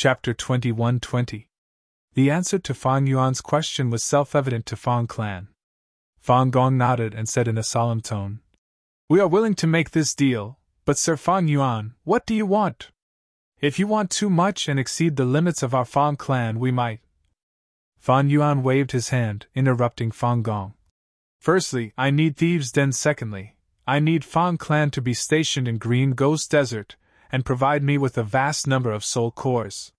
Chapter 21:20. The answer to Fang Yuan's question was self-evident to Fang Clan. Fang Gong nodded and said in a solemn tone, "We are willing to make this deal, but Sir Fang Yuan, what do you want? If you want too much and exceed the limits of our Fang Clan, we might." Fang Yuan waved his hand, interrupting Fang Gong. "Firstly, I need thieves, then secondly, I need Fang Clan to be stationed in Green Ghost Desert, and provide me with a vast number of soul cores.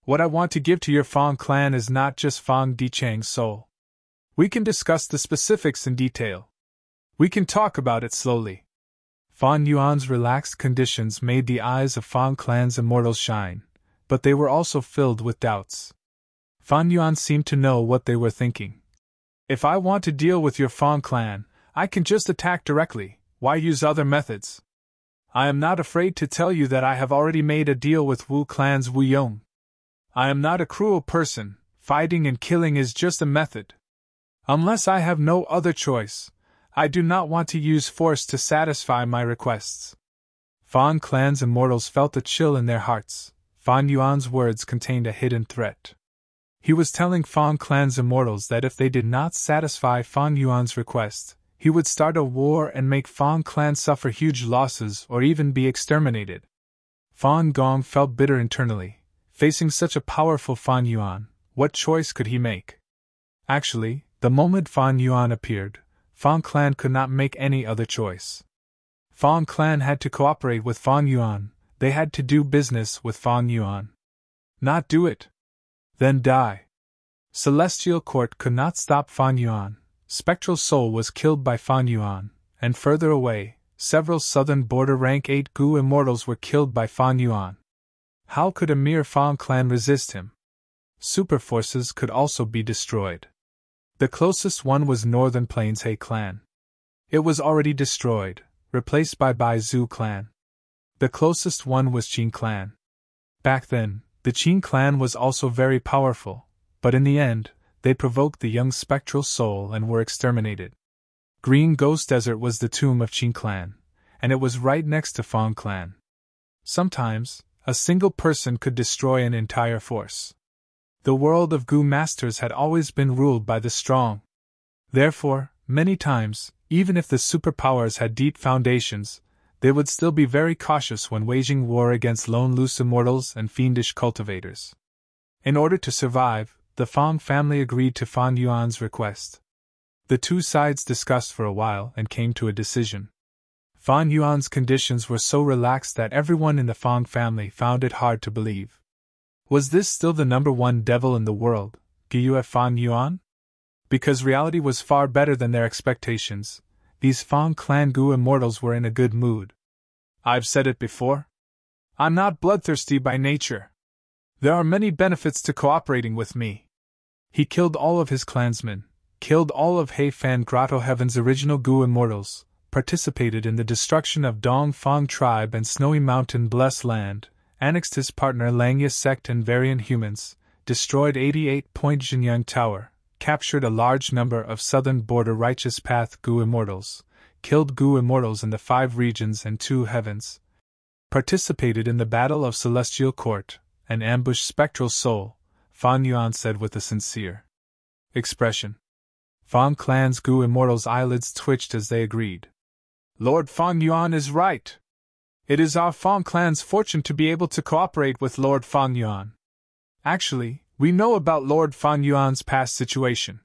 What I want to give to your Fang Clan is not just Fang Dichang's soul. We can discuss the specifics in detail. We can talk about it slowly." Fang Yuan's relaxed conditions made the eyes of Fang Clan's immortals shine, but they were also filled with doubts. Fang Yuan seemed to know what they were thinking. "If I want to deal with your Fang Clan, I can just attack directly. Why use other methods? I am not afraid to tell you that I have already made a deal with Wu Clan's Wu Yong. I am not a cruel person, fighting and killing is just a method. Unless I have no other choice, I do not want to use force to satisfy my requests." Fang Clan's immortals felt a chill in their hearts. Fang Yuan's words contained a hidden threat. He was telling Fang Clan's immortals that if they did not satisfy Fang Yuan's request, he would start a war and make Fang Clan suffer huge losses or even be exterminated. Fang Gong felt bitter internally. Facing such a powerful Fang Yuan, what choice could he make? Actually, the moment Fang Yuan appeared, Fang Clan could not make any other choice. Fang Clan had to cooperate with Fang Yuan, they had to do business with Fang Yuan. Not do it. Then die. Celestial Court could not stop Fang Yuan. Spectral Soul was killed by Fang Yuan, and further away, several southern border rank 8 Gu immortals were killed by Fang Yuan. How could a mere Fang Clan resist him? Super forces could also be destroyed. The closest one was Northern Plains He Clan. It was already destroyed, replaced by Bai Zhu Clan. The closest one was Qin Clan. Back then, the Qin Clan was also very powerful, but in the end, they provoked the young spectral soul and were exterminated. Green Ghost Desert was the tomb of Qin Clan, and it was right next to Fang Clan. Sometimes, a single person could destroy an entire force. The world of Gu Masters had always been ruled by the strong. Therefore, many times, even if the superpowers had deep foundations, they would still be very cautious when waging war against lone loose immortals and fiendish cultivators. In order to survive, the Fang family agreed to Fang Yuan's request. The two sides discussed for a while and came to a decision. Fang Yuan's conditions were so relaxed that everyone in the Fang family found it hard to believe. Was this still the #1 devil in the world, Gyue Fang Yuan? Because reality was far better than their expectations, these Fang Clan Gu immortals were in a good mood. "I've said it before. I'm not bloodthirsty by nature. There are many benefits to cooperating with me." He killed all of his clansmen, killed all of He Fan Grotto Heaven's original Gu immortals, participated in the destruction of Dong Fang tribe and Snowy Mountain Blessed Land, annexed his partner Langya sect and Varian humans, destroyed 88-point Jinyang Tower, captured a large number of southern border Righteous Path Gu immortals, killed Gu immortals in the 5 regions and 2 heavens, participated in the Battle of Celestial Court, and ambushed Spectral Soul, Fang Yuan said with a sincere expression. Fang Clan's Gu immortals' eyelids twitched as they agreed. "Lord Fang Yuan is right. It is our Fang Clan's fortune to be able to cooperate with Lord Fang Yuan. Actually, we know about Lord Fang Yuan's past situation.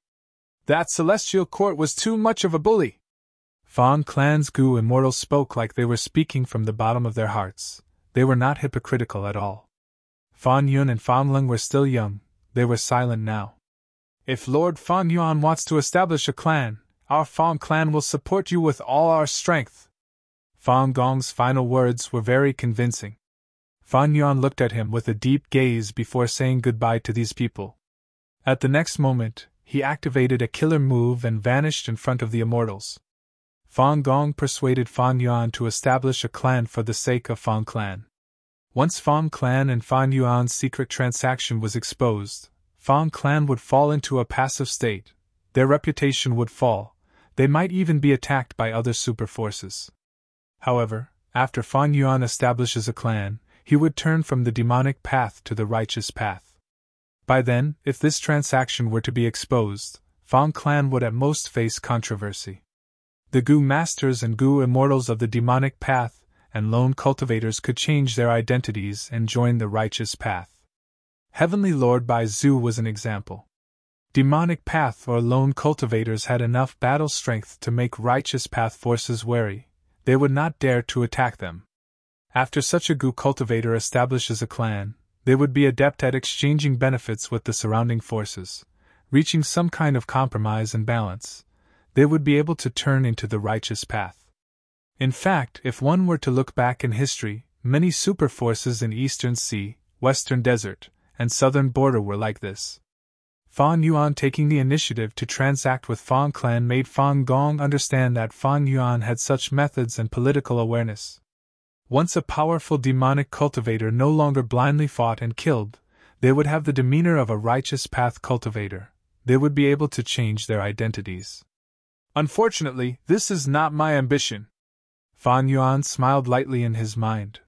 That Celestial Court was too much of a bully." Fang Clan's Gu immortals spoke like they were speaking from the bottom of their hearts. They were not hypocritical at all. Fang Yun and Fang Leng were still young, they were silent now. "If Lord Fang Yuan wants to establish a clan, our Fang Clan will support you with all our strength." Fang Gong's final words were very convincing. Fang Yuan looked at him with a deep gaze before saying goodbye to these people. At the next moment, he activated a killer move and vanished in front of the immortals. Fang Gong persuaded Fang Yuan to establish a clan for the sake of Fang Clan. Once Fang Clan and Fang Yuan's secret transaction was exposed, Fang Clan would fall into a passive state, their reputation would fall, they might even be attacked by other super forces. However, after Fang Yuan establishes a clan, he would turn from the demonic path to the righteous path. By then, if this transaction were to be exposed, Phong clan would at most face controversy. The Gu masters and Gu immortals of the demonic path and lone cultivators could change their identities and join the righteous path. Heavenly Lord Bai Zhu was an example. Demonic path or lone cultivators had enough battle strength to make righteous path forces wary. They would not dare to attack them. After such a Gu cultivator establishes a clan, they would be adept at exchanging benefits with the surrounding forces, reaching some kind of compromise and balance. They would be able to turn into the righteous path. In fact, if one were to look back in history, many super forces in Eastern Sea, Western Desert, and Southern Border were like this. Fan Yuan taking the initiative to transact with Phong clan made Fan Gong understand that Fan Yuan had such methods and political awareness. Once a powerful demonic cultivator no longer blindly fought and killed, they would have the demeanor of a righteous path cultivator. They would be able to change their identities. Unfortunately, this is not my ambition. Fan Yuan smiled lightly in his mind.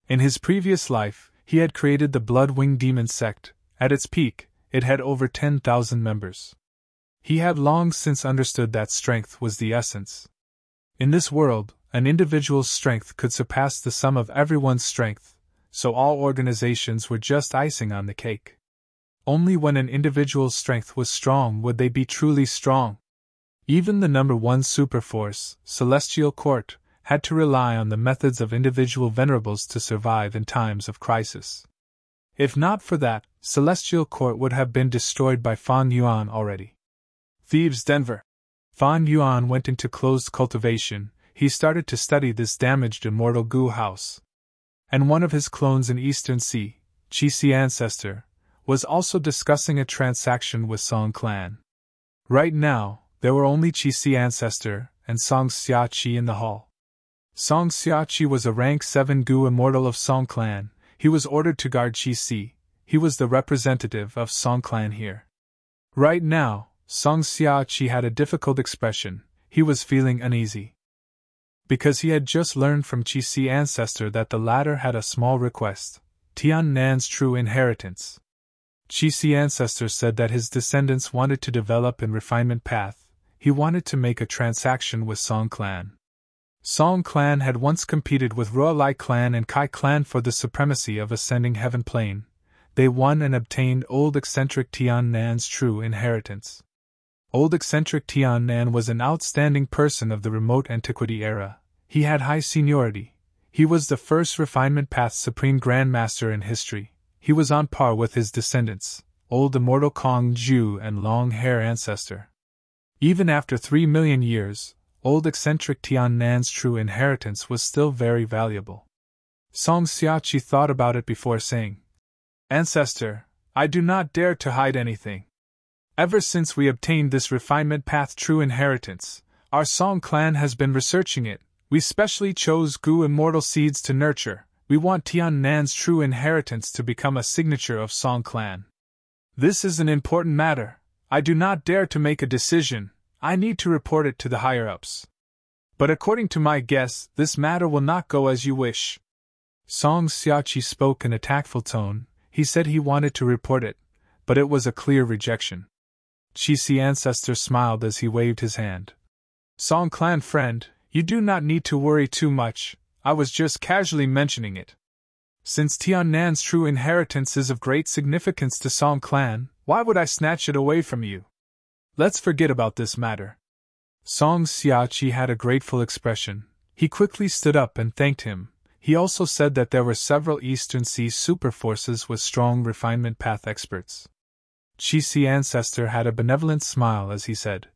In his previous life, he had created the Blood-Winged Demon sect. At its peak, it had over 10,000 members. He had long since understood that strength was the essence. In this world, an individual's strength could surpass the sum of everyone's strength, so all organizations were just icing on the cake. Only when an individual's strength was strong would they be truly strong. Even the number one superforce, Celestial Court, had to rely on the methods of individual venerables to survive in times of crisis. If not for that, Celestial Court would have been destroyed by Fan Yuan already. Thieves Denver. Fan Yuan went into closed cultivation. He started to study this damaged immortal Gu house. And one of his clones in Eastern Sea, Chi Si Ancestor, was also discussing a transaction with Song clan. Right now, there were only Chi Si Ancestor and Song Xia Chi in the hall. Song Xia Chi was a rank 7 Gu immortal of Song clan. He was ordered to guard Chi Si. He was the representative of Song clan here. Right now, Song Xia Chi had a difficult expression. He was feeling uneasy. Because he had just learned from Chi Si Ancestor that the latter had a small request: Tian Nan's true inheritance. Chi Si Ancestor said that his descendants wanted to develop in refinement path. He wanted to make a transaction with Song clan. Song clan had once competed with Ruolai clan and Kai clan for the supremacy of ascending heaven plane. They won and obtained old eccentric Tian Nan's true inheritance. Old eccentric Tian Nan was an outstanding person of the remote antiquity era. He had high seniority. He was the first refinement path supreme grandmaster in history. He was on par with his descendants, old immortal Kong Ju and long hair ancestor. Even after 3 million years, old eccentric Tian Nan's true inheritance was still very valuable. Song Xiachi thought about it before saying, "Ancestor, I do not dare to hide anything. Ever since we obtained this refinement path true inheritance, our Song clan has been researching it. We specially chose Gu immortal seeds to nurture. We want Tian Nan's true inheritance to become a signature of Song clan. This is an important matter. I do not dare to make a decision. I need to report it to the higher-ups. But according to my guess, this matter will not go as you wish." Song Xiachi spoke in a tactful tone. He said he wanted to report it, but it was a clear rejection. Chi Si Ancestor smiled as he waved his hand. "Song clan friend, you do not need to worry too much. I was just casually mentioning it. Since Tian Nan's true inheritance is of great significance to Song clan, why would I snatch it away from you? Let's forget about this matter." Song Xiachi had a grateful expression. He quickly stood up and thanked him. He also said that there were several Eastern Sea superforces with strong refinement path experts. Chi Si Ancestor had a benevolent smile as he said,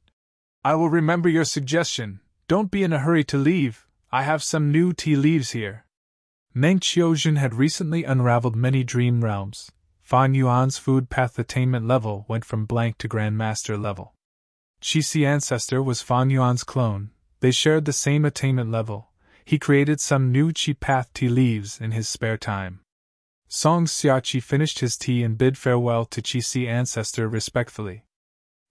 "I will remember your suggestion. Don't be in a hurry to leave. I have some new tea leaves here." Meng Qiuzhen had recently unraveled many dream realms. Fan Yuan's food path attainment level went from blank to Grandmaster level. Chi Si Ancestor was Fan Yuan's clone. They shared the same attainment level. He created some new Chi path tea leaves in his spare time. Song Xiachi finished his tea and bid farewell to Chi Si Ancestor respectfully.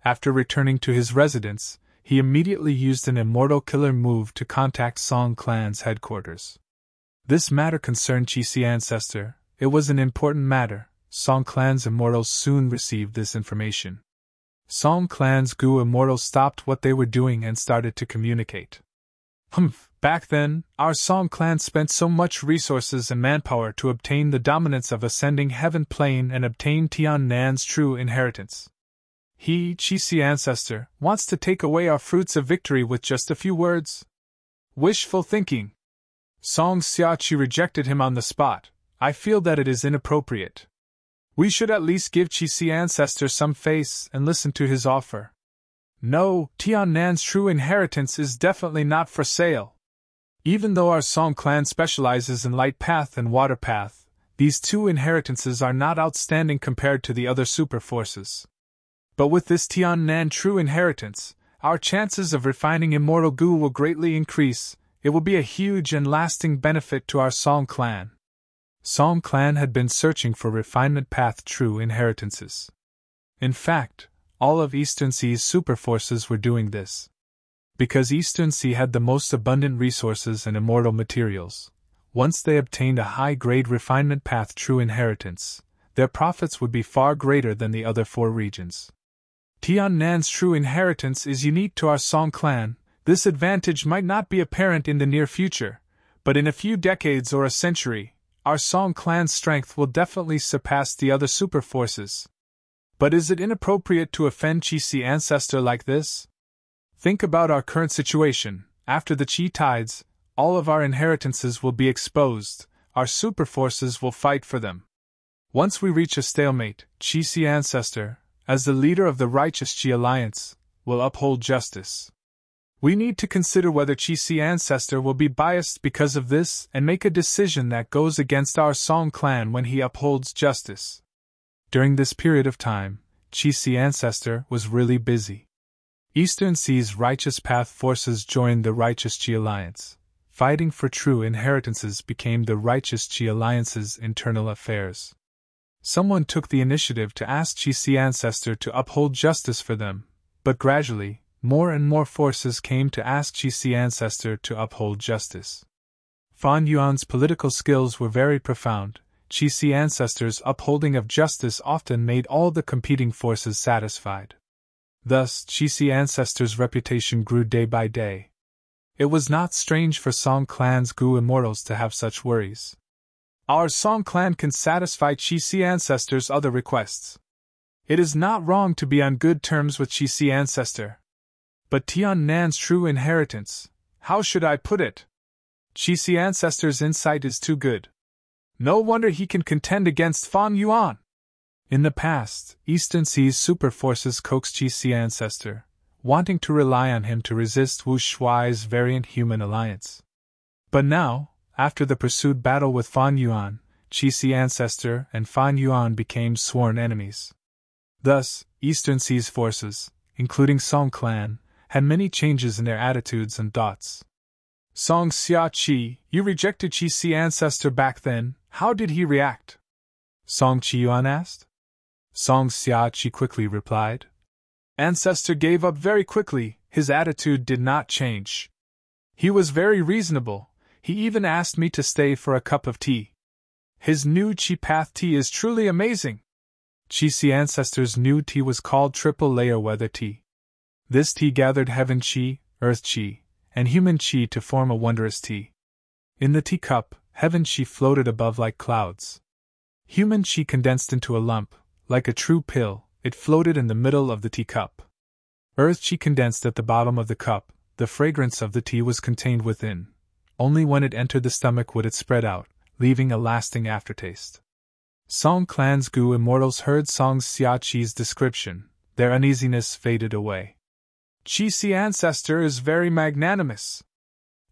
After returning to his residence, he immediately used an immortal killer move to contact Song clan's headquarters. This matter concerned Chi-Si ancestor. It was an important matter. Song Clan's immortals soon received this information. Song Clan's Gu immortals stopped what they were doing and started to communicate. Back then, our Song Clan spent so much resources and manpower to obtain the dominance of ascending heaven plane and obtain Tian Nan's true inheritance. He, Chi-Si ancestor, wants to take away our fruits of victory with just a few words. Wishful thinking. Song Xiachi rejected him on the spot. I feel that it is inappropriate. We should at least give Chi-Si ancestor some face and listen to his offer. No, Tian Nan's true inheritance is definitely not for sale. Even though our Song Clan specializes in light path and water path, these two inheritances are not outstanding compared to the other super forces. But with this Tian Nan true inheritance, our chances of refining immortal Gu will greatly increase. It will be a huge and lasting benefit to our Song Clan. Song Clan had been searching for refinement path true inheritances. In fact, all of Eastern Sea's super forces were doing this. Because Eastern Sea had the most abundant resources and immortal materials, once they obtained a high-grade refinement path true inheritance, their profits would be far greater than the other four regions. Tian Nan's true inheritance is unique to our Song Clan. This advantage might not be apparent in the near future, but in a few decades or a century, our Song Clan's strength will definitely surpass the other super forces. But is it inappropriate to offend Chi-Si ancestor like this? Think about our current situation. After the Chi tides, all of our inheritances will be exposed. Our super forces will fight for them. Once we reach a stalemate, Chi-Si ancestor, as the leader of the righteous Chi alliance, will uphold justice. We need to consider whether Chi-Si ancestor will be biased because of this and make a decision that goes against our Song Clan when he upholds justice. During this period of time, Chi-Si ancestor was really busy. Eastern Sea's righteous path forces joined the righteous Chi alliance. Fighting for true inheritances became the righteous Chi alliance's internal affairs. Someone took the initiative to ask Chi-Si ancestor to uphold justice for them, but gradually, more and more forces came to ask Chi-Si ancestor to uphold justice. Fan Yuan's political skills were very profound. Chi-Si ancestor's upholding of justice often made all the competing forces satisfied. Thus, Chi-Si ancestor's reputation grew day by day. It was not strange for Song Clan's Gu immortals to have such worries. Our Song Clan can satisfy Chi-Si ancestor's other requests. It is not wrong to be on good terms with Chi-Si ancestor. But Tian Nan's true inheritance, how should I put it? Chi-Si ancestor's insight is too good. No wonder he can contend against Fan Yuan. In the past, Eastern Sea's super forces coaxed Chi-Si ancestor, wanting to rely on him to resist Wu Shuai's variant human alliance. But now, after the pursued battle with Fan Yuan, Chi-Si ancestor and Fan Yuan became sworn enemies. Thus, Eastern Sea's forces, including Song Clan, had many changes in their attitudes and thoughts. Song Xiachi, you rejected Chi-Si ancestor back then, how did he react? Song Qiyuan asked. Song Xiachi quickly replied. Ancestor gave up very quickly, his attitude did not change. He was very reasonable, he even asked me to stay for a cup of tea. His new Chi Path tea is truly amazing. Chi-Si ancestor's new tea was called Triple Layer Weather Tea. This tea gathered Heaven Chi, Earth Chi, and Human Chi to form a wondrous tea. In the teacup, Heaven Chi floated above like clouds. Human Chi condensed into a lump, like a true pill, it floated in the middle of the teacup. Earth Chi condensed at the bottom of the cup, the fragrance of the tea was contained within. Only when it entered the stomach would it spread out, leaving a lasting aftertaste. Song Clan's Gu immortals heard Song Xiachi's description, their uneasiness faded away. Chi-Si ancestor is very magnanimous.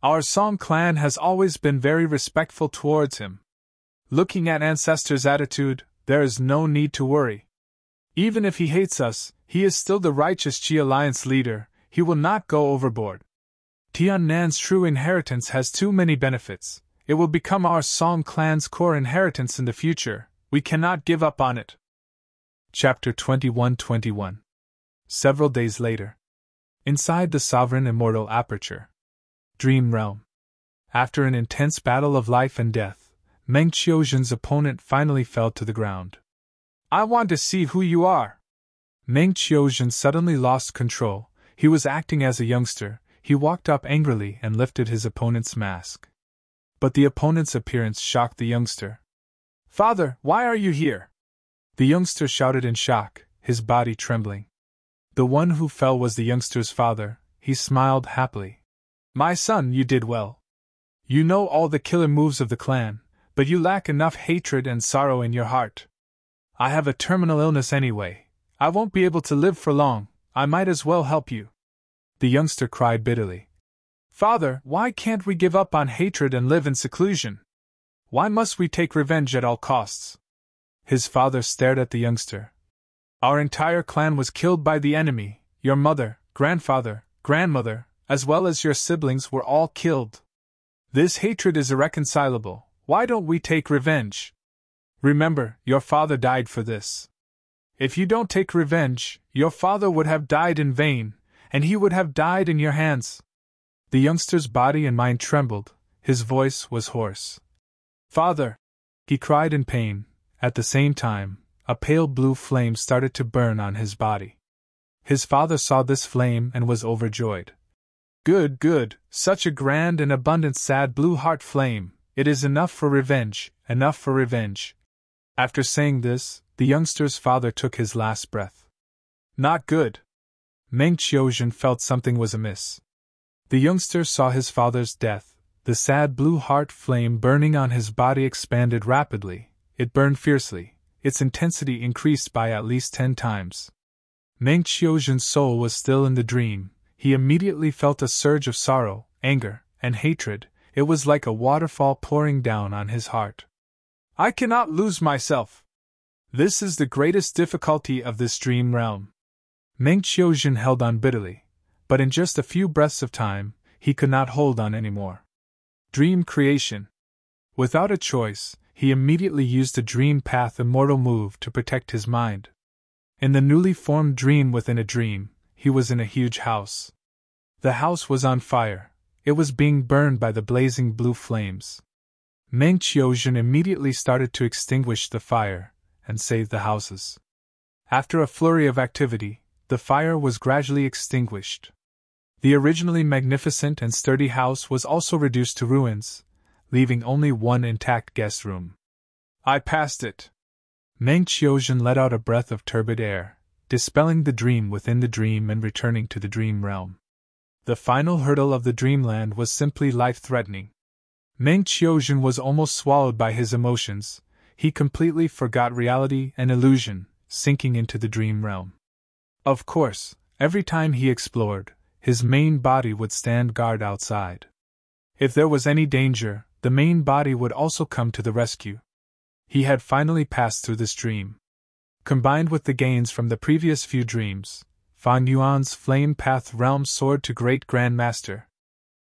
Our Song Clan has always been very respectful towards him. Looking at ancestor's attitude, there is no need to worry. Even if he hates us, he is still the righteous Chi Alliance leader, he will not go overboard. Tian Nan's true inheritance has too many benefits, it will become our Song Clan's core inheritance in the future, we cannot give up on it. Chapter 21-21. Several days later. Inside the Sovereign Immortal Aperture. Dream Realm. After an intense battle of life and death, Meng Qiuzhen's opponent finally fell to the ground. I want to see who you are! Meng Qiuzhen suddenly lost control. He was acting as a youngster. He walked up angrily and lifted his opponent's mask. But the opponent's appearance shocked the youngster. Father, why are you here? The youngster shouted in shock, his body trembling. The one who fell was the youngster's father. He smiled happily. My son, you did well. You know all the killer moves of the clan, but you lack enough hatred and sorrow in your heart. I have a terminal illness anyway. I won't be able to live for long. I might as well help you. The youngster cried bitterly. Father, why can't we give up on hatred and live in seclusion? Why must we take revenge at all costs? His father stared at the youngster. Our entire clan was killed by the enemy. Your mother, grandfather, grandmother, as well as your siblings were all killed. This hatred is irreconcilable. Why don't we take revenge? Remember, your father died for this. If you don't take revenge, your father would have died in vain, and he would have died in your hands. The youngster's body and mind trembled. His voice was hoarse. Father! He cried in pain. At the same time, a pale blue flame started to burn on his body. His father saw this flame and was overjoyed. Good, good, such a grand and abundant sad blue heart flame. It is enough for revenge, enough for revenge. After saying this, the youngster's father took his last breath. Not good. Meng Qiuzhen felt something was amiss. The youngster saw his father's death. The sad blue heart flame burning on his body expanded rapidly. It burned fiercely. Its intensity increased by at least 10 times. Meng Qiuzhen's soul was still in the dream. He immediately felt a surge of sorrow, anger, and hatred. It was like a waterfall pouring down on his heart. I cannot lose myself. This is the greatest difficulty of this dream realm. Meng Qiuzhen held on bitterly, but in just a few breaths of time, he could not hold on anymore. Dream creation. Without a choice, he immediately used a dream path immortal move to protect his mind. In the newly formed dream within a dream, he was in a huge house. The house was on fire. It was being burned by the blazing blue flames. Meng Qiuzhen immediately started to extinguish the fire and save the houses. After a flurry of activity, the fire was gradually extinguished. The originally magnificent and sturdy house was also reduced to ruins, leaving only one intact guest room. I passed it. Meng Qiuzhen let out a breath of turbid air, dispelling the dream within the dream and returning to the dream realm. The final hurdle of the dreamland was simply life-threatening. Meng Qiuzhen was almost swallowed by his emotions. He completely forgot reality and illusion, sinking into the dream realm. Of course, every time he explored, his main body would stand guard outside. If there was any danger, the main body would also come to the rescue. He had finally passed through this dream. Combined with the gains from the previous few dreams, Fan Yuan's Flame Path Realm soared to Great Grandmaster.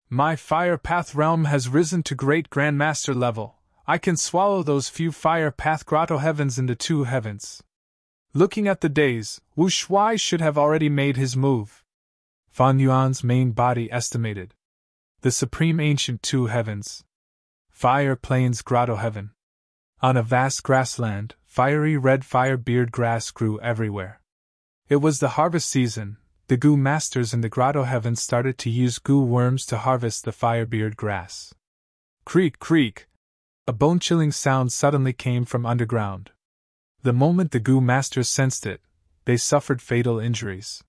My Fire Path Realm has risen to Great Grandmaster level. I can swallow those few Fire Path Grotto Heavens into 2 heavens. Looking at the days, Wu Shuai should have already made his move. Fan Yuan's main body estimated. The Supreme Ancient 2 heavens. Fire Plains Grotto Heaven. On a vast grassland, fiery red fire-beard grass grew everywhere. It was the harvest season. The goo masters in the grotto heavens started to use goo worms to harvest the firebeard grass. Creak, creak! A bone-chilling sound suddenly came from underground. The moment the goo masters sensed it, they suffered fatal injuries.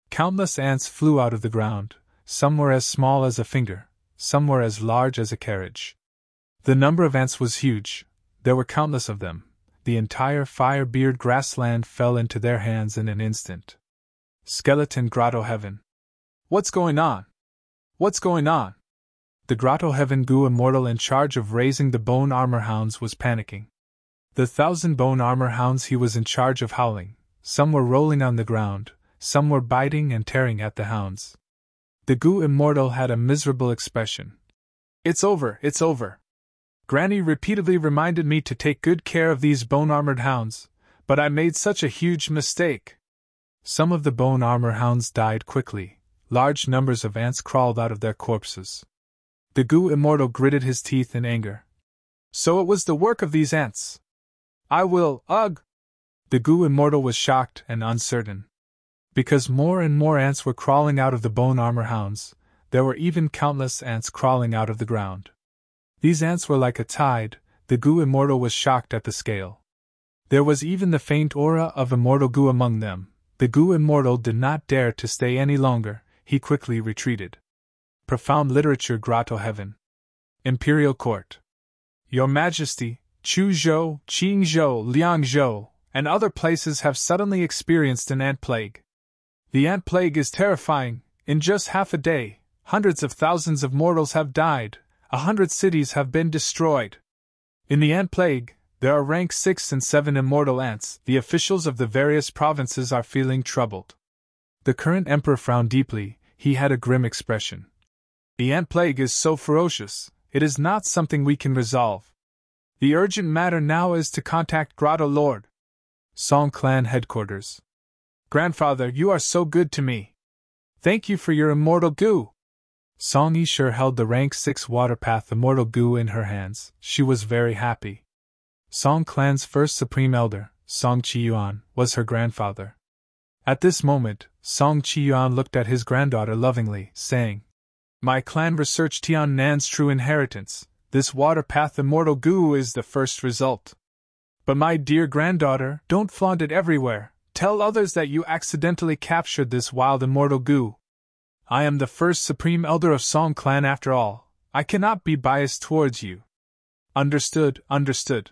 Countless ants flew out of the ground. Some were as small as a finger, some were as large as a carriage. The number of ants was huge. There were countless of them. The entire firebeard grassland fell into their hands in an instant. Skeleton Grotto Heaven. What's going on? What's going on? The Grotto Heaven goo immortal in charge of raising the bone armor hounds was panicking. The 1,000 bone armor hounds he was in charge of howling. Some were rolling on the ground, some were biting and tearing at the hounds. The goo immortal had a miserable expression. It's over, it's over. Granny repeatedly reminded me to take good care of these bone-armored hounds, but I made such a huge mistake. Some of the bone armor hounds died quickly. Large numbers of ants crawled out of their corpses. The goo immortal gritted his teeth in anger. So it was the work of these ants. I will, ugh! The goo immortal was shocked and uncertain. Because more and more ants were crawling out of the bone armor hounds, there were even countless ants crawling out of the ground. These ants were like a tide. The goo immortal was shocked at the scale. There was even the faint aura of immortal goo among them. The goo immortal did not dare to stay any longer, he quickly retreated. Profound Literature Grotto Heaven. Imperial Court. Your Majesty, Chuzhou, Qingzhou, Liangzhou, and other places have suddenly experienced an ant plague. The ant plague is terrifying. In just half a day, hundreds of thousands of mortals have died, 100 cities have been destroyed. In the ant plague, there are rank 6 and 7 immortal ants. The officials of the various provinces are feeling troubled. The current emperor frowned deeply, he had a grim expression. The ant plague is so ferocious, it is not something we can resolve. The urgent matter now is to contact Grotto Lord. Song Clan Headquarters. Grandfather, you are so good to me. Thank you for your immortal goo. Song Yishur held the rank 6 Waterpath immortal goo in her hands. She was very happy. Song Clan's first supreme elder, Song Qiyuan, was her grandfather. At this moment, Song Qiyuan looked at his granddaughter lovingly, saying, My clan researched Tian Nan's true inheritance. This Waterpath immortal goo is the first result. But my dear granddaughter, don't flaunt it everywhere. Tell others that you accidentally captured this wild immortal goo. I am the first supreme elder of Song Clan after all. I cannot be biased towards you. Understood, understood.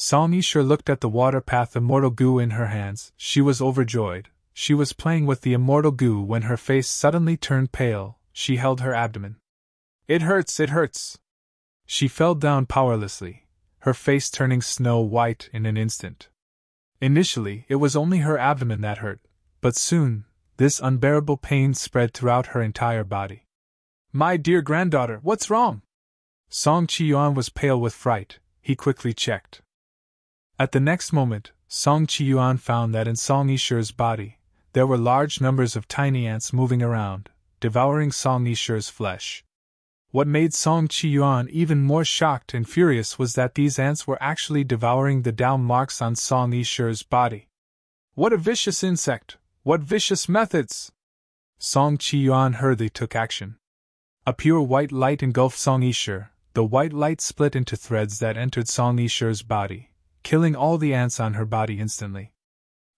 Song Yishur looked at the Waterpath immortal goo in her hands. She was overjoyed. She was playing with the immortal goo when her face suddenly turned pale. She held her abdomen. It hurts, it hurts. She fell down powerlessly, her face turning snow white in an instant. Initially, it was only her abdomen that hurt, but soon, this unbearable pain spread throughout her entire body. My dear granddaughter, what's wrong? Song Qiyuan was pale with fright. He quickly checked. At the next moment, Song Qiyuan found that in Song Yishur's body, there were large numbers of tiny ants moving around, devouring Song Yishur's flesh. What made Song Qiyuan even more shocked and furious was that these ants were actually devouring the down marks on Song Yishur's body. What a vicious insect! What vicious methods! Song Qiyuan hurriedly took action. A pure white light engulfed Song Yishur. The white light split into threads that entered Song Yishur's body, killing all the ants on her body instantly.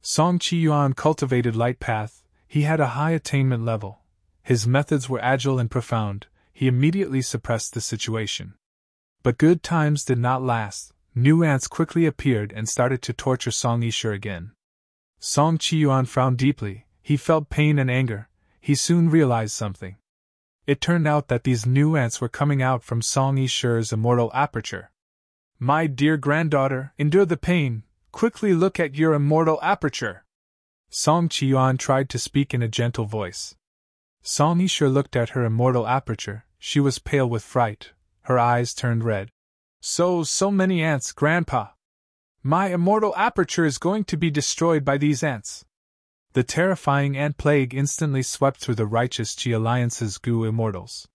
Song Qiyuan cultivated light path. He had a high attainment level. His methods were agile and profound. He immediately suppressed the situation. But good times did not last. New ants quickly appeared and started to torture Song Yishur again. Song Qiyuan frowned deeply. He felt pain and anger. He soon realized something. It turned out that these new ants were coming out from Song Yishur's immortal aperture. My dear granddaughter, endure the pain. Quickly look at your immortal aperture. Song Qiyuan tried to speak in a gentle voice. Song Yishur looked at her immortal aperture. She was pale with fright. Her eyes turned red. So many ants, Grandpa. My immortal aperture is going to be destroyed by these ants. The terrifying ant plague instantly swept through the righteous Qi Alliance's goo immortals.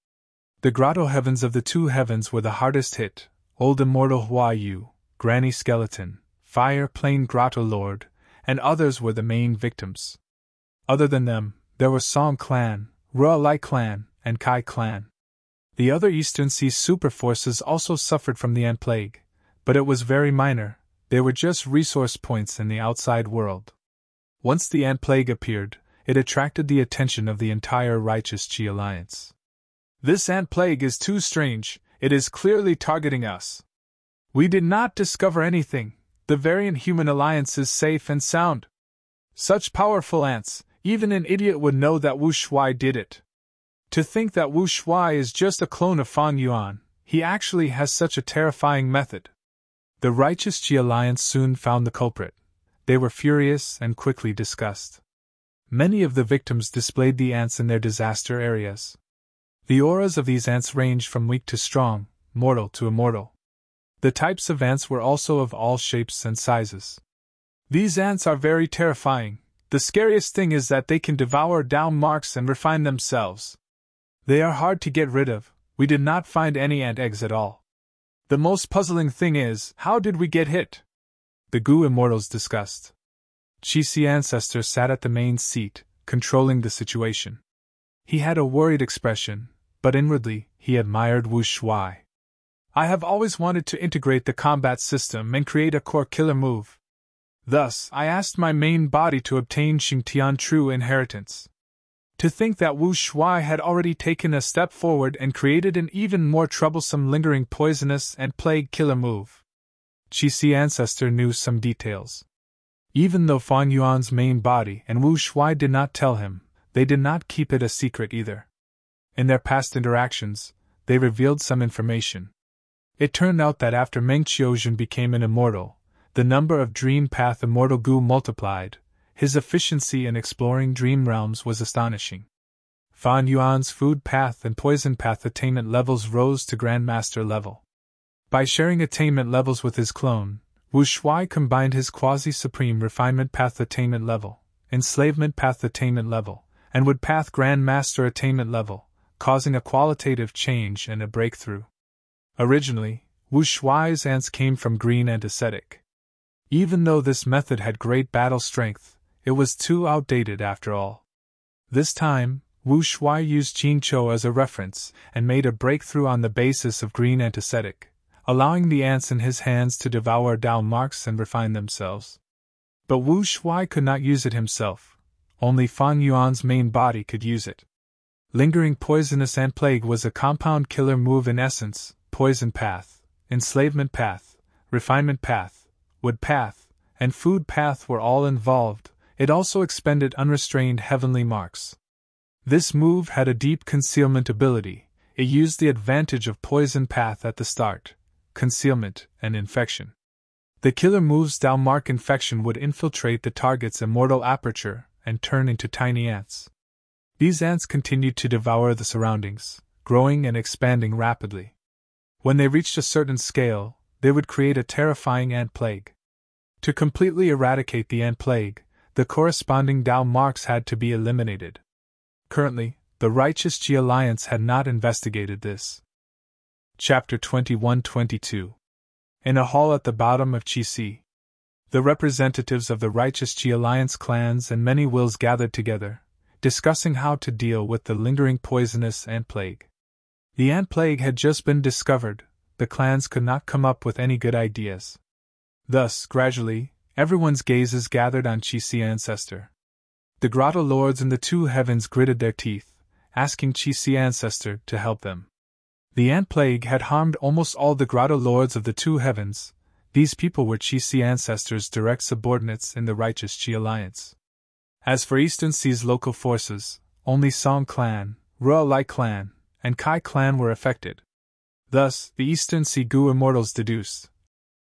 The grotto heavens of the two heavens were the hardest hit. Old Immortal Hua Yu, Granny Skeleton, Fire Plain Grotto Lord, and others were the main victims. Other than them, there were Song Clan, Ruo Lai Clan, and Kai Clan. The other Eastern Sea super forces also suffered from the ant plague, but it was very minor. They were just resource points in the outside world. Once the ant plague appeared, it attracted the attention of the entire righteous Qi Alliance. This ant plague is too strange, it is clearly targeting us. We did not discover anything, the Variant Human Alliance is safe and sound. Such powerful ants, even an idiot would know that Wu Shuai did it. To think that Wu Shuai is just a clone of Fang Yuan, he actually has such a terrifying method. The righteous Qi Alliance soon found the culprit. They were furious and quickly discussed. Many of the victims displayed the ants in their disaster areas. The auras of these ants ranged from weak to strong, mortal to immortal. The types of ants were also of all shapes and sizes. These ants are very terrifying. The scariest thing is that they can devour down marks and refine themselves. They are hard to get rid of, We did not find any ant eggs at all. The most puzzling thing is, how did we get hit? The Goo Immortals discussed. Chi-Si Ancestor sat at the main seat, controlling the situation. He had a worried expression, but inwardly, he admired Wu Shuai. I have always wanted to integrate the combat system and create a core killer move. Thus, I asked my main body to obtain Xingtian true inheritance. To think that Wu Shuai had already taken a step forward and created an even more troublesome lingering poisonous and plague killer move. Chi-Si Ancestor knew some details. Even though Fang Yuan's main body and Wu Shuai did not tell him, they did not keep it a secret either. In their past interactions, they revealed some information. It turned out that after Meng Qiuzhen became an immortal, the number of Dream Path Immortal Goo multiplied. His efficiency in exploring dream realms was astonishing. Fan Yuan's Food Path and Poison Path attainment levels rose to Grandmaster level. By sharing attainment levels with his clone, Wu Shuai combined his Quasi-Supreme Refinement Path attainment level, Enslavement Path attainment level, and Wood Path Grandmaster attainment level, causing a qualitative change and a breakthrough. Originally, Wu Shuai's ants came from green and ascetic. Even though this method had great battle strength, it was too outdated after all. This time, Wu Shuai used Qingqiu as a reference and made a breakthrough on the basis of green and ascetic, allowing the ants in his hands to devour Dao marks and refine themselves. But Wu Shuai could not use it himself. Only Fang Yuan's main body could use it. Lingering Poisonous Ant Plague was a compound killer move in essence. Poison Path, Enslavement Path, Refinement Path, Wood Path, and Food Path were all involved. It also expended unrestrained heavenly marks. This move had a deep concealment ability. It used the advantage of Poison Path at the start, concealment, and infection. The killer move's Dao mark infection would infiltrate the target's immortal aperture and turn into tiny ants. These ants continued to devour the surroundings, growing and expanding rapidly. When they reached a certain scale, they would create a terrifying ant plague. To completely eradicate the ant plague, the corresponding Dao marks had to be eliminated. Currently, the Righteous Qi Alliance had not investigated this. Chapter 21-22. In a hall at the bottom of Qi-Si, the representatives of the Righteous Qi Alliance clans and many wills gathered together, discussing how to deal with the lingering poisonous ant plague. The ant plague had just been discovered. The clans could not come up with any good ideas. Thus, gradually, everyone's gazes gathered on Chi-Si Ancestor. The grotto lords in the two heavens gritted their teeth, asking Chi-Si Ancestor to help them. The ant plague had harmed almost all the grotto lords of the two heavens. These people were Chi-Si Ancestor's direct subordinates in the Righteous Qi Alliance. As for Eastern Sea's local forces, only Song Clan, Ruo Lai Clan, and Kai Clan were affected. Thus, the Eastern Sea Goo Immortals deduced.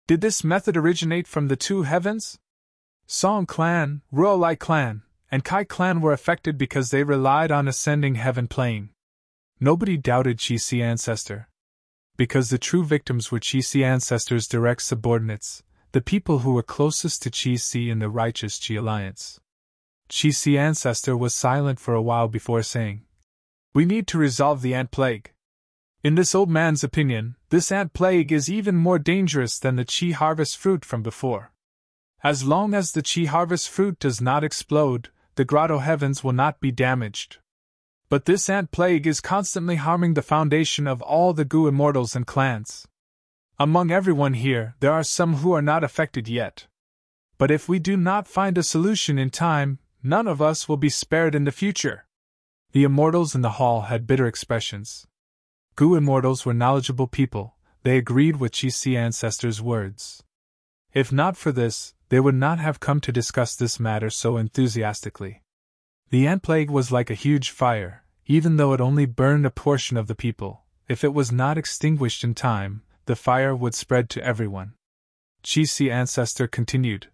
Did this method originate from the two heavens? Song Clan, Ruo Lai Clan, and Kai Clan were affected because they relied on ascending heaven plane. Nobody doubted Chi-Si Ancestor. Because the true victims were Chi-Si Ancestor's direct subordinates, the people who were closest to Chi-Si in the Righteous Qi Alliance. Chi-Si Ancestor was silent for a while before saying, "We need to resolve the ant plague. In this old man's opinion, this ant plague is even more dangerous than the Qi harvest fruit from before. As long as the Qi harvest fruit does not explode, the grotto heavens will not be damaged. But this ant plague is constantly harming the foundation of all the Goo Immortals and clans. Among everyone here, there are some who are not affected yet. But if we do not find a solution in time, none of us will be spared in the future." The immortals in the hall had bitter expressions. Goo Immortals were knowledgeable people. They agreed with Chi-Si Ancestor's words. If not for this, they would not have come to discuss this matter so enthusiastically. The ant plague was like a huge fire. Even though it only burned a portion of the people, if it was not extinguished in time, the fire would spread to everyone. Chi-Si Ancestor continued.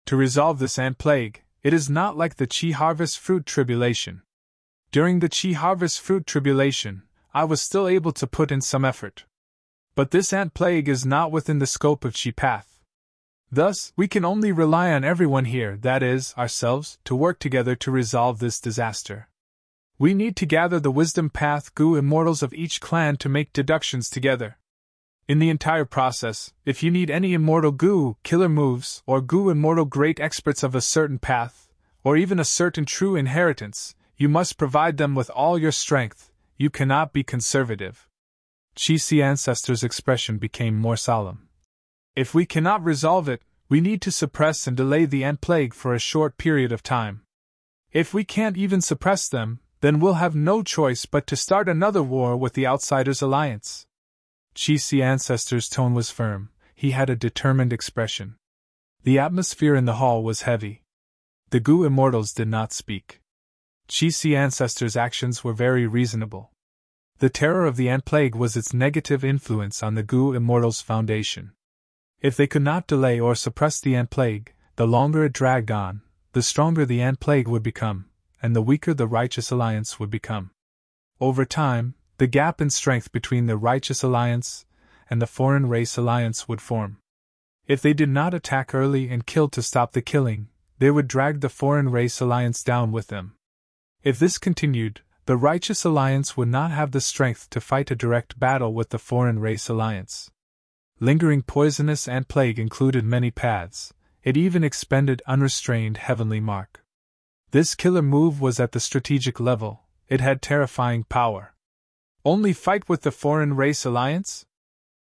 To resolve this ant plague, it is not like the Qi harvest fruit tribulation. During the Qi harvest fruit tribulation, I was still able to put in some effort. But this ant plague is not within the scope of Qi path. Thus, we can only rely on everyone here, that is, ourselves, to work together to resolve this disaster. We need to gather the wisdom path Gu immortals of each clan to make deductions together. In the entire process, if you need any immortal Gu killer moves or Gu immortal great experts of a certain path, or even a certain true inheritance, you must provide them with all your strength. You cannot be conservative. Chi-Si ancestor's expression became more solemn. If we cannot resolve it, we need to suppress and delay the ant plague for a short period of time. If we can't even suppress them, then we'll have no choice but to start another war with the Outsiders Alliance. Chi-Si ancestor's tone was firm. He had a determined expression. The atmosphere in the hall was heavy. The Gu immortals did not speak. Chi-Si ancestor's actions were very reasonable. The terror of the ant plague was its negative influence on the Gu immortals' foundation. If they could not delay or suppress the ant plague, the longer it dragged on, the stronger the ant plague would become, and the weaker the Righteous Alliance would become. Over time, the gap in strength between the Righteous Alliance and the Foreign Race Alliance would form. If they did not attack early and kill to stop the killing, they would drag the Foreign Race Alliance down with them. If this continued, the Righteous Alliance would not have the strength to fight a direct battle with the Foreign Race Alliance. Lingering poisonous ant plague included many paths. It even expended unrestrained heavenly mark. This killer move was at the strategic level. It had terrifying power. Only fight with the Foreign Race Alliance?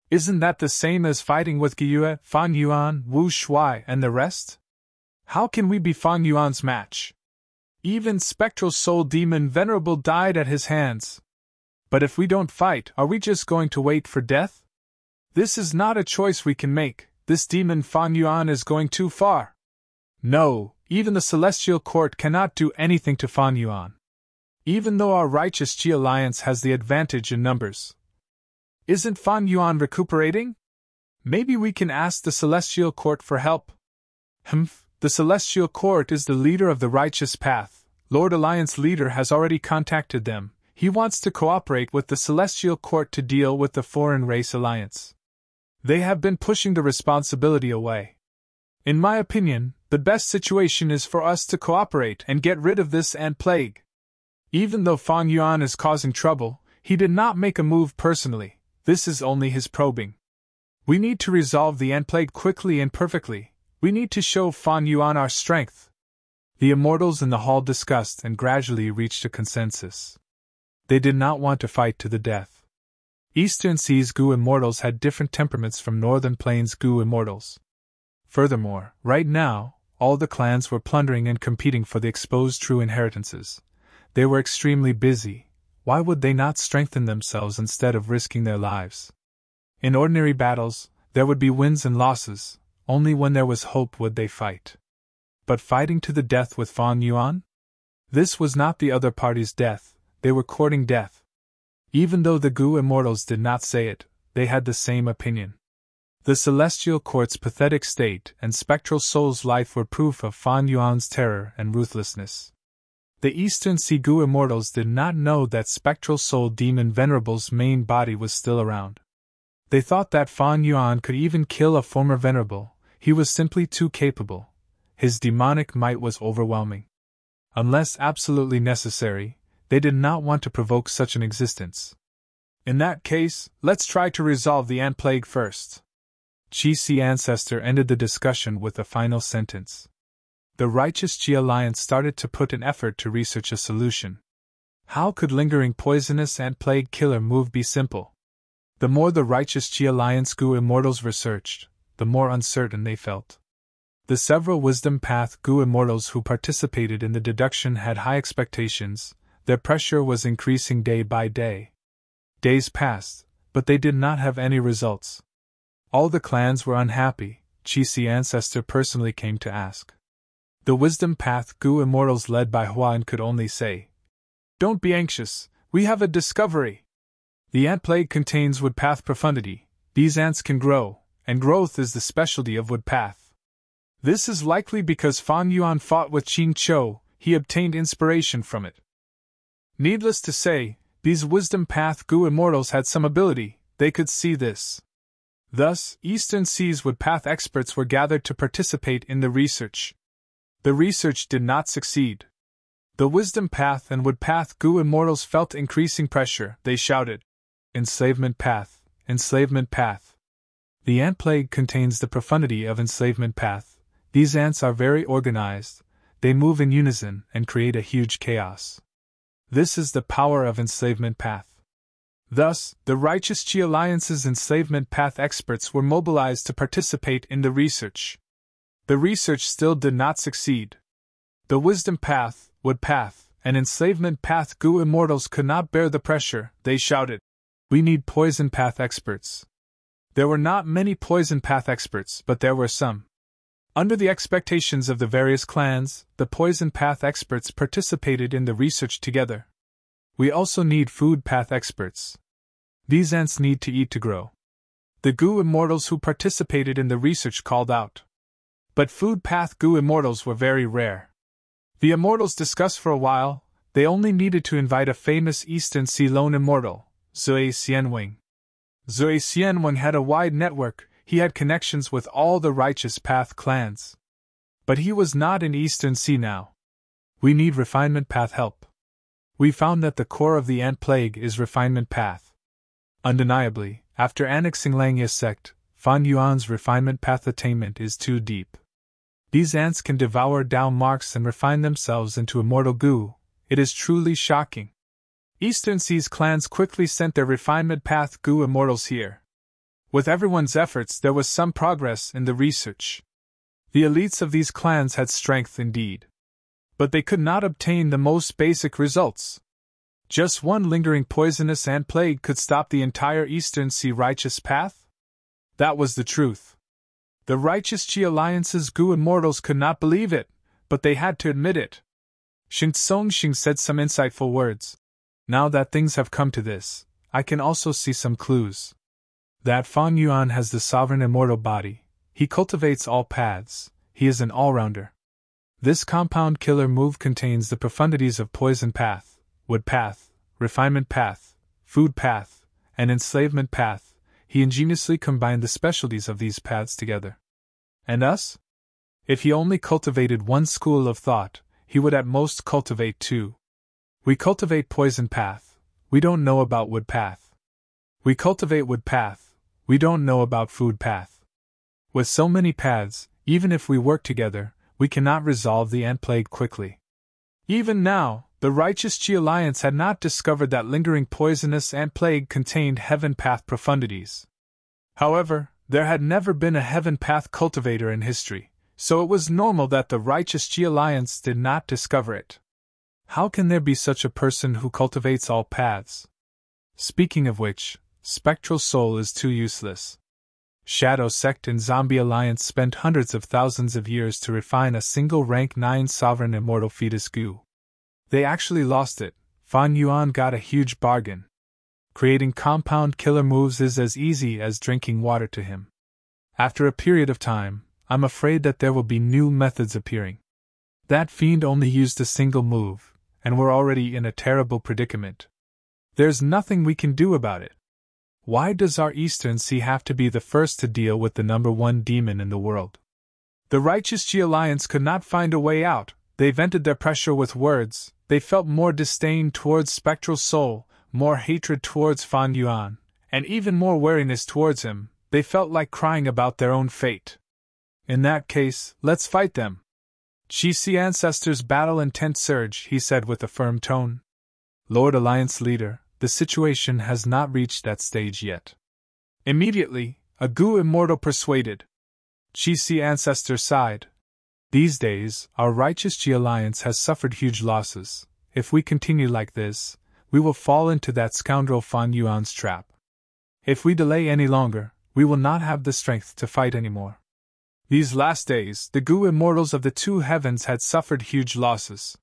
Isn't that the same as fighting with Gyue, Fan Yuan, Wu Shuai, and the rest? How can we be Fan Yuan's match? Even Spectral Soul Demon Venerable died at his hands. But if we don't fight, are we just going to wait for death? This is not a choice we can make. This demon Fan Yuan is going too far. No, even the Celestial Court cannot do anything to Fan Yuan. Even though our Righteous Qi Alliance has the advantage in numbers. Isn't Fan Yuan recuperating? Maybe we can ask the Celestial Court for help. The Celestial Court is the leader of the Righteous Path. Lord Alliance leader has already contacted them. He wants to cooperate with the Celestial Court to deal with the Foreign Race Alliance. They have been pushing the responsibility away. In my opinion, the best situation is for us to cooperate and get rid of this ant plague. Even though Fan Yuan is causing trouble, he did not make a move personally. This is only his probing. We need to resolve the ant plague quickly and perfectly. We need to show Fan Yuan our strength. The immortals in the hall discussed and gradually reached a consensus. They did not want to fight to the death. Eastern Seas Gu immortals had different temperaments from Northern Plains Gu immortals. Furthermore, right now, all the clans were plundering and competing for the exposed true inheritances. They were extremely busy. Why would they not strengthen themselves instead of risking their lives? In ordinary battles, there would be wins and losses. Only when there was hope would they fight. But fighting to the death with Fan Yuan? This was not the other party's death. They were courting death. Even though the Gu immortals did not say it, they had the same opinion. The Celestial Court's pathetic state and Spectral Soul's life were proof of Fan Yuan's terror and ruthlessness. The Eastern Sea Gu immortals did not know that Spectral Soul Demon Venerable's main body was still around. They thought that Fan Yuan could even kill a former Venerable. He was simply too capable. His demonic might was overwhelming. Unless absolutely necessary, they did not want to provoke such an existence. In that case, let's try to resolve the ant plague first. Chi-Si ancestor ended the discussion with a final sentence. The Righteous Qi Alliance started to put an effort to research a solution. How could lingering poisonous ant plague killer move be simple? The more the Righteous Qi Alliance Gu immortals researched, the more uncertain they felt. The several Wisdom Path Gu immortals who participated in the deduction had high expectations. Their pressure was increasing day by day. Days passed, but they did not have any results. All the clans were unhappy. Chi-Si ancestor personally came to ask. The Wisdom Path Gu immortals led by Huan could only say, "Don't be anxious, we have a discovery. The ant plague contains wood path profundity. These ants can grow, and growth is the specialty of wood path. This is likely because Fan Yuan fought with Qing Chou, he obtained inspiration from it. Needless to say, these Wisdom Path Gu immortals had some ability, they could see this. Thus, Eastern Seas Wood Path experts were gathered to participate in the research. The research did not succeed. The Wisdom Path and Wood Path Gu immortals felt increasing pressure. They shouted, "Enslavement Path! Enslavement Path!" The ant plague contains the profundity of enslavement path. These ants are very organized, they move in unison and create a huge chaos. This is the power of enslavement path. Thus, the Righteous Chi Alliance's enslavement path experts were mobilized to participate in the research. The research still did not succeed. The Wisdom Path, Wood Path, and Enslavement Path Gu immortals could not bear the pressure. They shouted, "We need Poison Path experts." There were not many Poison Path experts, but there were some. Under the expectations of the various clans, the Poison Path experts participated in the research together. We also need Food Path experts. These ants need to eat to grow. The Gu immortals who participated in the research called out. But Food Path Gu immortals were very rare. The immortals discussed for a while. They only needed to invite a famous Eastern Sea lone immortal, Zui Xianwing. Zui Xianwing had a wide network. He had connections with all the Righteous Path clans. But he was not in Eastern Sea now. We need Refinement Path help. We found that the core of the ant plague is Refinement Path. Undeniably, after annexing Langya sect, Fan Yuan's Refinement Path attainment is too deep. These ants can devour Dao marks and refine themselves into immortal Gu. It is truly shocking. Eastern Sea's clans quickly sent their Refinement Path Gu immortals here. With everyone's efforts, there was some progress in the research. The elites of these clans had strength indeed. But they could not obtain the most basic results. Just one lingering poisonous ant plague could stop the entire Eastern Sea Righteous Path? That was the truth. The Righteous Chi Alliance's Gu immortals could not believe it, but they had to admit it. Xing Songxing said some insightful words. Now that things have come to this, I can also see some clues. That Fan Yuan has the sovereign immortal body. He cultivates all paths. He is an all-rounder. This compound killer move contains the profundities of Poison Path, Wood Path, Refinement Path, Food Path, and Enslavement Path. He ingeniously combined the specialties of these paths together. And us? If he only cultivated one school of thought, he would at most cultivate two. We cultivate Poison Path. We don't know about Wood Path. We cultivate Wood Path. We don't know about Food Path. With so many paths, even if we work together, we cannot resolve the ant plague quickly. Even now, the Righteous Chi Alliance had not discovered that lingering poisonous ant plague contained Heaven Path profundities. However, there had never been a Heaven Path cultivator in history, so it was normal that the Righteous Chi Alliance did not discover it. How can there be such a person who cultivates all paths? Speaking of which, Spectral Soul is too useless. Shadow Sect and Zombie Alliance spent hundreds of thousands of years to refine a single rank 9 sovereign immortal fetus Gu. They actually lost it. Fan Yuan got a huge bargain. Creating compound killer moves is as easy as drinking water to him. After a period of time, I'm afraid that there will be new methods appearing. That fiend only used a single move, and we're already in a terrible predicament. There's nothing we can do about it. Why does our Eastern Sea have to be the first to deal with the number one demon in the world? The Righteous Chi Alliance could not find a way out. They vented their pressure with words. They felt more disdain towards Spectral Soul, more hatred towards Fan Yuan, and even more wariness towards him. They felt like crying about their own fate. In that case, let's fight them. Chi Si ancestors battle intent surge, he said with a firm tone. Lord Alliance leader, the situation has not reached that stage yet. Immediately, a Gu immortal persuaded. Chi Si ancestor sighed. These days, our Righteous Chi Alliance has suffered huge losses. If we continue like this, we will fall into that scoundrel Fan Yuan's trap. If we delay any longer, we will not have the strength to fight anymore. These last days, the Gu immortals of the two heavens had suffered huge losses.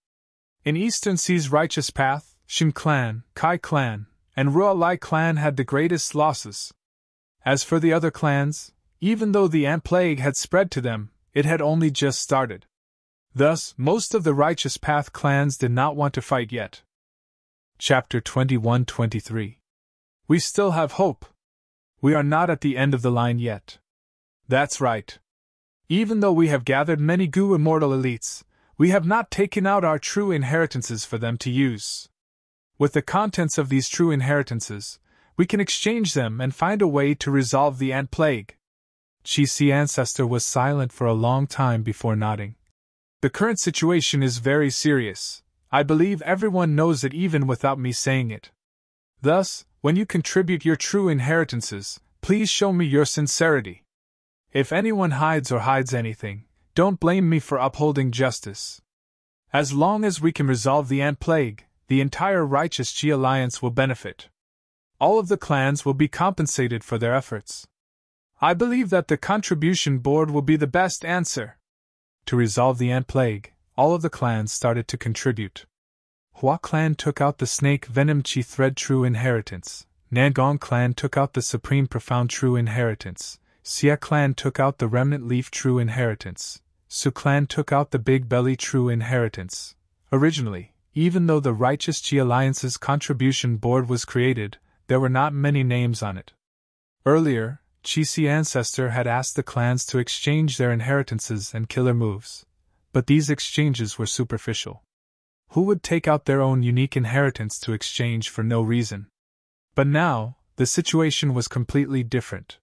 In Eastern Sea's Righteous Path, Shin clan, Kai clan, and Ruo Lai clan had the greatest losses. As for the other clans, even though the ant plague had spread to them, it had only just started. Thus, most of the Righteous Path clans did not want to fight yet. Chapter 21-23. We still have hope. We are not at the end of the line yet. That's right. Even though we have gathered many Gu immortal elites, we have not taken out our true inheritances for them to use. With the contents of these true inheritances, we can exchange them and find a way to resolve the ant plague. Chi-Si ancestor was silent for a long time before nodding. The current situation is very serious. I believe everyone knows it even without me saying it. Thus, when you contribute your true inheritances, please show me your sincerity. If anyone hides anything, don't blame me for upholding justice. As long as we can resolve the ant plague, the entire righteous Chi alliance will benefit. All of the clans will be compensated for their efforts. I believe that the contribution board will be the best answer. To resolve the ant plague, all of the clans started to contribute. Hua clan took out the snake venom chi thread true inheritance. Nangong clan took out the supreme profound true inheritance. Xia clan took out the remnant leaf true inheritance. Su clan took out the big belly true inheritance. Originally, even though the righteous Chi alliance's contribution board was created, there were not many names on it. Earlier, Chi-Si ancestor had asked the clans to exchange their inheritances and killer moves, but these exchanges were superficial. Who would take out their own unique inheritance to exchange for no reason? But now, the situation was completely different.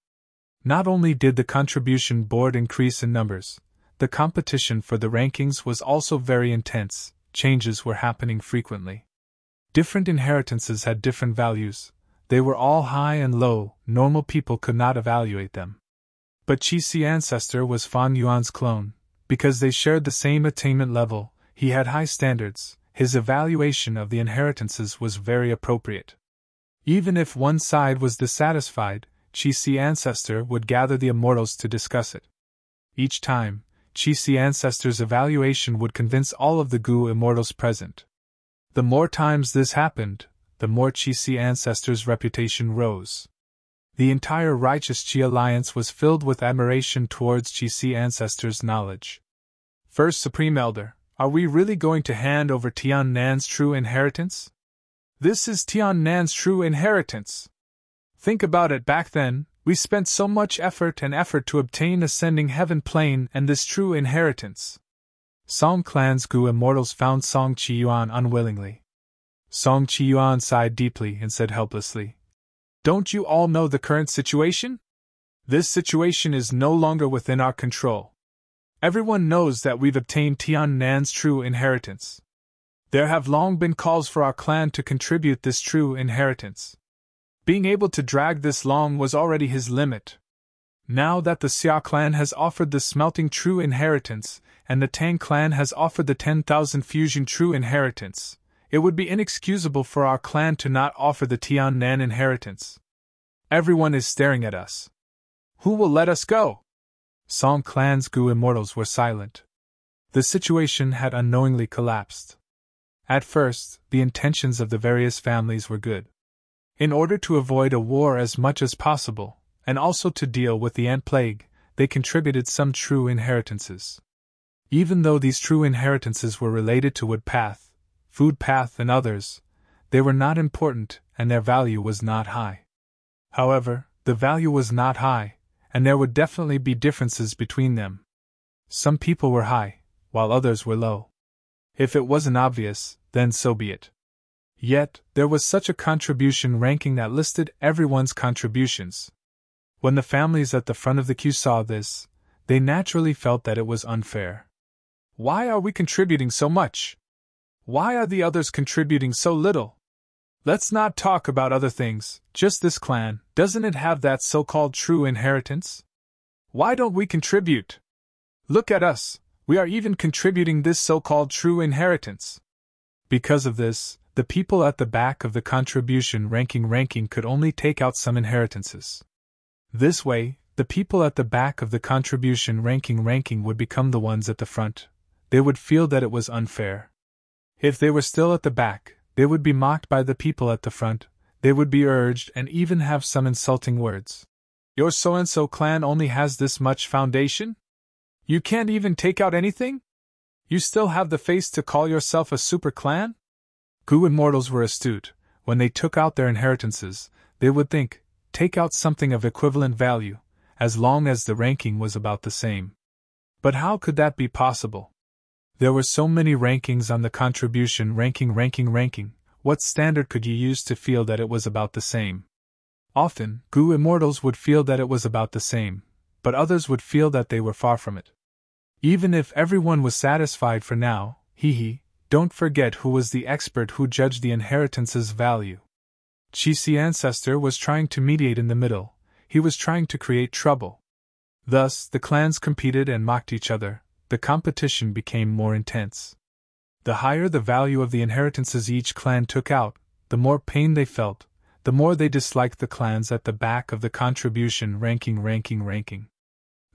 Not only did the contribution board increase in numbers, the competition for the rankings was also very intense. Changes were happening frequently. Different inheritances had different values. They were all high and low, normal people could not evaluate them. But Chi-Si ancestor was Fan Yuan's clone. Because they shared the same attainment level, he had high standards, his evaluation of the inheritances was very appropriate. Even if one side was dissatisfied, Chi-Si ancestor would gather the immortals to discuss it. Each time, Chi-Si ancestor's evaluation would convince all of the Gu immortals present. The more times this happened, the more Chi-Si ancestor's reputation rose. The entire righteous Chi alliance was filled with admiration towards Chi-Si ancestor's knowledge. First Supreme Elder, are we really going to hand over Tian Nan's true inheritance? This is Tian Nan's true inheritance. Think about it. Back then, we spent so much effort to obtain ascending heaven plane and this true inheritance. Song clan's Gu immortals found Song Qiyuan unwillingly. Song Qiyuan sighed deeply and said helplessly, "Don't you all know the current situation? This situation is no longer within our control. Everyone knows that we've obtained Tian Nan's true inheritance. There have long been calls for our clan to contribute this true inheritance. Being able to drag this long was already his limit. Now that the Xia clan has offered the smelting true inheritance, and the Tang clan has offered the 10,000 fusion true inheritance, it would be inexcusable for our clan to not offer the Tian Nan inheritance. Everyone is staring at us. Who will let us go?" Song clan's Gu immortals were silent. The situation had unknowingly collapsed. At first, the intentions of the various families were good. In order to avoid a war as much as possible, and also to deal with the ant plague, they contributed some true inheritances. Even though these true inheritances were related to wood path, food path and others, they were not important and their value was not high. However, the value was not high, and there would definitely be differences between them. Some people were high, while others were low. If it wasn't obvious, then so be it. Yet, there was such a contribution ranking that listed everyone's contributions. When the families at the front of the queue saw this, they naturally felt that it was unfair. Why are we contributing so much? Why are the others contributing so little? Let's not talk about other things, just this clan, doesn't it have that so-called true inheritance? Why don't we contribute? Look at us, we are even contributing this so-called true inheritance. Because of this, the people at the back of the contribution ranking could only take out some inheritances. This way, the people at the back of the contribution ranking would become the ones at the front. They would feel that it was unfair. If they were still at the back, they would be mocked by the people at the front, they would be urged and even have some insulting words. Your so-and-so clan only has this much foundation? You can't even take out anything? You still have the face to call yourself a super clan? Gu immortals were astute. When they took out their inheritances, they would think, take out something of equivalent value, as long as the ranking was about the same. But how could that be possible? There were so many rankings on the contribution ranking. What standard could you use to feel that it was about the same? Often, Gu immortals would feel that it was about the same, but others would feel that they were far from it. Even if everyone was satisfied for now, don't forget who was the expert who judged the inheritance's value. Qixi ancestor was trying to mediate in the middle. He was trying to create trouble. Thus, the clans competed and mocked each other. The competition became more intense. The higher the value of the inheritances each clan took out, the more pain they felt, the more they disliked the clans at the back of the contribution ranking.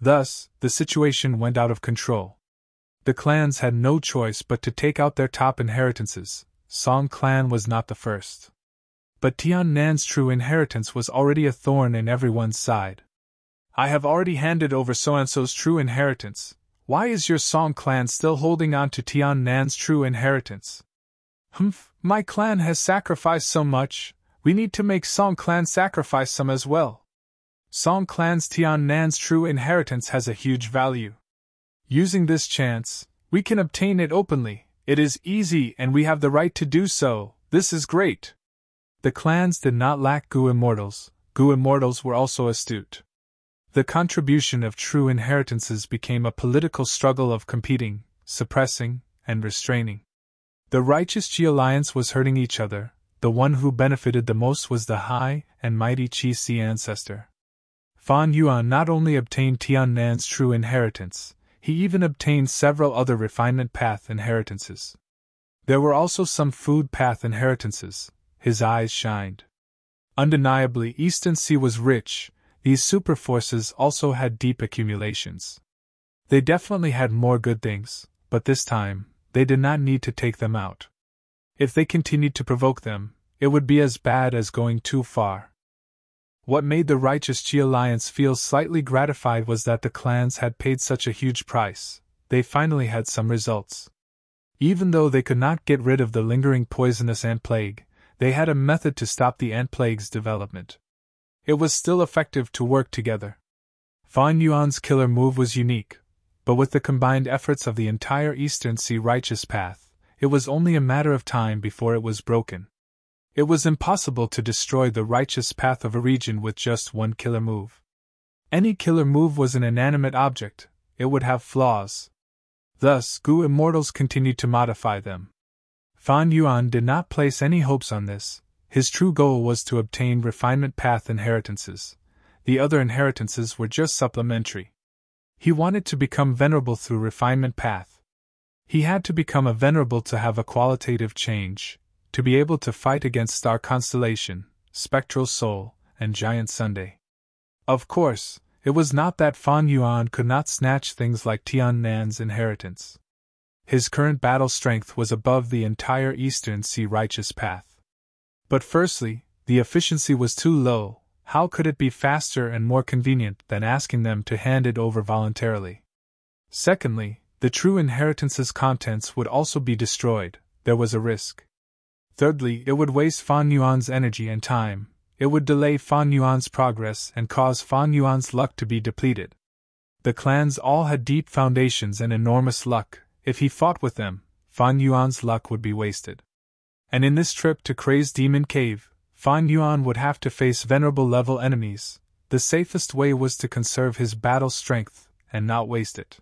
Thus, the situation went out of control. The clans had no choice but to take out their top inheritances. Song clan was not the first. But Tian Nan's true inheritance was already a thorn in everyone's side. I have already handed over so-and-so's true inheritance. Why is your Song clan still holding on to Tian Nan's true inheritance? My clan has sacrificed so much, we need to make Song clan sacrifice some as well. Song clan's Tian Nan's true inheritance has a huge value. Using this chance, we can obtain it openly. It is easy and we have the right to do so. This is great. The clans did not lack Gu immortals. Gu immortals were also astute. The contribution of true inheritances became a political struggle of competing, suppressing, and restraining. The righteous Qi alliance was hurting each other. The one who benefited the most was the high and mighty Qixi ancestor. Fan Yuan not only obtained Tian Nan's true inheritance, he even obtained several other refinement path inheritances. There were also some food path inheritances. His eyes shined. Undeniably, Eastern Sea was rich. These superforces also had deep accumulations. They definitely had more good things, but this time, they did not need to take them out. If they continued to provoke them, it would be as bad as going too far. What made the righteous Qi alliance feel slightly gratified was that the clans had paid such a huge price. They finally had some results. Even though they could not get rid of the lingering poisonous ant plague, they had a method to stop the ant plague's development. It was still effective to work together. Fan Yuan's killer move was unique, but with the combined efforts of the entire Eastern Sea righteous path, it was only a matter of time before it was broken. It was impossible to destroy the righteous path of a region with just one killer move. Any killer move was an inanimate object, it would have flaws. Thus, Gu immortals continued to modify them. Fan Yuan did not place any hopes on this. His true goal was to obtain refinement path inheritances. The other inheritances were just supplementary. He wanted to become venerable through refinement path. He had to become a venerable to have a qualitative change, to be able to fight against Star Constellation, Spectral Soul, and Giant Sunday. Of course, it was not that Fan Yuan could not snatch things like Tian Nan's inheritance. His current battle strength was above the entire Eastern Sea righteous path. But firstly, the efficiency was too low. How could it be faster and more convenient than asking them to hand it over voluntarily? Secondly, the true inheritance's contents would also be destroyed. There was a risk. Thirdly, it would waste Fan Yuan's energy and time. It would delay Fan Yuan's progress and cause Fan Yuan's luck to be depleted. The clans all had deep foundations and enormous luck. If he fought with them, Fan Yuan's luck would be wasted. And in this trip to Crazed Demon Cave, Fan Yuan would have to face venerable level enemies. The safest way was to conserve his battle strength and not waste it.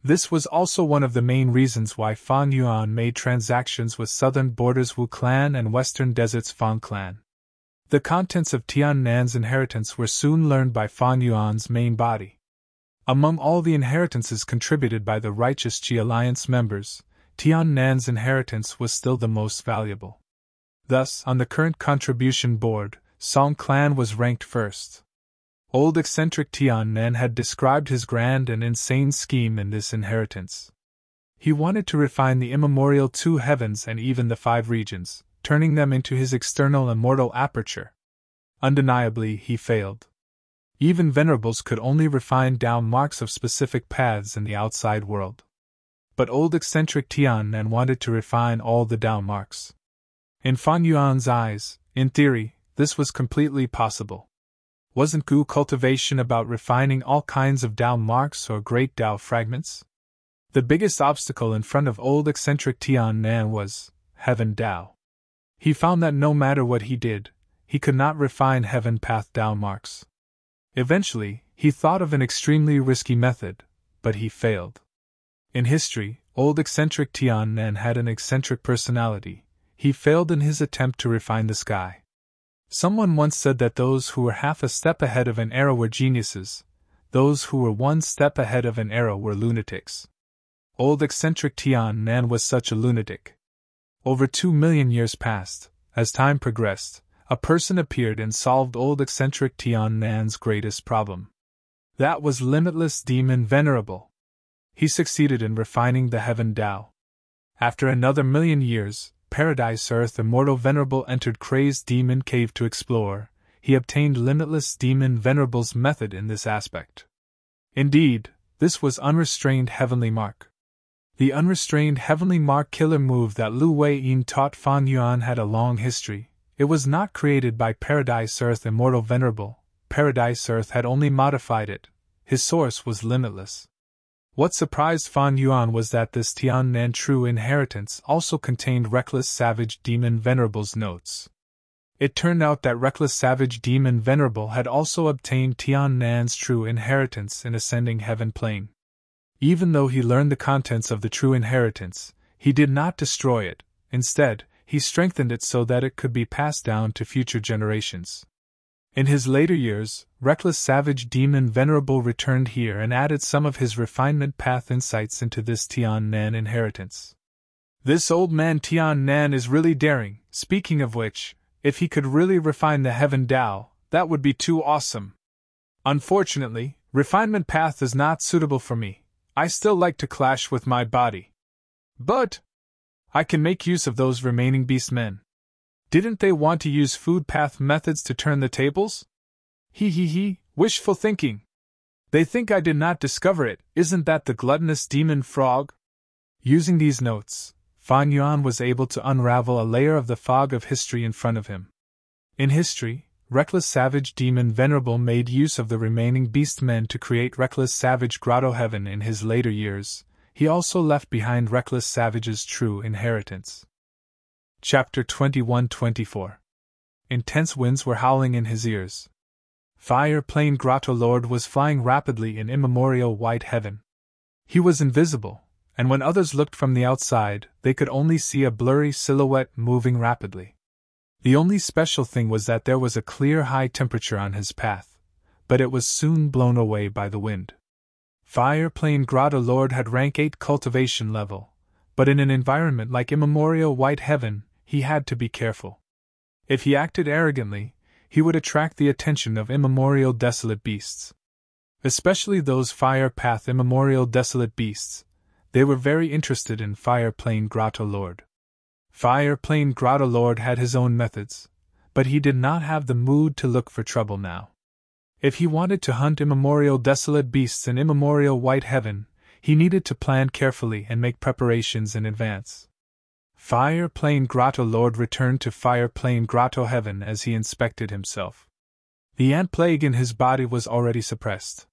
This was also one of the main reasons why Fan Yuan made transactions with Southern Borders Wu clan and Western Deserts Fan clan. The contents of Tian Nan's inheritance were soon learned by Fan Yuan's main body. Among all the inheritances contributed by the righteous Qi Alliance members, Tian Nan's inheritance was still the most valuable. Thus, on the current contribution board, Song clan was ranked first. Old eccentric Tian Nan had described his grand and insane scheme in this inheritance. He wanted to refine the immemorial two heavens and even the five regions, turning them into his external immortal aperture. Undeniably, he failed. Even venerables could only refine down marks of specific paths in the outside world. But old eccentric Tian Nan wanted to refine all the down marks. In Fan Yuan's eyes, in theory, this was completely possible. Wasn't Gu cultivation about refining all kinds of Dao marks or great Dao fragments? The biggest obstacle in front of old eccentric Tian Nan was Heaven Dao. He found that no matter what he did, he could not refine Heaven Path Dao marks. Eventually, he thought of an extremely risky method, but he failed. In history, old eccentric Tian Nan had an eccentric personality. He failed in his attempt to refine the sky. Someone once said that those who were half a step ahead of an arrow were geniuses, those who were one step ahead of an arrow were lunatics. Old eccentric Tian Nan was such a lunatic. Over 2 million years passed. As time progressed, a person appeared and solved old eccentric Tian Nan's greatest problem. That was limitless demon venerable. He succeeded in refining the Heaven Dao. After another 1,000,000 years, Paradise Earth Immortal Venerable entered Crazed Demon Cave to explore. He obtained Limitless Demon Venerable's method in this aspect. Indeed, this was Unrestrained Heavenly Mark. The Unrestrained Heavenly Mark killer move that Lu Wei-yin taught Fan Yuan had a long history. It was not created by Paradise Earth Immortal Venerable. Paradise Earth had only modified it. His source was limitless. What surprised Fan Yuan was that this Tian Nan True Inheritance also contained Reckless Savage Demon Venerable's notes. It turned out that Reckless Savage Demon Venerable had also obtained Tian Nan's True Inheritance in Ascending Heaven Plane. Even though he learned the contents of the True Inheritance, he did not destroy it. Instead, he strengthened it so that it could be passed down to future generations. In his later years, Reckless Savage Demon Venerable returned here and added some of his refinement path insights into this Tian Nan inheritance. This old man Tian Nan is really daring. Speaking of which, if he could really refine the Heaven Dao, that would be too awesome. Unfortunately, refinement path is not suitable for me. I still like to clash with my body. But I can make use of those remaining beastmen. Didn't they want to use food path methods to turn the tables? Wishful thinking. They think I did not discover it. Isn't that the gluttonous demon frog? Using these notes, Fan Yuan was able to unravel a layer of the fog of history in front of him. In history, Reckless Savage Demon Venerable made use of the remaining beastmen to create Reckless Savage Grotto Heaven in his later years. He also left behind Reckless Savage's True Inheritance. Chapter 21-24. Intense winds were howling in his ears. Fire Plane Grotto Lord was flying rapidly in immemorial white heaven. He was invisible, and when others looked from the outside, they could only see a blurry silhouette moving rapidly. The only special thing was that there was a clear high temperature on his path, but it was soon blown away by the wind. Fire Plane Grotto Lord had rank 8 cultivation level, but in an environment like immemorial white heaven, he had to be careful. If he acted arrogantly, he would attract the attention of immemorial desolate beasts. Especially those Fire Path immemorial desolate beasts. They were very interested in Fire Plane Grotto Lord. Fire Plane Grotto Lord had his own methods, but he did not have the mood to look for trouble now. If he wanted to hunt immemorial desolate beasts in immemorial white heaven, he needed to plan carefully and make preparations in advance. Fire Plane Grotto Lord returned to Fire Plane Grotto Heaven as he inspected himself. The ant plague in his body was already suppressed.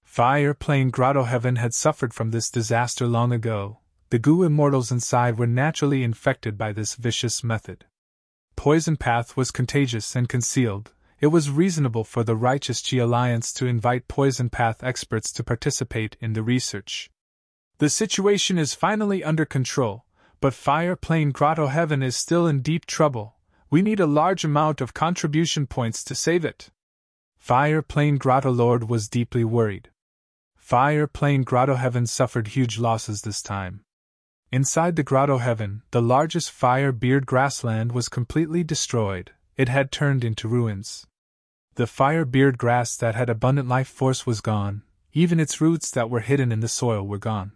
Fire Plane Grotto Heaven had suffered from this disaster long ago. The goo immortals inside were naturally infected by this vicious method. Poison Path was contagious and concealed. It was reasonable for the Righteous Chi Alliance to invite Poison Path experts to participate in the research. The situation is finally under control. But Fire Plane Grotto Heaven is still in deep trouble. We need a large amount of contribution points to save it. Fire Plane Grotto Lord was deeply worried. Fire Plane Grotto Heaven suffered huge losses this time. Inside the Grotto Heaven, the largest Fire Beard grassland was completely destroyed. It had turned into ruins. The Fire Beard grass that had abundant life force was gone. Even its roots that were hidden in the soil were gone.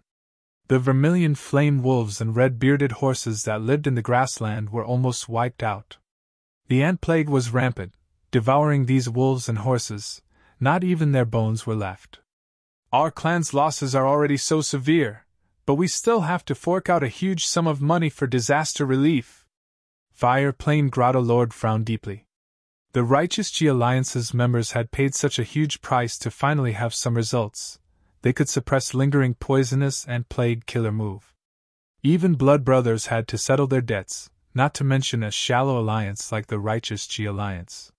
The vermilion flame wolves and red-bearded horses that lived in the grassland were almost wiped out. The ant plague was rampant, devouring these wolves and horses. Not even their bones were left. Our clan's losses are already so severe, but we still have to fork out a huge sum of money for disaster relief. Fire Plane Grotto Lord frowned deeply. The Righteous Chi Alliance's members had paid such a huge price to finally have some results. they could suppress lingering poisonous and plague killer move. Even blood brothers had to settle their debts, not to mention a shallow alliance like the righteous Qi alliance.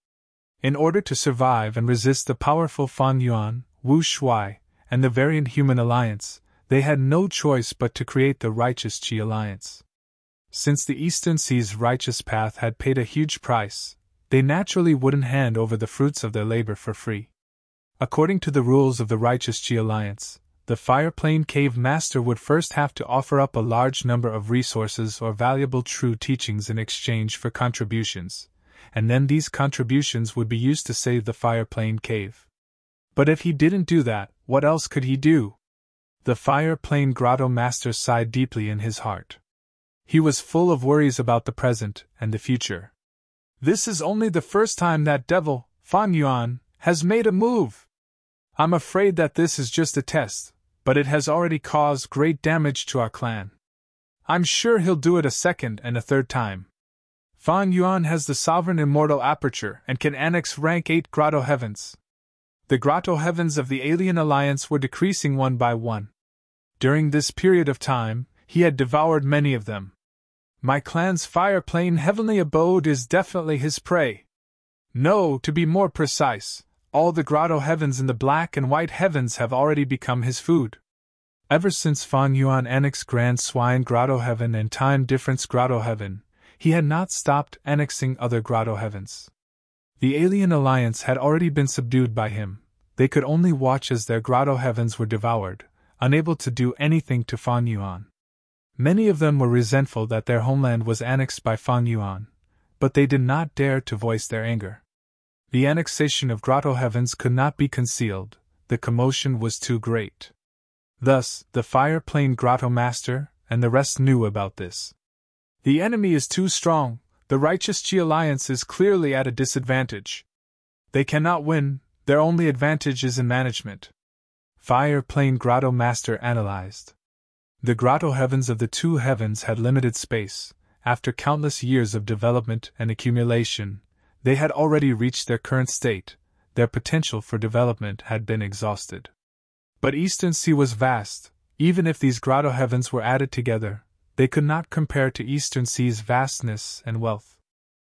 In order to survive and resist the powerful Fan Yuan, Wu Shui, and the variant human alliance, they had no choice but to create the righteous Qi alliance. Since the Eastern Sea's righteous path had paid a huge price, they naturally wouldn't hand over the fruits of their labor for free. According to the rules of the righteous Qi alliance, the Fire Plane Cave Master would first have to offer up a large number of resources or valuable true teachings in exchange for contributions, and then these contributions would be used to save the Fire Plane Cave. But if he didn't do that, what else could he do? The Fire Plane Grotto Master sighed deeply in his heart. He was full of worries about the present and the future. This is only the first time that devil, Fan Yuan, has made a move. I'm afraid that this is just a test, but it has already caused great damage to our clan. I'm sure he'll do it a second and a third time. Fan Yuan has the sovereign immortal aperture and can annex rank 8 Grotto Heavens. The Grotto Heavens of the Alien Alliance were decreasing one by one. During this period of time, he had devoured many of them. My clan's Fire Plane Heavenly Abode is definitely his prey. No, to be more precise, all the Grotto Heavens in the Black and White Heavens have already become his food. Ever since Fan Yuan annexed Grand Swine Grotto Heaven and Time Difference Grotto Heaven, he had not stopped annexing other Grotto Heavens. The Alien Alliance had already been subdued by him. They could only watch as their Grotto Heavens were devoured, unable to do anything to Fan Yuan. Many of them were resentful that their homeland was annexed by Fan Yuan, but they did not dare to voice their anger. The annexation of Grotto Heavens could not be concealed, the commotion was too great. Thus, the Fire Plane Grotto Master and the rest knew about this. The enemy is too strong, the righteous Qi alliance is clearly at a disadvantage. They cannot win, their only advantage is in management. Fire Plane Grotto Master analyzed. The Grotto Heavens of the two heavens had limited space. After countless years of development and accumulation, they had already reached their current state, their potential for development had been exhausted. But Eastern Sea was vast. Even if these Grotto Heavens were added together, they could not compare to Eastern Sea's vastness and wealth.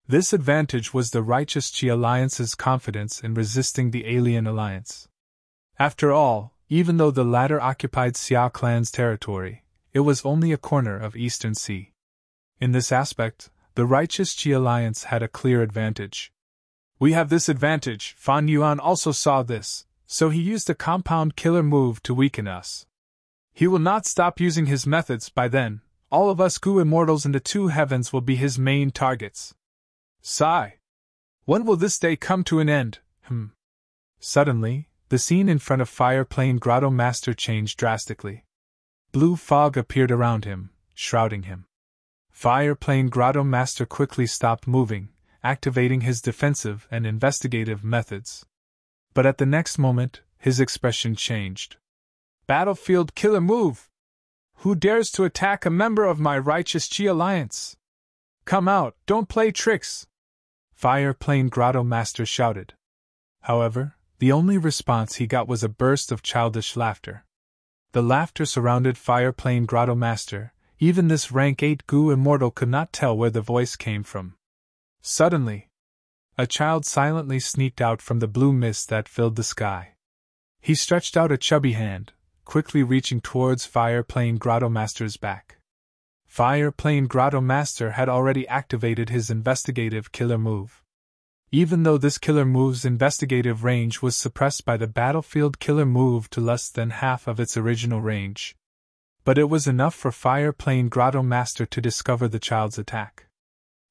This advantage was the righteous Qi Alliance's confidence in resisting the Alien Alliance. After all, even though the latter occupied Xiao Clan's territory, it was only a corner of Eastern Sea. In this aspect, the righteous Qi Alliance had a clear advantage. We have this advantage, Fan Yuan also saw this, so he used a compound killer move to weaken us. He will not stop using his methods by then. All of us Gu Immortals in the two heavens will be his main targets. Sigh. When will this day come to an end? Suddenly, the scene in front of Fire Plane Grotto Master changed drastically. Blue fog appeared around him, shrouding him. Fire Plane Grotto Master quickly stopped moving, activating his defensive and investigative methods. But at the next moment, his expression changed. Battlefield killer move! Who dares to attack a member of my righteous Qi alliance? Come out, don't play tricks! Fire Plane Grotto Master shouted. However, the only response he got was a burst of childish laughter. The laughter surrounded Fire Plane Grotto Master. Even this rank 8 Gu Immortal could not tell where the voice came from. Suddenly, a child silently sneaked out from the blue mist that filled the sky. He stretched out a chubby hand, quickly reaching towards Fire Plane Grotto Master's back. Fire Plane Grotto Master had already activated his investigative killer move. Even though this killer move's investigative range was suppressed by the battlefield killer move to less than half of its original range. But it was enough for Fire Plane Grotto Master to discover the child's attack.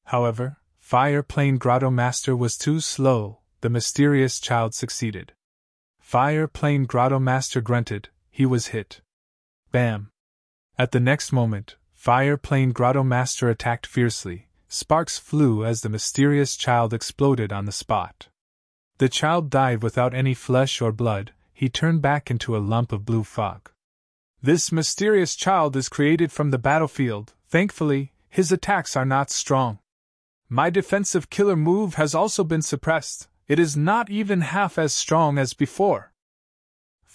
However, Fire Plane Grotto Master was too slow, the mysterious child succeeded. Fire Plane Grotto Master grunted, he was hit. Bam! At the next moment, Fire Plane Grotto Master attacked fiercely. Sparks flew as the mysterious child exploded on the spot. The child died without any flesh or blood, he turned back into a lump of blue fog. This mysterious child is created from the battlefield. Thankfully, his attacks are not strong. My defensive killer move has also been suppressed. It is not even half as strong as before.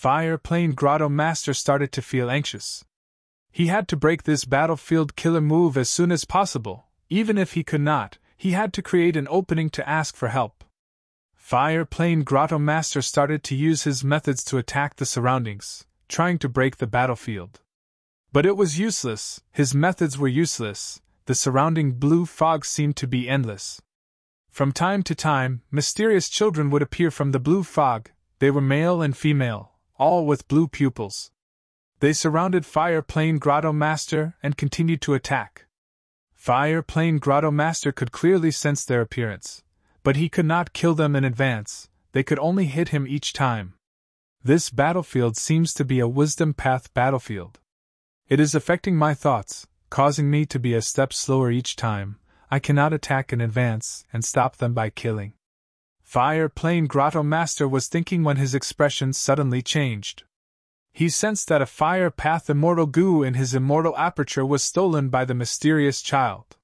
Fire Plane Grotto Master started to feel anxious. He had to break this battlefield killer move as soon as possible. Even if he could not, he had to create an opening to ask for help. Fire Plane Grotto Master started to use his methods to attack the surroundings, trying to break the battlefield. But it was useless, his methods were useless, the surrounding blue fog seemed to be endless. From time to time, mysterious children would appear from the blue fog. They were male and female, all with blue pupils. They surrounded Fire Plane Grotto Master and continued to attack. Fire Plane Grotto Master could clearly sense their appearance, but he could not kill them in advance, they could only hit him each time. This battlefield seems to be a wisdom path battlefield. It is affecting my thoughts, causing me to be a step slower each time. I cannot attack in advance and stop them by killing. Fire Plane Grotto Master was thinking when his expression suddenly changed. He sensed that a fire path immortal goo in his immortal aperture was stolen by the mysterious child.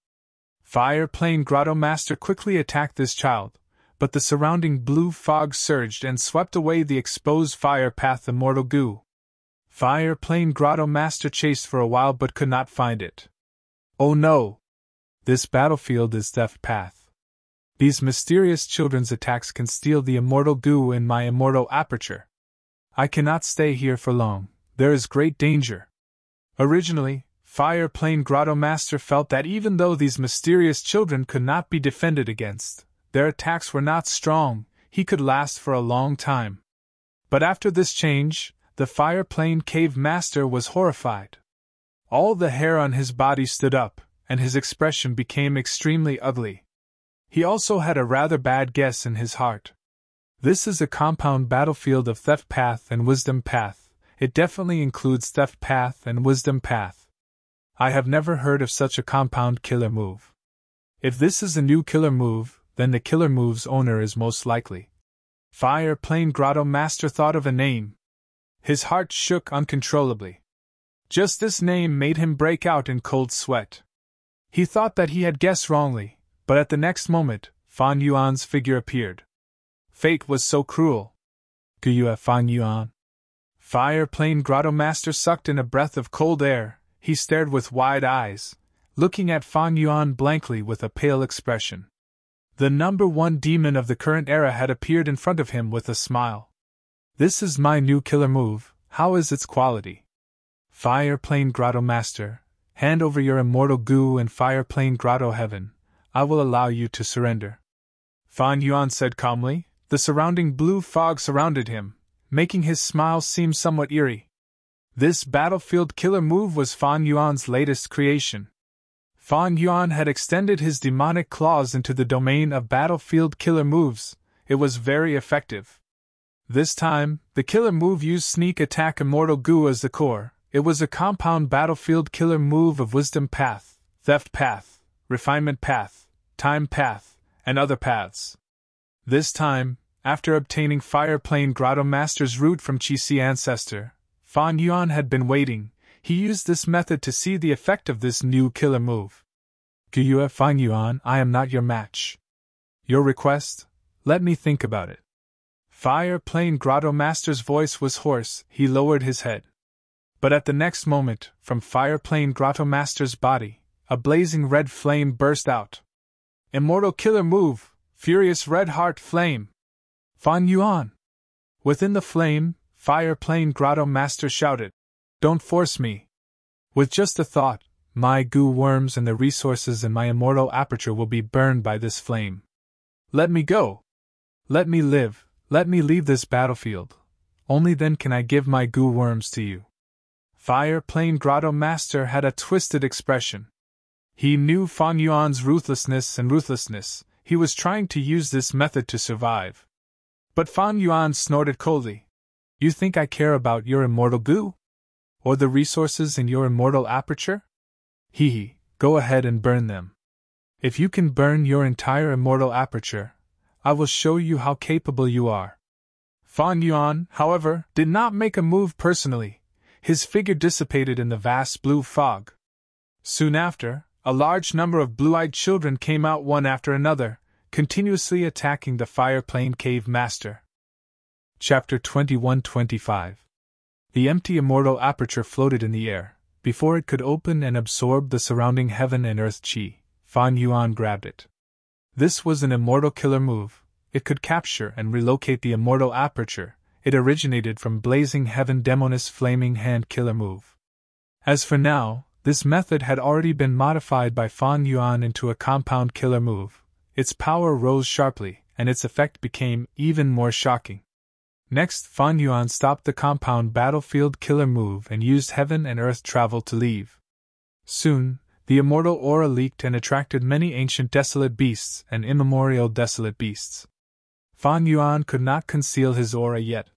Fire Plane Grotto Master quickly attacked this child, but the surrounding blue fog surged and swept away the exposed fire path immortal goo. Fire Plane Grotto Master chased for a while but could not find it. Oh no! This battlefield is Theft Path. These mysterious children's attacks can steal the immortal goo in my immortal aperture. I cannot stay here for long, there is great danger. Originally, Fire Plane Grotto Master felt that even though these mysterious children could not be defended against, their attacks were not strong, he could last for a long time. But after this change, the Fire Plane Cave Master was horrified. All the hair on his body stood up, and his expression became extremely ugly. He also had a rather bad guess in his heart. This is a compound battlefield of Theft Path and Wisdom Path. It definitely includes Theft Path and Wisdom Path. I have never heard of such a compound killer move. If this is a new killer move, then the killer move's owner is most likely. Fire Plane Grotto Master thought of a name. His heart shook uncontrollably. Just this name made him break out in cold sweat. He thought that he had guessed wrongly, but at the next moment, Fan Yuan's figure appeared. Fate was so cruel. Guyue Fan Yuan. Fire Plane Grotto Master sucked in a breath of cold air. He stared with wide eyes, looking at Fan Yuan blankly with a pale expression. The number one demon of the current era had appeared in front of him with a smile. This is my new killer move, how is its quality? Fire Plane Grotto Master, hand over your immortal goo and Fire Plane Grotto Heaven, I will allow you to surrender. Fan Yuan said calmly. The surrounding blue fog surrounded him, making his smile seem somewhat eerie. This battlefield killer move was Fan Yuan's latest creation. Fan Yuan had extended his demonic claws into the domain of battlefield killer moves. It was very effective. This time, the killer move used Sneak Attack Immortal Goo as the core. It was a compound battlefield killer move of Wisdom Path, Theft Path, Refinement Path, Time Path, and other paths. This time, after obtaining Fire Plane Grotto Master's root from Qi ancestor, Fan Yuan had been waiting. He used this method to see the effect of this new killer move. Guyue Fan Yuan, I am not your match. Your request? Let me think about it. Fire Plane Grotto Master's voice was hoarse, he lowered his head. But at the next moment, from Fire Plane Grotto Master's body, a blazing red flame burst out. Immortal killer move! Furious Red Heart Flame! Fan Yuan! Within the flame, Fire Plane Grotto Master shouted, Don't force me! With just a thought, my goo worms and the resources in my immortal aperture will be burned by this flame. Let me go! Let me live, let me leave this battlefield. Only then can I give my goo worms to you. Fire Plane Grotto Master had a twisted expression. He knew Fan Yuan's ruthlessness. He was trying to use this method to survive. But Fan Yuan snorted coldly. You think I care about your immortal goo? Or the resources in your immortal aperture? Hee, go ahead and burn them. If you can burn your entire immortal aperture, I will show you how capable you are. Fan Yuan, however, did not make a move personally. His figure dissipated in the vast blue fog. Soon after, a large number of blue-eyed children came out one after another, continuously attacking the Fire Plane Cave Master. Chapter 21-25 The empty immortal aperture floated in the air. Before it could open and absorb the surrounding heaven and earth chi, Fan Yuan grabbed it. This was an immortal killer move. It could capture and relocate the immortal aperture. It originated from Blazing Heaven Demoness Flaming Hand killer move. As for now, this method had already been modified by Fan Yuan into a compound killer move. Its power rose sharply, and its effect became even more shocking. Next, Fan Yuan stopped the compound battlefield killer move and used heaven and earth travel to leave. Soon, the immortal aura leaked and attracted many ancient desolate beasts and immemorial desolate beasts. Fan Yuan could not conceal his aura yet.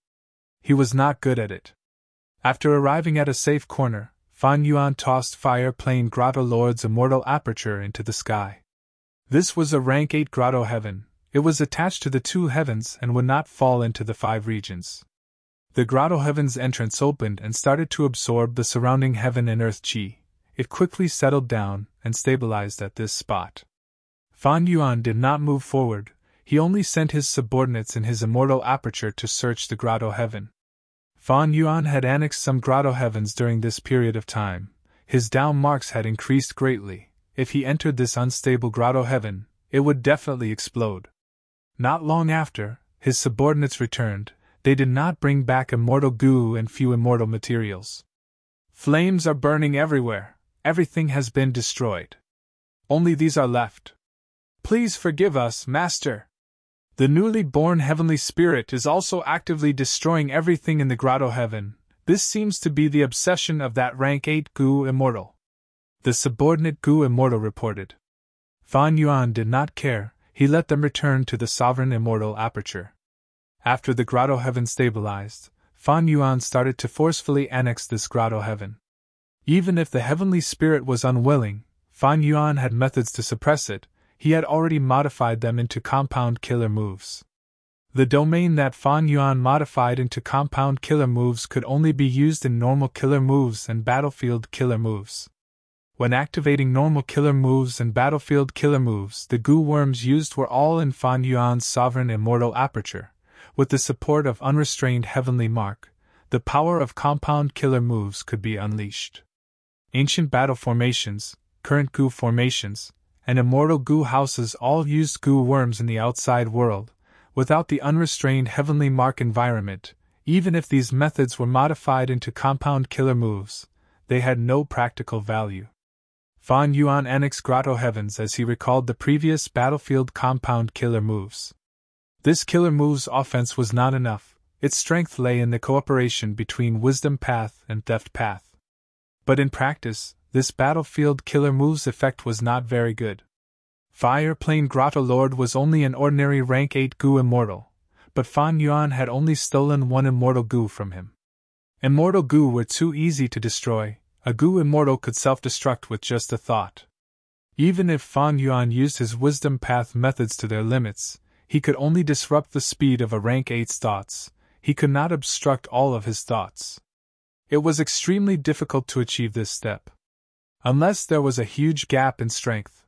He was not good at it. After arriving at a safe corner, Fan Yuan tossed Fire Plane Grotto Lord's immortal aperture into the sky. This was a rank 8 grotto heaven. It was attached to the 2 heavens and would not fall into the 5 regions. The grotto heaven's entrance opened and started to absorb the surrounding heaven and earth chi. It quickly settled down and stabilized at this spot. Fan Yuan did not move forward. He only sent his subordinates in his immortal aperture to search the grotto heaven. Fan Yuan had annexed some grotto heavens during this period of time. His down marks had increased greatly. If he entered this unstable grotto heaven, it would definitely explode. Not long after, his subordinates returned. They did not bring back immortal goo and few immortal materials. Flames are burning everywhere. Everything has been destroyed. Only these are left. Please forgive us, Master. The newly born heavenly spirit is also actively destroying everything in the grotto heaven. This seems to be the obsession of that rank 8 goo immortal. The subordinate goo immortal reported. Fan Yuan did not care. He let them return to the sovereign immortal aperture. After the grotto heaven stabilized, Fan Yuan started to forcefully annex this grotto heaven. Even if the heavenly spirit was unwilling, Fan Yuan had methods to suppress it. He had already modified them into compound killer moves. The domain that Fan Yuan modified into compound killer moves could only be used in normal killer moves and battlefield killer moves. When activating normal killer moves and battlefield killer moves, the goo worms used were all in Fan Yuan's sovereign immortal aperture. With the support of unrestrained heavenly mark, the power of compound killer moves could be unleashed. Ancient battle formations, current goo formations, and immortal goo houses all used goo worms in the outside world. Without the unrestrained heavenly mark environment, even if these methods were modified into compound killer moves, they had no practical value. Fan Yuan annexed grotto heavens as he recalled the previous battlefield compound killer moves. This killer move's offense was not enough. Its strength lay in the cooperation between wisdom path and theft path. But in practice, this battlefield killer move's effect was not very good. Fire Plane Grotto Lord was only an ordinary rank 8 goo immortal, but Fan Yuan had only stolen 1 immortal goo from him. Immortal goo were too easy to destroy. A goo immortal could self-destruct with just a thought. Even if Fan Yuan used his wisdom path methods to their limits, he could only disrupt the speed of a rank 8's thoughts. He could not obstruct all of his thoughts. It was extremely difficult to achieve this step. Unless there was a huge gap in strength.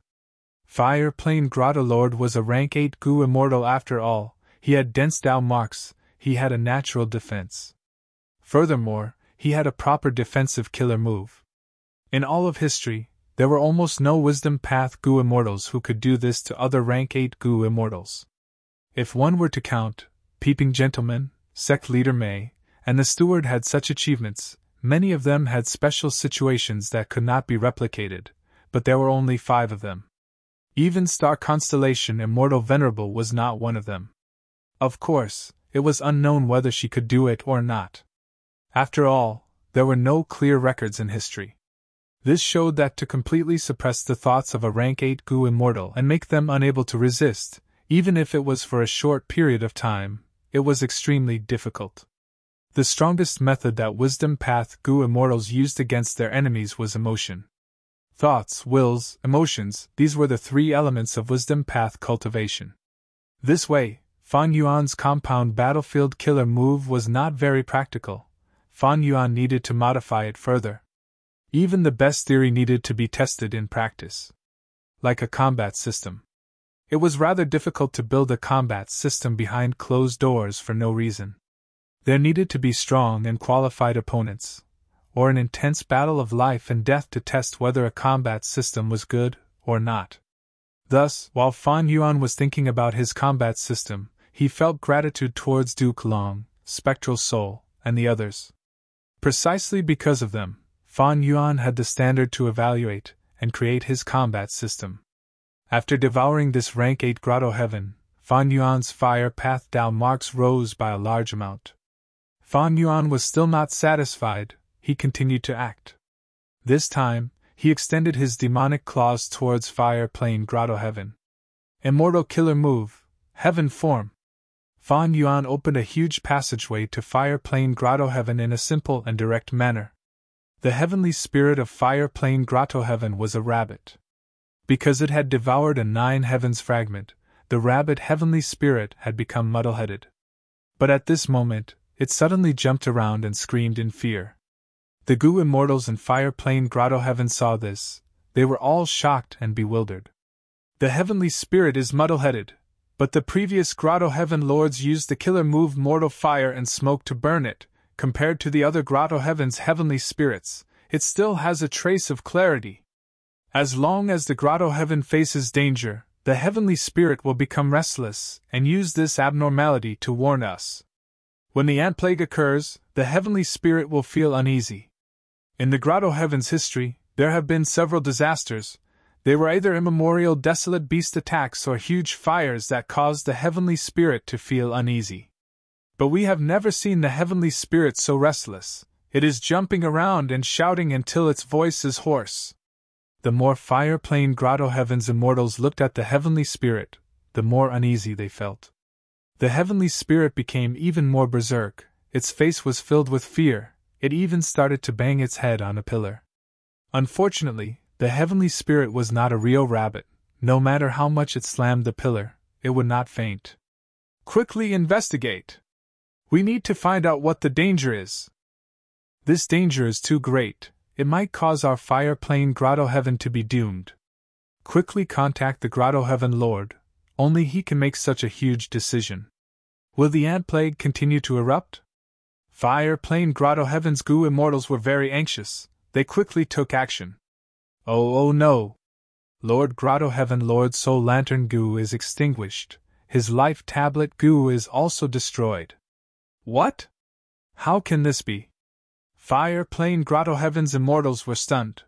Fire Plane Grotto Lord was a rank 8 goo immortal after all. He had dense down marks. He had a natural defense. Furthermore, he had a proper defensive killer move. In all of history, there were almost no wisdom path goo immortals who could do this to other rank 8 goo immortals. If one were to count, Peeping Gentleman, Sect Leader May, and the Steward had such achievements. Many of them had special situations that could not be replicated, but there were only 5 of them. Even Star Constellation Immortal Venerable was not one of them. Of course, it was unknown whether she could do it or not. After all, there were no clear records in history. This showed that to completely suppress the thoughts of a rank 8 goo immortal and make them unable to resist, even if it was for a short period of time, it was extremely difficult. The strongest method that wisdom path goo immortals used against their enemies was emotion. Thoughts, wills, emotions, these were the 3 elements of wisdom path cultivation. This way, Fan Yuan's compound battlefield killer move was not very practical. Fan Yuan needed to modify it further. Even the best theory needed to be tested in practice. Like a combat system. It was rather difficult to build a combat system behind closed doors for no reason. There needed to be strong and qualified opponents, or an intense battle of life and death to test whether a combat system was good or not. Thus, while Fan Yuan was thinking about his combat system, he felt gratitude towards Duke Long, Spectral Soul, and the others. Precisely because of them, Fan Yuan had the standard to evaluate and create his combat system. After devouring this rank 8 Grotto Heaven, Fan Yuan's fire path down marks rose by a large amount. Fan Yuan was still not satisfied, he continued to act. This time, he extended his demonic claws towards Fire Plane Grotto Heaven. Immortal Killer Move, Heaven Form. Fan Yuan opened a huge passageway to Fire Plane Grotto Heaven in a simple and direct manner. The heavenly spirit of Fire Plane Grotto Heaven was a rabbit. Because it had devoured a 9 heavens fragment, the rabbit heavenly spirit had become muddle-headed. But at this moment, it suddenly jumped around and screamed in fear. The Goo Immortals in Fire Plane Grotto Heaven saw this. They were all shocked and bewildered. The heavenly spirit is muddle-headed, but the previous Grotto Heaven lords used the killer move Mortal Fire and Smoke to burn it. Compared to the other Grotto Heaven's heavenly spirits, it still has a trace of clarity. As long as the Grotto Heaven faces danger, the heavenly spirit will become restless and use this abnormality to warn us. When the ant plague occurs, the heavenly spirit will feel uneasy. In the Grotto Heaven's history, there have been several disasters. They were either immemorial desolate beast attacks or huge fires that caused the heavenly spirit to feel uneasy. But we have never seen the heavenly spirit so restless. It is jumping around and shouting until its voice is hoarse. The more Fire Plane Grotto Heaven's immortals looked at the heavenly spirit, the more uneasy they felt. The heavenly spirit became even more berserk. Its face was filled with fear. It even started to bang its head on a pillar. Unfortunately, the heavenly spirit was not a real rabbit. No matter how much it slammed the pillar, it would not faint. Quickly investigate. We need to find out what the danger is. This danger is too great. It might cause our Fire Plane Grotto Heaven to be doomed. Quickly contact the Grotto Heaven Lord. Only he can make such a huge decision. Will the ant plague continue to erupt? Fire Plane Grotto Heaven's Goo Immortals were very anxious. They quickly took action. Oh no! Lord Grotto Heaven Lord Soul Lantern Goo is extinguished. His life tablet Goo is also destroyed. What? How can this be? Fire Plane Grotto Heaven's immortals were stunned.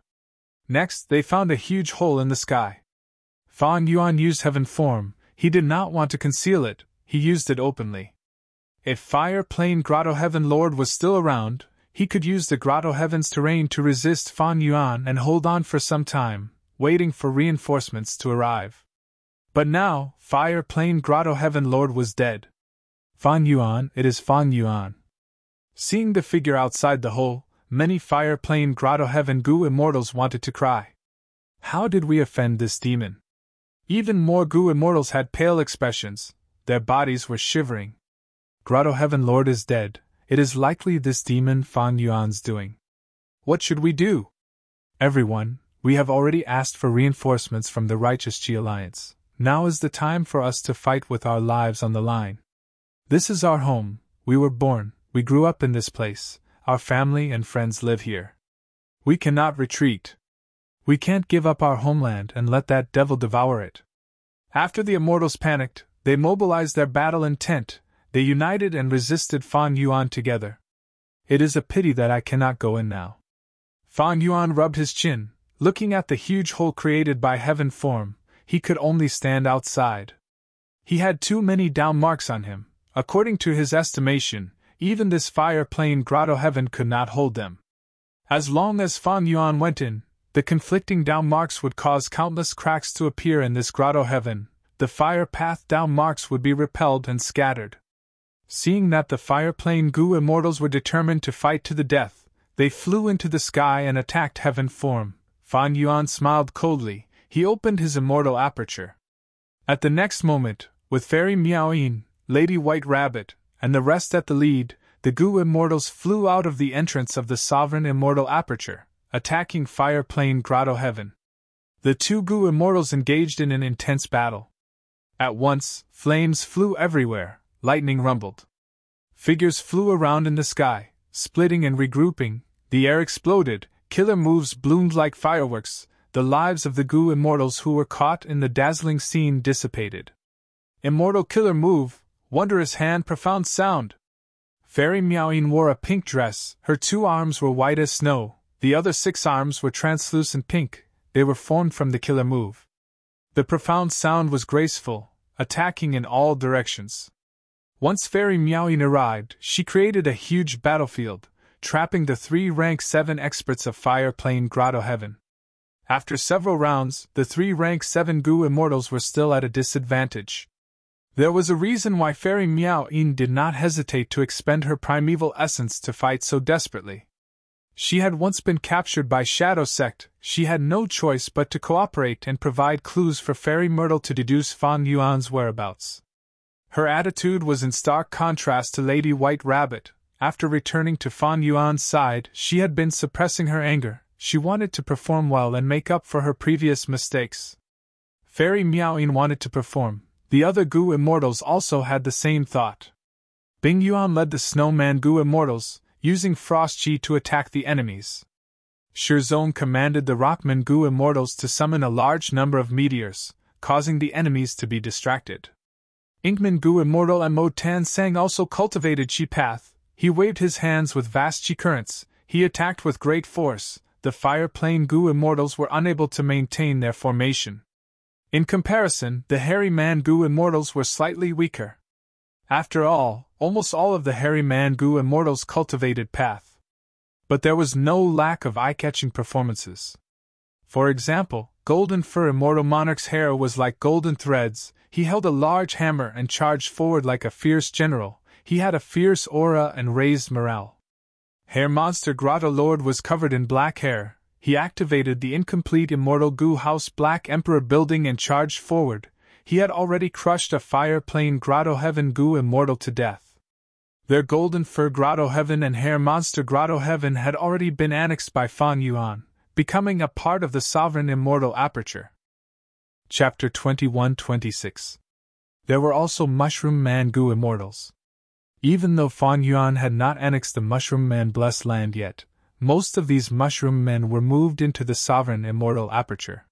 Next, they found a huge hole in the sky. Fan Yuan used heaven form. He did not want to conceal it, he used it openly. If Fire Plane Grotto Heaven Lord was still around, he could use the Grotto Heaven's terrain to resist Fan Yuan and hold on for some time, waiting for reinforcements to arrive. But now, Fire Plane Grotto Heaven Lord was dead. Fan Yuan, it is Fan Yuan. Seeing the figure outside the hole, many Fire Plane Grotto Heaven Goo Immortals wanted to cry. How did we offend this demon? Even more Goo Immortals had pale expressions. Their bodies were shivering. Grotto Heaven Lord is dead. It is likely this demon Fan Yuan's doing. What should we do? Everyone, we have already asked for reinforcements from the Righteous Chi Alliance. Now is the time for us to fight with our lives on the line. This is our home. We were born. We grew up in this place. Our family and friends live here. We cannot retreat. We can't give up our homeland and let that devil devour it. After the immortals panicked, they mobilized their battle intent. They united and resisted Fan Yuan together. It is a pity that I cannot go in now. Fan Yuan rubbed his chin, looking at the huge hole created by heaven form. He could only stand outside. He had too many down marks on him. According to his estimation, even this Fire Plane Grotto Heaven could not hold them. As long as Fan Yuan went in, the conflicting down marks would cause countless cracks to appear in this Grotto Heaven. The fire path down marks would be repelled and scattered. Seeing that the Fire Plane Goo Immortals were determined to fight to the death, they flew into the sky and attacked heaven form. Fan Yuan smiled coldly. He opened his immortal aperture. At the next moment, with Fairy Meoween, Lady White Rabbit, and the rest at the lead, the Goo Immortals flew out of the entrance of the Sovereign Immortal Aperture, attacking Fire Plane Grotto Heaven. The two Goo Immortals engaged in an intense battle. At once, flames flew everywhere, lightning rumbled. Figures flew around in the sky, splitting and regrouping, the air exploded, killer moves bloomed like fireworks, the lives of the goo immortals who were caught in the dazzling scene dissipated. Immortal killer move, wondrous hand, profound sound. Fairy Meoween wore a pink dress, her 2 arms were white as snow, the other 6 arms were translucent pink, they were formed from the killer move. The profound sound was graceful, attacking in all directions. Once Fairy Meoween arrived, she created a huge battlefield, trapping the 3 rank 7 experts of Fire Plane Grotto Heaven. After several rounds, the 3 rank 7 goo immortals were still at a disadvantage. There was a reason why Fairy Meoween did not hesitate to expend her primeval essence to fight so desperately. She had once been captured by Shadow Sect, she had no choice but to cooperate and provide clues for Fairy Myrtle to deduce Fan Yuan's whereabouts. Her attitude was in stark contrast to Lady White Rabbit. After returning to Fan Yuan's side, she had been suppressing her anger, she wanted to perform well and make up for her previous mistakes. Fairy Meoween wanted to perform. The other goo immortals also had the same thought. Bing Yuan led the Snowman goo immortals, using Frost Chi to attack the enemies. Shirzone commanded the Rockman goo immortals to summon a large number of meteors, causing the enemies to be distracted. Inkman goo immortal and Mo Tan Sang also cultivated Chi Path. He waved his hands with vast Chi currents, he attacked with great force. The Fire Plane goo immortals were unable to maintain their formation. In comparison, the Hairy Man goo immortals were slightly weaker. After all, almost all of the Hairy Man goo immortals cultivated Path. But there was no lack of eye-catching performances. For example, Golden Fur Immortal Monarch's hair was like golden threads, he held a large hammer and charged forward like a fierce general, he had a fierce aura and raised morale. Hair Monster Grotto Lord was covered in black hair. He activated the incomplete Immortal Goo House Black Emperor building and charged forward. He had already crushed a Fire Plane Grotto Heaven goo immortal to death. Their Golden Fur Grotto Heaven and Hair Monster Grotto Heaven had already been annexed by Fan Yuan, becoming a part of the Sovereign Immortal Aperture. Chapter 21-26. There were also Mushroom Man goo immortals. Even though Fan Yuan had not annexed the Mushroom Man blessed land yet, most of these Mushroom Men were moved into the Sovereign Immortal Aperture.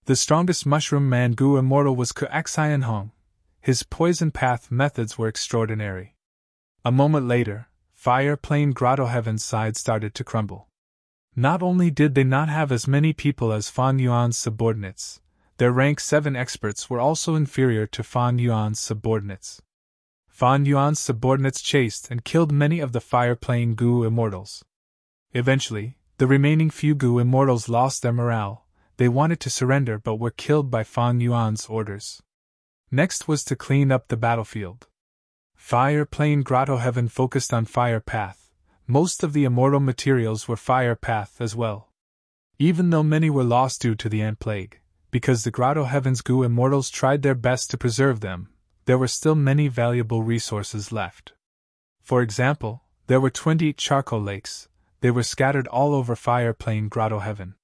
The strongest Mushroom Man goo immortal was Kuaxian Hong. His poison path methods were extraordinary. A moment later, Fire Plane Grotto Heaven's side started to crumble. Not only did they not have as many people as Fan Yuan's subordinates, their rank 7 experts were also inferior to Fan Yuan's subordinates. Fan Yuan's subordinates chased and killed many of the Fire Plane goo immortals. Eventually, the remaining few goo immortals lost their morale. They wanted to surrender but were killed by Fan Yuan's orders. Next was to clean up the battlefield. Fire Plane Grotto Heaven focused on Fire Path. Most of the immortal materials were Fire Path as well. Even though many were lost due to the Ant Plague, because the Grotto Heaven's goo immortals tried their best to preserve them, there were still many valuable resources left. For example, there were 20 charcoal lakes. They were scattered all over Fire Plane Grotto Heaven.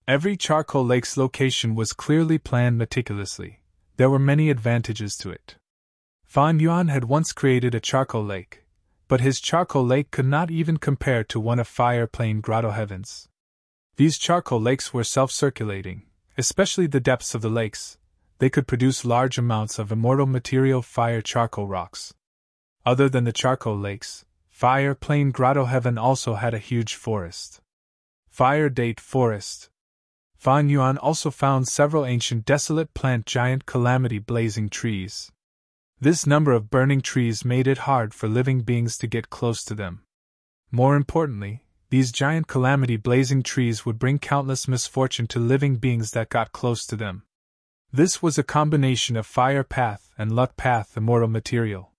Every charcoal lake's location was clearly planned meticulously. There were many advantages to it. Fan Yuan had once created a charcoal lake, but his charcoal lake could not even compare to one of Fire Plane Grotto Heaven's. These charcoal lakes were self-circulating, especially the depths of the lakes. They could produce large amounts of immortal material fire charcoal rocks. Other than the charcoal lakes, Fire Plane Grotto Heaven also had a huge forest. Fire Date Forest. Fan Yuan also found several ancient desolate plant giant calamity blazing trees. This number of burning trees made it hard for living beings to get close to them. More importantly, these giant calamity blazing trees would bring countless misfortune to living beings that got close to them. This was a combination of Fire Path and Luck Path immortal material.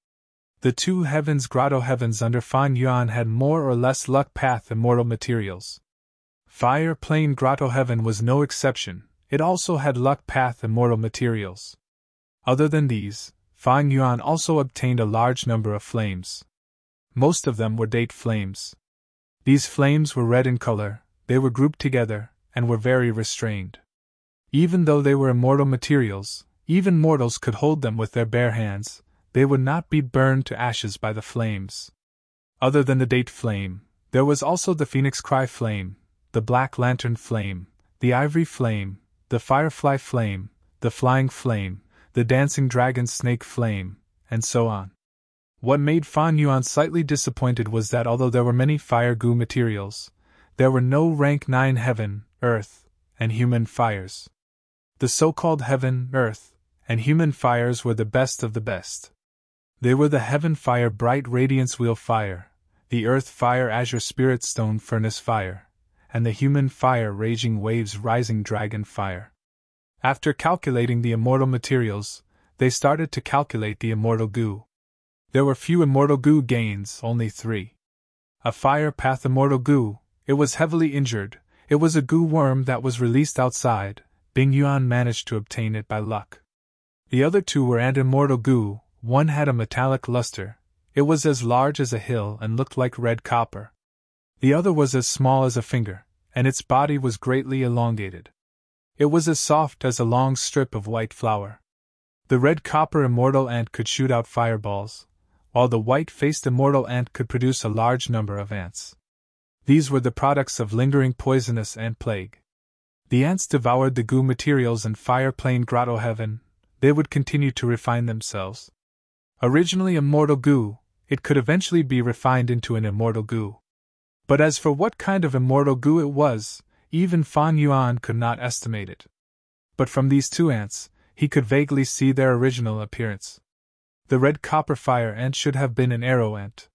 The 2 heavens Grotto Heavens under Fan Yuan had more or less Luck Path immortal materials. Fire Plane Grotto Heaven was no exception, it also had Luck Path immortal materials. Other than these, Fan Yuan also obtained a large number of flames. Most of them were date flames. These flames were red in color, they were grouped together, and were very restrained. Even though they were immortal materials, even mortals could hold them with their bare hands. they would not be burned to ashes by the flames. Other than the date flame, there was also the phoenix cry flame, the black lantern flame, the ivory flame, the firefly flame, the flying flame, the dancing dragon snake flame, and so on. What made Fan Yuan slightly disappointed was that although there were many fire goo materials, there were no rank 9 heaven, earth, and human fires. The so-called heaven, earth, and human fires were the best of the best. They were the heaven fire bright radiance wheel fire, the earth fire azure spirit stone furnace fire, and the human fire raging waves rising dragon fire. After calculating the immortal materials, they started to calculate the immortal goo. There were few immortal goo gains, only 3. A fire path immortal goo, it was heavily injured, it was a goo worm that was released outside, Bing Yuan managed to obtain it by luck. The other 2 were ant immortal goo, one had a metallic luster, it was as large as a hill and looked like red copper. The other was as small as a finger, and its body was greatly elongated. It was as soft as a long strip of white flour. The red copper immortal ant could shoot out fireballs, while the white-faced immortal ant could produce a large number of ants. These were the products of lingering poisonous ant plague. The ants devoured the goo materials in fire plane grotto heaven, they would continue to refine themselves. Originally immortal goo, it could eventually be refined into an immortal goo. But as for what kind of immortal goo it was, even Fan Yuan could not estimate it. But from these 2 ants, he could vaguely see their original appearance. The red copper fire ant should have been an arrow ant.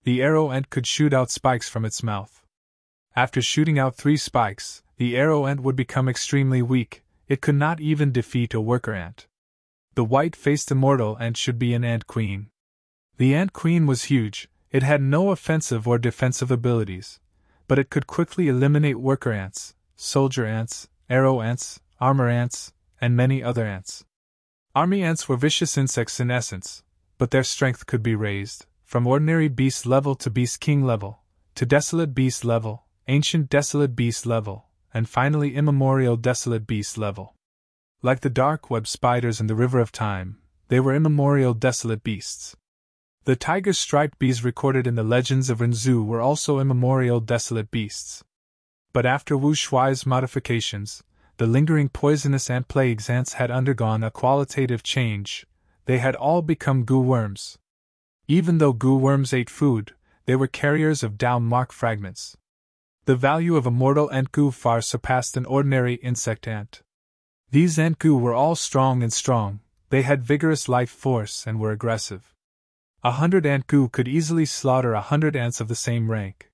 The arrow ant could shoot out spikes from its mouth. After shooting out 3 spikes, the arrow ant would become extremely weak, it could not even defeat a worker ant. The white-faced immortal ant should be an ant queen. The ant queen was huge, it had no offensive or defensive abilities, but it could quickly eliminate worker ants, soldier ants, arrow ants, armor ants, and many other ants. Army ants were vicious insects in essence, but their strength could be raised, from ordinary beast level to beast king level, to desolate beast level, ancient desolate beast level, and finally immemorial desolate beast level. Like the dark web spiders in the river of time, they were immemorial desolate beasts. The tiger-striped bees recorded in the legends of Renzu were also immemorial desolate beasts. But after Wu Shuai's modifications, the lingering poisonous ant plagues ants had undergone a qualitative change, they had all become goo worms. Even though goo worms ate food, they were carriers of Dao mark fragments. The value of immortal ant goo far surpassed an ordinary insect ant. These ant goo were all strong, they had vigorous life force and were aggressive. 100 ant goo could easily slaughter 100 ants of the same rank.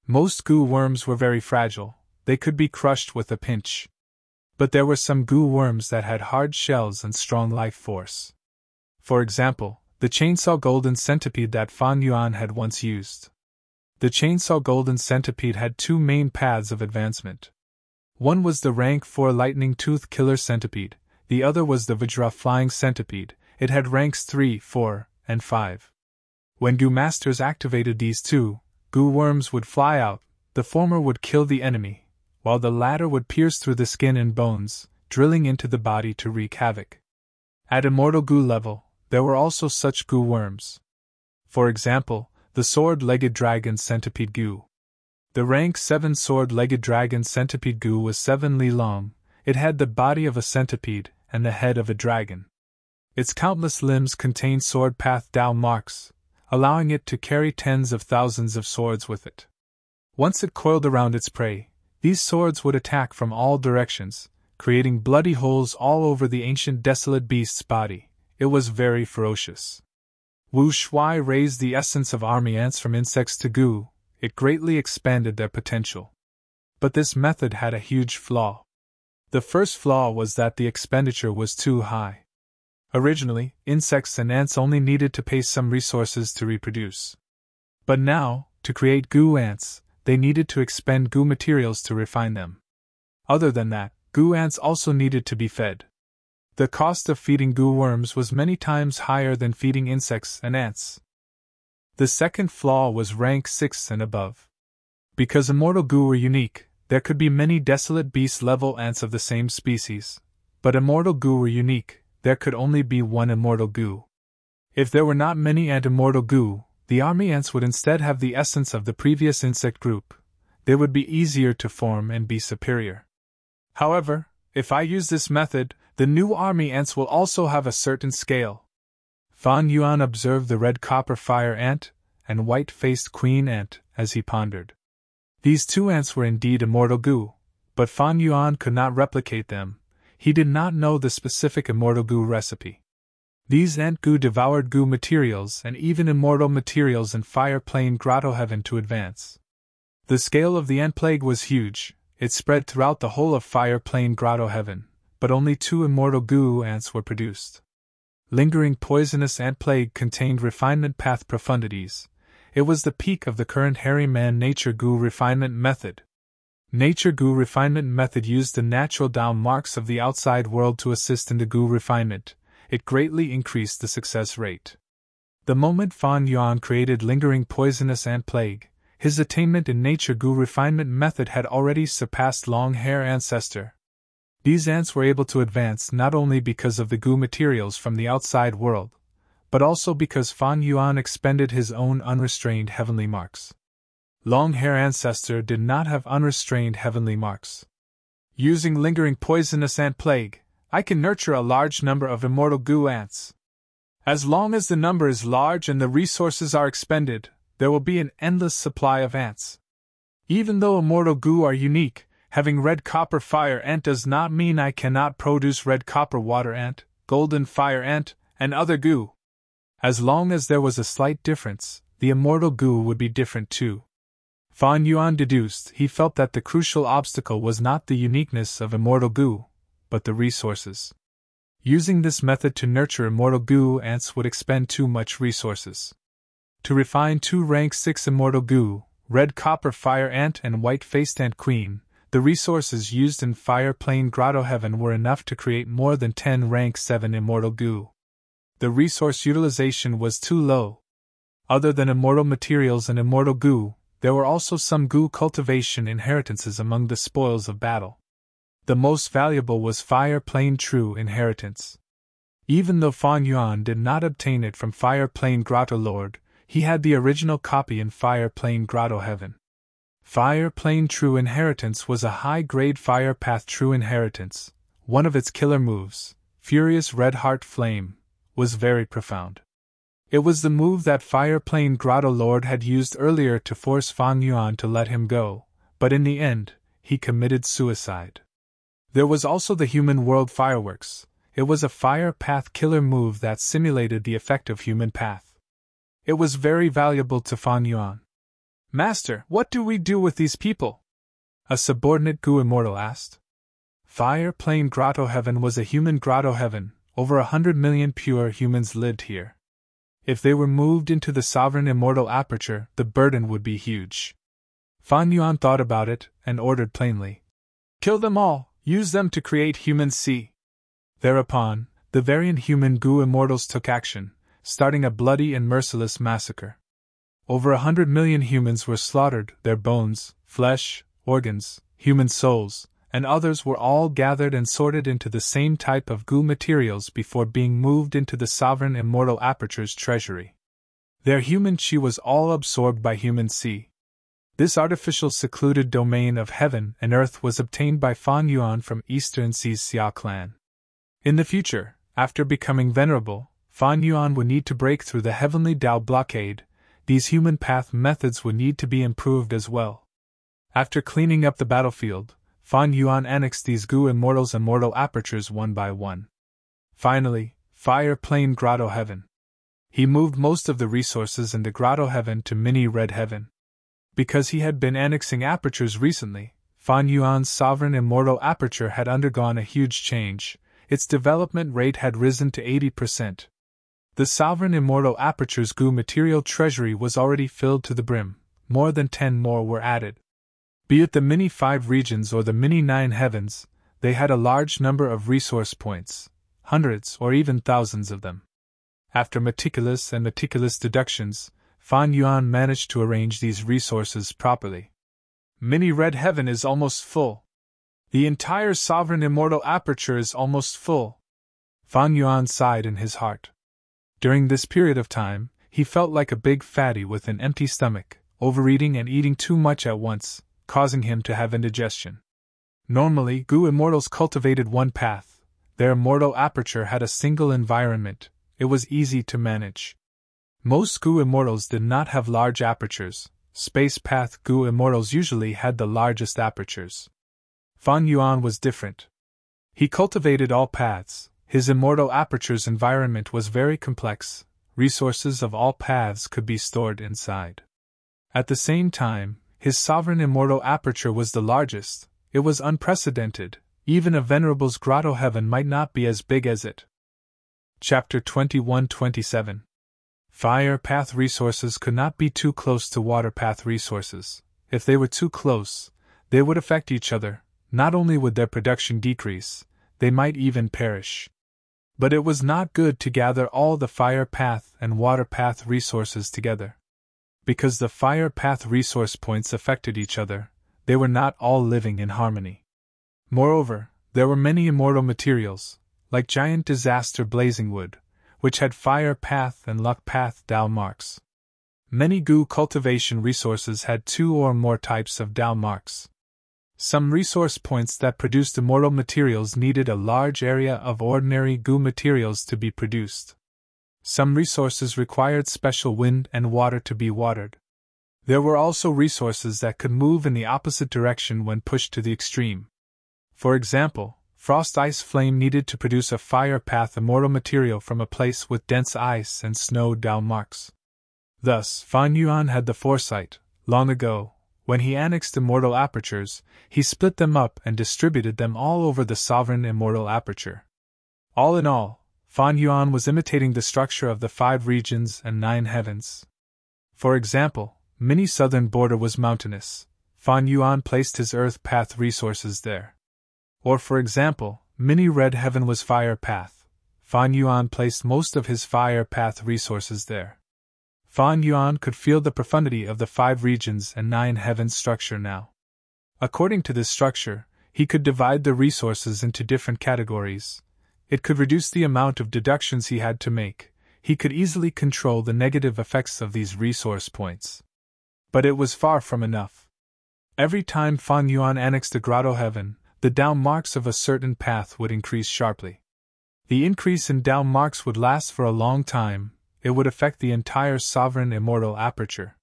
Most goo worms were very fragile, they could be crushed with a pinch. But there were some goo worms that had hard shells and strong life force. For example, the chainsaw golden centipede that Fan Yuan had once used. The chainsaw golden centipede had 2 main paths of advancement. One was the rank 4 lightning tooth killer centipede, the other was the Vajra flying centipede, it had ranks 3, 4, and 5. When goo masters activated these 2, goo worms would fly out, the former would kill the enemy, while the latter would pierce through the skin and bones, drilling into the body to wreak havoc. At immortal goo level, there were also such goo worms. For example, the sword-legged dragon centipede goo. The rank 7 sword-legged dragon centipede goo was 7 li long, it had the body of a centipede and the head of a dragon. Its countless limbs contained sword path Dao marks, allowing it to carry tens of thousands of swords with it. Once it coiled around its prey, these swords would attack from all directions, creating bloody holes all over the ancient desolate beast's body. It was very ferocious. Wu Shuai raised the essence of army ants from insects to goo, it greatly expanded their potential. But this method had a huge flaw. The first flaw was that the expenditure was too high. Originally, insects and ants only needed to pay some resources to reproduce. But now, to create goo ants, they needed to expend goo materials to refine them. Other than that, goo ants also needed to be fed. The cost of feeding goo worms was many times higher than feeding insects and ants. The second flaw was rank 6 and above. Because immortal goo were unique, there could be many desolate beast-level ants of the same species, but immortal goo were unique, there could only be one immortal goo. If there were not many ant immortal goo, the army ants would instead have the essence of the previous insect group. They would be easier to form and be superior. However, if I use this method, the new army ants will also have a certain scale. Fan Yuan observed the red copper fire ant and white-faced queen ant as he pondered. These two ants were indeed immortal goo, but Fan Yuan could not replicate them. He did not know the specific immortal goo recipe. These ant goo devoured goo materials and even immortal materials in fire plane grotto heaven to advance. The scale of the ant plague was huge. It spread throughout the whole of fire plane grotto heaven, but only 2 immortal goo ants were produced. Lingering poisonous ant plague contained refinement path profundities. It was the peak of the current hairy man nature goo refinement method. Nature goo refinement method used the natural down marks of the outside world to assist in the goo refinement. It greatly increased the success rate. The moment Fan Yuan created lingering poisonous ant plague, his attainment in nature goo refinement method had already surpassed long hair ancestor. These ants were able to advance not only because of the goo materials from the outside world, but also because Fan Yuan expended his own unrestrained heavenly marks. Long hair ancestor did not have unrestrained heavenly marks. Using lingering poisonous ant plague, I can nurture a large number of immortal goo ants. As long as the number is large and the resources are expended, there will be an endless supply of ants. Even though immortal goo are unique, having red copper fire ant does not mean I cannot produce red copper water ant, golden fire ant, and other goo. As long as there was a slight difference, the immortal goo would be different too. Fan Yuan deduced he felt that the crucial obstacle was not the uniqueness of immortal goo, but the resources. Using this method to nurture immortal goo ants would expend too much resources. To refine 2 rank 6 immortal goo, red copper fire ant and white-faced ant queen, the resources used in fire plane grotto heaven were enough to create more than 10 rank 7 immortal goo. The resource utilization was too low. Other than immortal materials and immortal goo, there were also some goo cultivation inheritances among the spoils of battle. The most valuable was fire plane true inheritance. Even though Fan Yuan did not obtain it from fire plane grotto lord, he had the original copy in fire plane grotto heaven. Fire plane true inheritance was a high-grade fire path true inheritance. One of its killer moves, Furious Red Heart Flame, was very profound. It was the move that fire plane grotto lord had used earlier to force Fan Yuan to let him go, but in the end, he committed suicide. There was also the human world fireworks. It was a fire path killer move that simulated the effect of human path. It was very valuable to Fan Yuan. Master, what do we do with these people? A subordinate goo immortal asked. Fire plane grotto heaven was a human grotto heaven. Over 100 million pure humans lived here. If they were moved into the sovereign immortal aperture, the burden would be huge. Fan Yuan thought about it and ordered plainly. Kill them all, use them to create human C. Thereupon, the variant human goo immortals took action, starting a bloody and merciless massacre. Over 100 million humans were slaughtered, their bones, flesh, organs, human souls, and others were all gathered and sorted into the same type of goo materials before being moved into the sovereign immortal aperture's treasury. Their human chi was all absorbed by human C. This artificial secluded domain of heaven and earth was obtained by Fan Yuan from Eastern Sea's Xia clan. In the future, after becoming venerable, Fan Yuan would need to break through the heavenly Tao blockade. These human path methods would need to be improved as well. After cleaning up the battlefield, Fan Yuan annexed these goo immortals' immortal apertures one by one. Finally, fire plane grotto heaven. He moved most of the resources in the grotto heaven to mini red heaven. Because he had been annexing apertures recently, Fan Yuan's sovereign immortal aperture had undergone a huge change. Its development rate had risen to 80%. The sovereign immortal aperture's goo material treasury was already filled to the brim. More than 10 more were added. Be it the mini 5 regions or the mini 9 heavens, they had a large number of resource points, hundreds or even thousands of them. After meticulous deductions, Fan Yuan managed to arrange these resources properly. Mini red heaven is almost full. The entire sovereign immortal aperture is almost full. Fan Yuan sighed in his heart. During this period of time, he felt like a big fatty with an empty stomach, overeating and eating too much at once, causing him to have indigestion. Normally, Gu immortals cultivated one path. Their immortal aperture had a single environment. It was easy to manage. Most Gu immortals did not have large apertures. Space path Gu immortals usually had the largest apertures. Fan Yuan was different. He cultivated all paths. His immortal aperture's environment was very complex. Resources of all paths could be stored inside. At the same time, his sovereign immortal aperture was the largest. It was unprecedented. Even a venerable's grotto heaven might not be as big as it. Chapter 21-27. Fire path resources could not be too close to water path resources. If they were too close, they would affect each other. Not only would their production decrease, they might even perish. But it was not good to gather all the fire path and water path resources together. Because the fire path resource points affected each other, they were not all living in harmony. Moreover, there were many immortal materials, like giant disaster blazing wood, which had fire path and luck path Dao marks. Many Gu cultivation resources had 2 or more types of Dao marks. Some resource points that produced immortal materials needed a large area of ordinary Gu materials to be produced. Some resources required special wind and water to be watered. There were also resources that could move in the opposite direction when pushed to the extreme. For example, frost ice flame needed to produce a fire path immortal material from a place with dense ice and snow Dao marks. Thus, Fan Yuan had the foresight, long ago, when he annexed immortal apertures, he split them up and distributed them all over the sovereign immortal aperture. All in all, Fan Yuan was imitating the structure of the 5 regions and 9 heavens. For example, Mini southern border was mountainous. Fan Yuan placed his earth path resources there. Or for example, Mini red heaven was fire path. Fan Yuan placed most of his fire path resources there. Fan Yuan could feel the profundity of the 5 regions and 9 heavens structure now. According to this structure, he could divide the resources into different categories. It could reduce the amount of deductions he had to make. He could easily control the negative effects of these resource points. But it was far from enough. Every time Fan Yuan annexed a grotto heaven, the Dao marks of a certain path would increase sharply. The increase in Dao marks would last for a long time. It would affect the entire sovereign immortal aperture.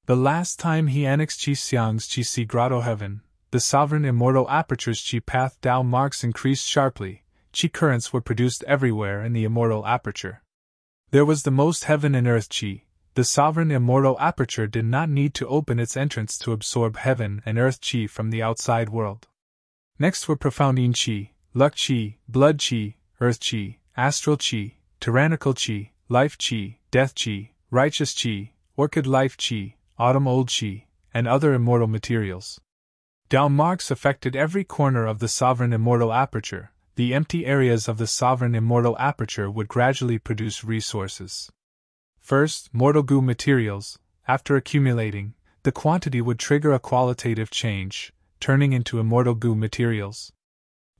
The last time he annexed Qi Xiang's Qi Si grotto heaven, the sovereign immortal aperture's Qi path Dao marks increased sharply. Qi currents were produced everywhere in the immortal aperture. There was the most heaven and earth Qi. The sovereign immortal aperture did not need to open its entrance to absorb heaven and earth Qi from the outside world. Next were profound Yin Qi, luck Qi, blood Qi, earth Qi, astral Qi, tyrannical Qi, life Qi, death Qi, righteous Qi, orchid life Qi, autumn old Qi, and other immortal materials. Dao marks affected every corner of the sovereign immortal aperture. The empty areas of the sovereign immortal aperture would gradually produce resources. First, mortal Gu materials. After accumulating, the quantity would trigger a qualitative change, turning into immortal Gu materials.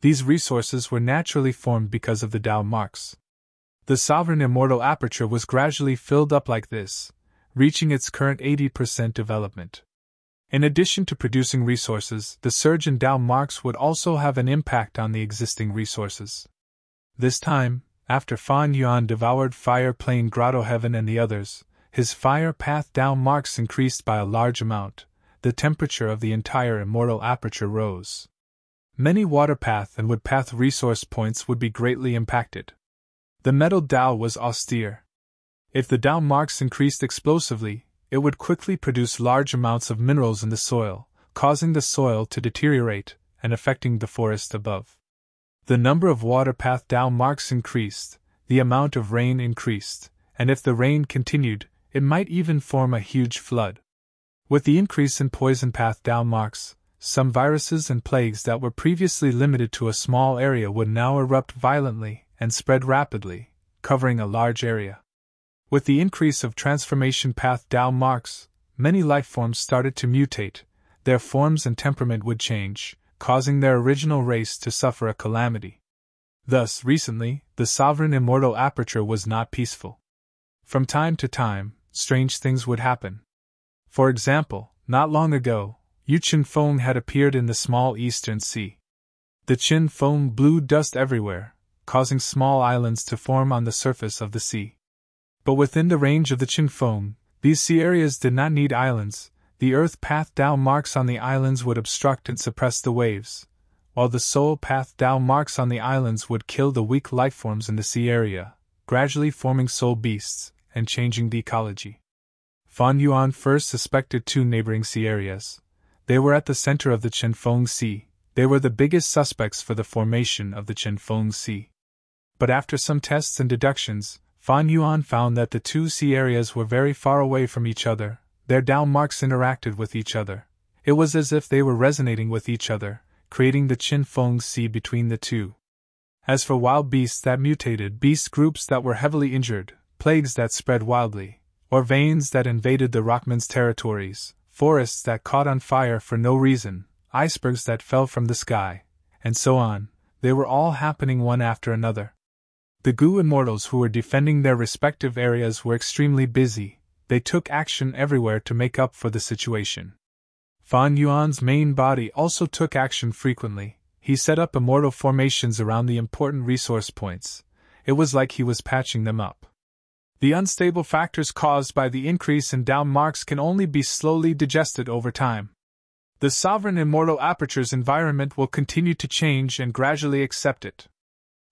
These resources were naturally formed because of the Dao marks. The sovereign immortal aperture was gradually filled up like this, reaching its current 80% development. In addition to producing resources, the surge in Dao marks would also have an impact on the existing resources. This time, after Fan Yuan devoured Fire Plane Grotto Heaven and the others, his fire path Dao marks increased by a large amount. The temperature of the entire immortal aperture rose. Many water path and wood path resource points would be greatly impacted. The metal Dao was austere. If the Dao marks increased explosively, it would quickly produce large amounts of minerals in the soil, causing the soil to deteriorate and affecting the forest above. The number of water path Dao marks increased, the amount of rain increased, and if the rain continued, it might even form a huge flood. With the increase in poison path Dao marks, some viruses and plagues that were previously limited to a small area would now erupt violently and spread rapidly, covering a large area. With the increase of transformation path Dao marks, many life forms started to mutate. Their forms and temperament would change, causing their original race to suffer a calamity. Thus, recently, the sovereign immortal aperture was not peaceful. From time to time, strange things would happen. For example, not long ago, Yuchin foam had appeared in the small Eastern Sea. The Qin foam blew dust everywhere, causing small islands to form on the surface of the sea. But within the range of the Qin foam, these sea areas did not need islands. The earth path Tao marks on the islands would obstruct and suppress the waves, while the soul path Tao marks on the islands would kill the weak lifeforms in the sea area, gradually forming soul beasts and changing the ecology. Fan Yuan first suspected two neighboring sea areas. They were at the center of the Qinfeng Sea. They were the biggest suspects for the formation of the Qinfeng Sea. But after some tests and deductions, Fan Yuan found that the two sea areas were very far away from each other. Their Tao marks interacted with each other. It was as if they were resonating with each other, creating the Qinfeng Sea between the two. As for wild beasts that mutated, beast groups that were heavily injured, plagues that spread wildly, or veins that invaded the Rockman's territories, forests that caught on fire for no reason, icebergs that fell from the sky, and so on, they were all happening one after another. The Gu immortals who were defending their respective areas were extremely busy. They took action everywhere to make up for the situation. Fan Yuan's main body also took action frequently. He set up immortal formations around the important resource points. It was like he was patching them up. The unstable factors caused by the increase in Tao marks can only be slowly digested over time. The sovereign immortal aperture's environment will continue to change and gradually accept it.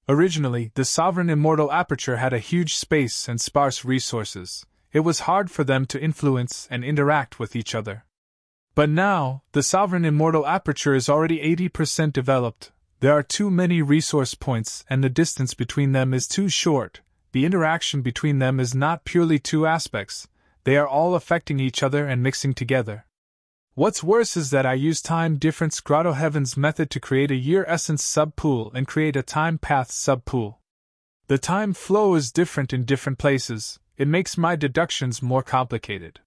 Originally, the sovereign immortal aperture had a huge space and sparse resources. It was hard for them to influence and interact with each other. But now, the sovereign immortal aperture is already 80% developed. There are too many resource points and the distance between them is too short. The interaction between them is not purely two aspects, they are all affecting each other and mixing together. What's worse is that I use time difference Grotto Heaven's method to create a year essence subpool and create a time path subpool. The time flow is different in different places. It makes my deductions more complicated.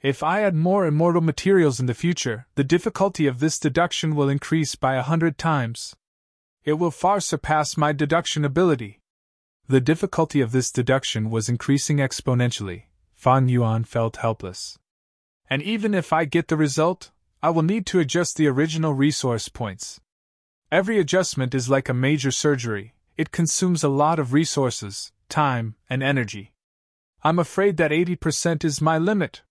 If I add more immortal materials in the future, the difficulty of this deduction will increase by 100 times. It will far surpass my deduction ability. The difficulty of this deduction was increasing exponentially. Fan Yuan felt helpless. And even if I get the result, I will need to adjust the original resource points. Every adjustment is like a major surgery. It consumes a lot of resources, time, and energy. I'm afraid that 80% is my limit.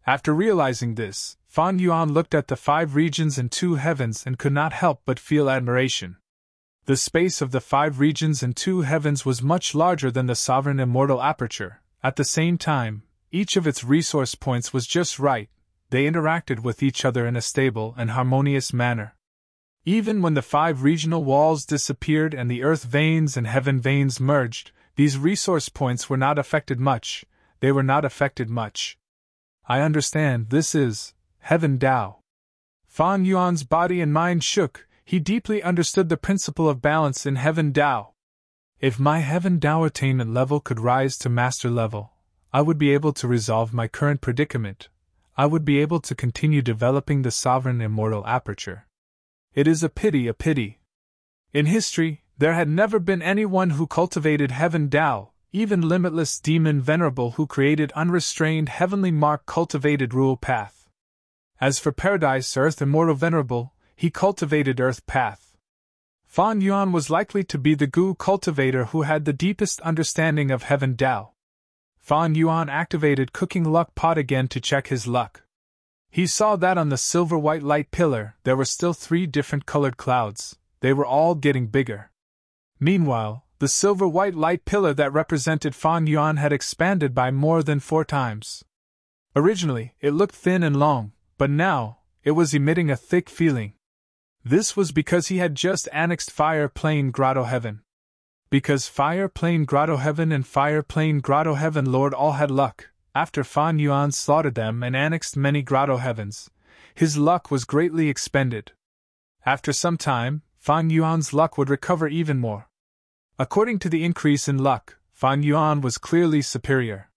After realizing this, Fan Yuan looked at the 5 regions and 2 heavens and could not help but feel admiration. The space of the 5 regions and 2 heavens was much larger than the sovereign immortal aperture. At the same time, each of its resource points was just right. They interacted with each other in a stable and harmonious manner. Even when the 5 regional walls disappeared and the earth veins and heaven veins merged, these resource points were not affected much. They were not affected much. I understand, this is Heaven Tao. Fan Yuan's body and mind shook. He deeply understood the principle of balance in Heaven Tao. If my Heaven Tao attainment level could rise to master level, I would be able to resolve my current predicament. I would be able to continue developing the sovereign immortal aperture. It is a pity. In history, there had never been anyone who cultivated Heaven Tao, even limitless demon venerable who created unrestrained heavenly mark cultivated rule path. As for paradise earth immortal venerable, he cultivated earth path. Fan Yuan was likely to be the Gu cultivator who had the deepest understanding of Heaven Tao. Fan Yuan activated cooking luck pot again to check his luck. He saw that on the silver-white light pillar there were still 3 different colored clouds. They were all getting bigger. Meanwhile, the silver-white light pillar that represented Fan Yuan had expanded by more than 4 times. Originally, it looked thin and long, but now, it was emitting a thick feeling. This was because he had just annexed Fire Plane Grotto Heaven. Because Fire Plane Grotto Heaven and Fire Plane Grotto Heaven Lord all had luck, after Fan Yuan slaughtered them and annexed many Grotto Heavens, his luck was greatly expended. After some time, Fan Yuan's luck would recover even more. According to the increase in luck, Fan Yuan was clearly superior.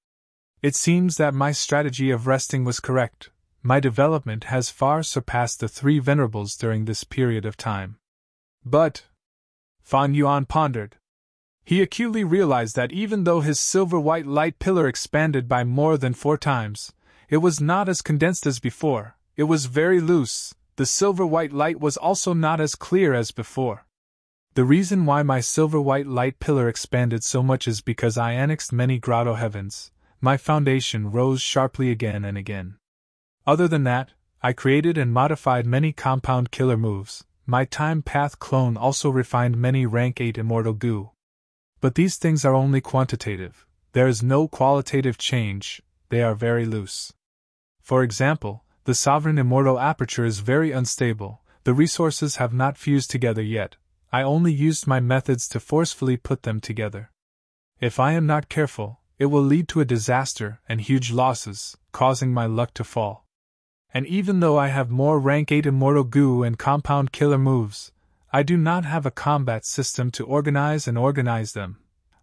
It seems that my strategy of resting was correct. My development has far surpassed the 3 venerables during this period of time. But, Fan Yuan pondered. He acutely realized that even though his silver-white light pillar expanded by more than 4 times, it was not as condensed as before. It was very loose. The silver-white light was also not as clear as before. The reason why my silver-white light pillar expanded so much is because I annexed many grotto heavens. My foundation rose sharply again and again. Other than that, I created and modified many compound killer moves. My time path clone also refined many rank 8 immortal goo. But these things are only quantitative. There is no qualitative change, they are very loose. For example, the sovereign immortal aperture is very unstable, the resources have not fused together yet. I only used my methods to forcefully put them together. If I am not careful, it will lead to a disaster and huge losses, causing my luck to fall. And even though I have more rank 8 immortal goo and compound killer moves, I do not have a combat system to organize them.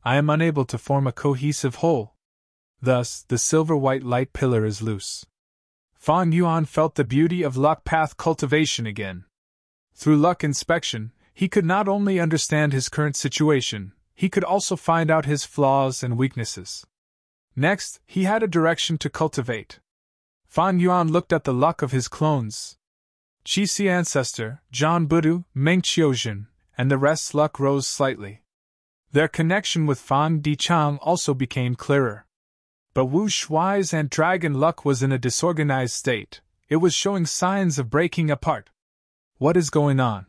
I am unable to form a cohesive whole. Thus, the silver-white light pillar is loose. Fang Yuan felt the beauty of luck path cultivation again. Through luck inspection, he could not only understand his current situation, he could also find out his flaws and weaknesses. Next, he had a direction to cultivate. Fang Yuan looked at the luck of his clones. Qixi ancestor, Zhan Budu, Meng Qiuzhen, and the rest's luck rose slightly. Their connection with Fang Dichang also became clearer. But Wu Shuai's and dragon luck was in a disorganized state. It was showing signs of breaking apart. What is going on?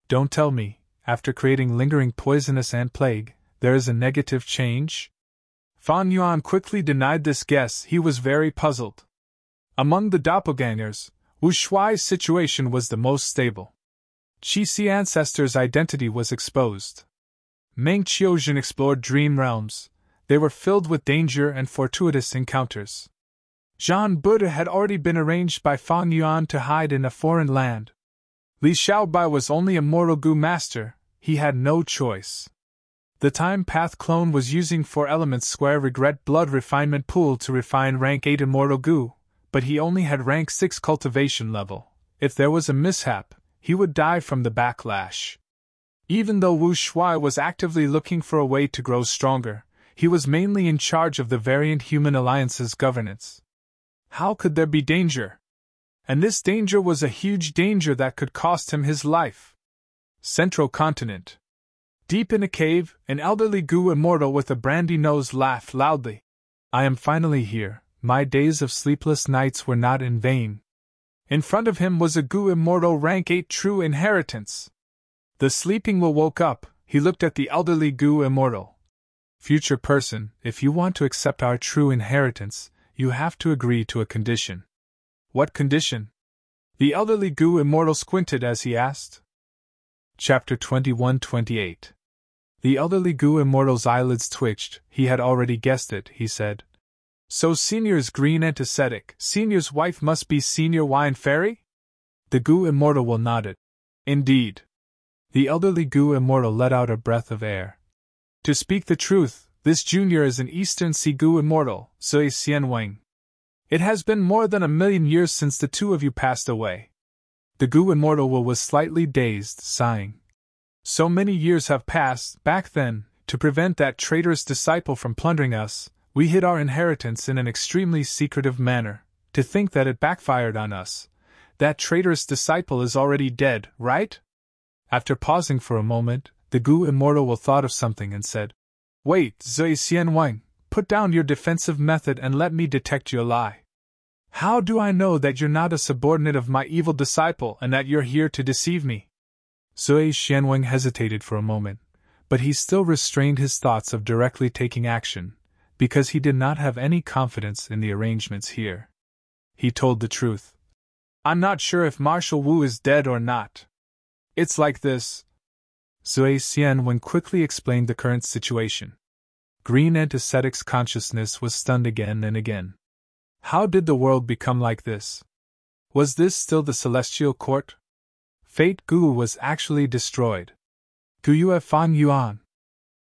Don't tell me, after creating lingering poisonous ant plague, there is a negative change? Fang Yuan quickly denied this guess. He was very puzzled. Among the doppelgangers, Wu Shuai's situation was the most stable. Qixi ancestor's identity was exposed. Meng Qiuzhen explored dream realms. They were filled with danger and fortuitous encounters. Zhan Buddha had already been arranged by Fang Yuan to hide in a foreign land. Li Xiaobai was only a mortal goo master, he had no choice. The time path clone was using 4 elements square regret blood refinement pool to refine rank 8 immortal goo, but he only had rank 6 cultivation level. If there was a mishap, he would die from the backlash. Even though Wu Shuai was actively looking for a way to grow stronger, he was mainly in charge of the Variant Human Alliance's governance. How could there be danger? And this danger was a huge danger that could cost him his life. Central Continent. Deep in a cave, an elderly goo immortal with a brandy nose laughed loudly. I am finally here. My days of sleepless nights were not in vain. In front of him was a goo immortal rank 8 true inheritance. The sleeping Will woke up. He looked at the elderly goo immortal. Future person, if you want to accept our true inheritance, you have to agree to a condition. What condition? The elderly goo immortal squinted as he asked. Chapter 21-28. The elderly goo immortal's eyelids twitched. He had already guessed it, he said. So Senior's green antesthetic, Senior's wife must be Senior Wine Fairy? The goo immortal will nodded. Indeed. The elderly goo immortal let out a breath of air. To speak the truth, this junior is an Eastern Sea goo immortal, Zui Xianweng. It has been more than 1,000,000 years since the 2 of you passed away. The goo immortal was slightly dazed, sighing. So many years have passed. Back then, to prevent that traitorous disciple from plundering us, we hid our inheritance in an extremely secretive manner. To think that it backfired on us. That traitorous disciple is already dead, right? After pausing for a moment, the goo immortal thought of something and said, Wait, Zui Xianwang, put down your defensive method and let me detect your lie. How do I know that you're not a subordinate of my evil disciple and that you're here to deceive me? Zui Xianwang hesitated for a moment, but he still restrained his thoughts of directly taking action, because he did not have any confidence in the arrangements here. He told the truth. I'm not sure if Marshal Wu is dead or not. It's like this. Zui Xianwen quickly explained the current situation. Green Antiseptic's consciousness was stunned again and again. How did the world become like this? Was this still the Celestial Court? Fate Gu was actually destroyed. Guyue Fan Yuan.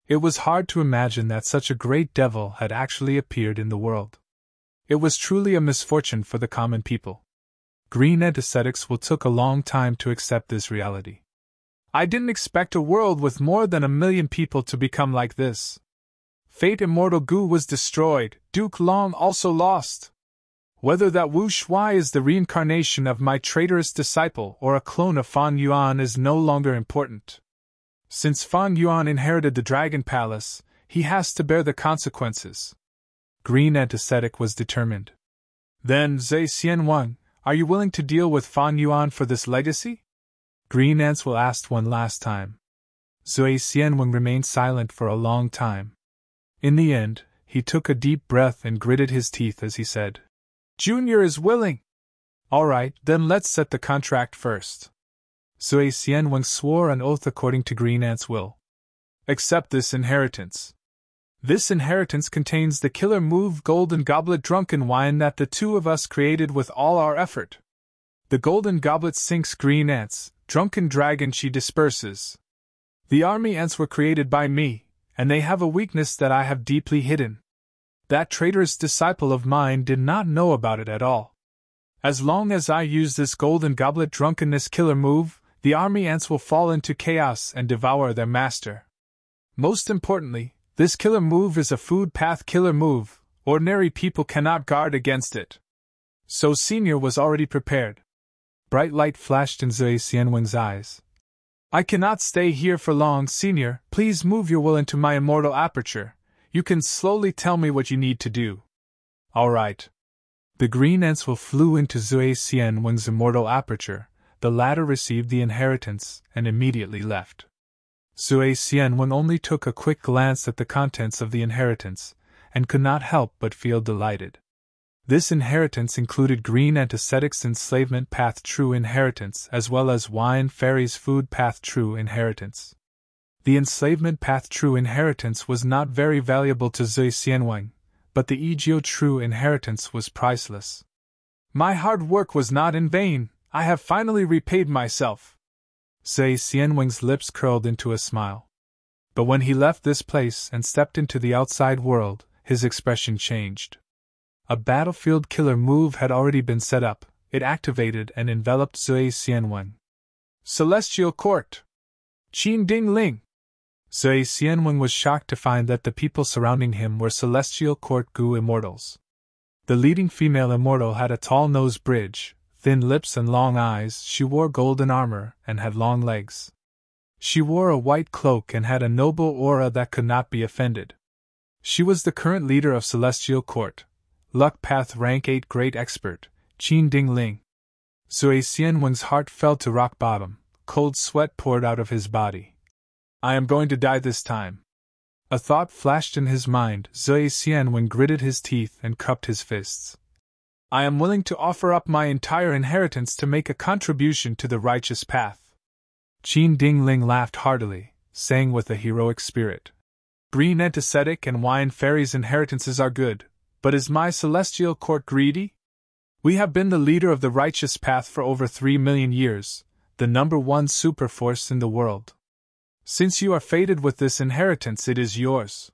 It was hard to imagine that such a great devil had actually appeared in the world. It was truly a misfortune for the common people. Green Antiseptics took a long time to accept this reality. I didn't expect a world with more than 1 million people to become like this. Fate Immortal Gu was destroyed, Duke Long also lost. Whether that Wu Shui is the reincarnation of my traitorous disciple or a clone of Fan Yuan is no longer important. Since Fan Yuan inherited the Dragon Palace, he has to bear the consequences. Green Antiseptic was determined. Then, Zhe Xianwang, are you willing to deal with Fan Yuan for this legacy? Green Ants will ask one last time. Zhe Xianwang remained silent for a long time. In the end, he took a deep breath and gritted his teeth as he said, Junior is willing. All right, then let's set the contract first. Zhe Xianwang swore an oath according to Green Ant's will. Accept this inheritance. This inheritance contains the killer move Golden Goblet Drunken Wine that the two of us created with all our effort. The Golden Goblet sinks Green Ants, Drunken Dragon she disperses. The army ants were created by me, and they have a weakness that I have deeply hidden. That traitorous disciple of mine did not know about it at all. As long as I use this Golden Goblet Drunkenness killer move, the army ants will fall into chaos and devour their master. Most importantly, this killer move is a food path killer move, ordinary people cannot guard against it. So Senior was already prepared. Bright light flashed in Zhe Xianwang's eyes. I cannot stay here for long, Senior, please move your will into my immortal aperture. You can slowly tell me what you need to do. All right. The Green Ants flew into Zhe Xianwang's immortal aperture. The latter received the inheritance and immediately left. Zhe Xianwang only took a quick glance at the contents of the inheritance, and could not help but feel delighted. This inheritance included Green Antiseptic's Enslavement Path True Inheritance as well as Wine Fairy's Food Path True Inheritance. The Enslavement Path True Inheritance was not very valuable to Zhe Xianwang, but the Egeo True Inheritance was priceless. My hard work was not in vain, I have finally repaid myself. Zhe Xianwang's lips curled into a smile. But when he left this place and stepped into the outside world, his expression changed. A battlefield killer move had already been set up, it activated and enveloped Zhe Xianwang. Celestial Court! Qin Ding Ling! Zhe Xianwang was shocked to find that the people surrounding him were Celestial Court Gu immortals. The leading female immortal had a tall nose bridge, thin lips and long eyes, she wore golden armor and had long legs. She wore a white cloak and had a noble aura that could not be offended. She was the current leader of Celestial Court, Luck Path Rank 8 Great Expert, Qin Ding Ling. Zhe Xianwang's heart fell to rock bottom, cold sweat poured out of his body. I am going to die this time. A thought flashed in his mind. Zhe Xianwang gritted his teeth and cupped his fists. I am willing to offer up my entire inheritance to make a contribution to the righteous path. Qin Ding Ling laughed heartily, saying with a heroic spirit. Green Antiseptic and Wine Fairy's inheritances are good, but is my Celestial Court greedy? We have been the leader of the righteous path for over 3 million years, the #1 superforce in the world. Since you are fated with this inheritance, it is yours.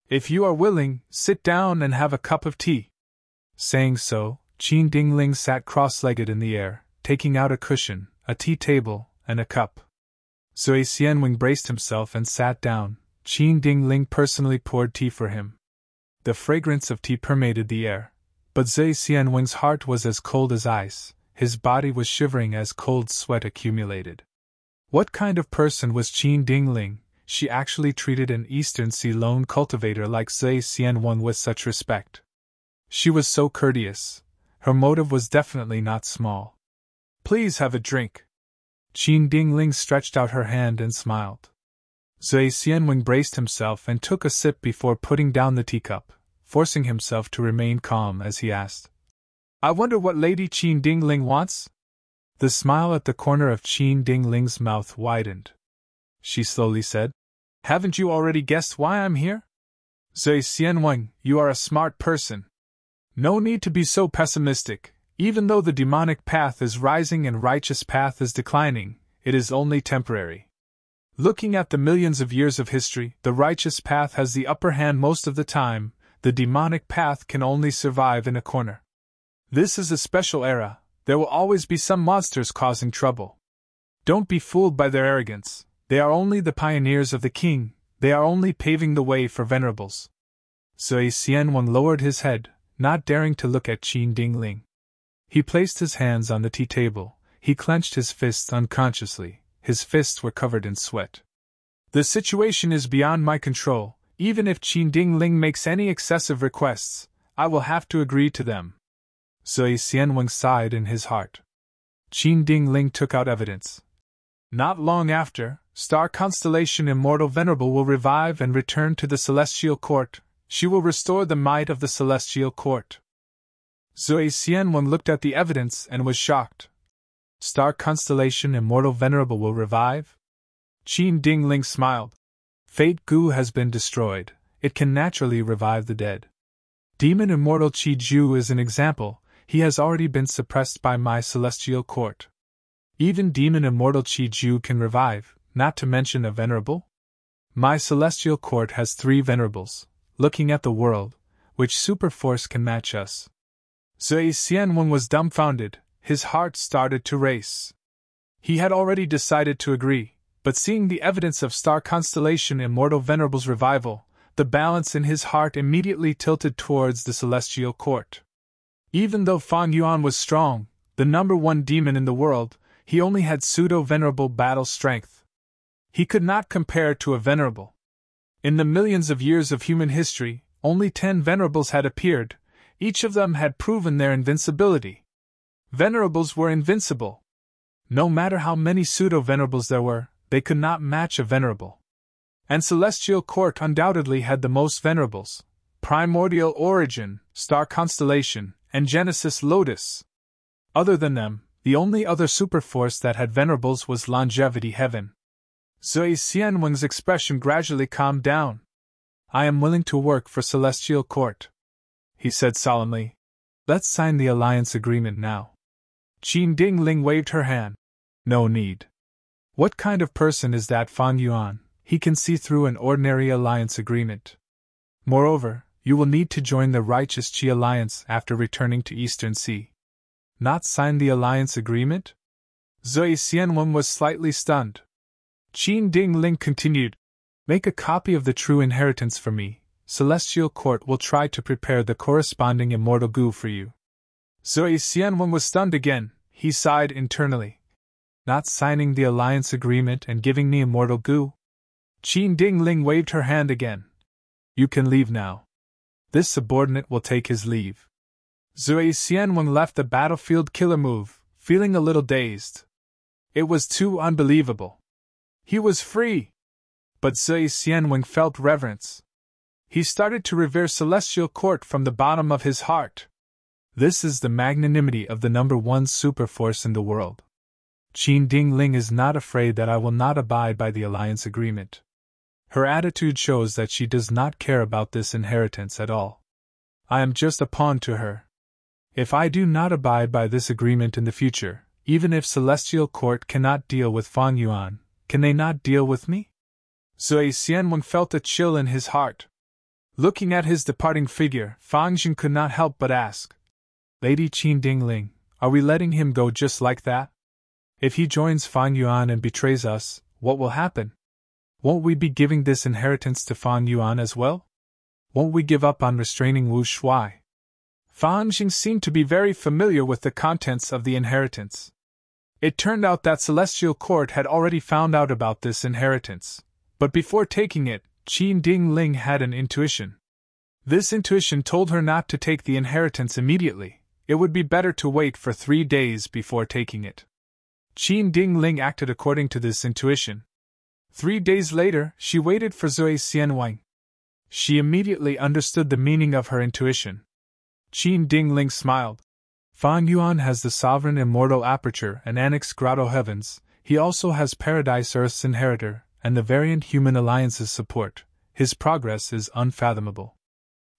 If you are willing, sit down and have a cup of tea. Saying so, Qin Ding Ling sat cross-legged in the air, taking out a cushion, a tea table, and a cup. Zhe Xianwang braced himself and sat down. Qin Ding Ling personally poured tea for him. The fragrance of tea permeated the air, but Zhe Xianwang's heart was as cold as ice, his body was shivering as cold sweat accumulated. What kind of person was Qin Ding Ling? She actually treated an Eastern Sea lone cultivator like Zhe Xianwang with such respect. She was so courteous. Her motive was definitely not small. Please have a drink. Qin Ding Ling stretched out her hand and smiled. Zhe Xianwang braced himself and took a sip before putting down the teacup, forcing himself to remain calm as he asked, I wonder what Lady Qin Ding Ling wants? The smile at the corner of Qin Ding Ling's mouth widened. She slowly said, Haven't you already guessed why I'm here? Zhe Xianwang, you are a smart person. No need to be so pessimistic. Even though the demonic path is rising and righteous path is declining, it is only temporary. Looking at the millions of years of history, the righteous path has the upper hand most of the time, the demonic path can only survive in a corner. This is a special era, there will always be some monsters causing trouble. Don't be fooled by their arrogance. They are only the pioneers of the king, they are only paving the way for venerables. Zui Xianwen lowered his head, not daring to look at Qin Dingling. He placed his hands on the tea table, he clenched his fists unconsciously, his fists were covered in sweat. The situation is beyond my control. Even if Qin Dingling makes any excessive requests, I will have to agree to them. Zui Xianwen sighed in his heart. Qin Dingling took out evidence. Not long after, star constellation Immortal Venerable will revive and return to the celestial court. She will restore the might of the celestial court. Zui Xianwen looked at the evidence and was shocked. Star constellation Immortal Venerable will revive? Qin Dingling smiled. Fate Gu has been destroyed, it can naturally revive the dead. Demon Immortal Qi Ju is an example, he has already been suppressed by my celestial court. Even Demon Immortal Qi Ju can revive, not to mention a venerable. My celestial court has 3 venerables, looking at the world, which superforce can match us? Zui Xianwen was dumbfounded, his heart started to race. He had already decided to agree. But seeing the evidence of star constellation Immortal Venerable's revival, the balance in his heart immediately tilted towards the celestial court. Even though Fang Yuan was strong, the number 1 demon in the world, he only had pseudo-venerable battle strength. He could not compare to a venerable. In the millions of years of human history, only 10 venerables had appeared, each of them had proven their invincibility. Venerables were invincible. No matter how many pseudo-venerables there were, they could not match a venerable. And Celestial Court undoubtedly had the most venerables: Primordial Origin, Star Constellation, and Genesis Lotus. Other than them, the only other superforce that had venerables was Longevity Heaven. Zui Xianwen's expression gradually calmed down. I am willing to work for Celestial Court, he said solemnly. Let's sign the alliance agreement now. Qin Dingling waved her hand. No need. What kind of person is that Fang Yuan? He can see through an ordinary alliance agreement. Moreover, you will need to join the Righteous Qi Alliance after returning to Eastern Sea. Not sign the alliance agreement? Zui Xianwen was slightly stunned. Qin Dingling continued. Make a copy of the true inheritance for me. Celestial Court will try to prepare the corresponding immortal goo for you. Zui Xianwen was stunned again. He sighed internally. Not signing the alliance agreement and giving me immortal goo? Qin Dingling waved her hand again. You can leave now. This subordinate will take his leave. Zui Xianwen left the battlefield killer move, feeling a little dazed. It was too unbelievable. He was free. But Zui Xianwen felt reverence. He started to revere Celestial Court from the bottom of his heart. This is the magnanimity of the number 1 superforce in the world. Qin Dingling is not afraid that I will not abide by the alliance agreement. Her attitude shows that she does not care about this inheritance at all. I am just a pawn to her. If I do not abide by this agreement in the future, even if Celestial Court cannot deal with Fang Yuan, can they not deal with me? Zui Xianwen felt a chill in his heart. Looking at his departing figure, Fang Jin could not help but ask, Lady Qin Dingling, are we letting him go just like that? If he joins Fang Yuan and betrays us, what will happen? Won't we be giving this inheritance to Fang Yuan as well? Won't we give up on restraining Wu Shuai? Fang Jing seemed to be very familiar with the contents of the inheritance. It turned out that Celestial Court had already found out about this inheritance, but before taking it, Qin Dingling had an intuition. This intuition told her not to take the inheritance immediately. It would be better to wait for 3 days before taking it. Qin Dingling acted according to this intuition. 3 days later, she waited for Zui Xianwen. She immediately understood the meaning of her intuition. Qin Dingling smiled. Fang Yuan has the sovereign immortal aperture and annex grotto heavens. He also has Paradise Earth's inheritor and the variant human alliance's support. His progress is unfathomable.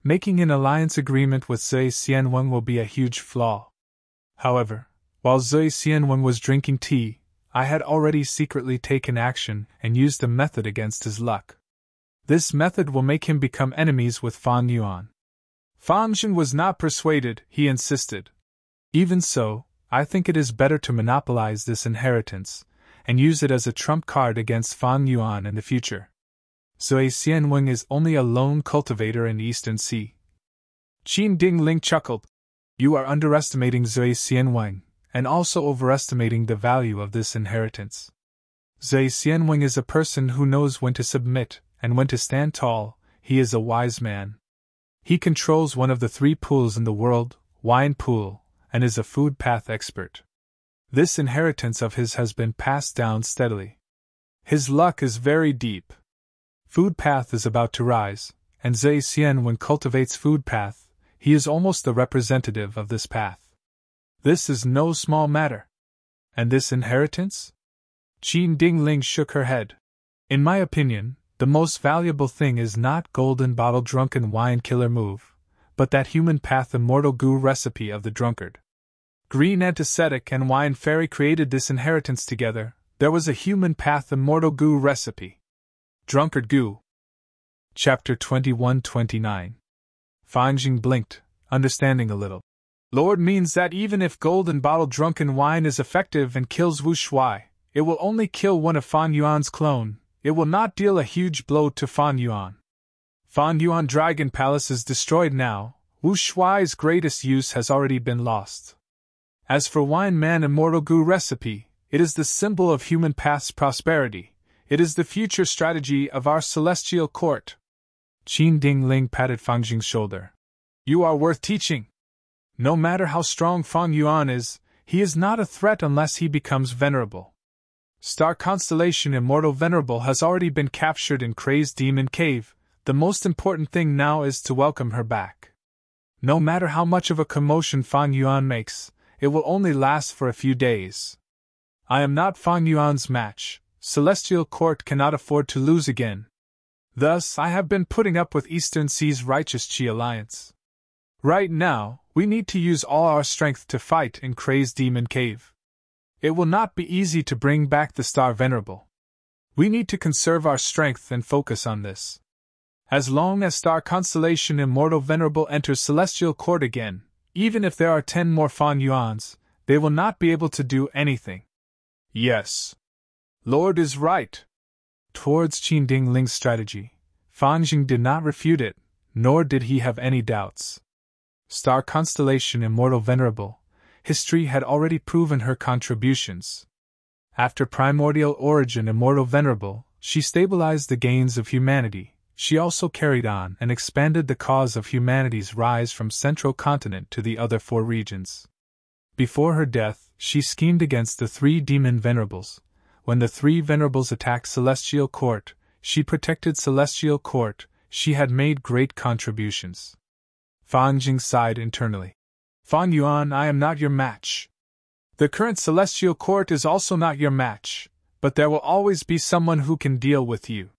Making an alliance agreement with Zui Xianwen will be a huge flaw. However, while Zui Xianwen was drinking tea, I had already secretly taken action and used the method against his luck. This method will make him become enemies with Fang Yuan. Fang Jin was not persuaded, he insisted. Even so, I think it is better to monopolize this inheritance, and use it as a trump card against Fan Yuan in the future. Zui Xianweng is only a lone cultivator in Eastern Sea. Qin Dingling chuckled. You are underestimating Zui Xianweng, and also overestimating the value of this inheritance. Zui Xianweng is a person who knows when to submit, and when to stand tall. He is a wise man. He controls one of the 3 pools in the world, Wine Pool, and is a food path expert. This inheritance of his has been passed down steadily. His luck is very deep. Food path is about to rise, and Zui Xianwen cultivates food path. He is almost the representative of this path. This is no small matter. And this inheritance? Qin Dingling shook her head. In my opinion, the most valuable thing is not golden bottle drunken wine killer move, but that human path immortal goo recipe of the drunkard. Green Antiseptic and Wine Fairy created this inheritance together. There was a human path immortal goo recipe. Drunkard goo. Chapter 21-29. Fanjing blinked, understanding a little. Lord means that even if golden bottle drunken wine is effective and kills Wu Shuai, it will only kill one of Fan Yuan's clone. It will not deal a huge blow to Fan Yuan. Fan Yuan Dragon Palace is destroyed now. Wu Shuai's greatest use has already been lost. As for Wine Man Immortal Goo recipe, it is the symbol of human path's prosperity. It is the future strategy of our celestial court. Qin Dingling patted Fang Jing's shoulder. You are worth teaching. No matter how strong Fan Yuan is, he is not a threat unless he becomes venerable. Star Constellation Immortal Venerable has already been captured in Crazed Demon Cave. The most important thing now is to welcome her back. No matter how much of a commotion Fan Yuan makes, it will only last for a few days. I am not Fan Yuan's match. Celestial Court cannot afford to lose again. Thus, I have been putting up with Eastern Sea's Righteous Qi Alliance. Right now, we need to use all our strength to fight in Crazed Demon Cave. It will not be easy to bring back the Star Venerable. We need to conserve our strength and focus on this. As long as Star Constellation Immortal Venerable enters Celestial Court again, even if there are 10 more Fan Yuans, they will not be able to do anything. Yes. Lord is right. Towards Qin Dingling's strategy, Fan Jing did not refute it, nor did he have any doubts. Star Constellation Immortal Venerable, history had already proven her contributions. After Primordial Origin Immortal Venerable, she stabilized the gains of humanity. She also carried on and expanded the cause of humanity's rise from Central Continent to the other 4 regions. Before her death, she schemed against the 3 demon venerables. When the 3 venerables attacked Celestial Court, she protected Celestial Court. She had made great contributions. Fan Jing sighed internally. Fan Yuan, I am not your match. The current Celestial Court is also not your match, but there will always be someone who can deal with you.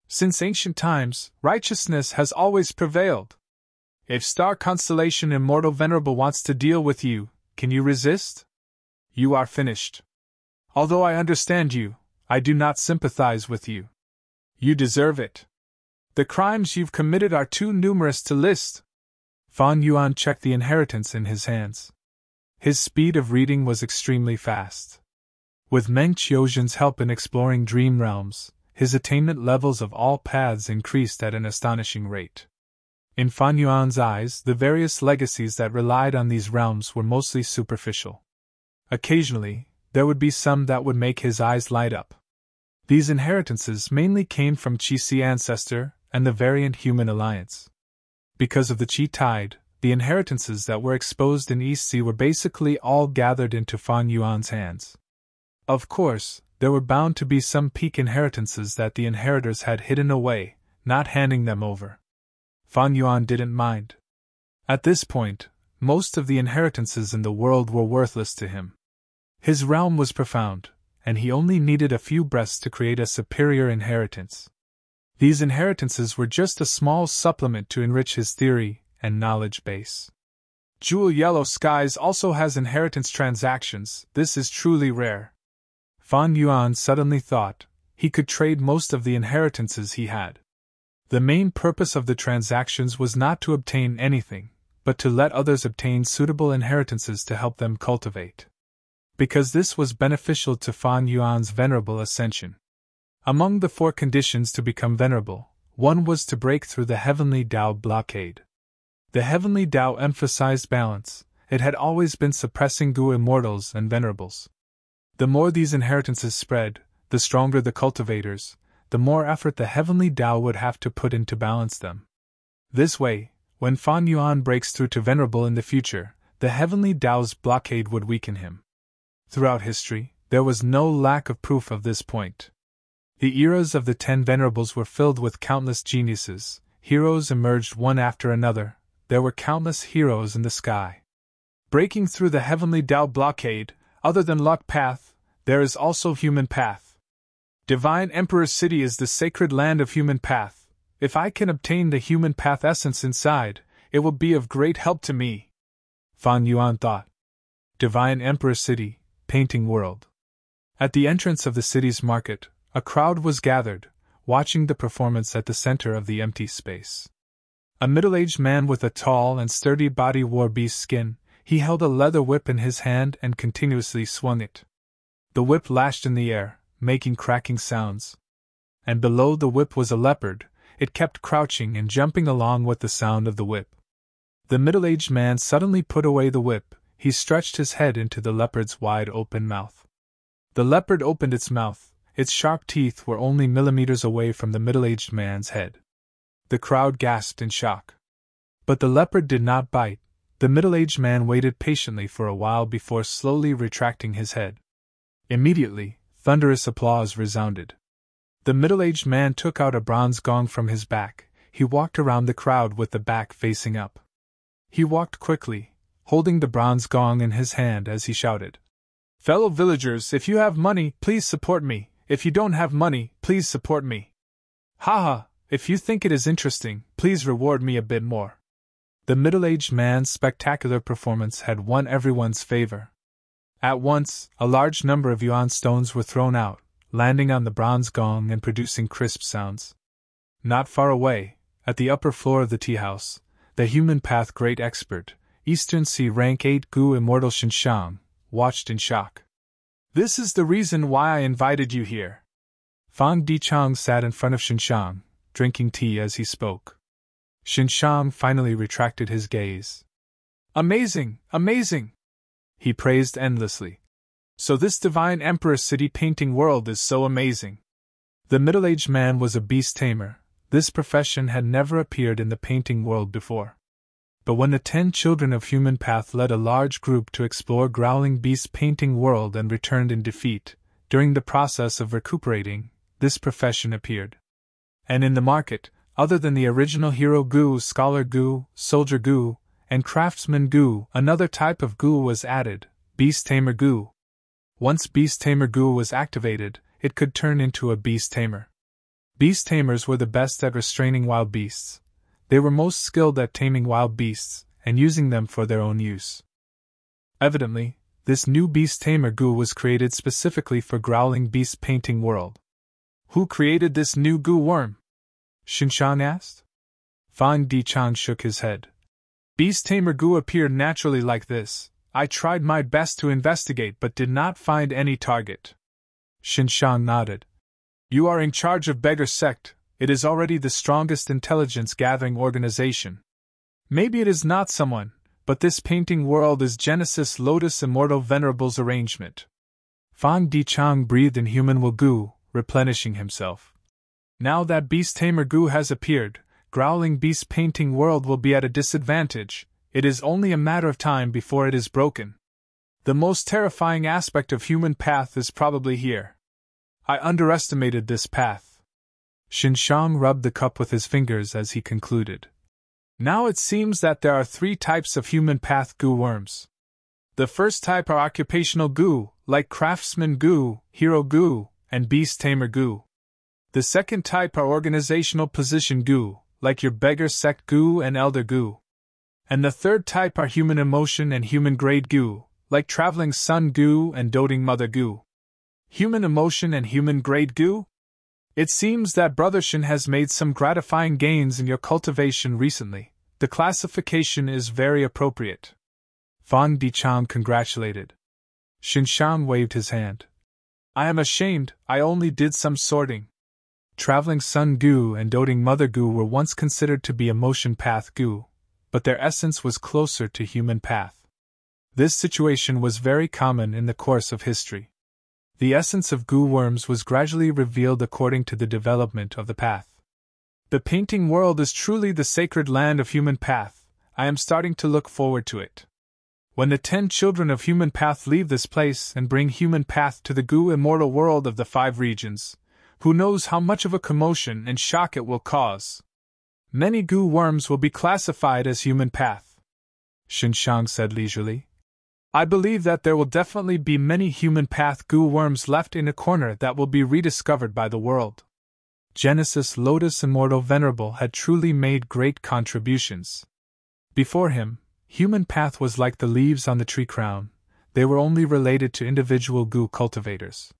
Since ancient times, righteousness has always prevailed. If Star Constellation Immortal Venerable wants to deal with you, can you resist? You are finished. Although I understand you, I do not sympathize with you. You deserve it. The crimes you've committed are too numerous to list. Fan Yuan checked the inheritance in his hands. His speed of reading was extremely fast. With Meng Qiuzhen's help in exploring dream realms, his attainment levels of all paths increased at an astonishing rate. In Fan Yuan's eyes, the various legacies that relied on these realms were mostly superficial. Occasionally, there would be some that would make his eyes light up. These inheritances mainly came from Qi ancestor and the variant human alliance. Because of the Qi tide, the inheritances that were exposed in East Sea were basically all gathered into Fan Yuan's hands. Of course, there were bound to be some peak inheritances that the inheritors had hidden away, not handing them over. Fan Yuan didn't mind. At this point, most of the inheritances in the world were worthless to him. His realm was profound, and he only needed a few breaths to create a superior inheritance. These inheritances were just a small supplement to enrich his theory and knowledge base. Jewel Yellow Skies also has inheritance transactions. This is truly rare. Fan Yuan suddenly thought he could trade most of the inheritances he had. The main purpose of the transactions was not to obtain anything, but to let others obtain suitable inheritances to help them cultivate. because this was beneficial to Fan Yuan's venerable ascension. Among the 4 conditions to become venerable, one was to break through the heavenly Tao blockade. The heavenly Tao emphasized balance, it had always been suppressing Gu immortals and venerables. The more these inheritances spread, the stronger the cultivators, the more effort the heavenly Tao would have to put in to balance them. This way, when Fan Yuan breaks through to venerable in the future, the heavenly Tao's blockade would weaken him. Throughout history, there was no lack of proof of this point. The eras of the 10 venerables were filled with countless geniuses, heroes emerged one after another, there were countless heroes in the sky. Breaking through the heavenly Tao blockade, other than luck path, there is also human path. Divine Emperor City is the sacred land of human path. If I can obtain the human path essence inside, it will be of great help to me. Fan Yuan thought. Divine Emperor City, Painting World. At the entrance of the city's market, a crowd was gathered, watching the performance at the center of the empty space. A middle-aged man with a tall and sturdy body wore beast skin. He held a leather whip in his hand and continuously swung it. The whip lashed in the air, making cracking sounds. And below the whip was a leopard, it kept crouching and jumping along with the sound of the whip. The middle-aged man suddenly put away the whip, he stretched his head into the leopard's wide-open mouth. The leopard opened its mouth, its sharp teeth were only millimeters away from the middle-aged man's head. The crowd gasped in shock. But the leopard did not bite. The middle-aged man waited patiently for a while before slowly retracting his head. Immediately, thunderous applause resounded. The middle-aged man took out a bronze gong from his back. He walked around the crowd with the back facing up. He walked quickly, holding the bronze gong in his hand as he shouted, "Fellow villagers, if you have money, please support me. If you don't have money, please support me. Haha, if you think it is interesting, please reward me a bit more." The middle-aged man's spectacular performance had won everyone's favor. At once, a large number of yuan stones were thrown out, landing on the bronze gong and producing crisp sounds. Not far away, at the upper floor of the tea house, the human path great expert, Eastern Sea Rank 8 Gu Immortal Xinshang, watched in shock. "This is the reason why I invited you here." Fang Dichang sat in front of Xinshang, drinking tea as he spoke. Xinshang finally retracted his gaze. "Amazing, amazing!" he praised endlessly. "So this divine Emperor City Painting World is so amazing." The middle-aged man was a beast tamer. This profession had never appeared in the painting world before. But when the 10 children of human path led a large group to explore Growling Beast's painting world and returned in defeat, during the process of recuperating, this profession appeared. And in the market, other than the original hero Gu, scholar Gu, soldier Gu, and craftsman Gu, another type of Gu was added, Beast Tamer Gu. Once Beast Tamer Gu was activated, it could turn into a Beast Tamer. Beast Tamers were the best at restraining wild beasts. They were most skilled at taming wild beasts, and using them for their own use. Evidently, this new Beast Tamer Gu was created specifically for Growling Beast Painting World. Who created this new Gu worm? Xinshang asked. Fan Dichang shook his head. Beast Tamer Gu appeared naturally like this. I tried my best to investigate but did not find any target. Xinshang nodded. You are in charge of Beggar Sect. It is already the strongest intelligence-gathering organization. Maybe it is not someone, but this painting world is Genesis Lotus Immortal Venerable's arrangement. Fan Dichang breathed in human will Gu, replenishing himself. Now that Beast Tamer Gu has appeared, Growling Beast Painting World will be at a disadvantage. It is only a matter of time before it is broken. The most terrifying aspect of human path is probably here. I underestimated this path. Xinshang rubbed the cup with his fingers as he concluded. Now it seems that there are 3 types of human path Gu worms. The first type are occupational Gu, like Craftsman Gu, Hero Gu, and Beast Tamer Gu. The second type are organizational position Gu, like your Beggar Sect Gu and Elder Gu. And the third type are human emotion and human grade Gu, like Traveling Sun Gu and Doting Mother Gu. Human emotion and human grade Gu? It seems that Brother Shin has made some gratifying gains in your cultivation recently. The classification is very appropriate. Fan Dichang congratulated. Xinshan waved his hand. I am ashamed, I only did some sorting. Traveling Sun Gu and Doting Mother Gu were once considered to be a motion path Gu, but their essence was closer to human path. This situation was very common in the course of history. The essence of Gu worms was gradually revealed according to the development of the path. The painting world is truly the sacred land of human path. I am starting to look forward to it. When the 10 children of human path leave this place and bring human path to the Gu immortal world of the 5 regions, who knows how much of a commotion and shock it will cause? Many Gu worms will be classified as human path, Xinshan said leisurely. I believe that there will definitely be many human path Gu worms left in a corner that will be rediscovered by the world. Genesis Lotus Immortal Venerable had truly made great contributions. Before him, human path was like the leaves on the tree crown, they were only related to individual Gu cultivators.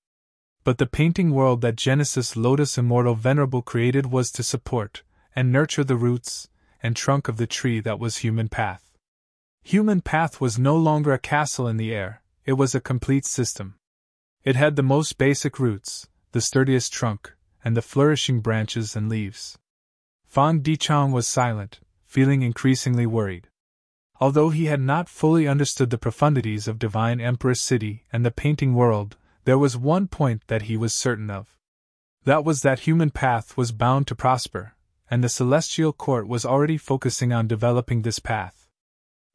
But the painting world that Genesis Lotus Immortal Venerable created was to support and nurture the roots and trunk of the tree that was human path. Human path was no longer a castle in the air, it was a complete system. It had the most basic roots, the sturdiest trunk, and the flourishing branches and leaves. Fan Dichang was silent, feeling increasingly worried. Although he had not fully understood the profundities of Divine Emperor City and the painting world, there was one point that he was certain of. That was that human path was bound to prosper, and the Celestial Court was already focusing on developing this path.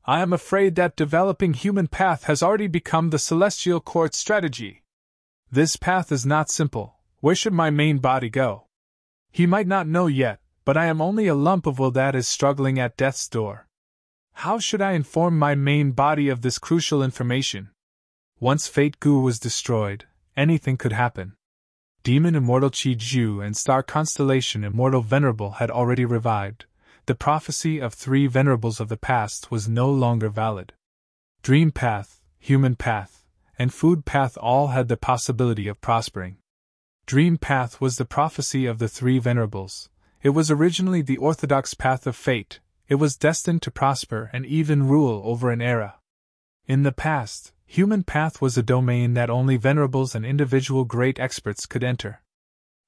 I am afraid that developing human path has already become the Celestial Court's strategy. This path is not simple. Where should my main body go? He might not know yet, but I am only a lump of will that is struggling at death's door. How should I inform my main body of this crucial information? Once Fate Gu was destroyed, anything could happen. Demon Immortal Chi Ju and Star Constellation Immortal Venerable had already revived. The prophecy of 3 venerables of the past was no longer valid. Dream Path, Human Path, and Food Path all had the possibility of prospering. Dream Path was the prophecy of the 3 venerables. It was originally the orthodox path of fate. It was destined to prosper and even rule over an era. In the past, human path was a domain that only venerables and individual great experts could enter.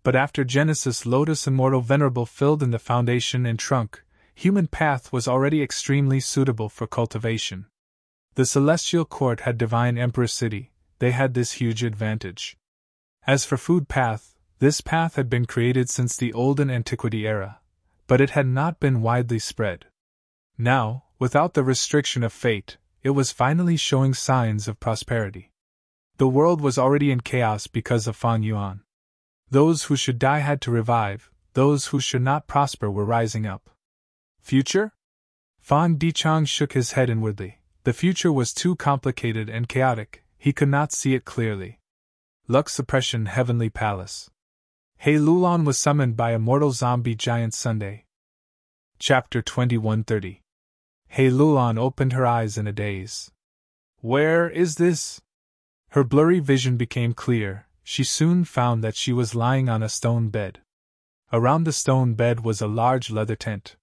But after Genesis Lotus Immortal Venerable filled in the foundation and trunk, human path was already extremely suitable for cultivation. The Celestial Court had Divine Emperor City, they had this huge advantage. As for Food Path, this path had been created since the olden antiquity era, but it had not been widely spread. Now, without the restriction of fate, it was finally showing signs of prosperity. The world was already in chaos because of Fang Yuan. Those who should die had to revive, those who should not prosper were rising up. Future? Fan Dichang shook his head inwardly. The future was too complicated and chaotic, he could not see it clearly. Lux Suppression Heavenly Palace. He Lulan was summoned by Immortal Zombie Giant Sunday. Chapter 2130. He Lulan opened her eyes in a daze. Where is this? Her blurry vision became clear. She soon found that she was lying on a stone bed. Around the stone bed was a large leather tent.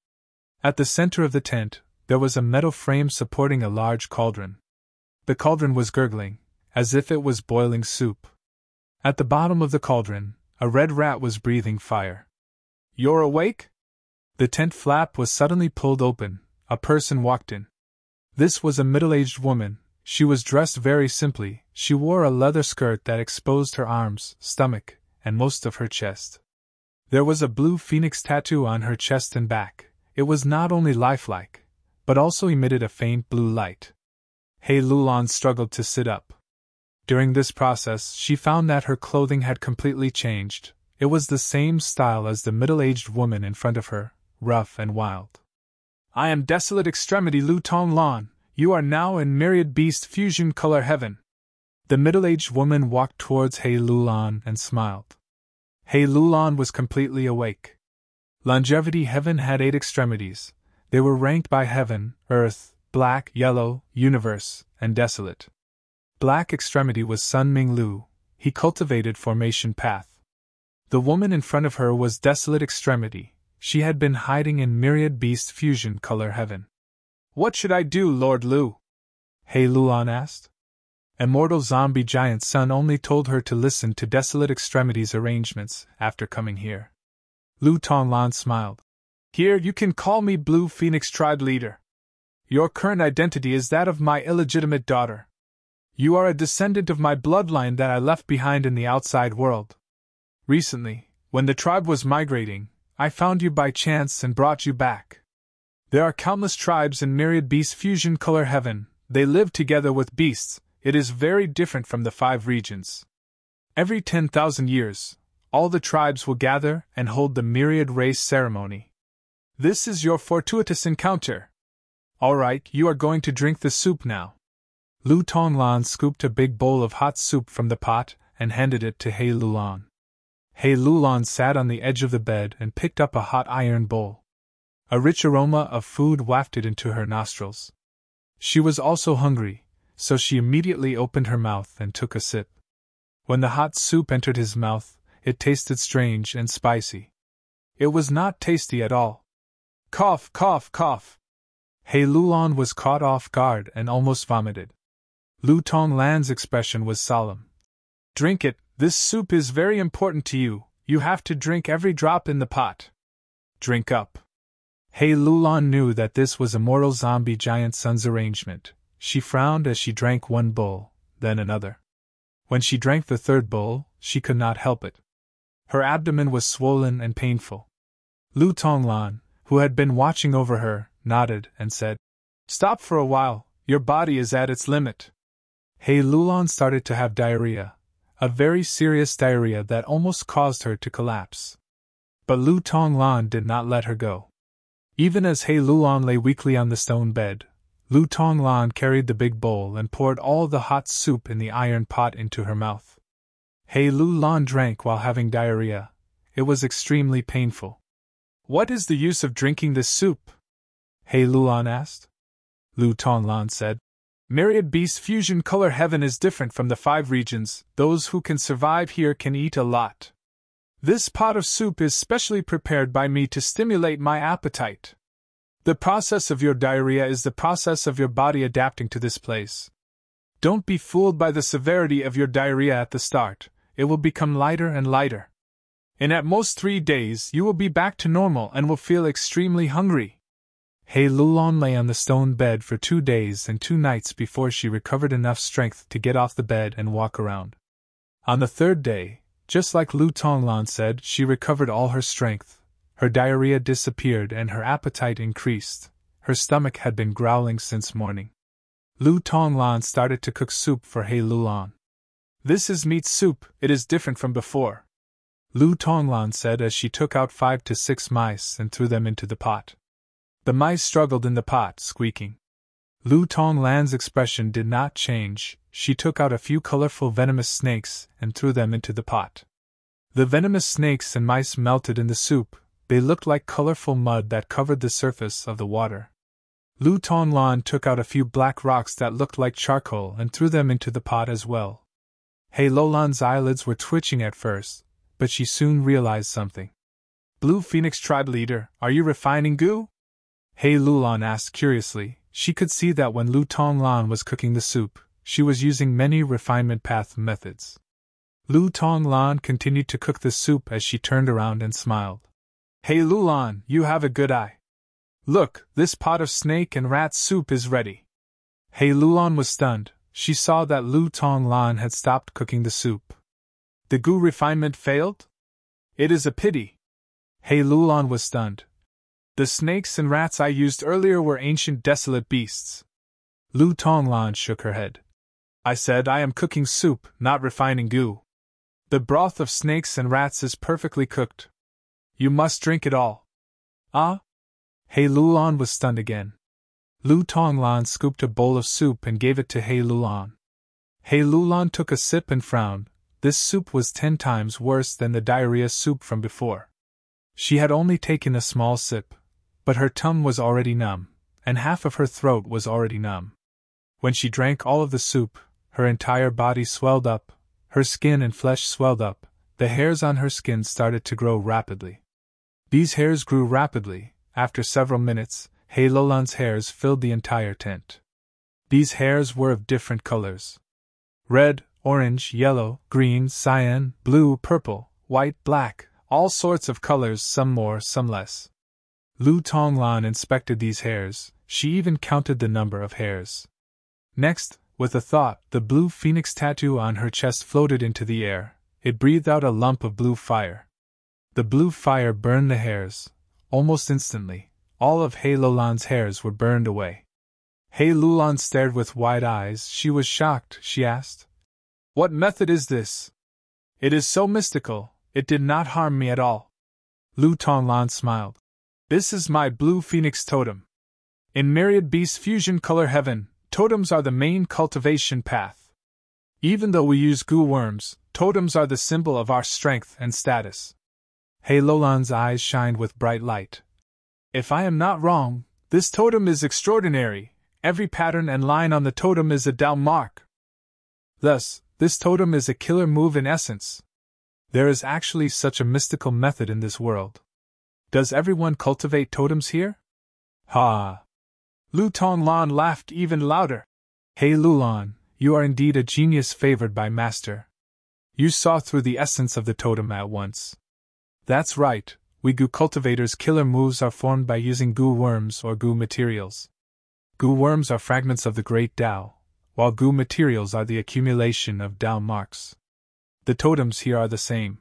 At the center of the tent, there was a metal frame supporting a large cauldron. The cauldron was gurgling, as if it was boiling soup. At the bottom of the cauldron, a red rat was breathing fire. You're awake? The tent flap was suddenly pulled open. A person walked in. This was a middle-aged woman. She was dressed very simply. She wore a leather skirt that exposed her arms, stomach, and most of her chest. There was a blue phoenix tattoo on her chest and back. It was not only lifelike, but also emitted a faint blue light. He Lulan struggled to sit up. During this process, she found that her clothing had completely changed. It was the same style as the middle-aged woman in front of her, rough and wild. I am Desolate Extremity Lu Tong Lan. You are now in Myriad Beast Fusion Color Heaven. The middle-aged woman walked towards He Lulan and smiled. He Lulan was completely awake. Longevity Heaven had 8 extremities. They were ranked by Heaven, Earth, Black, Yellow, Universe, and Desolate. Black extremity was Sun Ming Lu. He cultivated Formation Path. The woman in front of her was Desolate Extremity. She had been hiding in Myriad Beast Fusion Color Heaven. What should I do, Lord Lu? He Lulan asked. Immortal zombie giant son only told her to listen to desolate extremities arrangements after coming here. Lu Tonglan smiled. Here you can call me Blue Phoenix Tribe Leader. Your current identity is that of my illegitimate daughter. You are a descendant of my bloodline that I left behind in the outside world. Recently, when the tribe was migrating, I found you by chance and brought you back. There are countless tribes in myriad beast fusion color heaven. They live together with beasts. It is very different from the 5 regions. Every 10,000 years, all the tribes will gather and hold the myriad race ceremony. This is your fortuitous encounter. Alright, you are going to drink the soup now. Lu Tonglan scooped a big bowl of hot soup from the pot and handed it to He Lulan. He Lulan sat on the edge of the bed and picked up a hot iron bowl. A rich aroma of food wafted into her nostrils. She was also hungry, so she immediately opened her mouth and took a sip. When the hot soup entered his mouth, it tasted strange and spicy. It was not tasty at all. Cough, cough, cough. He Lulan was caught off guard and almost vomited. Lu Tonglan's expression was solemn. Drink it, this soup is very important to you, you have to drink every drop in the pot. Drink up. He Lulan knew that this was Immortal Zombie Giant Son's arrangement. She frowned as she drank one bowl, then another. When she drank the third bowl, she could not help it. Her abdomen was swollen and painful. Lu Tonglan, who had been watching over her, nodded and said, Stop for a while, your body is at its limit. He Lulan started to have diarrhea, a very serious diarrhea that almost caused her to collapse. But Lu Tonglan did not let her go. Even as He Lulan lay weakly on the stone bed, Lu Tonglan carried the big bowl and poured all the hot soup in the iron pot into her mouth. He Lulan drank while having diarrhea. It was extremely painful. What is the use of drinking this soup? He Lulan asked. Lu Tonglan said, Myriad Beast Fusion Color Heaven is different from the 5 regions. Those who can survive here can eat a lot. This pot of soup is specially prepared by me to stimulate my appetite. The process of your diarrhea is the process of your body adapting to this place. Don't be fooled by the severity of your diarrhea at the start. It will become lighter and lighter. In at most 3 days you will be back to normal and will feel extremely hungry. He Lulan lay on the stone bed for 2 days and 2 nights before she recovered enough strength to get off the bed and walk around. On the 3rd day, just like Lu Tonglan said, she recovered all her strength. Her diarrhea disappeared and her appetite increased. Her stomach had been growling since morning. Lu Tonglan started to cook soup for He Lulan. This is meat soup, it is different from before. Lu Tonglan said as she took out 5 to 6 mice and threw them into the pot. The mice struggled in the pot, squeaking. Lu Tonglan's expression did not change. She took out a few colorful venomous snakes and threw them into the pot. The venomous snakes and mice melted in the soup. They looked like colorful mud that covered the surface of the water. Lu Tonglan took out a few black rocks that looked like charcoal and threw them into the pot as well. He Lulan's eyelids were twitching at first, but she soon realized something. Blue Phoenix Tribe Leader, are you refining goo? He Lulan asked curiously. She could see that when Lu Tonglan was cooking the soup, she was using many refinement path methods. Lu Tonglan continued to cook the soup as she turned around and smiled. He Lulan, you have a good eye. Look, this pot of snake and rat soup is ready. He Lulan was stunned. She saw that Lu Tonglan had stopped cooking the soup. The goo refinement failed? It is a pity. He Lulan was stunned. The snakes and rats I used earlier were ancient desolate beasts. Lu Tonglan shook her head. I said I am cooking soup, not refining goo. The broth of snakes and rats is perfectly cooked. You must drink it all. Ah? He Lulan was stunned again. Lu Tonglan scooped a bowl of soup and gave it to He Lulan. He Lulan took a sip and frowned. This soup was 10 times worse than the diarrhea soup from before. She had only taken a small sip, but her tongue was already numb, and half of her throat was already numb. When she drank all of the soup, her entire body swelled up, her skin and flesh swelled up, the hairs on her skin started to grow rapidly. These hairs grew rapidly. After several minutes, He Lulan's hairs filled the entire tent. These hairs were of different colors. Red, orange, yellow, green, cyan, blue, purple, white, black, all sorts of colors, some more, some less. Lu Tonglan inspected these hairs, she even counted the number of hairs. Next, with a thought, the blue phoenix tattoo on her chest floated into the air. It breathed out a lump of blue fire. The blue fire burned the hairs. Almost instantly, all of He Lulan's hairs were burned away. He Lulan stared with wide eyes. She was shocked. She asked, "What method is this? It is so mystical, it did not harm me at all." Lu Tonglan smiled. "This is my blue phoenix totem. In myriad beast fusion color heaven, totems are the main cultivation path. Even though we use goo worms, totems are the symbol of our strength and status." He Lulan's eyes shined with bright light. "If I am not wrong, this totem is extraordinary. Every pattern and line on the totem is a Dao mark. Thus, this totem is a killer move in essence. There is actually such a mystical method in this world. Does everyone cultivate totems here?" "Ha!" Lu Tonglan laughed even louder. "He Lulan, you are indeed a genius favored by Master. You saw through the essence of the totem at once. That's right, we goo cultivators' killer moves are formed by using goo worms or goo materials. Goo worms are fragments of the great Tao, while goo materials are the accumulation of Tao marks. The totems here are the same.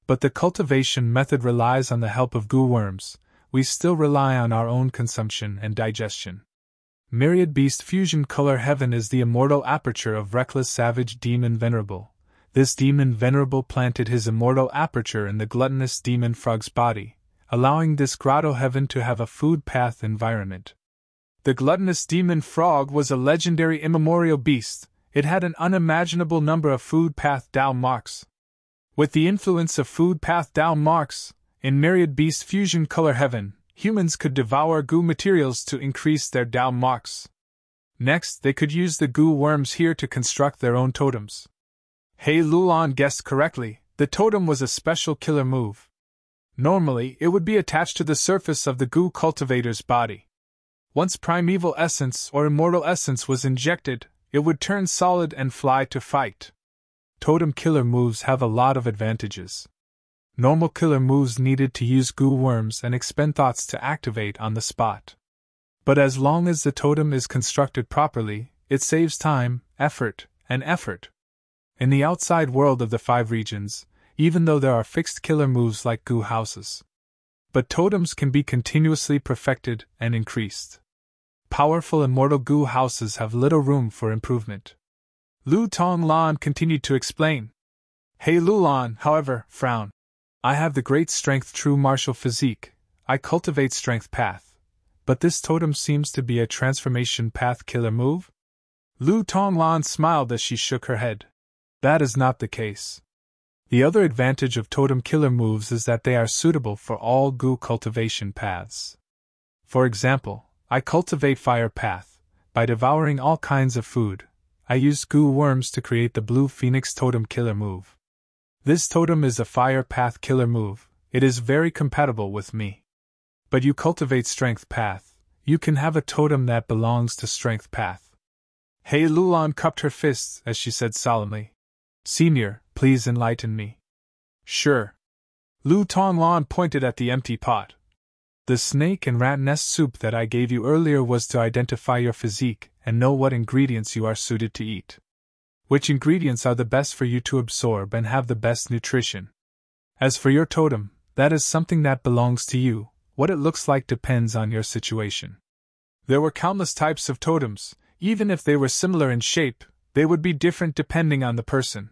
But the cultivation method relies on the help of goo worms. We still rely on our own consumption and digestion. Myriad beast fusion color heaven is the immortal aperture of reckless savage demon venerable. This demon venerable planted his immortal aperture in the gluttonous demon frog's body, allowing this grotto heaven to have a food path environment. The gluttonous demon frog was a legendary immemorial beast. It had an unimaginable number of food path Tao marks. With the influence of food path Tao marks, in myriad beast fusion color heaven, humans could devour goo materials to increase their Tao marks. Next, they could use the goo worms here to construct their own totems. He Lulan guessed correctly, the totem was a special killer move. Normally, it would be attached to the surface of the goo cultivator's body. Once primeval essence or immortal essence was injected, it would turn solid and fly to fight. Totem killer moves have a lot of advantages. Normal killer moves needed to use goo worms and expend thoughts to activate on the spot. But as long as the totem is constructed properly, it saves time, effort, and effort. In the outside world of the 5 regions, even though there are fixed killer moves like goo houses, but totems can be continuously perfected and increased. Powerful immortal goo houses have little room for improvement. Lu Tonglan continued to explain. He Lulan, however, frowned. "I have the great strength true martial physique, I cultivate strength path. But this totem seems to be a transformation path killer move?" Lu Tonglan smiled as she shook her head. "That is not the case. The other advantage of totem killer moves is that they are suitable for all goo cultivation paths. For example, I cultivate fire path. By devouring all kinds of food, I use goo worms to create the blue phoenix totem killer move. This totem is a fire path killer move. It is very compatible with me. But you cultivate strength path. You can have a totem that belongs to strength path." He Lulan cupped her fists as she said solemnly, "Senior, please enlighten me." "Sure." Lu Tonglan pointed at the empty pot. "The snake and rat nest soup that I gave you earlier was to identify your physique and know what ingredients you are suited to eat. Which ingredients are the best for you to absorb and have the best nutrition. As for your totem, that is something that belongs to you. What it looks like depends on your situation." There were countless types of totems. Even if they were similar in shape, they would be different depending on the person.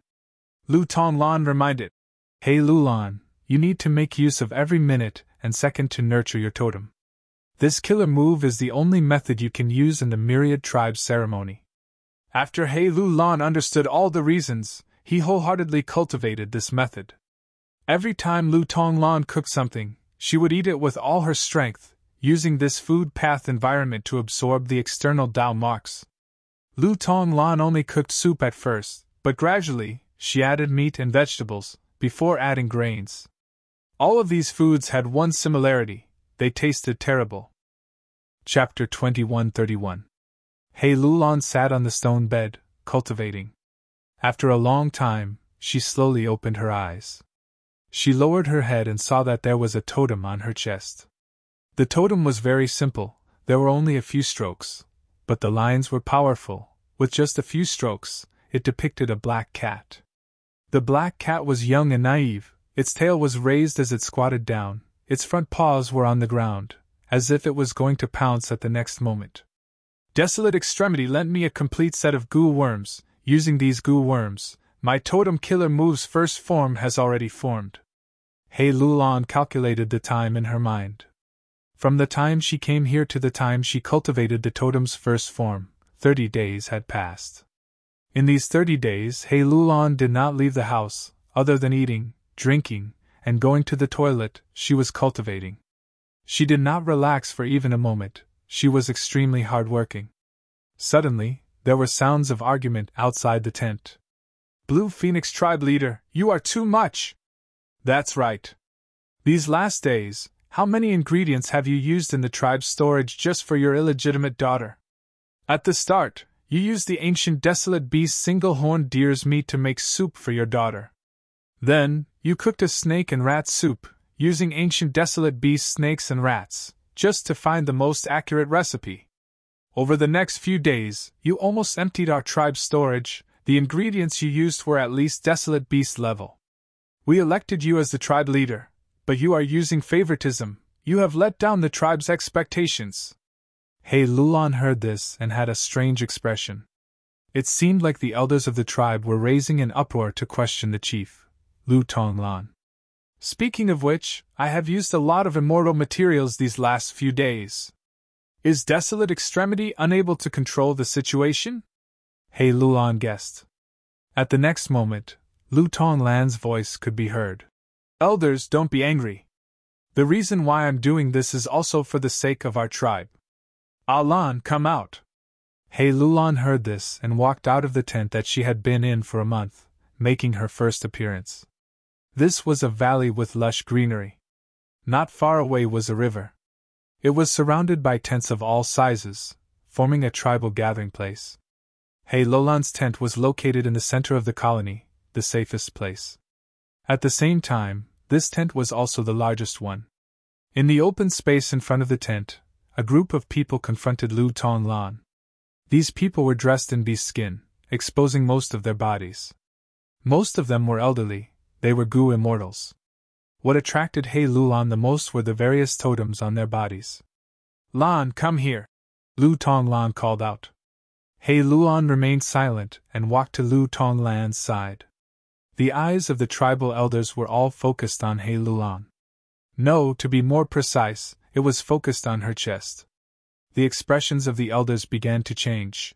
Lu Tonglan reminded. "He Lulan, you need to make use of every minute and second to nurture your totem. This killer move is the only method you can use in the myriad tribe ceremony." After He Lulan understood all the reasons, he wholeheartedly cultivated this method. Every time Lu Tonglan cooked something, she would eat it with all her strength, using this food path environment to absorb the external Tao marks. Lu Tonglan only cooked soup at first, but gradually, she added meat and vegetables, before adding grains. All of these foods had one similarity: they tasted terrible. Chapter 2131. He Lulan sat on the stone bed, cultivating. After a long time, she slowly opened her eyes. She lowered her head and saw that there was a totem on her chest. The totem was very simple, there were only a few strokes, but the lines were powerful. With just a few strokes, it depicted a black cat. The black cat was young and naive, its tail was raised as it squatted down, its front paws were on the ground, as if it was going to pounce at the next moment. Desolate Extremity lent me a complete set of goo worms. Using these goo worms, my totem killer move's first form has already formed. Hei Lulan calculated the time in her mind. From the time she came here to the time she cultivated the totem's first form, 30 days had passed. In these 30 days, Hei Lulan did not leave the house, other than eating, drinking, and going to the toilet. She was cultivating. She did not relax for even a moment, she was extremely hard-working. Suddenly, there were sounds of argument outside the tent. Blue Phoenix Tribe Leader, you are too much! That's right. These last days, how many ingredients have you used in the tribe's storage just for your illegitimate daughter? At the start, you used the ancient desolate beast single-horned deer's meat to make soup for your daughter. Then, you cooked a snake and rat soup, using ancient desolate beast snakes and rats, just to find the most accurate recipe. Over the next few days, you almost emptied our tribe's storage. The ingredients you used were at least desolate beast level. We elected you as the tribe leader, but you are using favoritism. You have let down the tribe's expectations. Hei Lulan heard this and had a strange expression. It seemed like the elders of the tribe were raising an uproar to question the chief, Lu Tonglan. Speaking of which, I have used a lot of immortal materials these last few days. Is Desolate Extremity unable to control the situation? Hei Lulan guessed. At the next moment, Lu Tonglan's voice could be heard. Elders, don't be angry. The reason why I'm doing this is also for the sake of our tribe. Alan, come out. Hei Lulan heard this and walked out of the tent that she had been in for a month, making her first appearance. This was a valley with lush greenery. Not far away was a river. It was surrounded by tents of all sizes, forming a tribal gathering place. Hei Lulan's tent was located in the center of the colony, the safest place. At the same time, this tent was also the largest one. In the open space in front of the tent, a group of people confronted Lu Tonglan. These people were dressed in beast skin, exposing most of their bodies. Most of them were elderly, they were Gu immortals. What attracted Hei Lulan the most were the various totems on their bodies. Lan, come here! Lu Tonglan called out. Hei Lulan remained silent and walked to Lu Tonglan's side. The eyes of the tribal elders were all focused on Hei Lulan. No, to be more precise, it was focused on her chest. The expressions of the elders began to change.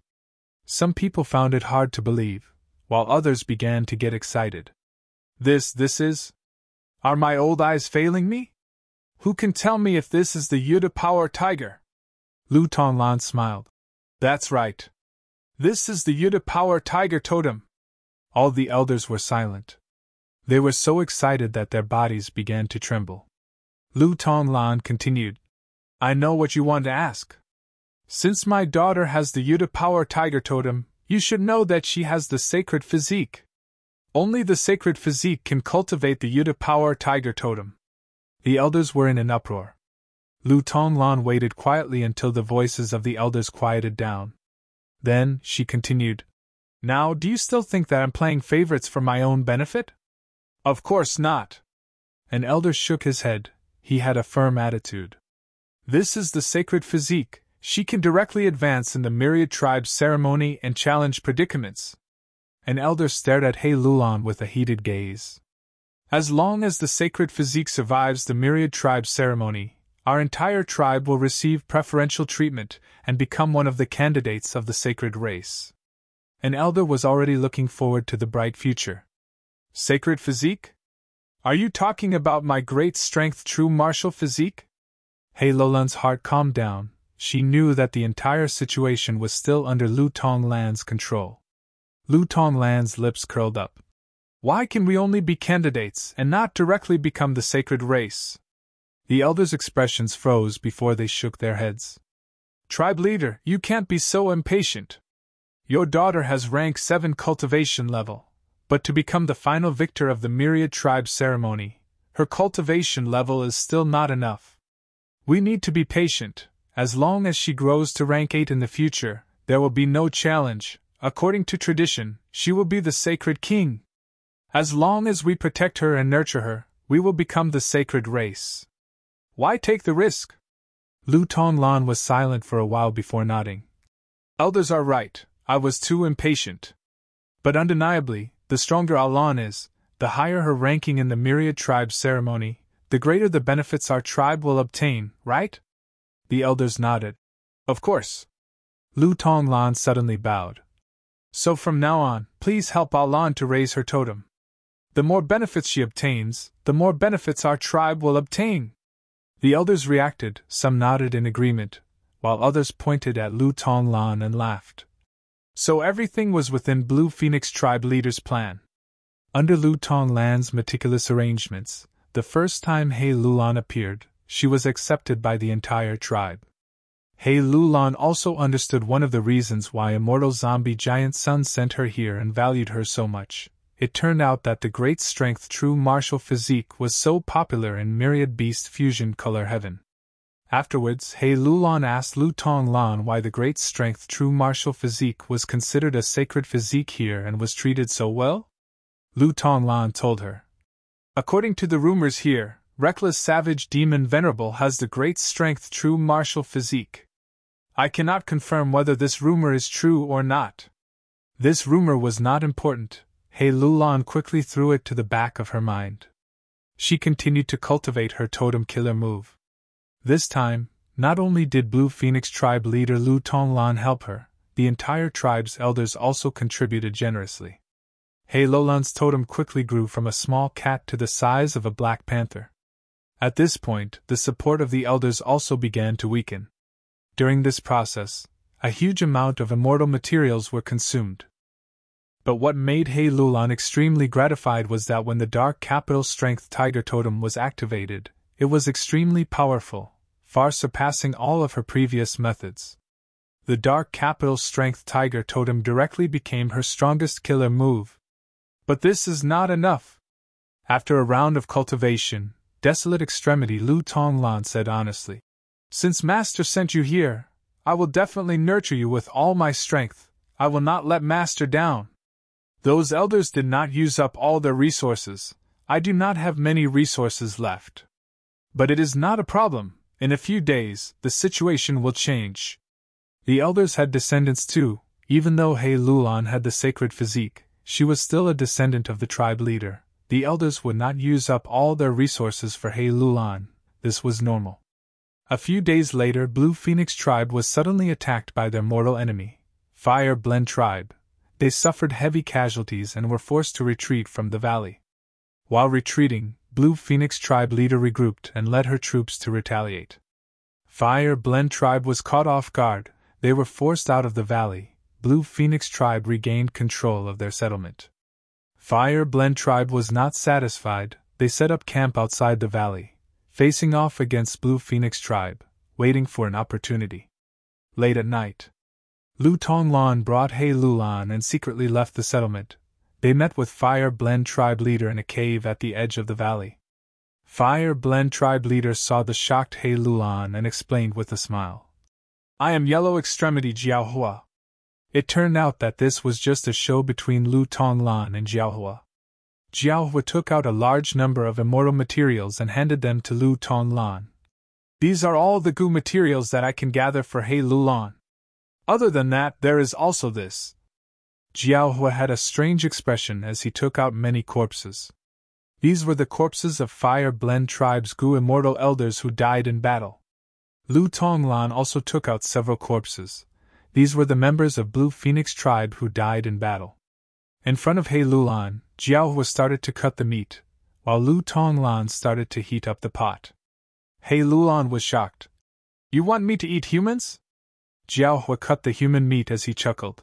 Some people found it hard to believe, while others began to get excited. This is? Are my old eyes failing me? Who can tell me if this is the Yuta Power Tiger? Lu Tonglan smiled. That's right. This is the Yuta Power Tiger Totem. All the elders were silent. They were so excited that their bodies began to tremble. Lu Tonglan continued. I know what you want to ask. Since my daughter has the Yuta Power Tiger Totem, you should know that she has the sacred physique. Only the sacred physique can cultivate the Yuta Power Tiger Totem. The elders were in an uproar. Lu Tonglan waited quietly until the voices of the elders quieted down. Then, she continued. Now, do you still think that I'm playing favorites for my own benefit? Of course not. An elder shook his head. He had a firm attitude. This is the sacred physique. She can directly advance in the myriad tribe's ceremony and challenge predicaments. An elder stared at Hei Lulan with a heated gaze. As long as the sacred physique survives the myriad tribe ceremony, our entire tribe will receive preferential treatment and become one of the candidates of the sacred race. An elder was already looking forward to the bright future. Sacred physique? Are you talking about my great strength true martial physique? Hei Lulan's heart calmed down. She knew that the entire situation was still under Lu Tonglan's control. Lu Tonglan's lips curled up. Why can we only be candidates and not directly become the sacred race? The elders' expressions froze before they shook their heads. Tribe leader, you can't be so impatient. Your daughter has rank 7 cultivation level, but to become the final victor of the Myriad Tribe ceremony, her cultivation level is still not enough. We need to be patient. As long as she grows to rank 8 in the future, there will be no challenge. According to tradition, she will be the sacred king. As long as we protect her and nurture her, we will become the sacred race. Why take the risk? Lu Tonglan was silent for a while before nodding. Elders are right, I was too impatient. But undeniably, the stronger Alan is, the higher her ranking in the Myriad Tribe ceremony, the greater the benefits our tribe will obtain, right? The elders nodded. Of course. Lu Tonglan suddenly bowed. So from now on, please help Alan to raise her totem. The more benefits she obtains, the more benefits our tribe will obtain. The elders reacted, some nodded in agreement, while others pointed at Lu Tonglan and laughed. So everything was within Blue Phoenix tribe leader's plan. Under Lu Tonglan's meticulous arrangements, the first time He Lulan appeared, she was accepted by the entire tribe. He Lulan also understood one of the reasons why immortal zombie giant Sun sent her here and valued her so much. It turned out that the great strength true martial physique was so popular in Myriad Beast Fusion Color Heaven. Afterwards, He Lulan asked Lu Tonglan why the great strength true martial physique was considered a sacred physique here and was treated so well. Lu Tonglan told her. According to the rumors here, reckless savage demon Venerable has the great strength true martial physique. I cannot confirm whether this rumor is true or not. This rumor was not important. He Lulan quickly threw it to the back of her mind. She continued to cultivate her totem killer move. This time, not only did Blue Phoenix tribe leader Lu Tonglan help her, the entire tribe's elders also contributed generously. He Lulan's totem quickly grew from a small cat to the size of a black panther. At this point, the support of the elders also began to weaken. During this process, a huge amount of immortal materials were consumed. But what made He Lulan extremely gratified was that when the Dark Capital Strength Tiger Totem was activated, it was extremely powerful, far surpassing all of her previous methods. The Dark Capital Strength Tiger Totem directly became her strongest killer move. But this is not enough. After a round of cultivation, Desolate Extremity Lu Tonglan said honestly, "Since Master sent you here, I will definitely nurture you with all my strength. I will not let Master down. Those elders did not use up all their resources. I do not have many resources left. But it is not a problem. In a few days, the situation will change." The elders had descendants too. Even though He Lulan had the sacred physique, she was still a descendant of the tribe leader. The elders would not use up all their resources for He Lulan. This was normal. A few days later, Blue Phoenix tribe was suddenly attacked by their mortal enemy, Fire Blend tribe. They suffered heavy casualties and were forced to retreat from the valley. While retreating, Blue Phoenix tribe leader regrouped and led her troops to retaliate. Fire Blend tribe was caught off guard. They were forced out of the valley. Blue Phoenix tribe regained control of their settlement. Fire Blend tribe was not satisfied. They set up camp outside the valley, facing off against Blue Phoenix tribe, waiting for an opportunity. Late at night, Lu Tonglan brought He Lulan and secretly left the settlement. They met with Fire Blend tribe leader in a cave at the edge of the valley. Fire Blend tribe leader saw the shocked He Lulan and explained with a smile, "I am Yellow Extremity Jiaohua." It turned out that this was just a show between Lu Tonglan and Jiaohua. Jiaohua took out a large number of immortal materials and handed them to Lu Tonglan. "These are all the goo materials that I can gather for He Lulan. Other than that, there is also this." Jiaohua had a strange expression as he took out many corpses. These were the corpses of Fire Blend tribe's goo immortal elders who died in battle. Lu Tonglan also took out several corpses. These were the members of Blue Phoenix tribe who died in battle. In front of He Lulan, Jiaohua started to cut the meat, while Lu Tonglan started to heat up the pot. He Lulan was shocked. "You want me to eat humans?" Jiaohua cut the human meat as he chuckled.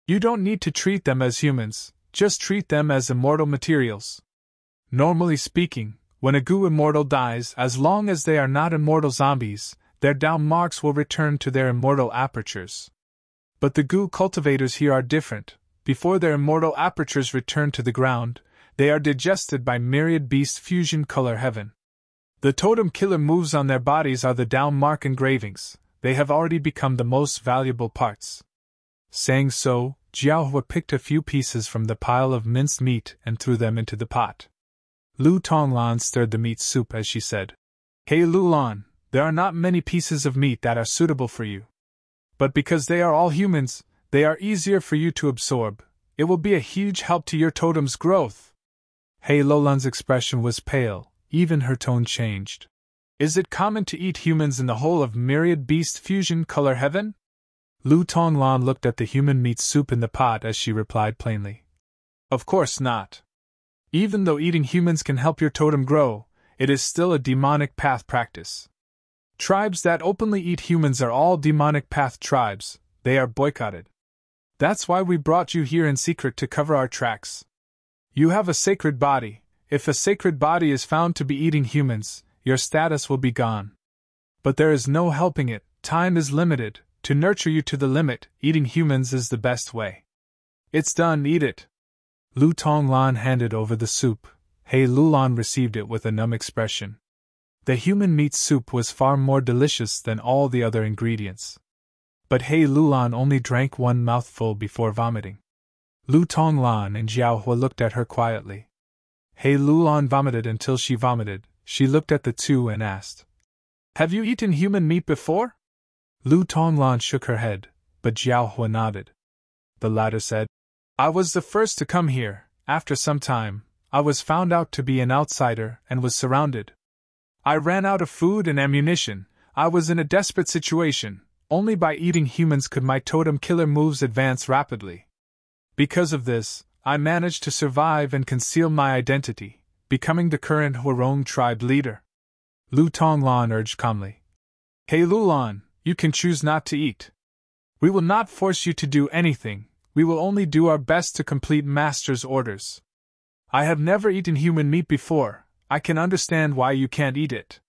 "You don't need to treat them as humans, just treat them as immortal materials. Normally speaking, when a goo immortal dies, as long as they are not immortal zombies, their down marks will return to their immortal apertures. But the goo cultivators here are different. Before their immortal apertures return to the ground, they are digested by myriad beast fusion color heaven. The totem killer moves on their bodies are the down mark engravings. They have already become the most valuable parts. Saying so, Jiaohua picked a few pieces from the pile of minced meat and threw them into the pot. Lu Tonglan stirred the meat soup as she said, "Hey Lulan, there are not many pieces of meat that are suitable for you. But because they are all humans, they are easier for you to absorb. It will be a huge help to your totem's growth." Hey Lulan's expression was pale, even her tone changed. "Is it common to eat humans in the whole of myriad beast fusion color heaven?" Lu Tonglan looked at the human meat soup in the pot as she replied plainly, "Of course not. Even though eating humans can help your totem grow, it is still a demonic path practice. Tribes that openly eat humans are all demonic path tribes, they are boycotted. That's why we brought you here in secret to cover our tracks. You have a sacred body. If a sacred body is found to be eating humans, your status will be gone. But there is no helping it, time is limited. To nurture you to the limit, eating humans is the best way. It's done, eat it." Lu Tonglan handed over the soup. Hey Lulan received it with a numb expression. The human meat soup was far more delicious than all the other ingredients. But Hey Lulan only drank one mouthful before vomiting. Lu Tonglan and Jiaohua looked at her quietly. Hey Lulan vomited until she vomited. She looked at the two and asked, "Have you eaten human meat before?" Lu Tonglan shook her head, but Jiaohua nodded. The latter said, "I was the first to come here. After some time, I was found out to be an outsider and was surrounded. I ran out of food and ammunition. I was in a desperate situation. Only by eating humans could my totem killer moves advance rapidly. Because of this, I managed to survive and conceal my identity, becoming the current Huarong tribe leader." Lu Tonglan urged calmly, "Hey Lulan, you can choose not to eat. We will not force you to do anything, we will only do our best to complete Master's orders. I have never eaten human meat before, I can understand why you can't eat it.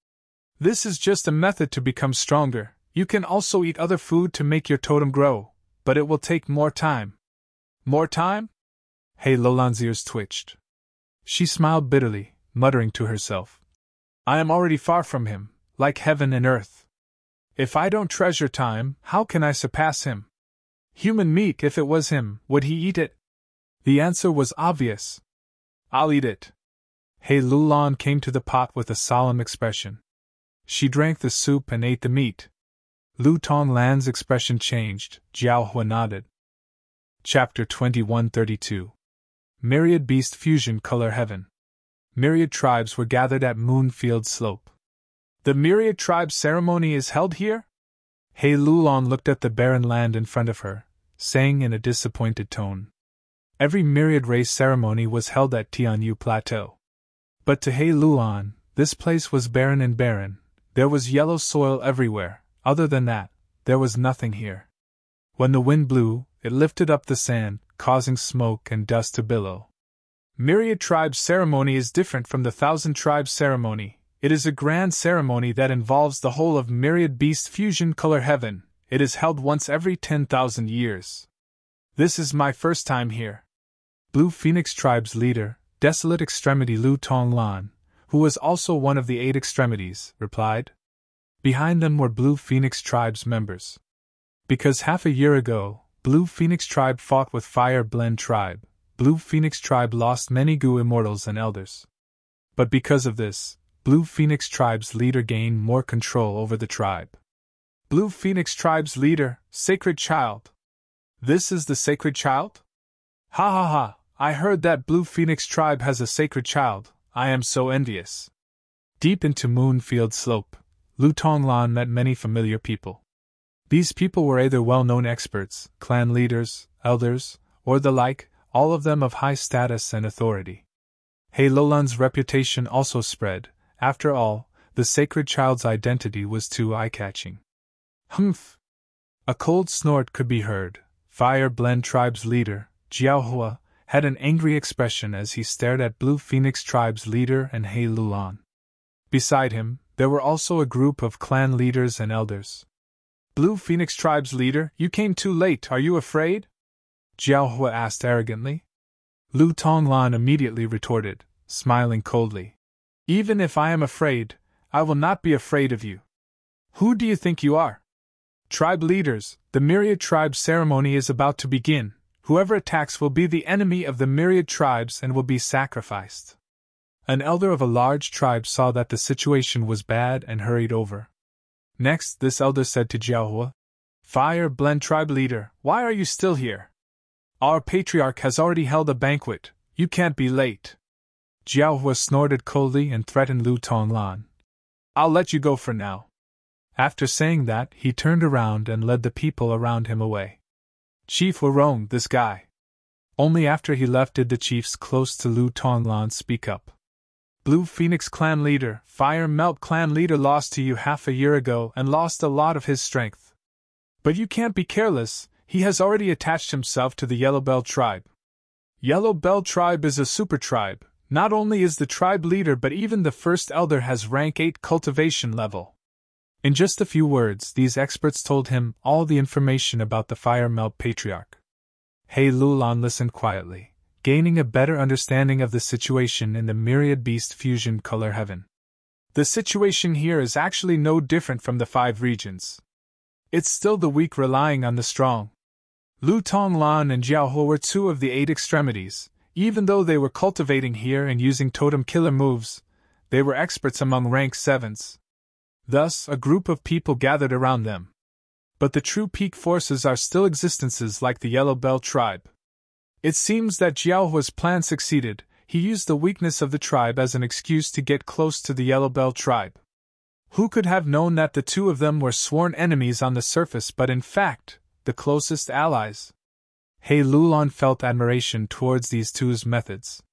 This is just a method to become stronger. You can also eat other food to make your totem grow, but it will take more time." "More time?" Hey Lulan's ears twitched. She smiled bitterly, muttering to herself, "I am already far from him, like heaven and earth. If I don't treasure time, how can I surpass him? Human meat, if it was him, would he eat it?" The answer was obvious. "I'll eat it." Hey Lulan came to the pot with a solemn expression. She drank the soup and ate the meat. Lu Tonglan's expression changed. Jiaohua nodded. Chapter 2132. Myriad Beast Fusion Color Heaven. Myriad tribes were gathered at Moonfield Slope. "The Myriad Tribe ceremony is held here?" Hey Lulan looked at the barren land in front of her, saying in a disappointed tone. Every Myriad race ceremony was held at Tianyu Plateau. But to Hey Lulan, this place was barren and barren. There was yellow soil everywhere. Other than that, there was nothing here. When the wind blew, it lifted up the sand, causing smoke and dust to billow. Myriad Tribe ceremony is different from the Thousand Tribes ceremony. It is a grand ceremony that involves the whole of Myriad Beast Fusion Color Heaven. It is held once every 10,000 years. This is my first time here. Blue Phoenix Tribe's leader, Desolate Extremity Lu Tonglan, who was also one of the 8 extremities, replied. Behind them were Blue Phoenix Tribe's members. Because half a year ago, Blue Phoenix Tribe fought with Fire Blend Tribe, Blue Phoenix Tribe lost many Gu Immortals and Elders. But because of this, Blue Phoenix Tribe's leader gained more control over the tribe. Blue Phoenix Tribe's leader, Sacred Child. This is the Sacred Child? Ha ha ha, I heard that Blue Phoenix Tribe has a Sacred Child, I am so envious. Deep into Moonfield Slope, Lu Tonglan met many familiar people. These people were either well-known experts, clan leaders, elders, or the like, all of them of high status and authority. Hey Lulan's reputation also spread. After all, the Sacred Child's identity was too eye-catching. Humph! A cold snort could be heard. Fire Blend Tribe's leader, Jiaohua, had an angry expression as he stared at Blue Phoenix Tribe's leader and Hey Lulan. Beside him, there were also a group of clan leaders and elders. Blue Phoenix Tribe's leader, you came too late, are you afraid? Jiao Hua asked arrogantly. Lu Tonglan immediately retorted, smiling coldly. Even if I am afraid, I will not be afraid of you. Who do you think you are? Tribe leaders, the Myriad Tribe ceremony is about to begin. Whoever attacks will be the enemy of the Myriad Tribes and will be sacrificed. An elder of a large tribe saw that the situation was bad and hurried over. Next, this elder said to Jiao Hua, Fire Blend Tribe leader, why are you still here? Our patriarch has already held a banquet, you can't be late. Jiao Hua snorted coldly and threatened Lu Tonglan. I'll let you go for now. After saying that, he turned around and led the people around him away. Chief Warong, this guy. Only after he left did the chiefs close to Lu Tonglan speak up. Blue Phoenix Clan leader, Fire Melt Clan leader lost to you half a year ago and lost a lot of his strength. But you can't be careless, he has already attached himself to the Yellow Bell tribe. Yellow Bell tribe is a super tribe. Not only is the tribe leader but even the first elder has rank 8 cultivation level. In just a few words, these experts told him all the information about the Fire Melt Patriarch. He Lulan listened quietly, gaining a better understanding of the situation in the Myriad Beast Fusion Color Heaven. The situation here is actually no different from the 5 regions. It's still the weak relying on the strong. Lu Tonglan and Jiao Hua were 2 of the 8 extremities. Even though they were cultivating here and using totem killer moves, they were experts among rank 7s. Thus, a group of people gathered around them. But the true peak forces are still existences like the Yellow Bell tribe. It seems that Jiao Hua's plan succeeded. He used the weakness of the tribe as an excuse to get close to the Yellow Bell tribe. Who could have known that the 2 of them were sworn enemies on the surface but in fact, the closest allies? He Lulan felt admiration towards these 2's methods.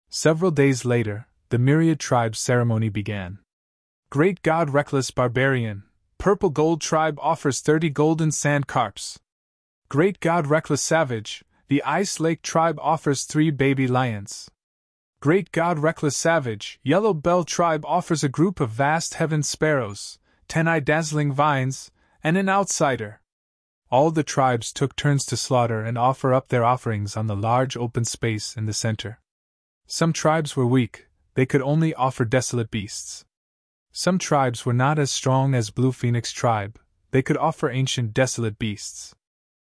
Several days later, the Myriad Tribe ceremony began. Great God Reckless Barbarian, Purple Gold Tribe offers 30 golden sand carps. Great God Reckless Savage, the Ice Lake Tribe offers 3 baby lions. Great God Reckless Savage, Yellow Bell Tribe offers a group of vast heaven sparrows, 10 eye dazzling vines, and an outsider. All the tribes took turns to slaughter and offer up their offerings on the large open space in the center. Some tribes were weak, they could only offer desolate beasts. Some tribes were not as strong as Blue Phoenix tribe, they could offer ancient desolate beasts.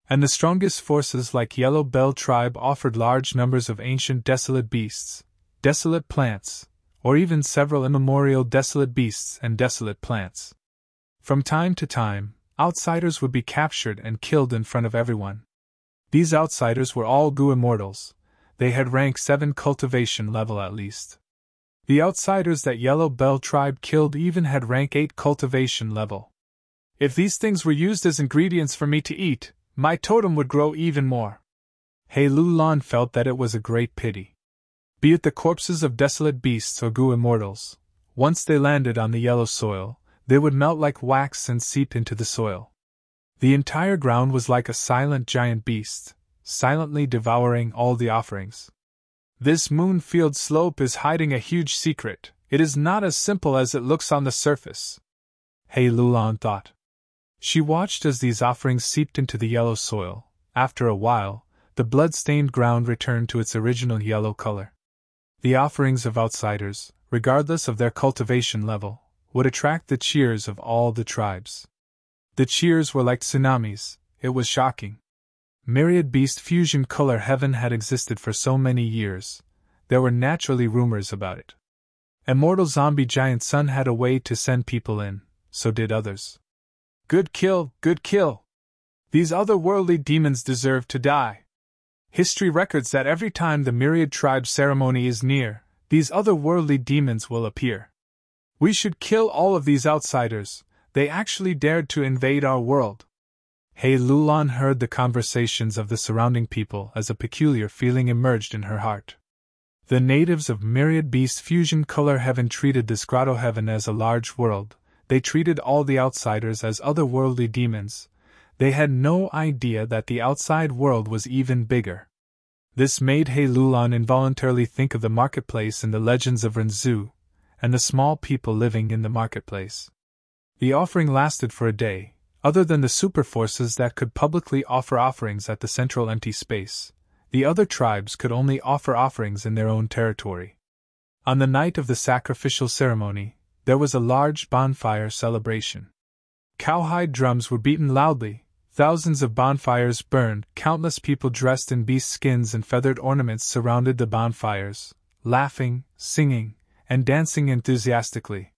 And the strongest forces like Yellow Bell tribe offered large numbers of ancient desolate beasts, desolate plants, or even several immemorial desolate beasts and desolate plants. From time to time, outsiders would be captured and killed in front of everyone. These outsiders were all Gu immortals. They had rank 7 cultivation level at least. The outsiders that Yellow Bell tribe killed even had rank 8 cultivation level. If these things were used as ingredients for me to eat, my totem would grow even more. He Lulan felt that it was a great pity. Be it the corpses of desolate beasts or Gu immortals, once they landed on the yellow soil, they would melt like wax and seep into the soil. The entire ground was like a silent giant beast, silently devouring all the offerings. This Moonfield slope is hiding a huge secret. It is not as simple as it looks on the surface. He Lulan thought. She watched as these offerings seeped into the yellow soil. After a while, the blood-stained ground returned to its original yellow color. The offerings of outsiders, regardless of their cultivation level, would attract the cheers of all the tribes. The cheers were like tsunamis. It was shocking. Myriad Beast Fusion Color Heaven had existed for so many years. There were naturally rumors about it. Immortal Zombie Giant Sun had a way to send people in, so did others. Good kill, good kill! These otherworldly demons deserve to die. History records that every time the Myriad Tribe ceremony is near, these otherworldly demons will appear. We should kill all of these outsiders. They actually dared to invade our world. He Lulan heard the conversations of the surrounding people as a peculiar feeling emerged in her heart. The natives of Myriad Beast Fusion Color Heaven treated this grotto heaven as a large world. They treated all the outsiders as otherworldly demons. They had no idea that the outside world was even bigger. This made He Lulan involuntarily think of the marketplace in the legends of Renzu, and the small people living in the marketplace. The offering lasted for a day. Other than the superforces that could publicly offer offerings at the central empty space, the other tribes could only offer offerings in their own territory. On the night of the sacrificial ceremony, there was a large bonfire celebration. Cowhide drums were beaten loudly, thousands of bonfires burned, countless people dressed in beast skins and feathered ornaments surrounded the bonfires, laughing, singing, and dancing enthusiastically.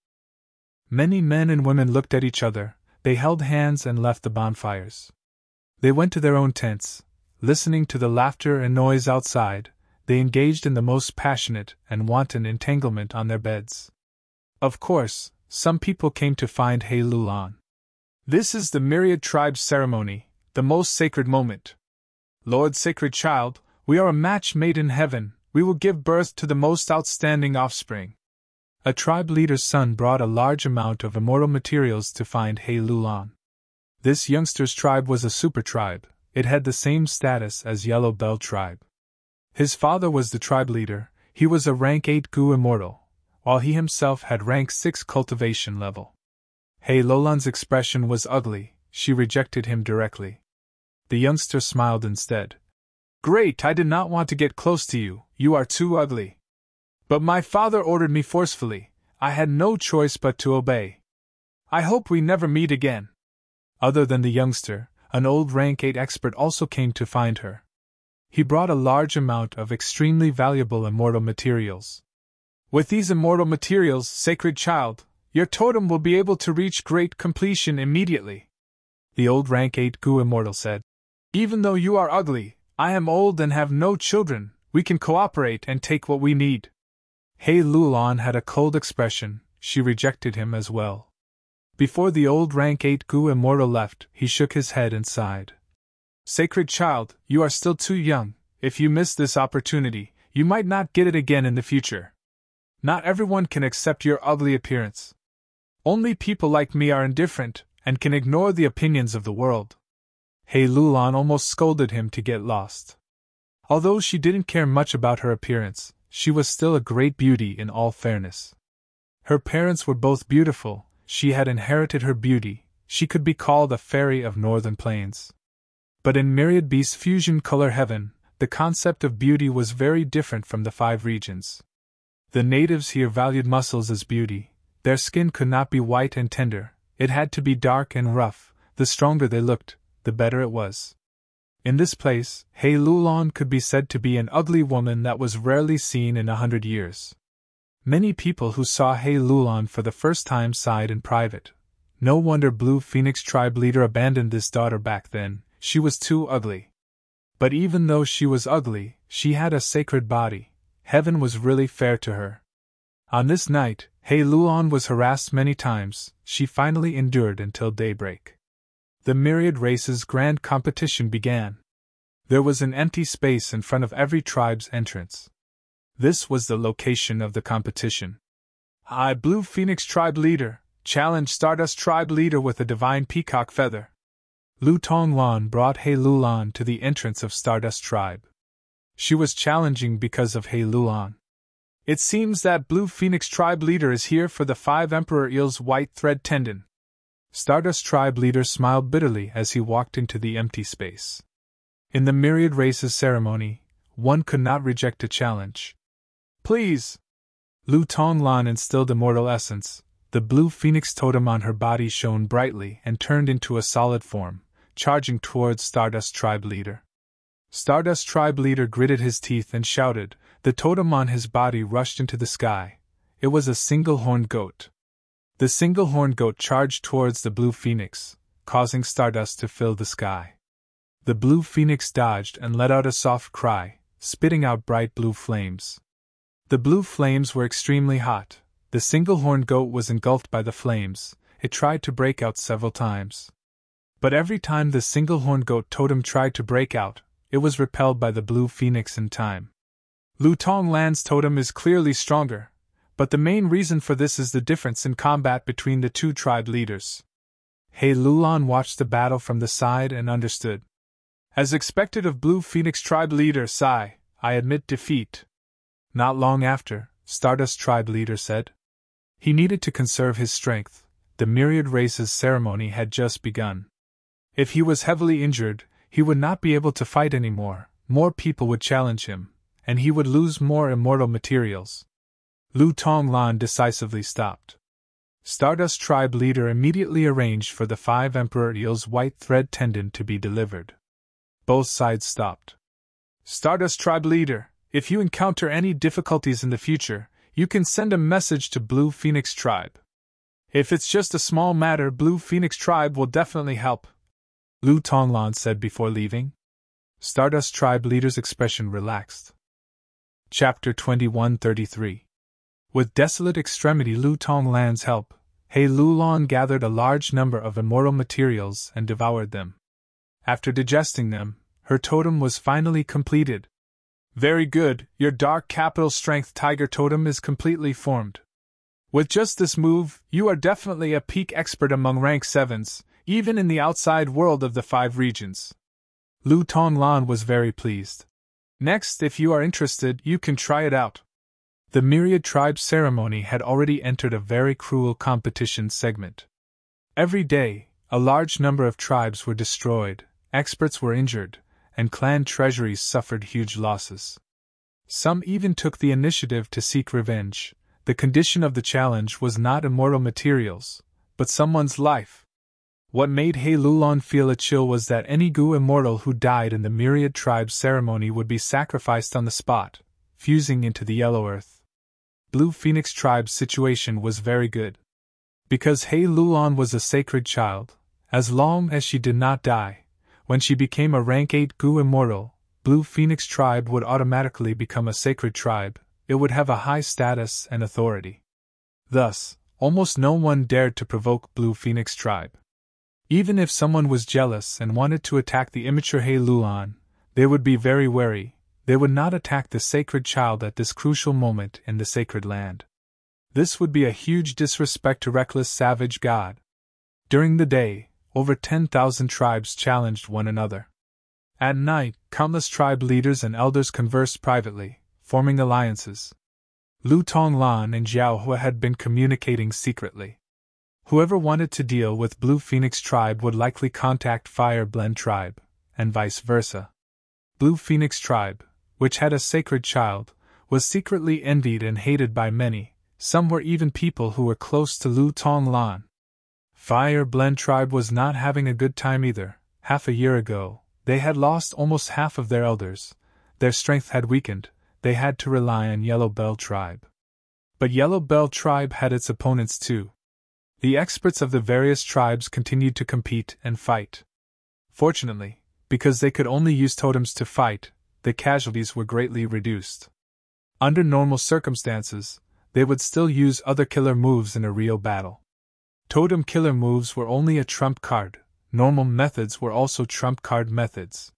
Many men and women looked at each other, they held hands and left the bonfires. They went to their own tents, listening to the laughter and noise outside, they engaged in the most passionate and wanton entanglement on their beds. Of course, some people came to find Lulan. This is the myriad tribes ceremony, the most sacred moment. Lord Sacred Child, we are a match made in heaven, we will give birth to the most outstanding offspring. A tribe leader's son brought a large amount of immortal materials to find Lulan. This youngster's tribe was a super tribe, it had the same status as Yellow Bell tribe. His father was the tribe leader, he was a rank 8 Gu immortal, while he himself had rank 6 cultivation level. Lulan's expression was ugly, she rejected him directly. The youngster smiled instead. Great, I did not want to get close to you, you are too ugly. But my father ordered me forcefully, I had no choice but to obey. I hope we never meet again. Other than the youngster, an old rank 8 expert also came to find her. He brought a large amount of extremely valuable immortal materials. With these immortal materials, Sacred Child, your totem will be able to reach great completion immediately. The old rank 8 Gu immortal said. Even though you are ugly, I am old and have no children, we can cooperate and take what we need. Lulan had a cold expression, she rejected him as well. Before the old rank 8 Gu immortal left, he shook his head and sighed. Sacred Child, you are still too young, if you miss this opportunity, you might not get it again in the future. Not everyone can accept your ugly appearance. Only people like me are indifferent, and can ignore the opinions of the world. Lulan almost scolded him to get lost. Although she didn't care much about her appearance, she was still a great beauty in all fairness. Her parents were both beautiful, she had inherited her beauty, she could be called a fairy of northern plains. But in Myriad Beast Fusion Color Heaven, the concept of beauty was very different from the 5 regions. The natives here valued muscles as beauty, their skin could not be white and tender, it had to be dark and rough, the stronger they looked, the better it was. In this place, Lulan could be said to be an ugly woman that was rarely seen in 100 years. Many people who saw Lulan for the first time sighed in private. No wonder Blue Phoenix tribe leader abandoned this daughter back then, she was too ugly. But even though she was ugly, she had a sacred body, heaven was really fair to her. On this night, Lulan was harassed many times, she finally endured until daybreak. The myriad races' grand competition began. There was an empty space in front of every tribe's entrance. This was the location of the competition. I, Blue Phoenix tribe leader, challenge Stardust tribe leader with a divine peacock feather. Lu Tonglan brought Lulan to the entrance of Stardust tribe. She was challenging because of Lulan. It seems that Blue Phoenix tribe leader is here for the 5 Emperor Eel's white thread tendon. Stardust tribe leader smiled bitterly as he walked into the empty space. In the myriad races ceremony, one could not reject a challenge. Please! Lu Tonglan instilled immortal essence, the blue phoenix totem on her body shone brightly and turned into a solid form, charging towards Stardust tribe leader. Stardust tribe leader gritted his teeth and shouted, the totem on his body rushed into the sky. It was a single-horned goat. The single-horned goat charged towards the blue phoenix, causing stardust to fill the sky. The blue phoenix dodged and let out a soft cry, spitting out bright blue flames. The blue flames were extremely hot. The single-horned goat was engulfed by the flames. It tried to break out several times. But every time the single-horned goat totem tried to break out, it was repelled by the blue phoenix in time. Lu Tonglan's totem is clearly stronger, but the main reason for this is the difference in combat between the 2 tribe leaders. Lulan watched the battle from the side and understood. As expected of Blue Phoenix tribe leader Sai, I admit defeat. Not long after, Stardust tribe leader said. He needed to conserve his strength. The myriad races ceremony had just begun. If he was heavily injured, he would not be able to fight anymore, more people would challenge him, and he would lose more immortal materials. Lu Tonglan decisively stopped. Stardust Tribe leader immediately arranged for the 5 Emperor Eel's white thread tendon to be delivered. Both sides stopped. Stardust Tribe leader, if you encounter any difficulties in the future, you can send a message to Blue Phoenix Tribe. If it's just a small matter, Blue Phoenix Tribe will definitely help, Lu Tonglan said before leaving. Stardust Tribe leader's expression relaxed. Chapter 2133. With desolate extremity Lu Tonglan's help, He Lulon gathered a large number of immortal materials and devoured them. After digesting them, her totem was finally completed. Very good, your dark capital strength tiger totem is completely formed. With just this move, you are definitely a peak expert among rank 7s, even in the outside world of the 5 regions. Lu Tonglan was very pleased. Next, if you are interested, you can try it out. The Myriad Tribe ceremony had already entered a very cruel competition segment. Every day, a large number of tribes were destroyed, experts were injured, and clan treasuries suffered huge losses. Some even took the initiative to seek revenge. The condition of the challenge was not immortal materials, but someone's life. What made He Lulon feel a chill was that any Gu immortal who died in the Myriad Tribe ceremony would be sacrificed on the spot, fusing into the yellow earth. Blue Phoenix Tribe's situation was very good. Because He Lulon was a sacred child, as long as she did not die, when she became a rank 8 Gu immortal, Blue Phoenix Tribe would automatically become a sacred tribe. It would have a high status and authority. Thus, almost no one dared to provoke Blue Phoenix Tribe. Even if someone was jealous and wanted to attack the immature He Lulon, they would be very wary. They would not attack the sacred child at this crucial moment in the sacred land. This would be a huge disrespect to reckless savage god. During the day, over 10,000 tribes challenged one another. At night, countless tribe leaders and elders conversed privately, forming alliances. Lu Tonglan and Zhao Hua had been communicating secretly. Whoever wanted to deal with Blue Phoenix Tribe would likely contact Fire Blend Tribe, and vice versa. Blue Phoenix Tribe, which had a sacred child, was secretly envied and hated by many. Some were even people who were close to Lu Tonglan. Fire Blend Tribe was not having a good time either. Half a year ago, they had lost almost half of their elders. Their strength had weakened. They had to rely on Yellow Bell Tribe. But Yellow Bell Tribe had its opponents too. The experts of the various tribes continued to compete and fight. Fortunately, because they could only use totems to fight, the casualties were greatly reduced. Under normal circumstances, they would still use other killer moves in a real battle. Totem killer moves were only a trump card. Normal methods were also trump card methods.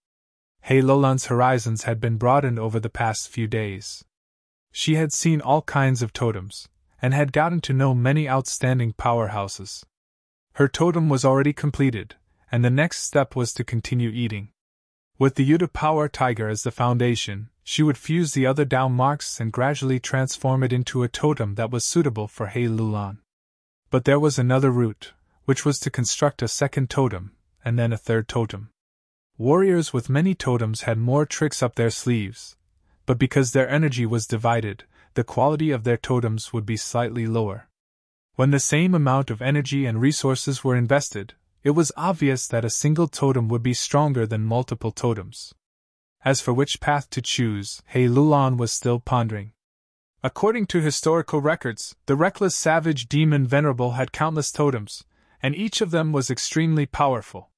He Lulon's horizons had been broadened over the past few days. She had seen all kinds of totems, and had gotten to know many outstanding powerhouses. Her totem was already completed, and the next step was to continue eating. With the Yuta Power Tiger as the foundation, she would fuse the other Dao marks and gradually transform it into a totem that was suitable for He Lulon. But there was another route, which was to construct a second totem, and then a third totem. Warriors with many totems had more tricks up their sleeves, but because their energy was divided, the quality of their totems would be slightly lower. When the same amount of energy and resources were invested, it was obvious that a single totem would be stronger than multiple totems. As for which path to choose, He Lulon was still pondering. According to historical records, the reckless savage demon Venerable had countless totems, and each of them was extremely powerful.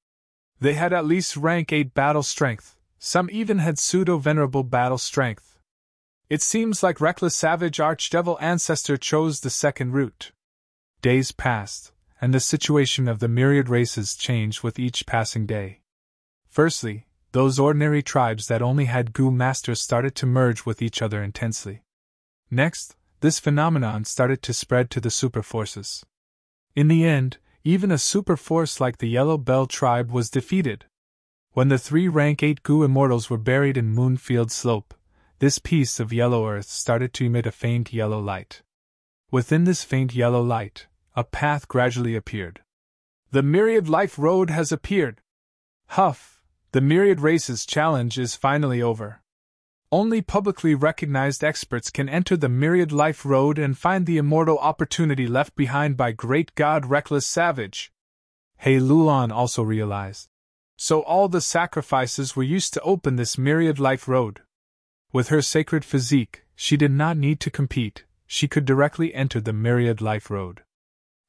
They had at least rank 8 battle strength, some even had pseudo-venerable battle strength. It seems like reckless savage archdevil ancestor chose the second route. Days passed, and the situation of the myriad races changed with each passing day. Firstly, those ordinary tribes that only had Gu masters started to merge with each other intensely. Next, this phenomenon started to spread to the superforces. In the end, even a superforce like the Yellow Bell tribe was defeated. When the 3 rank 8 Gu immortals were buried in Moonfield Slope, this piece of yellow earth started to emit a faint yellow light. Within this faint yellow light, a path gradually appeared. The Myriad Life Road has appeared, Huff, the Myriad Races challenge is finally over. Only publicly recognized experts can enter the Myriad Life Road and find the immortal opportunity left behind by Great God Reckless Savage. Hei Lulan also realized. So all the sacrifices were used to open this Myriad Life Road. With her sacred physique, she did not need to compete, she could directly enter the Myriad Life Road.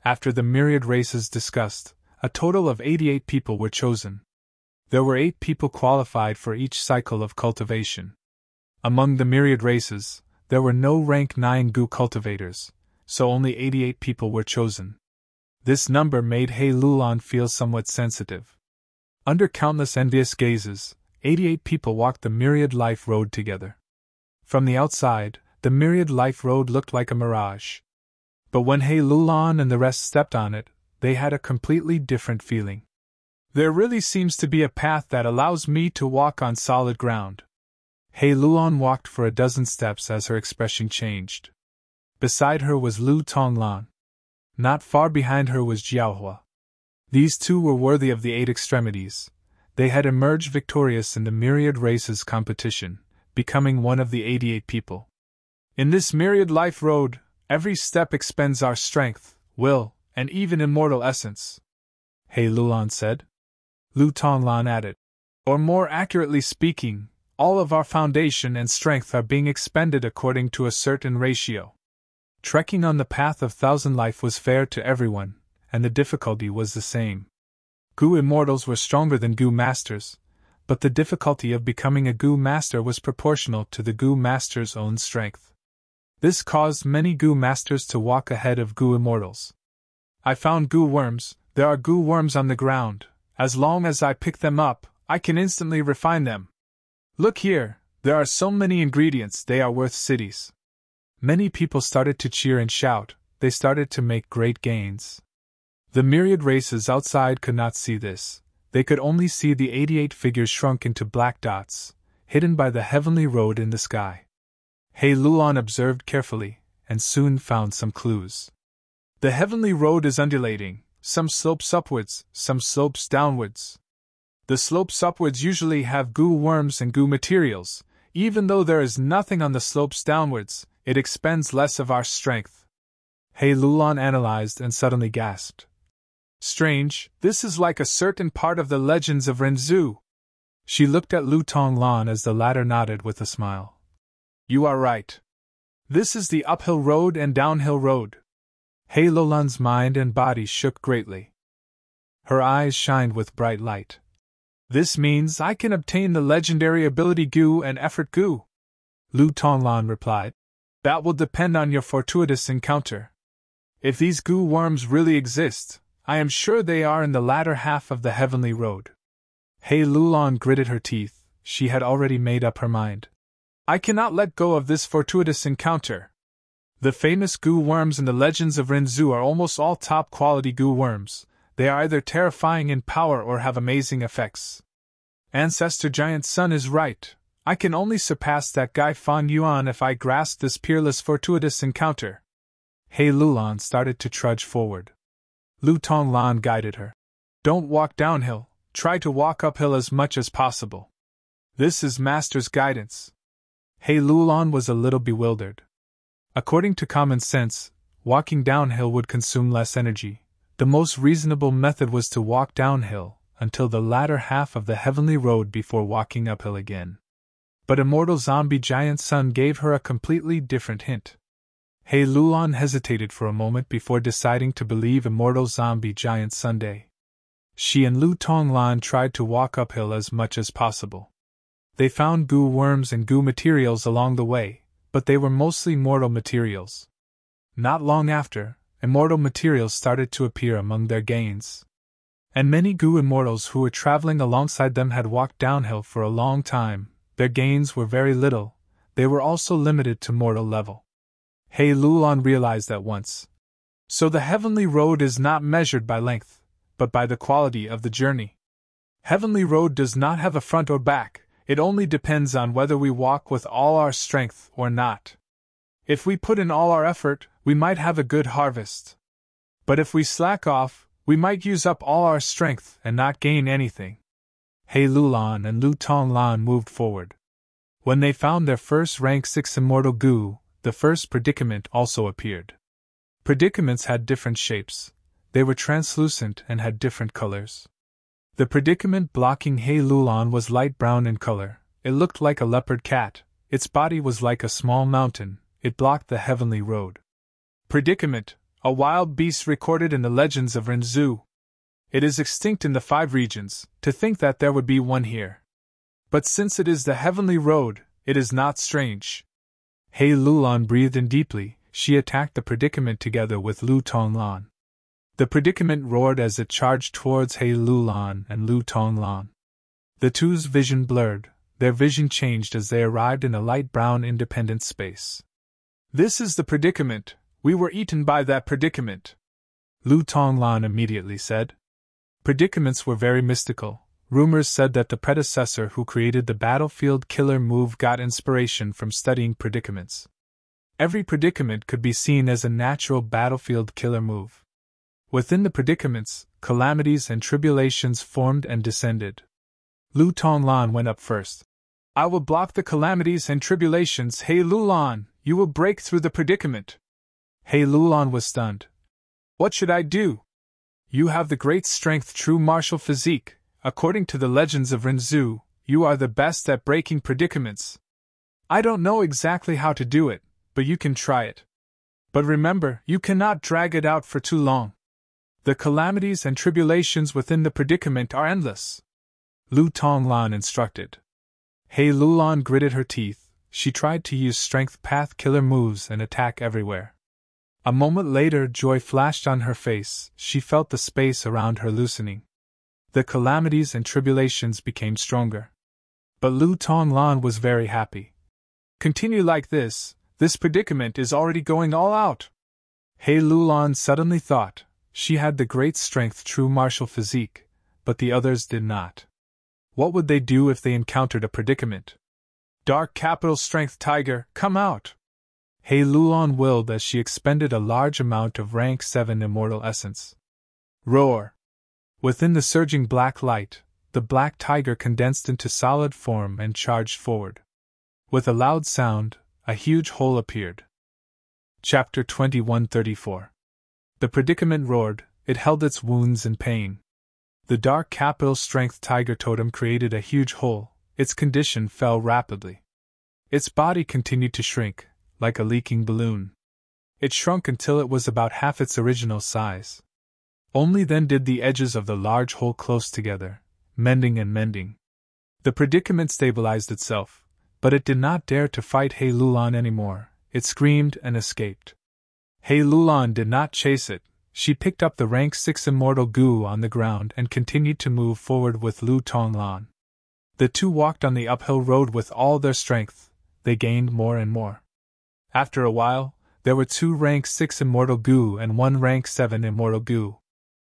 After the Myriad Races discussed, a total of 88 people were chosen. There were 8 people qualified for each cycle of cultivation. Among the Myriad Races, there were no rank 9 Gu cultivators, so only 88 people were chosen. This number made Hei Lulan feel somewhat sensitive. Under countless envious gazes, 88 people walked the Myriad Life Road together. From the outside, the Myriad Life Road looked like a mirage. But when Hei Lulan and the rest stepped on it, they had a completely different feeling. There really seems to be a path that allows me to walk on solid ground. Hei Lulan walked for a dozen steps as her expression changed. Beside her was Lu Tonglan. Not far behind her was Jiaohua. These two were worthy of the 8 extremities. They had emerged victorious in the Myriad Races competition, becoming one of the 88 people. In this Myriad Life Road, every step expends our strength, will, and even immortal essence, Hei Lulan said. Lu Tonglan added. Or more accurately speaking, all of our foundation and strength are being expended according to a certain ratio. Trekking on the path of thousand life was fair to everyone, and the difficulty was the same. Gu immortals were stronger than Gu masters, but the difficulty of becoming a Gu master was proportional to the Gu master's own strength. This caused many Gu masters to walk ahead of Gu immortals. I found Gu worms. There are Gu worms on the ground. As long as I pick them up, I can instantly refine them. Look here, there are so many ingredients, they are worth cities. Many people started to cheer and shout, they started to make great gains. The Myriad Races outside could not see this, they could only see the 88 figures shrunk into black dots, hidden by the heavenly road in the sky. Hei Lulan observed carefully, and soon found some clues. The heavenly road is undulating, some slopes upwards, some slopes downwards. The slopes upwards usually have Gu worms and Gu materials. Even though there is nothing on the slopes downwards, it expends less of our strength. Hei Lulan analyzed and suddenly gasped. Strange, this is like a certain part of the legends of Renzu. She looked at Lu Tonglan as the latter nodded with a smile. You are right. This is the uphill road and downhill road. Hei Lulan's mind and body shook greatly. Her eyes shined with bright light. This means I can obtain the legendary ability Gu and effort Gu. Lu Tonglan replied. That will depend on your fortuitous encounter. If these Gu worms really exist, I am sure they are in the latter half of the heavenly road. Hei Lulan gritted her teeth, she had already made up her mind. I cannot let go of this fortuitous encounter. The famous Gu worms in the legends of Renzu are almost all top-quality Gu worms. They are either terrifying in power or have amazing effects. Ancestor Giant Sun is right. I can only surpass that guy Fan Yuan if I grasp this peerless fortuitous encounter. Hei Lulan started to trudge forward. Lu Tonglan guided her. Don't walk downhill, try to walk uphill as much as possible. This is Master's guidance. Hei Lulan was a little bewildered. According to common sense, walking downhill would consume less energy. The most reasonable method was to walk downhill until the latter half of the heavenly road before walking uphill again. But Immortal Zombie Giant Sun gave her a completely different hint. Hei Lulan hesitated for a moment before deciding to believe Immortal Zombie Giant Sunday. She and Lu Tonglan tried to walk uphill as much as possible. They found Gu worms and Gu materials along the way, but they were mostly mortal materials. Not long after, immortal materials started to appear among their gains. And many Gu immortals who were traveling alongside them had walked downhill for a long time. Their gains were very little, they were also limited to mortal level. Hei Lulan realized at once. So the heavenly road is not measured by length, but by the quality of the journey. Heavenly road does not have a front or back, it only depends on whether we walk with all our strength or not. If we put in all our effort, we might have a good harvest. But if we slack off, we might use up all our strength and not gain anything. He Lulan and Lu Tonglan moved forward. When they found their first rank 6 immortal goo, the first predicament also appeared. Predicaments had different shapes. They were translucent and had different colors. The predicament blocking He Lulan was light brown in color. It looked like a leopard cat. Its body was like a small mountain. It blocked the heavenly road. Predicament, a wild beast recorded in the legends of Renzu. It is extinct in the 5 regions. To think that there would be one here. But since it is the heavenly road, it is not strange. He Lulan breathed in deeply. She attacked the predicament together with Lu Tonglan. The predicament roared as it charged towards He Lulan and Lu Tonglan. The two's vision blurred. Their vision changed as they arrived in a light brown independent space. This is the predicament. We were eaten by that predicament, Lu Tonglan immediately said. Predicaments were very mystical. Rumors said that the predecessor who created the battlefield killer move got inspiration from studying predicaments. Every predicament could be seen as a natural battlefield killer move. Within the predicaments, calamities and tribulations formed and descended. Lu Tonglan went up first. I will block the calamities and tribulations. He Lulan, you will break through the predicament. He Lulan was stunned. What should I do? You have the great strength, true martial physique. According to the legends of Renzu, you are the best at breaking predicaments. I don't know exactly how to do it, but you can try it. But remember, you cannot drag it out for too long. The calamities and tribulations within the predicament are endless, Lu Tonglan instructed. He Lulan gritted her teeth. She tried to use strength path killer moves and attack everywhere. A moment later, joy flashed on her face. She felt the space around her loosening. The calamities and tribulations became stronger. But Lu Tonglan was very happy. Continue like this predicament is already going all out. He Lulan suddenly thought. She had the great strength, true martial physique, but the others did not. What would they do if they encountered a predicament? Dark capital strength tiger, come out! He Lulan willed as she expended a large amount of rank 7 immortal essence. Roar! Within the surging black light, the black tiger condensed into solid form and charged forward. With a loud sound, a huge hole appeared. Chapter 2134. The predicament roared. It held its wounds in pain. The dark capital strength tiger totem created a huge hole. Its condition fell rapidly. Its body continued to shrink, like a leaking balloon. It shrunk until it was about half its original size. Only then did the edges of the large hole close together, mending and mending. The predicament stabilized itself, but it did not dare to fight He Lulan anymore. It screamed and escaped. He Lulan did not chase it. She picked up the rank 6 immortal goo on the ground and continued to move forward with Lu Tonglan. The two walked on the uphill road with all their strength. They gained more and more. After a while, there were 2 rank 6 immortal goo and 1 rank 7 immortal goo.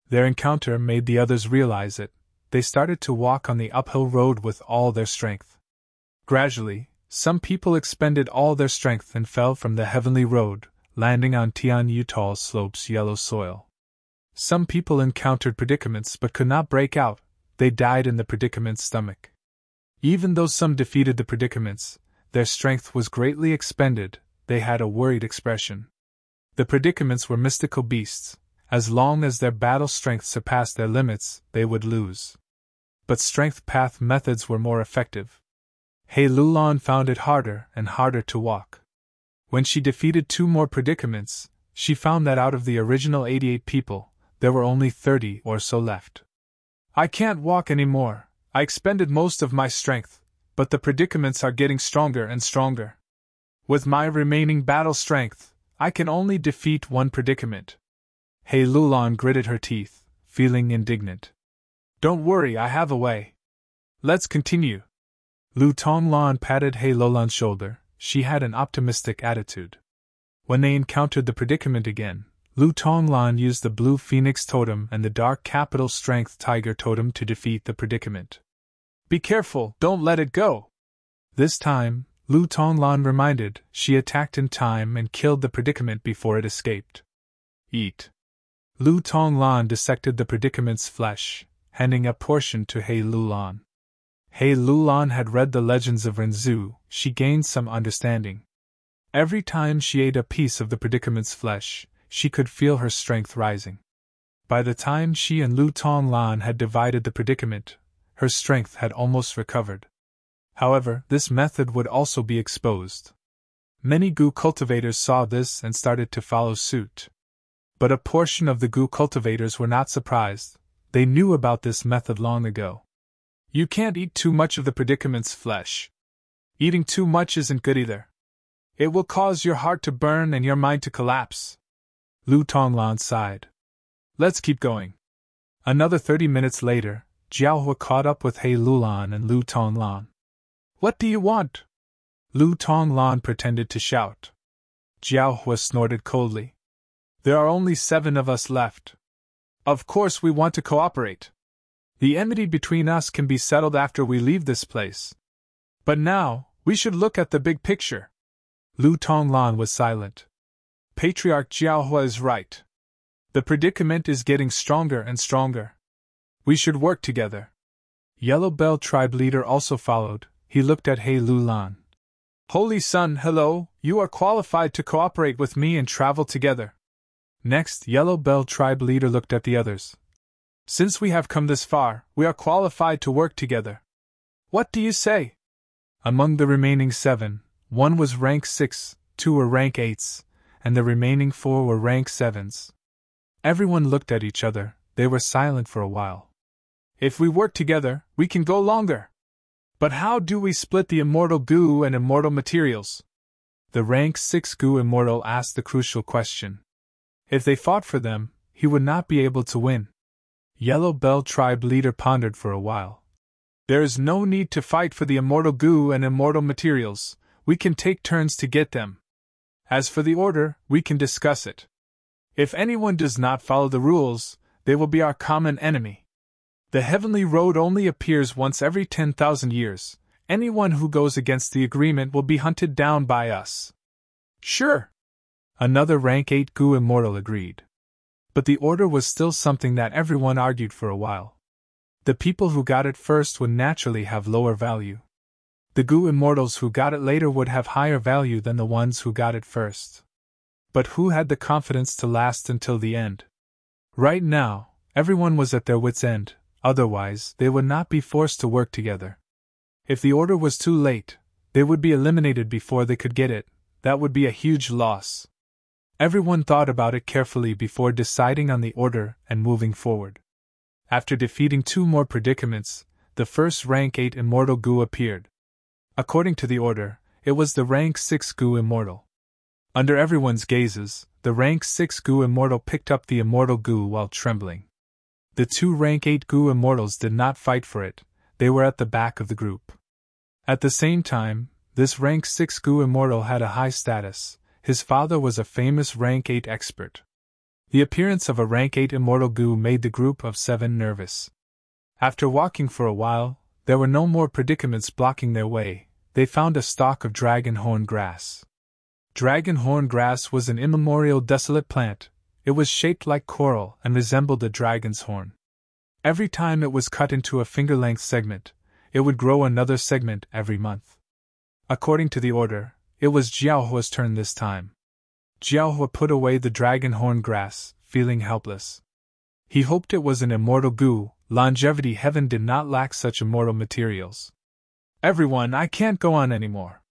Their encounter made the others realize it. They started to walk on the uphill road with all their strength. Gradually, some people expended all their strength and fell from the heavenly road, landing on Tian Yutal's slopes yellow soil. Some people encountered predicaments but could not break out. They died in the predicament's stomach. Even though some defeated the predicaments, their strength was greatly expended. They had a worried expression. The predicaments were mystical beasts. As long as their battle strength surpassed their limits, they would lose. But strength path methods were more effective. He Lulan found it harder and harder to walk. When she defeated 2 more predicaments, she found that out of the original 88 people, there were only 30 or so left. I can't walk anymore. I expended most of my strength, but the predicaments are getting stronger and stronger. With my remaining battle strength, I can only defeat 1 predicament. He Lulan gritted her teeth, feeling indignant. Don't worry, I have a way. Let's continue. Lu Tonglan patted He Lulan's shoulder. She had an optimistic attitude. When they encountered the predicament again, Lu Tonglan used the blue phoenix totem and the dark capital strength tiger totem to defeat the predicament. Be careful, don't let it go. This time, Lu Tonglan reminded, she attacked in time and killed the predicament before it escaped. Eat. Lu Tonglan dissected the predicament's flesh, handing a portion to He Lulan. He Lulan had read the legends of Renzu. She gained some understanding. Every time she ate a piece of the predicament's flesh, she could feel her strength rising. By the time she and Lu Tonglan had divided the predicament, her strength had almost recovered. However, this method would also be exposed. Many Gu cultivators saw this and started to follow suit. But a portion of the Gu cultivators were not surprised. They knew about this method long ago. You can't eat too much of the predicament's flesh. Eating too much isn't good either. It will cause your heart to burn and your mind to collapse. Lu Tonglan sighed. Let's keep going. Another 30 minutes later, Jiaohua caught up with He Lulan and Lu Tonglan. What do you want? Lu Tonglan pretended to shout. Jiaohua snorted coldly. There are only 7 of us left. Of course we want to cooperate. The enmity between us can be settled after we leave this place. But now, we should look at the big picture. Lu Tonglan was silent. Patriarch Jiaohua is right. The predicament is getting stronger and stronger. We should work together. Yellow Bell tribe leader also followed. He looked at He Lulan. Holy Son, hello, you are qualified to cooperate with me and travel together. Next, Yellow Bell tribe leader looked at the others. Since we have come this far, we are qualified to work together. What do you say? Among the remaining 7, 1 was rank 6, 2 were rank 8s, and the remaining 4 were rank 7s. Everyone looked at each other. They were silent for a while. If we work together, we can go longer. But how do we split the immortal goo and immortal materials? The rank 6 goo immortal asked the crucial question. If they fought for them, he would not be able to win. Yellow Bell tribe leader pondered for a while. There is no need to fight for the immortal goo and immortal materials. We can take turns to get them. As for the order, we can discuss it. If anyone does not follow the rules, they will be our common enemy. The heavenly road only appears once every 10,000 years. Anyone who goes against the agreement will be hunted down by us. Sure. Another rank 8 goo immortal agreed. But the order was still something that everyone argued for a while. The people who got it first would naturally have lower value. The goo immortals who got it later would have higher value than the ones who got it first. But who had the confidence to last until the end? Right now, everyone was at their wits' end, otherwise they would not be forced to work together. If the order was too late, they would be eliminated before they could get it. That would be a huge loss. Everyone thought about it carefully before deciding on the order and moving forward. After defeating 2 more predicaments, the first rank 8 immortal goo appeared. According to the order, it was the rank 6 goo immortal. Under everyone's gazes, the rank 6 goo immortal picked up the immortal goo while trembling. The 2 rank 8 goo immortals did not fight for it, they were at the back of the group. At the same time, this rank 6 goo immortal had a high status. His father was a famous rank 8 expert. The appearance of a rank 8 immortal goo made the group of 7 nervous. After walking for a while, there were no more predicaments blocking their way. They found a stalk of dragon horn grass. Dragon horn grass was an immemorial desolate plant. It was shaped like coral and resembled a dragon's horn. Every time it was cut into a finger-length segment, it would grow another segment every month. According to the order, it was Jiaohua's turn this time. Jiaohua put away the dragon horn grass, feeling helpless. He hoped it was an immortal goo. Longevity heaven did not lack such immortal materials. Everyone, I can't go on anymore.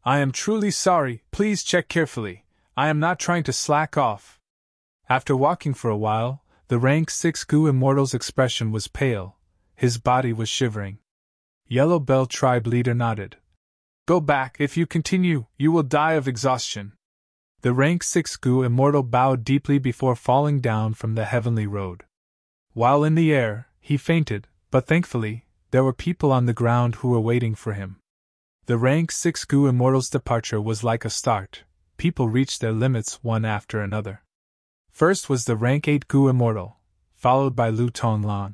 I am truly sorry, please check carefully. I am not trying to slack off. After walking for a while, the rank 6 goo immortal's expression was pale. His body was shivering. Yellow Bell tribe leader nodded. Go back, if you continue, you will die of exhaustion. The rank 6 goo immortal bowed deeply before falling down from the heavenly road. While in the air, he fainted, but thankfully, there were people on the ground who were waiting for him. The rank 6 goo immortal's departure was like a start. People reached their limits one after another. First was the rank 8 goo immortal, followed by Lu Tonglan.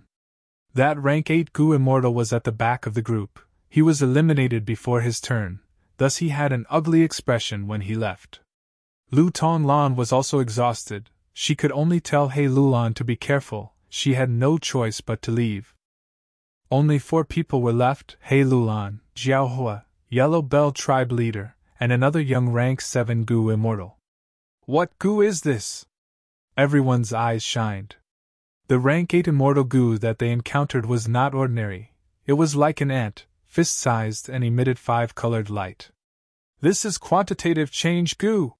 That rank 8 goo immortal was at the back of the group. He was eliminated before his turn, thus he had an ugly expression when he left. Lu Tonglan was also exhausted. She could only tell He Lulan to be careful. She had no choice but to leave. Only 4 people were left: He Lulan, Jiaohua, Yellow Bell tribe leader, and another young rank 7 Gu immortal. What Gu is this? Everyone's eyes shined. The rank 8 immortal Gu that they encountered was not ordinary. It was like an ant, fist-sized, and emitted 5-colored light. This is quantitative change Gu!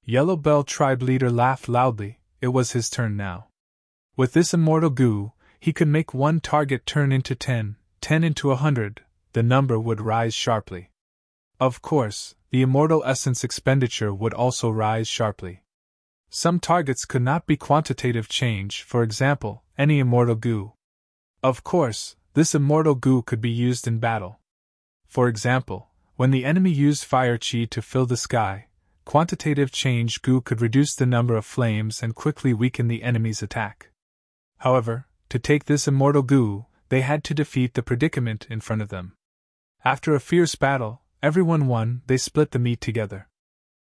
Yellow Bell tribe leader laughed loudly. It was his turn now. With this immortal Gu, he could make one target turn into 10, 10 into 100, the number would rise sharply. Of course, the immortal essence expenditure would also rise sharply. Some targets could not be quantitative change, for example, any immortal Gu. Of course, this immortal Gu could be used in battle. For example, when the enemy used fire chi to fill the sky, quantitative change Gu could reduce the number of flames and quickly weaken the enemy's attack. However, to take this immortal Gu, they had to defeat the predicament in front of them. After a fierce battle, everyone won. They split the meat together.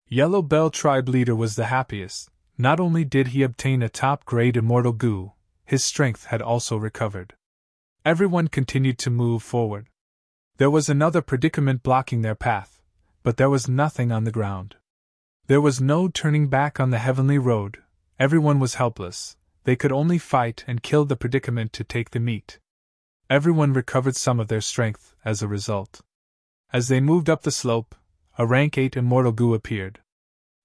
Yellow Bell tribe leader was the happiest. Not only did he obtain a top-grade immortal Gu, his strength had also recovered. Everyone continued to move forward. There was another predicament blocking their path, but there was nothing on the ground. There was no turning back on the heavenly road. Everyone was helpless. They could only fight and kill the predicament to take the meat. Everyone recovered some of their strength as a result. As they moved up the slope, a rank 8 immortal Gu appeared.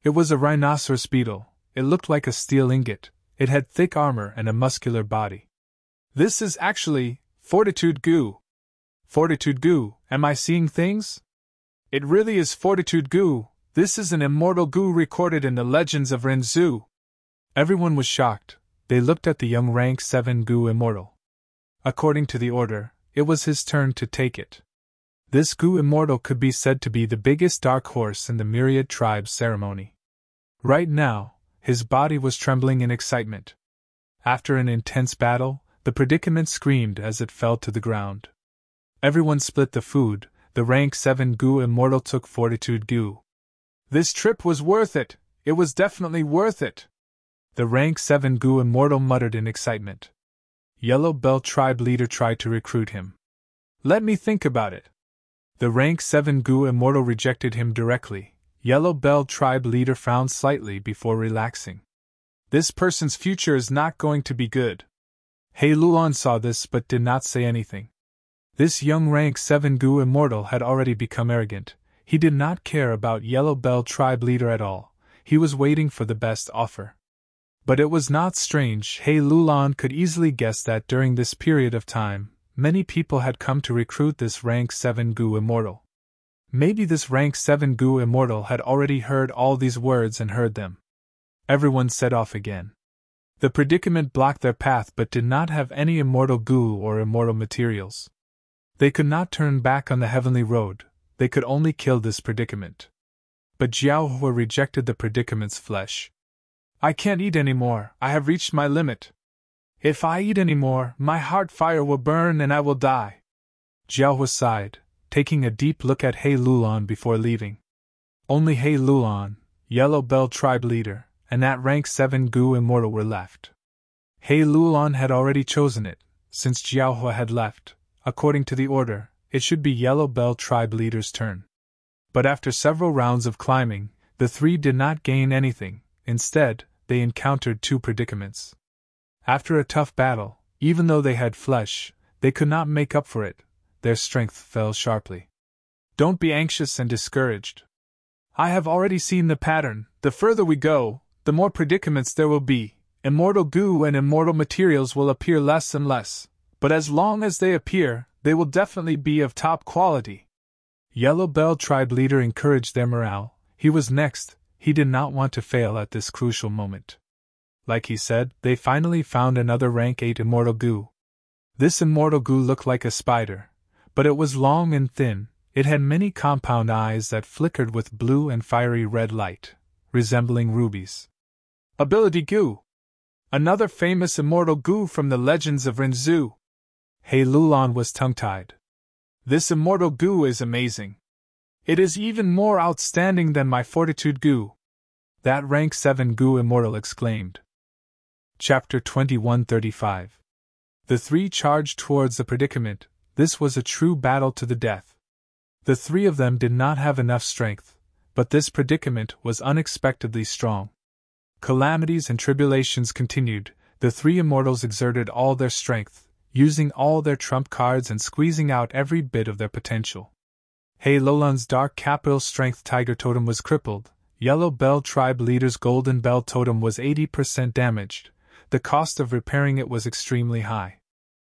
It was a rhinoceros beetle. It looked like a steel ingot. It had thick armor and a muscular body. This is actually Fortitude Gu. Fortitude Gu, am I seeing things? It really is Fortitude Gu. This is an immortal Gu recorded in the legends of Renzu. Everyone was shocked. They looked at the young rank 7 Gu immortal. According to the order, it was his turn to take it. This Gu immortal could be said to be the biggest dark horse in the myriad tribes ceremony. Right now, his body was trembling in excitement. After an intense battle, the predicament screamed as it fell to the ground. Everyone split the food. The rank 7 Gu immortal took Fortitude Gu. This trip was worth it. It was definitely worth it. The rank 7 Gu immortal muttered in excitement. Yellow Bell tribe leader tried to recruit him. Let me think about it. The rank 7 Gu immortal rejected him directly. Yellow Bell tribe leader frowned slightly before relaxing. This person's future is not going to be good. He Lulan saw this but did not say anything. This young rank 7 Gu immortal had already become arrogant. He did not care about Yellow Bell tribe leader at all. He was waiting for the best offer. But it was not strange. He Lulan could easily guess that during this period of time, many people had come to recruit this rank 7 Gu immortal. Maybe this rank 7 Gu immortal had already heard all these words and heard them. Everyone set off again. The predicament blocked their path but did not have any immortal Gu or immortal materials. They could not turn back on the heavenly road. They could only kill this predicament. But Jiaohua rejected the predicament's flesh. I can't eat anymore. I have reached my limit. If I eat anymore, my heart fire will burn and I will die. Jiaohua sighed, taking a deep look at He Lulan before leaving. Only He Lulan, Yellow Bell tribe leader, and that rank 7 Gu immortal were left. He Lulan had already chosen it. Since Jiaohua had left, according to the order, it should be Yellow Bell tribe leader's turn. But after several rounds of climbing, the three did not gain anything. Instead, they encountered 2 predicaments. After a tough battle, even though they had flesh, they could not make up for it. Their strength fell sharply. Don't be anxious and discouraged. I have already seen the pattern. The further we go, the more predicaments there will be. Immortal Gu and immortal materials will appear less and less. But as long as they appear, they will definitely be of top quality. Yellow Bell tribe leader encouraged their morale. He was next. He did not want to fail at this crucial moment. Like he said, they finally found another rank 8 immortal Gu. This immortal Gu looked like a spider, but it was long and thin. It had many compound eyes that flickered with blue and fiery red light, resembling rubies. Ability Gu. Another famous immortal Gu from the legends of Renzu. He Lulan was tongue-tied. This immortal Gu is amazing. It is even more outstanding than my Fortitude Gu. That rank 7 Gu immortal exclaimed. Chapter 2135. The three charged towards the predicament, This was a true battle to the death. The three of them did not have enough strength, but this predicament was unexpectedly strong. Calamities and tribulations continued. The three immortals exerted all their strength, using all their trump cards and squeezing out every bit of their potential. Hei Lolan's dark capital strength tiger totem was crippled. Yellow Bell tribe leader's golden bell totem was 80% damaged. The cost of repairing it was extremely high.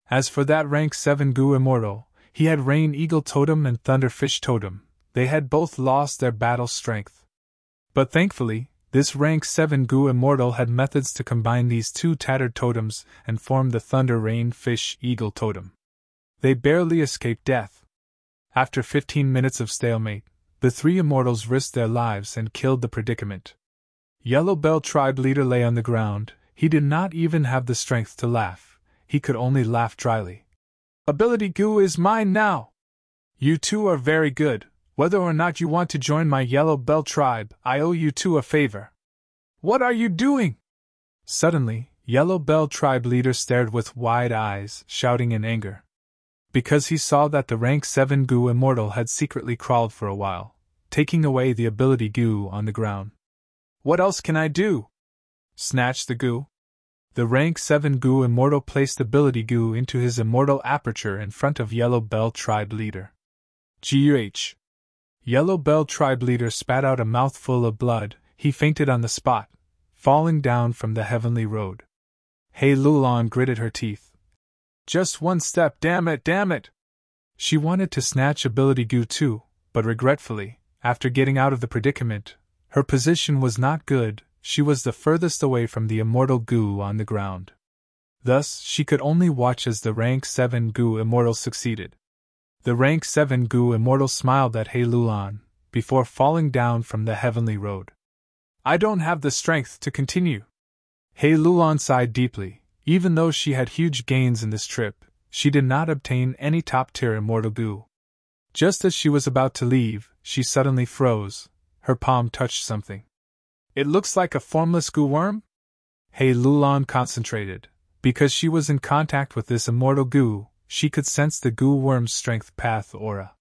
As for that rank 7 Gu immortal, he had rain eagle totem and thunderfish totem. They had both lost their battle strength. But thankfully, this rank 7 Gu immortal had methods to combine these two tattered totems and form the thunder rain fish eagle totem. They barely escaped death. After 15 minutes of stalemate, the three immortals risked their lives and killed the predicament. Yellow Bell tribe leader lay on the ground. He did not even have the strength to laugh. He could only laugh dryly. Ability Gu is mine now! You two are very good. Whether or not you want to join my Yellow Bell tribe, I owe you two a favor. What are you doing? Suddenly, Yellow Bell tribe leader stared with wide eyes, shouting in anger. Because he saw that the rank 7 Gu immortal had secretly crawled for a while, taking away the ability Gu on the ground. What else can I do? Snatch the Gu. The rank 7 Gu immortal placed ability Gu into his immortal aperture in front of Yellow Bell tribe leader. G.H. Yellow Bell tribe leader spat out a mouthful of blood. He fainted on the spot, falling down from the heavenly road. Hei Lulan gritted her teeth. Just one step, damn it! She wanted to snatch ability Gu too, but regretfully, after getting out of the predicament, her position was not good. She was the furthest away from the immortal Gu on the ground. Thus, she could only watch as the rank 7 Gu immortal succeeded. The rank 7 Gu immortal smiled at Hei Lulan, before falling down from the heavenly road. I don't have the strength to continue. Hei Lulan sighed deeply. Even though she had huge gains in this trip, she did not obtain any top-tier immortal Gu. Just as she was about to leave, she suddenly froze. Her palm touched something. It looks like a formless Gu worm? Hei Lulan concentrated. Because she was in contact with this immortal Gu, she could sense the Gu worm's strength path aura.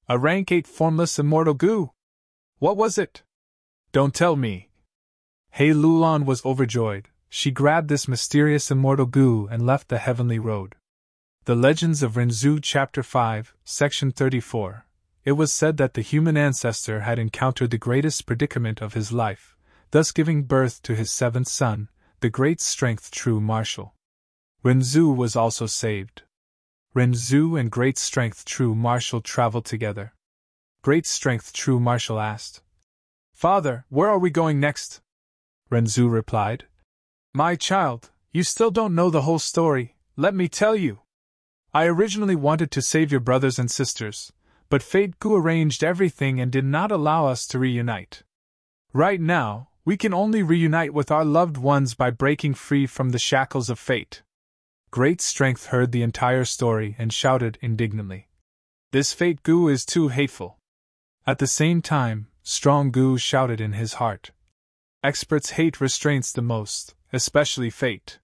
A rank 8 formless immortal Gu? What was it? Don't tell me. Hei Lulan was overjoyed. She grabbed this mysterious immortal Gu and left the heavenly road. The Legends of Renzu Chapter 5, Section 34. It was said that the human ancestor had encountered the greatest predicament of his life, thus giving birth to his seventh son, the great strength true marshal. Renzu was also saved. Renzu and great strength true marshal traveled together. Great strength true marshal asked, Father, where are we going next? Renzu replied, My child, you still don't know the whole story, let me tell you. I originally wanted to save your brothers and sisters, but Fate Gu arranged everything and did not allow us to reunite. Right now, we can only reunite with our loved ones by breaking free from the shackles of fate. Great Strength heard the entire story and shouted indignantly. This Fate Gu is too hateful. At the same time, Strong Gu shouted in his heart. Experts hate restraints the most, especially fate.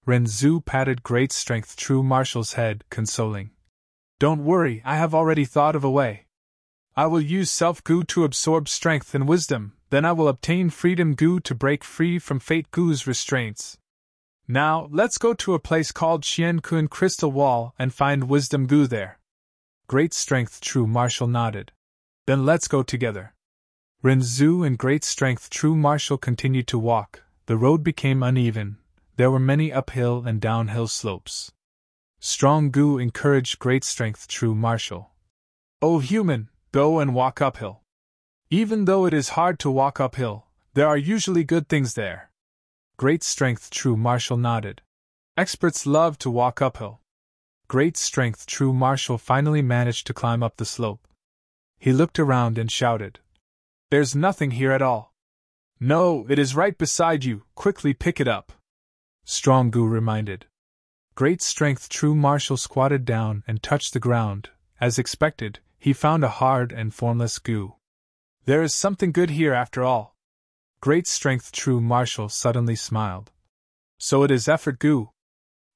Renzu patted Great Strength True Marshal's head, consoling. Don't worry, I have already thought of a way. I will use Self Gu to absorb strength and wisdom, then I will obtain Freedom Gu to break free from Fate Gu's restraints. Now, let's go to a place called Qiankun Crystal Wall and find Wisdom Gu there. Great Strength True Marshal nodded. Then let's go together. Renzu and Great Strength True Marshal continued to walk. The road became uneven. There were many uphill and downhill slopes. Strong Gu encouraged Great Strength True Marshal. O human, go and walk uphill. Even though it is hard to walk uphill, there are usually good things there. Great Strength True Marshal nodded. Experts love to walk uphill. Great Strength True Marshal finally managed to climb up the slope. He looked around and shouted. There's nothing here at all. No, it is right beside you, quickly pick it up. Strong Gu reminded. Great Strength True Marshal squatted down and touched the ground. As expected, he found a hard and formless Gu. There is something good here after all. Great Strength True Marshal suddenly smiled. So it is effort Gu.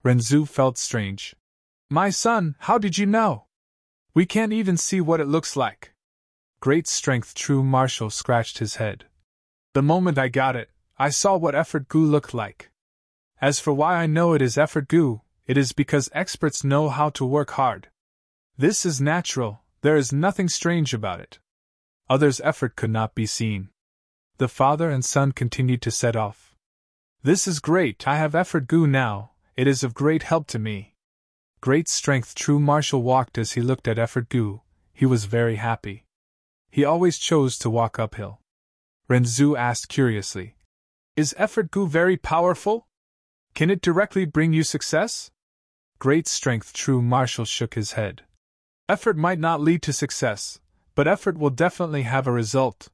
Renzu felt strange. My son, how did you know? We can't even see what it looks like. Great strength True Marshal scratched his head. The moment I got it, I saw what effort goo looked like. As for why I know it is effort goo, it is because experts know how to work hard. This is natural, there is nothing strange about it. Others' effort could not be seen. The father and son continued to set off. This is great, I have effort goo now, it is of great help to me. Great strength True Marshal walked as he looked at effort goo, he was very happy. He always chose to walk uphill. Renzu asked curiously, Is effort goo very powerful? Can it directly bring you success? Great strength True Marshal shook his head. Effort might not lead to success, but effort will definitely have a result.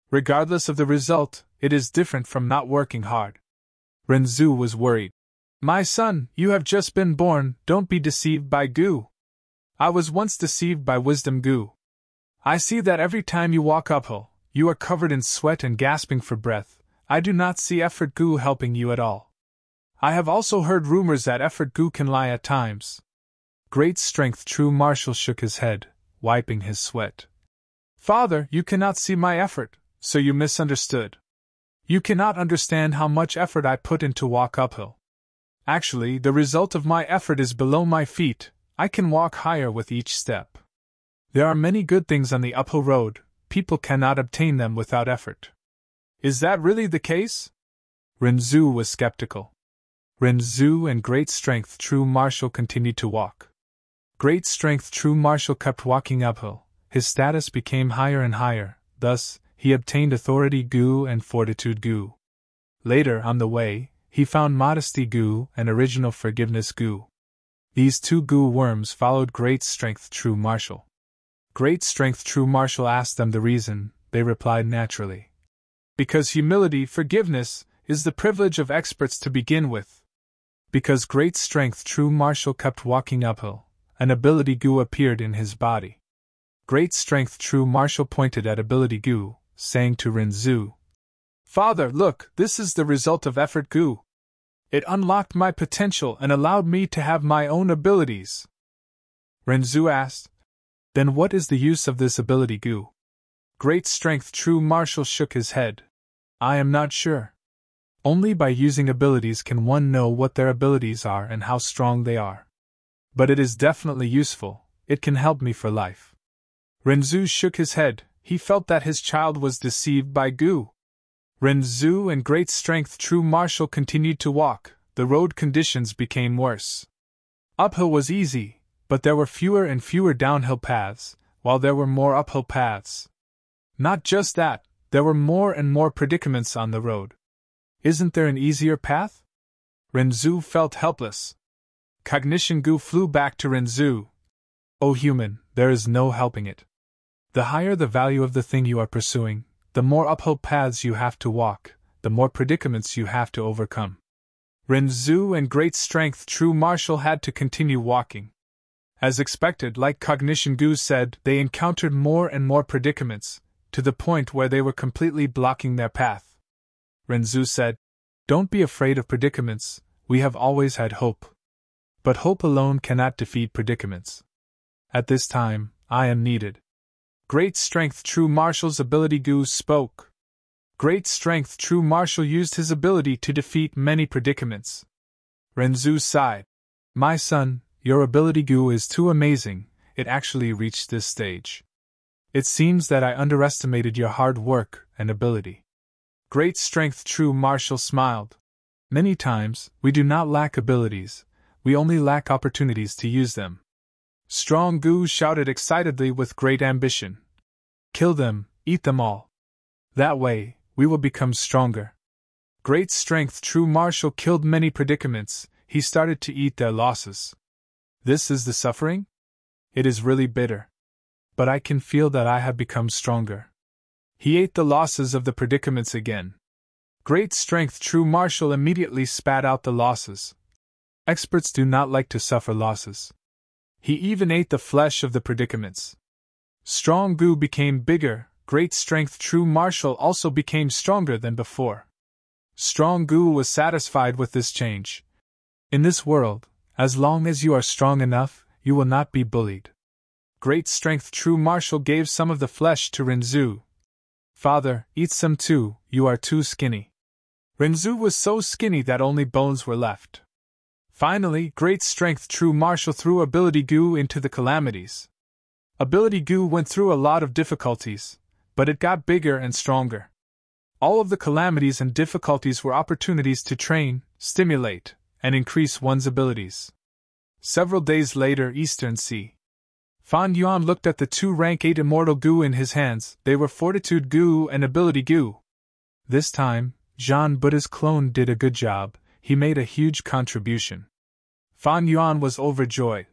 Regardless of the result, it is different from not working hard. Renzu was worried. My son, you have just been born, don't be deceived by goo. I was once deceived by wisdom goo. I see that every time you walk uphill, you are covered in sweat and gasping for breath. I do not see effort goo helping you at all. I have also heard rumors that effort goo can lie at times. Great strength True Marshal shook his head, wiping his sweat. Father, you cannot see my effort, so you misunderstood. You cannot understand how much effort I put in to walk uphill. Actually, the result of my effort is below my feet, I can walk higher with each step. There are many good things on the uphill road, people cannot obtain them without effort. Is that really the case? Renzu was skeptical. Renzu and Great Strength True Marshal continued to walk. Great Strength True Marshal kept walking uphill, his status became higher and higher, thus, he obtained authority goo and fortitude goo. Later, on the way, he found modesty goo and original forgiveness goo. These two goo worms followed Great Strength True Marshal. Great Strength True Marshal asked them the reason, they replied naturally. Because humility, forgiveness, is the privilege of experts to begin with. Because Great Strength True Marshal kept walking uphill, an ability goo appeared in his body. Great Strength True Marshal pointed at ability goo, saying to Renzu, Father, look, this is the result of effort goo. It unlocked my potential and allowed me to have my own abilities. Renzu asked, Then what is the use of this ability goo? Great Strength True Marshal shook his head. I am not sure. Only by using abilities can one know what their abilities are and how strong they are. But it is definitely useful, it can help me for life. Renzu shook his head, he felt that his child was deceived by goo. Renzu and Great Strength True Marshal continued to walk, the road conditions became worse. Uphill was easy, but there were fewer and fewer downhill paths, while there were more uphill paths. Not just that, there were more and more predicaments on the road. Isn't there an easier path? Renzu felt helpless. Cognition goo flew back to Renzu. O human, there is no helping it. The higher the value of the thing you are pursuing, the more uphill paths you have to walk, the more predicaments you have to overcome. Renzu and Great Strength True Marshal had to continue walking. As expected, like Cognition goo said, they encountered more and more predicaments, to the point where they were completely blocking their path. Renzu said, Don't be afraid of predicaments, we have always had hope. But hope alone cannot defeat predicaments. At this time, I am needed. Great Strength True Marshal's ability goo spoke. Great Strength True Marshal used his ability to defeat many predicaments. Renzu sighed. My son, your ability goo is too amazing, it actually reached this stage. It seems that I underestimated your hard work and ability. Great Strength True Marshal smiled. Many times, we do not lack abilities, we only lack opportunities to use them. Strong goo shouted excitedly with great ambition. Kill them, eat them all. That way, we will become stronger. Great Strength True Marshal killed many predicaments, he started to eat their losses. This is the suffering? It is really bitter. But I can feel that I have become stronger. He ate the losses of the predicaments again. Great Strength True Marshal immediately spat out the losses. Experts do not like to suffer losses. He even ate the flesh of the predicaments. Strong goo became bigger, Great Strength True Marshal also became stronger than before. Strong goo was satisfied with this change. In this world, As long as you are strong enough, you will not be bullied. Great strength true marshal gave some of the flesh to Renzu. Father, eat some too, you are too skinny. Renzu was so skinny that only bones were left. Finally, great strength true marshal threw ability goo into the calamities. Ability goo went through a lot of difficulties, but it got bigger and stronger. All of the calamities and difficulties were opportunities to train, stimulate, and increase one's abilities. Several days later, Eastern Sea. Fan Yuan looked at the two rank 8 immortal goo in his hands. They were fortitude goo and ability goo. This time, Zhan Buddha's clone did a good job. He made a huge contribution. Fan Yuan was overjoyed.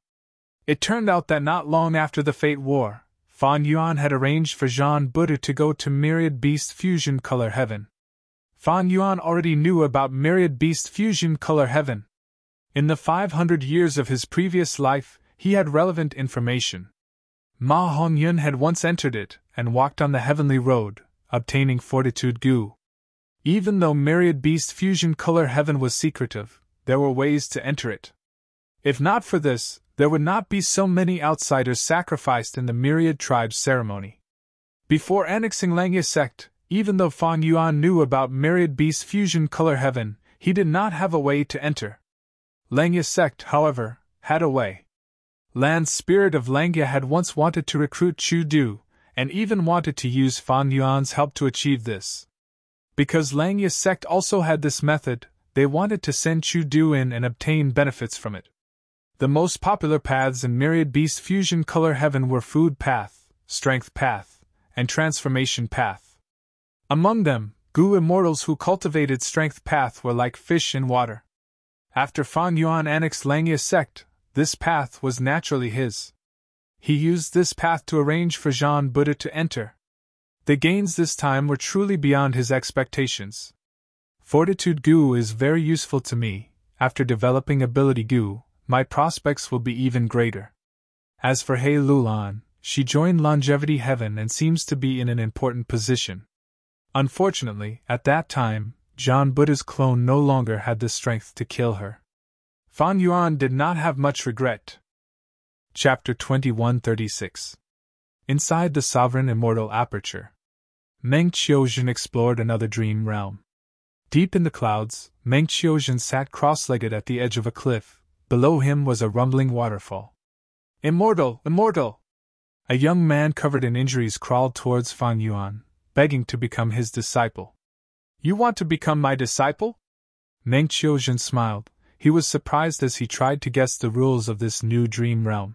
It turned out that not long after the Fate War, Fan Yuan had arranged for Zhan Buddha to go to Myriad Beast Fusion Color Heaven. Fan Yuan already knew about Myriad Beast Fusion Color Heaven. In the 500 years of his previous life, he had relevant information. Ma Hongyun had once entered it and walked on the heavenly road, obtaining fortitude goo. Even though Myriad Beast Fusion Color Heaven was secretive, there were ways to enter it. If not for this, there would not be so many outsiders sacrificed in the Myriad Tribe's ceremony. Before annexing Langya sect, even though Fan Yuan knew about Myriad Beast Fusion Color Heaven, he did not have a way to enter. Langya sect, however, had a way. Land Spirit of Langya had once wanted to recruit Chu Du, and even wanted to use Fan Yuan's help to achieve this. Because Langya sect also had this method, they wanted to send Chu Du in and obtain benefits from it. The most popular paths in Myriad Beast Fusion Color Heaven were Food Path, Strength Path, and Transformation Path. Among them, Goo immortals who cultivated Strength Path were like fish in water. After Fan Yuan annexed Langya sect, this path was naturally his. He used this path to arrange for Zhan Buddha to enter. The gains this time were truly beyond his expectations. Fortitude goo is very useful to me. After developing ability goo, my prospects will be even greater. As for He Lulan, she joined Longevity Heaven and seems to be in an important position. Unfortunately, at that time, Zhan Buddha's clone no longer had the strength to kill her. Fan Yuan did not have much regret. Chapter 2136. Inside the Sovereign Immortal Aperture, Meng Qiuzhen explored another dream realm. Deep in the clouds, Meng Qiuzhen sat cross-legged at the edge of a cliff. Below him was a rumbling waterfall. Immortal! Immortal! A young man covered in injuries crawled towards Fan Yuan, begging to become his disciple. You want to become my disciple? Meng Qiuzhen smiled. He was surprised as he tried to guess the rules of this new dream realm.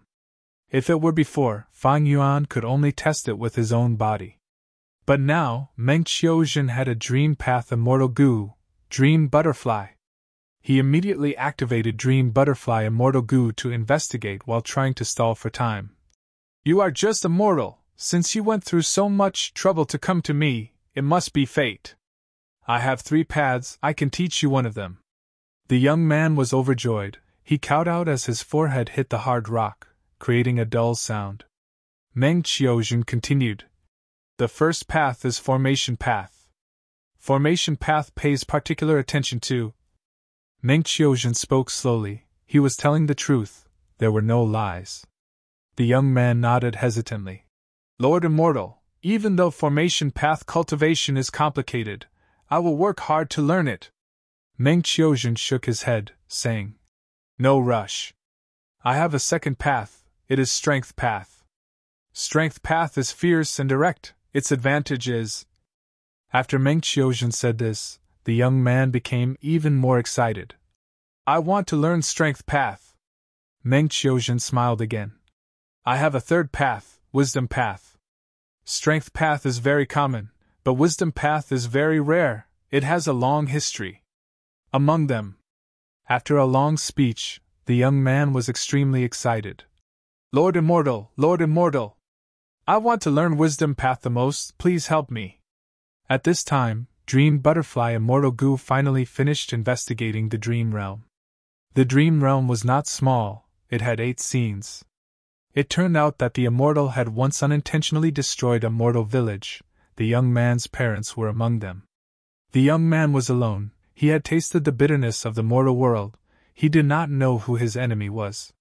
If it were before, Fan Yuan could only test it with his own body. But now, Meng Qiuzhen had a dream path immortal goo, dream butterfly. He immediately activated Dream Butterfly Immortal Goo to investigate while trying to stall for time. You are just immortal. Since you went through so much trouble to come to me, it must be fate. I have 3 paths, I can teach you one of them. The young man was overjoyed. He cowed out as his forehead hit the hard rock, creating a dull sound. Meng Qiuzhen continued. The first path is Formation Path. Formation Path pays particular attention to. Meng Qiuzhen spoke slowly. He was telling the truth. There were no lies. The young man nodded hesitantly. Lord Immortal, even though Formation Path cultivation is complicated, I will work hard to learn it. Meng Qiuzhen shook his head, saying, No rush. I have a second path, it is Strength Path. Strength Path is fierce and direct, its advantage is. After Meng Qiuzhen said this, the young man became even more excited. I want to learn Strength Path. Meng Qiuzhen smiled again. I have a third path, Wisdom Path. Strength Path is very common, but Wisdom Path is very rare, it has a long history. Among them. After a long speech, the young man was extremely excited. Lord Immortal, Lord Immortal! I want to learn Wisdom Path the most, please help me. At this time, Dream Butterfly Immortal Goo finally finished investigating the dream realm. The dream realm was not small, it had 8 scenes. It turned out that the immortal had once unintentionally destroyed a mortal village. The young man's parents were among them. The young man was alone, he had tasted the bitterness of the mortal world, he did not know who his enemy was.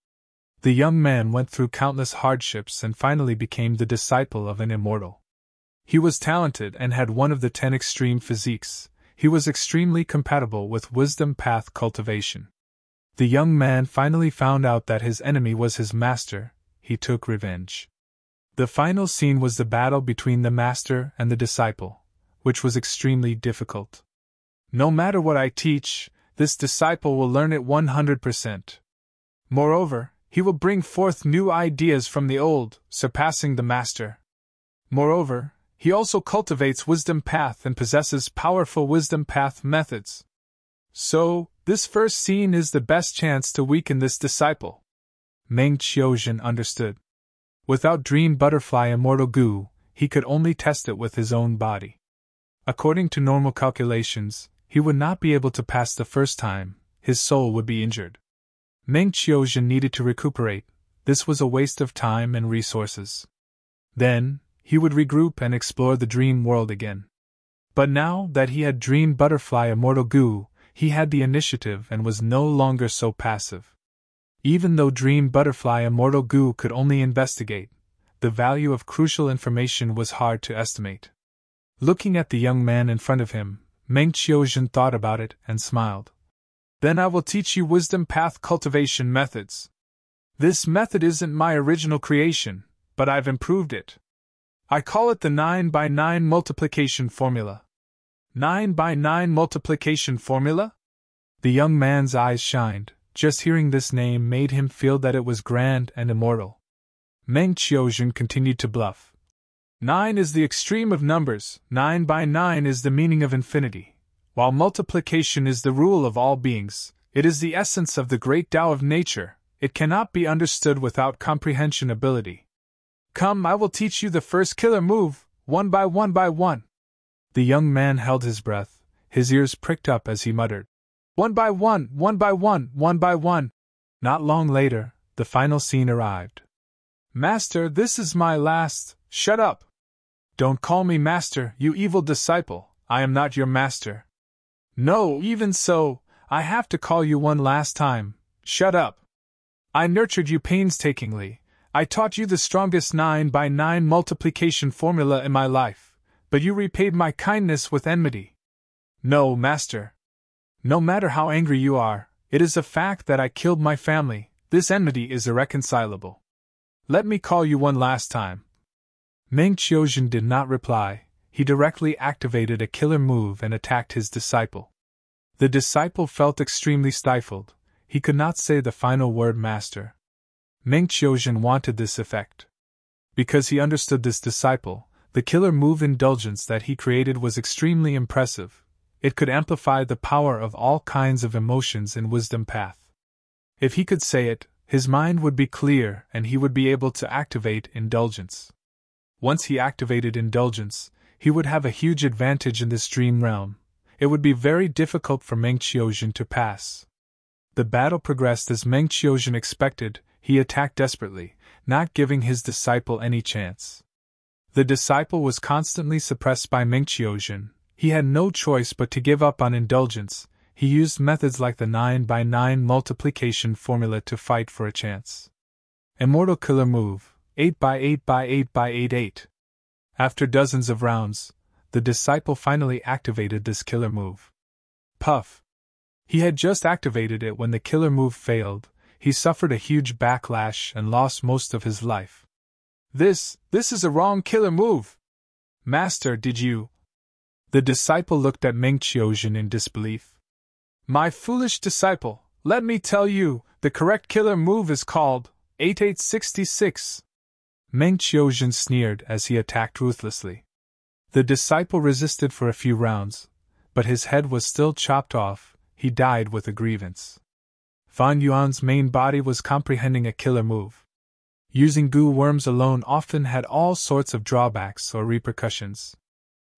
The young man went through countless hardships and finally became the disciple of an immortal. He was talented and had one of the 10 extreme physiques. He was extremely compatible with wisdom path cultivation. The young man finally found out that his enemy was his master. He took revenge. The final scene was the battle between the master and the disciple, which was extremely difficult. No matter what I teach, this disciple will learn it 100%. Moreover, he will bring forth new ideas from the old, surpassing the master. Moreover, he also cultivates wisdom path and possesses powerful wisdom path methods. So, this first scene is the best chance to weaken this disciple. Meng Qiuzhen understood. Without dream butterfly immortal goo, he could only test it with his own body. According to normal calculations, he would not be able to pass the first time, his soul would be injured. Meng Qiuzhen needed to recuperate. This was a waste of time and resources. Then, he would regroup and explore the dream world again. But now that he had dreamed butterfly immortal goo, he had the initiative and was no longer so passive. Even though dream butterfly immortal goo could only investigate, the value of crucial information was hard to estimate. Looking at the young man in front of him, Meng Qiuzhen thought about it and smiled. Then I will teach you wisdom path cultivation methods. This method isn't my original creation, but I've improved it. I call it the 9x9 multiplication formula. 9x9 multiplication formula? The young man's eyes shined. Just hearing this name made him feel that it was grand and immortal. Meng Qiuzhen continued to bluff. 9 is the extreme of numbers, 9x9 is the meaning of infinity. While multiplication is the rule of all beings, it is the essence of the great Tao of nature, it cannot be understood without comprehension ability. Come, I will teach you the first killer move, 1x1x1. The young man held his breath, his ears pricked up as he muttered. 1x1, 1x1, 1x1. Not long later, the final scene arrived. Master, this is my last. Shut up! Don't call me master, you evil disciple, I am not your master. No, even so, I have to call you one last time. Shut up! I nurtured you painstakingly, I taught you the strongest 9x9 multiplication formula in my life, but you repaid my kindness with enmity. No, master. No matter how angry you are, it is a fact that I killed my family, this enmity is irreconcilable. Let me call you one last time. Meng Qiuzhen did not reply, he directly activated a killer move and attacked his disciple. The disciple felt extremely stifled, he could not say the final word master. Meng Qiuzhen wanted this effect. Because he understood this disciple, the killer move indulgence that he created was extremely impressive. It could amplify the power of all kinds of emotions in wisdom path. If he could say it, his mind would be clear and he would be able to activate indulgence. Once he activated indulgence, he would have a huge advantage in this dream realm. It would be very difficult for Meng Qiuzhen to pass. The battle progressed as Meng Qiuzhen expected, he attacked desperately, not giving his disciple any chance. The disciple was constantly suppressed by Meng Qiuzhen. He had no choice but to give up on indulgence. He used methods like the 9x9 multiplication formula to fight for a chance. Immortal killer move, 8x8x8x88. After dozens of rounds, the disciple finally activated this killer move. Puff! He had just activated it when the killer move failed. He suffered a huge backlash and lost most of his life. This is a wrong killer move! Master, did you? The disciple looked at Meng Qiuzhen in disbelief. My foolish disciple, let me tell you, the correct killer move is called 8866. Meng Qiuzhen sneered as he attacked ruthlessly. The disciple resisted for a few rounds, but his head was still chopped off, he died with a grievance. Fan Yuan's main body was comprehending a killer move. Using goo worms alone often had all sorts of drawbacks or repercussions.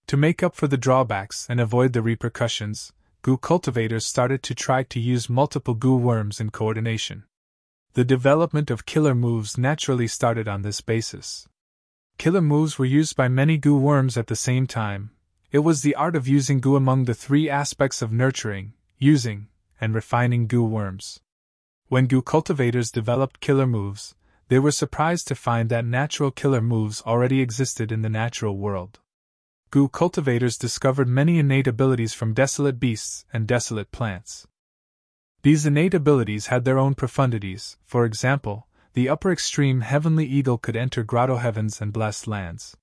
To make up for the drawbacks and avoid the repercussions, goo cultivators started to try to use multiple goo worms in coordination. The development of killer moves naturally started on this basis. Killer moves were used by many goo worms at the same time. It was the art of using goo among the three aspects of nurturing, using, and refining goo worms. When Goo cultivators developed killer moves, they were surprised to find that natural killer moves already existed in the natural world. Goo cultivators discovered many innate abilities from desolate beasts and desolate plants. These innate abilities had their own profundities. For example, the upper extreme heavenly eagle could enter grotto heavens and blessed lands.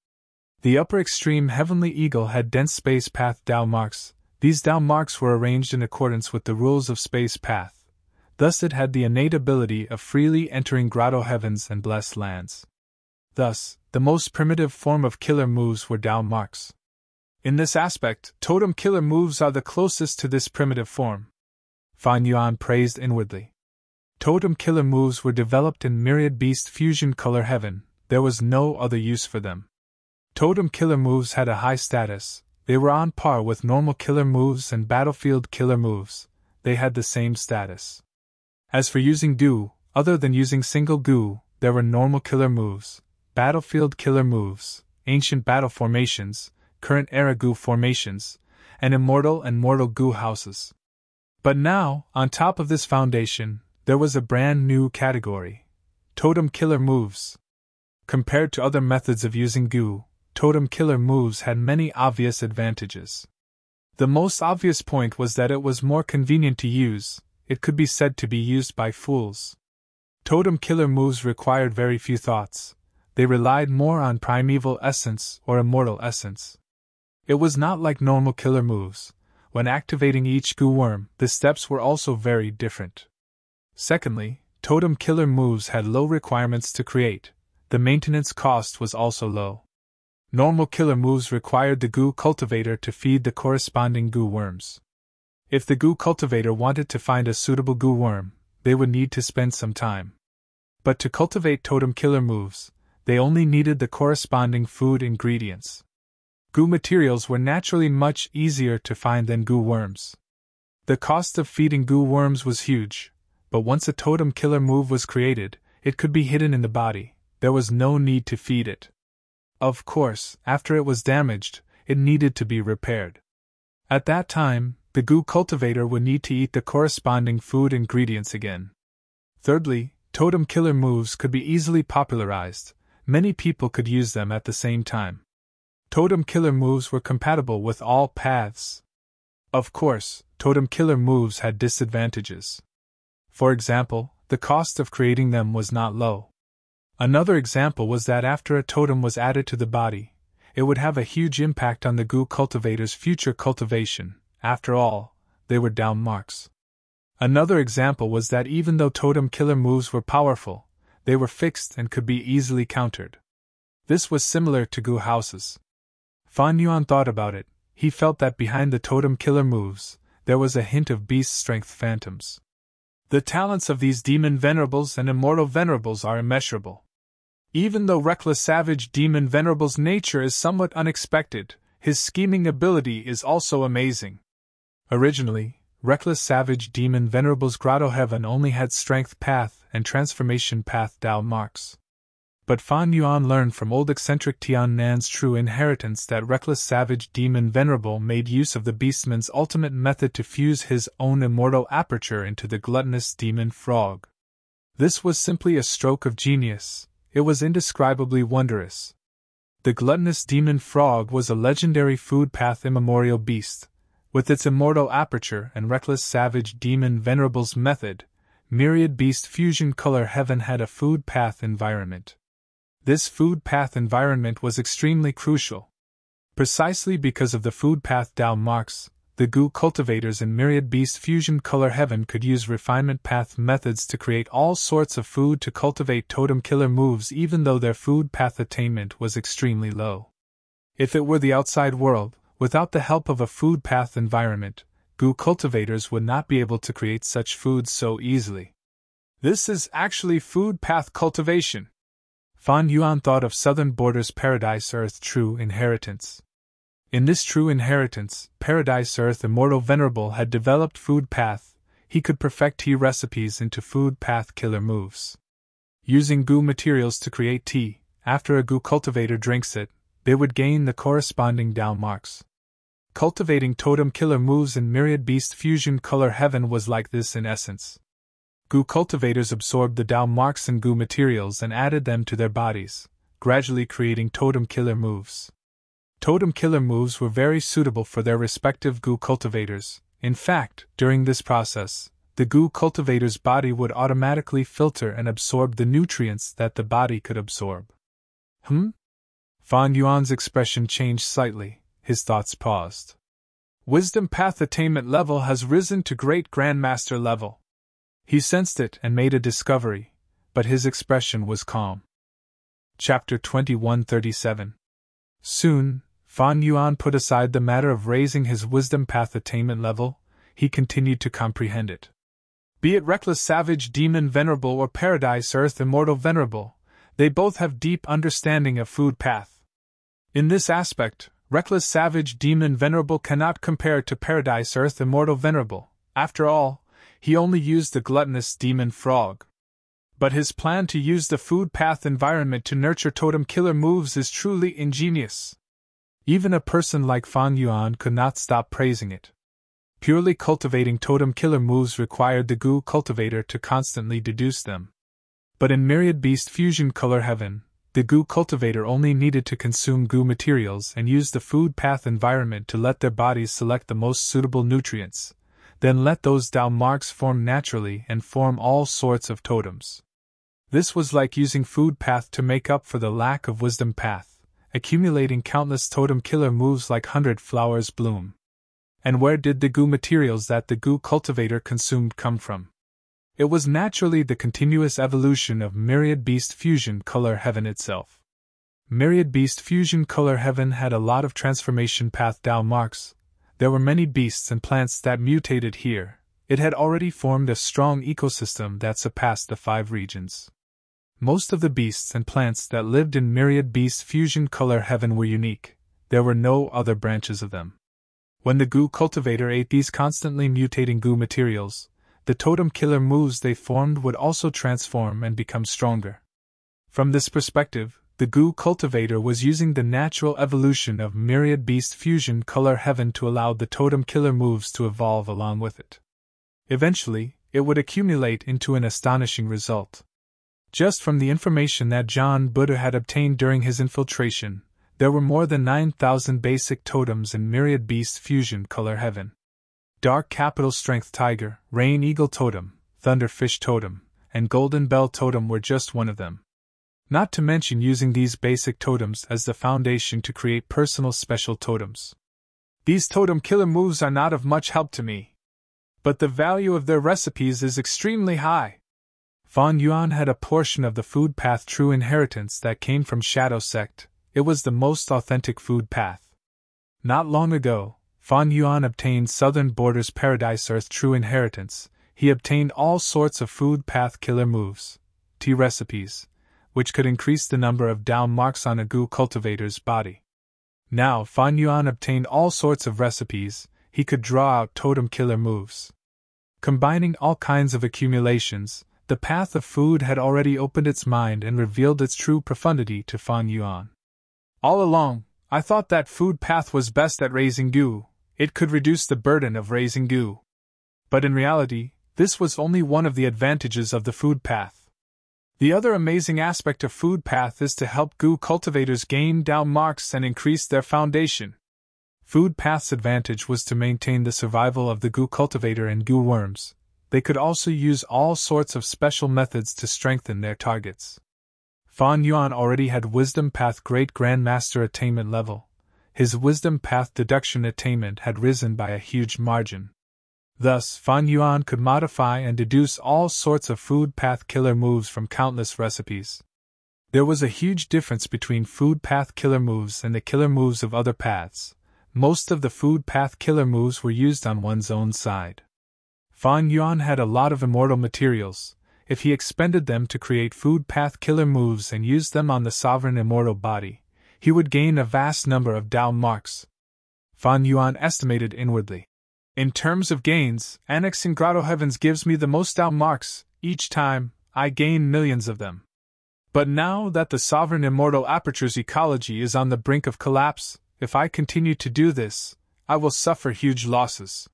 The upper extreme heavenly eagle had dense space path Tao marks. These Tao marks were arranged in accordance with the rules of space path. Thus it had the innate ability of freely entering grotto heavens and blessed lands. Thus, the most primitive form of killer moves were Tao marks. In this aspect, totem killer moves are the closest to this primitive form. Fan Yuan praised inwardly. Totem killer moves were developed in myriad beast fusion color heaven. There was no other use for them. Totem killer moves had a high status. They were on par with normal killer moves and battlefield killer moves. They had the same status. As for using goo, other than using single goo, there were normal killer moves, battlefield killer moves, ancient battle formations, current era goo formations, and immortal and mortal goo houses. But now, on top of this foundation, there was a brand new category: totem killer moves. Compared to other methods of using goo, totem killer moves had many obvious advantages. The most obvious point was that it was more convenient to use. It could be said to be used by fools. Totem killer moves required very few thoughts. They relied more on primeval essence or immortal essence. It was not like normal killer moves. When activating each goo worm, the steps were also very different. Secondly, totem killer moves had low requirements to create. The maintenance cost was also low. Normal killer moves required the goo cultivator to feed the corresponding goo worms. If the goo cultivator wanted to find a suitable goo worm, they would need to spend some time. But to cultivate totem killer moves, they only needed the corresponding food ingredients. Goo materials were naturally much easier to find than goo worms. The cost of feeding goo worms was huge, but once a totem killer move was created, it could be hidden in the body. There was no need to feed it. Of course, after it was damaged, it needed to be repaired. At that time, the goo cultivator would need to eat the corresponding food ingredients again. Thirdly, totem killer moves could be easily popularized. Many people could use them at the same time. Totem killer moves were compatible with all paths. Of course, totem killer moves had disadvantages. For example, the cost of creating them was not low. Another example was that after a totem was added to the body, it would have a huge impact on the goo cultivator's future cultivation. After all, they were Tao marks. Another example was that even though totem killer moves were powerful, they were fixed and could be easily countered. This was similar to goo houses. Fan Yuan thought about it. He felt that behind the totem killer moves, there was a hint of beast strength phantoms. The talents of these demon venerables and immortal venerables are immeasurable. Even though reckless savage demon venerable's nature is somewhat unexpected, his scheming ability is also amazing. Originally, reckless savage demon venerable's grotto heaven only had strength path and transformation path Tao marks. But Fan Yuan learned from old eccentric Tian Nan's true inheritance that reckless savage demon venerable made use of the beastman's ultimate method to fuse his own immortal aperture into the gluttonous demon frog. This was simply a stroke of genius. It was indescribably wondrous. The gluttonous demon frog was a legendary food path immemorial beast. With its immortal aperture and reckless savage demon venerable's method, myriad beast fusion color heaven had a food path environment. This food path environment was extremely crucial. Precisely because of the food path Tao marks, the goo cultivators in myriad beast fusion color heaven could use refinement path methods to create all sorts of food to cultivate totem killer moves even though their food path attainment was extremely low. If it were the outside world, without the help of a food path environment, goo cultivators would not be able to create such foods so easily. This is actually food path cultivation. Fan Yuan thought of Southern Borders Paradise Earth True Inheritance. In this true inheritance, Paradise Earth Immortal Venerable had developed food path. He could perfect tea recipes into food path killer moves. Using goo materials to create tea, after a goo cultivator drinks it, they would gain the corresponding Tao marks. Cultivating totem killer moves in myriad beast fusion color heaven was like this in essence. Gu cultivators absorbed the Dao marks and Gu materials and added them to their bodies, gradually creating totem killer moves. Totem killer moves were very suitable for their respective Gu cultivators. In fact, during this process, the Gu cultivator's body would automatically filter and absorb the nutrients that the body could absorb. Fan Yuan's expression changed slightly, his thoughts paused. Wisdom path attainment level has risen to Great Grandmaster level. He sensed it and made a discovery, but his expression was calm. Chapter 2137. Soon, Fan Yuan put aside the matter of raising his wisdom path attainment level. He continued to comprehend it. Be it reckless savage demon venerable or paradise earth immortal venerable, they both have deep understanding of food path. In this aspect, reckless savage demon venerable cannot compare to paradise earth immortal venerable. After all, he only used the gluttonous demon frog. But his plan to use the food path environment to nurture totem killer moves is truly ingenious. Even a person like Fan Yuan could not stop praising it. Purely cultivating totem killer moves required the Gu cultivator to constantly deduce them. But in Myriad Beast Fusion Color Heaven, the Gu cultivator only needed to consume Gu materials and use the food path environment to let their bodies select the most suitable nutrients, then let those Dao marks form naturally and form all sorts of totems. This was like using food path to make up for the lack of wisdom path, accumulating countless totem killer moves like 100 flowers bloom. And where did the Gu materials that the Gu cultivator consumed come from? It was naturally the continuous evolution of Myriad Beast Fusion Color Heaven itself. Myriad Beast Fusion Color Heaven had a lot of transformation path Dao marks. There were many beasts and plants that mutated here. It had already formed a strong ecosystem that surpassed the 5 regions. Most of the beasts and plants that lived in Myriad Beast Fusion Color Heaven were unique. There were no other branches of them. When the Gu cultivator ate these constantly mutating Gu materials, the totem killer moves they formed would also transform and become stronger. From this perspective, the Gu cultivator was using the natural evolution of Myriad Beast Fusion Color Heaven to allow the totem killer moves to evolve along with it. Eventually, it would accumulate into an astonishing result. Just from the information that John Buddha had obtained during his infiltration, there were more than 9,000 basic totems in Myriad Beast Fusion Color Heaven. Dark Capital Strength Tiger, Rain Eagle Totem, Thunder Fish Totem, and Golden Bell Totem were just one of them. Not to mention using these basic totems as the foundation to create personal special totems. These totem killer moves are not of much help to me, but the value of their recipes is extremely high. Fan Yuan had a portion of the food path true inheritance that came from Shadow Sect. It was the most authentic food path. Not long ago, Fan Yuan obtained Southern Borders Paradise Earth True Inheritance. He obtained all sorts of food path killer moves, tea recipes, which could increase the number of Dao marks on a Gu cultivator's body. Now Fan Yuan obtained all sorts of recipes. He could draw out totem killer moves. Combining all kinds of accumulations, the path of food had already opened its mind and revealed its true profundity to Fan Yuan. All along, I thought that food path was best at raising Gu. It could reduce the burden of raising Gu. But in reality, this was only one of the advantages of the food path. The other amazing aspect of food path is to help Gu cultivators gain Dao marks and increase their foundation. Food path's advantage was to maintain the survival of the Gu cultivator and Gu worms. They could also use all sorts of special methods to strengthen their targets. Fan Yuan already had Wisdom Path Great Grandmaster attainment level. His Wisdom Path deduction attainment had risen by a huge margin. Thus, Fan Yuan could modify and deduce all sorts of food path killer moves from countless recipes. There was a huge difference between food path killer moves and the killer moves of other paths. Most of the food path killer moves were used on one's own side. Fan Yuan had a lot of immortal materials. If he expended them to create food path killer moves and used them on the sovereign immortal body, he would gain a vast number of Dao marks. Fan Yuan estimated inwardly. In terms of gains, annexing Grotto Heavens gives me the most Dao marks. Each time, I gain millions of them. But now that the sovereign immortal aperture's ecology is on the brink of collapse, if I continue to do this, I will suffer huge losses.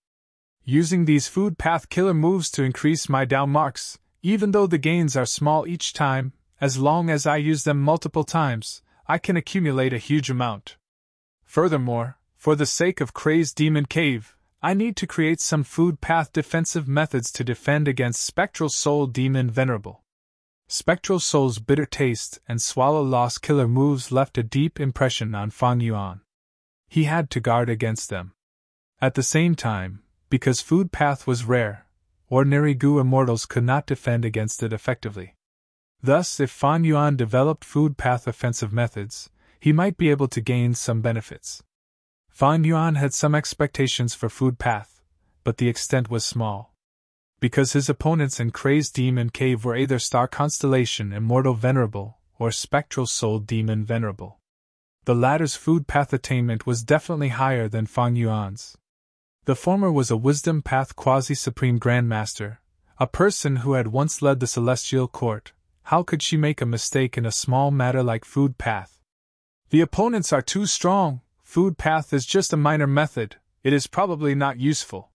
Using these food path killer moves to increase my Dao marks, Even though the gains are small each time, as long as I use them multiple times, I can accumulate a huge amount. Furthermore, for the sake of Crazed Demon Cave, I need to create some food path defensive methods to defend against Spectral Soul Demon Venerable. Spectral Soul's bitter taste and swallow loss killer moves left a deep impression on Fang Yuan. He had to guard against them. At the same time, because food path was rare, ordinary Gu immortals could not defend against it effectively. Thus, if Fang Yuan developed food path offensive methods, he might be able to gain some benefits. Fang Yuan had some expectations for food path, but the extent was small. Because his opponents in Crazed Demon Cave were either Star Constellation Immortal Venerable or Spectral Soul Demon Venerable. The latter's food path attainment was definitely higher than Fang Yuan's. The former was a Wisdom Path Quasi-Supreme Grandmaster, a person who had once led the Celestial Court. How could she make a mistake in a small matter like food path? The opponents are too strong. Food path is just a minor method, it is probably not useful.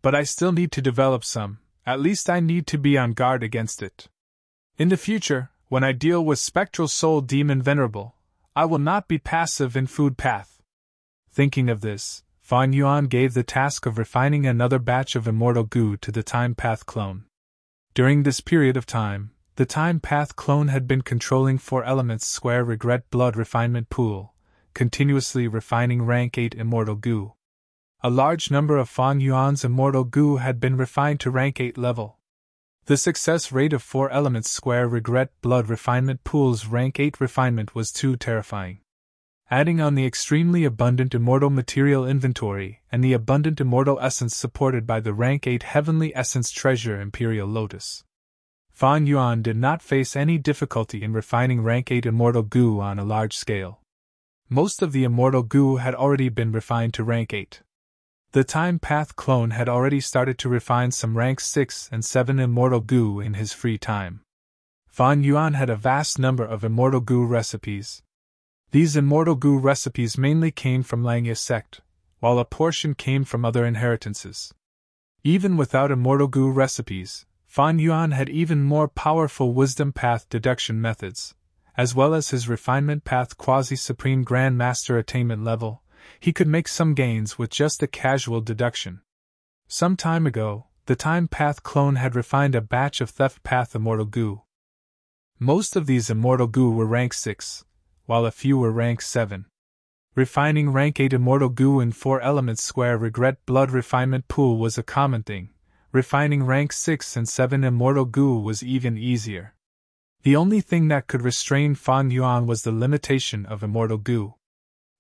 But I still need to develop some, at least I need to be on guard against it. In the future, when I deal with Spectral Soul Demon Venerable, I will not be passive in food path. Thinking of this, Fang Yuan gave the task of refining another batch of Immortal Gu to the Time Path clone. During this period of time, the Time Path clone had been controlling 4 elements square regret blood refinement pool, continuously refining rank 8 Immortal Gu. A large number of Fang Yuan's Immortal Gu had been refined to rank 8 level. The success rate of 4 elements square regret blood refinement pool's rank 8 refinement was too terrifying. Adding on the extremely abundant immortal material inventory and the abundant immortal essence supported by the rank 8 heavenly essence treasure Imperial Lotus, Fang Yuan did not face any difficulty in refining rank 8 Immortal Gu on a large scale. Most of the Immortal Gu had already been refined to rank 8. The Time Path clone had already started to refine some rank 6 and 7 Immortal Gu in his free time. Fang Yuan had a vast number of Immortal Gu recipes. These Immortal Gu recipes mainly came from Langya sect, while a portion came from other inheritances. Even without Immortal Gu recipes, Fang Yuan had even more powerful Wisdom Path deduction methods. As well as his Refinement Path Quasi-Supreme Grand Master attainment level, he could make some gains with just a casual deduction. Some time ago, the Time Path clone had refined a batch of Theft Path Immortal Gu. Most of these Immortal Gu were rank 6, while a few were rank 7. Refining rank 8 Immortal Gu in 4 elements square regret blood refinement pool was a common thing. Refining rank 6 and 7 Immortal Gu was even easier. The only thing that could restrain Fang Yuan was the limitation of Immortal Gu.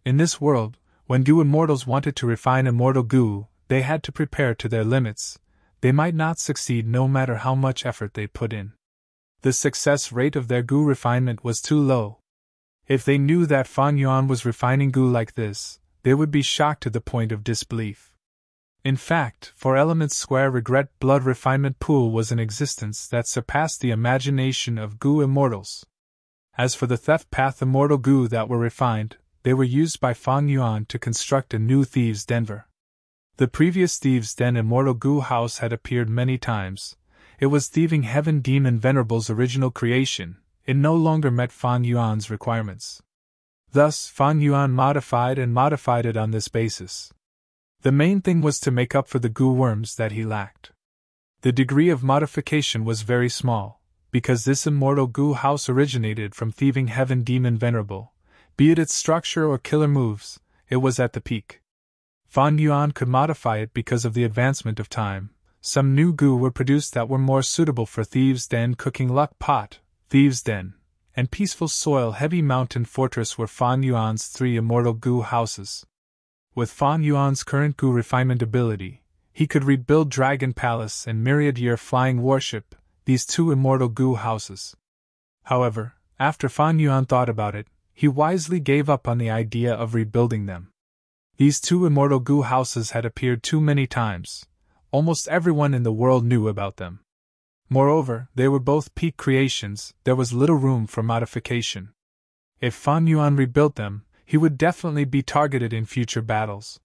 In this world, when Gu immortals wanted to refine Immortal Gu, they had to prepare to their limits. They might not succeed no matter how much effort they put in. The success rate of their Gu refinement was too low. If they knew that Fang Yuan was refining Gu like this, they would be shocked to the point of disbelief. In fact, 4 elements square regret blood refinement pool was an existence that surpassed the imagination of Gu immortals. As for the Theft Path Immortal Gu that were refined, they were used by Fang Yuan to construct a new Thieves' Denver. The previous Thieves' Den Immortal Gu house had appeared many times. It was Thieving Heaven Demon Venerable's original creation. It no longer met Fang Yuan's requirements. Thus, Fang Yuan modified it on this basis. The main thing was to make up for the Gu worms that he lacked. The degree of modification was very small, because this Immortal Gu house originated from Thieving Heaven Demon Venerable. Be it its structure or killer moves, it was at the peak. Fang Yuan could modify it because of the advancement of time. Some new Gu were produced that were more suitable for Thieves' Den Cooking Luck Pot, Thieves' Den, and Peaceful Soil Heavy Mountain Fortress were Fang Yuan's 3 Immortal Gu houses. With Fang Yuan's current Gu refinement ability, he could rebuild Dragon Palace and Myriad Year Flying Warship, these 2 Immortal Gu houses. However, after Fang Yuan thought about it, he wisely gave up on the idea of rebuilding them. These 2 Immortal Gu houses had appeared too many times. Almost everyone in the world knew about them. Moreover, they were both peak creations, there was little room for modification. If Fang Yuan rebuilt them, he would definitely be targeted in future battles.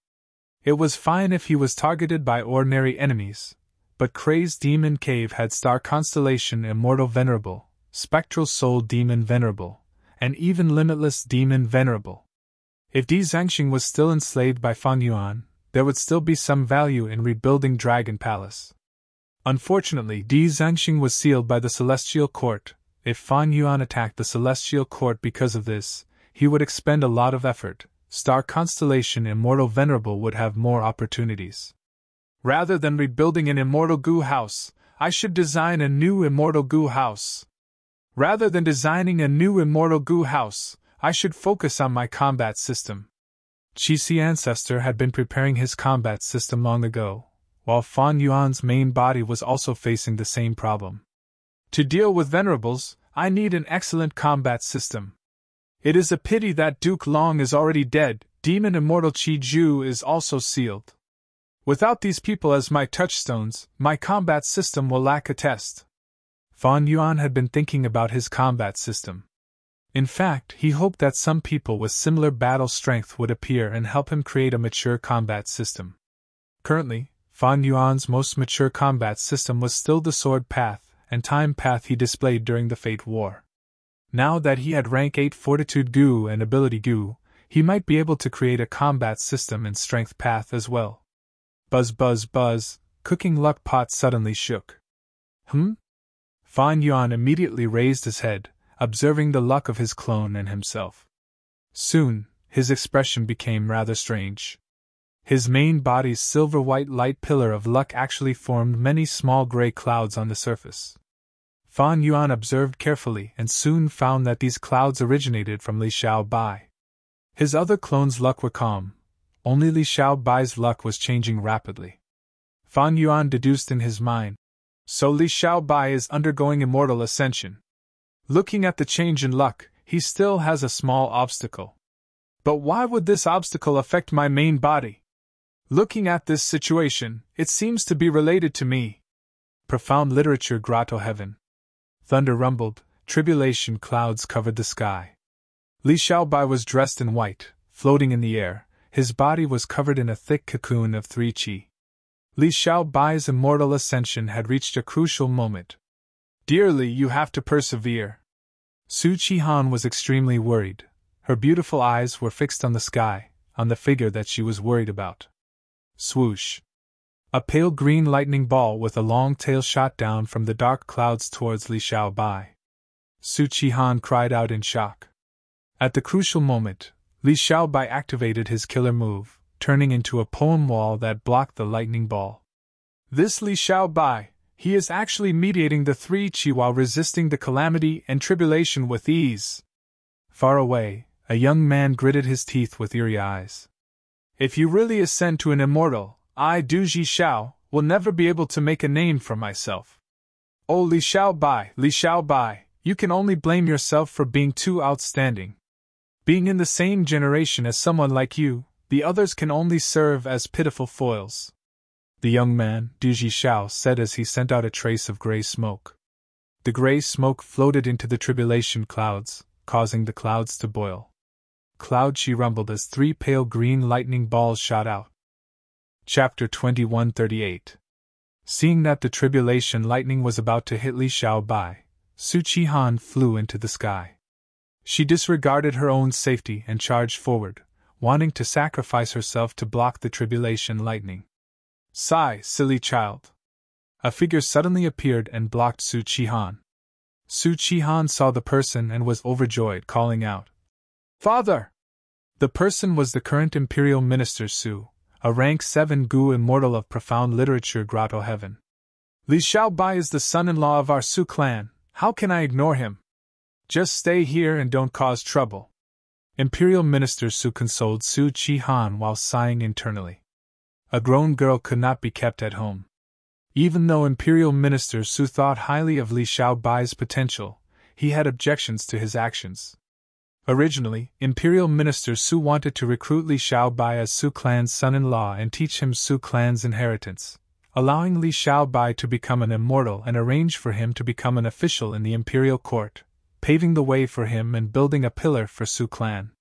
It was fine if he was targeted by ordinary enemies, but crazed demon cave had star constellation immortal venerable, spectral soul demon venerable, and even limitless demon venerable. If Di Zhangxing was still enslaved by Fan Yuan, there would still be some value in rebuilding Dragon Palace. Unfortunately, Di Zhangxing was sealed by the Celestial Court. If Fan Yuan attacked the Celestial Court because of this, he would expend a lot of effort. Star Constellation Immortal Venerable would have more opportunities. Rather than rebuilding an Immortal Gu house, I should design a new Immortal Gu house. Rather than designing a new Immortal Gu house, I should focus on my combat system. Qixi Ancestor had been preparing his combat system long ago, while Fan Yuan's main body was also facing the same problem. To deal with venerables, I need an excellent combat system. It is a pity that Duke Long is already dead. Demon Immortal Qi Ju is also sealed. Without these people as my touchstones, my combat system will lack a test. Fan Yuan had been thinking about his combat system. In fact, he hoped that some people with similar battle strength would appear and help him create a mature combat system. Currently, Fan Yuan's most mature combat system was still the sword path and time path he displayed during the Fate War. Now that he had rank 8 Fortitude Gu and Ability Gu, he might be able to create a combat system in strength path as well. Buzz buzz buzz, cooking luck pot suddenly shook. Fan Yuan immediately raised his head, observing the luck of his clone and himself. Soon, his expression became rather strange. His main body's silver-white light pillar of luck actually formed many small gray clouds on the surface. Fan Yuan observed carefully and soon found that these clouds originated from Li Xiaobai. His other clones' luck were calm, only Li Xiaobai's luck was changing rapidly. Fan Yuan deduced in his mind, so Li Xiaobai is undergoing immortal ascension. Looking at the change in luck, he still has a small obstacle. But why would this obstacle affect my main body? Looking at this situation, it seems to be related to me. Profound Literature Grotto Heaven. Thunder rumbled, tribulation clouds covered the sky. Li Xiaobai was dressed in white, floating in the air, his body was covered in a thick cocoon of 3 qi. Li Xiaobai's immortal ascension had reached a crucial moment. Dearly, you have to persevere. Su Qihan was extremely worried. Her beautiful eyes were fixed on the sky, on the figure that she was worried about. Swoosh. A pale green lightning ball with a long tail shot down from the dark clouds towards Li Xiaobai. Su Qihan cried out in shock. At the crucial moment, Li Xiaobai activated his killer move, turning into a poem wall that blocked the lightning ball. This Li Xiaobai, he is actually mediating the 3 qi while resisting the calamity and tribulation with ease. Far away, a young man gritted his teeth with eerie eyes. If you really ascend to an immortal, I, Du Ji Xiao, will never be able to make a name for myself. Oh Li Xiaobai, you can only blame yourself for being too outstanding. Being in the same generation as someone like you, the others can only serve as pitiful foils. The young man, Du Ji Xiao, said as he sent out a trace of gray smoke. The gray smoke floated into the tribulation clouds, causing the clouds to boil. Cloud Qi rumbled as 3 pale green lightning balls shot out. Chapter 2138. Seeing that the tribulation lightning was about to hit Li Xiaobai, Su Qihan flew into the sky. She disregarded her own safety and charged forward, wanting to sacrifice herself to block the tribulation lightning. Sigh, silly child. A figure suddenly appeared and blocked Su Qihan. Su Qihan saw the person and was overjoyed, calling out, Father! The person was the current Imperial Minister Su, a rank 7 Gu immortal of Profound Literature Grotto Heaven. Li Xiaobai is the son-in-law of our Su clan, how can I ignore him? Just stay here and don't cause trouble. Imperial Minister Su consoled Su Qihan while sighing internally. A grown girl could not be kept at home. Even though Imperial Minister Su thought highly of Li Xiaobai's potential, he had objections to his actions. Originally, Imperial Minister Su wanted to recruit Li Xiaobai as Su clan's son-in-law and teach him Su clan's inheritance, allowing Li Xiaobai to become an immortal and arrange for him to become an official in the Imperial Court, paving the way for him and building a pillar for Su clan.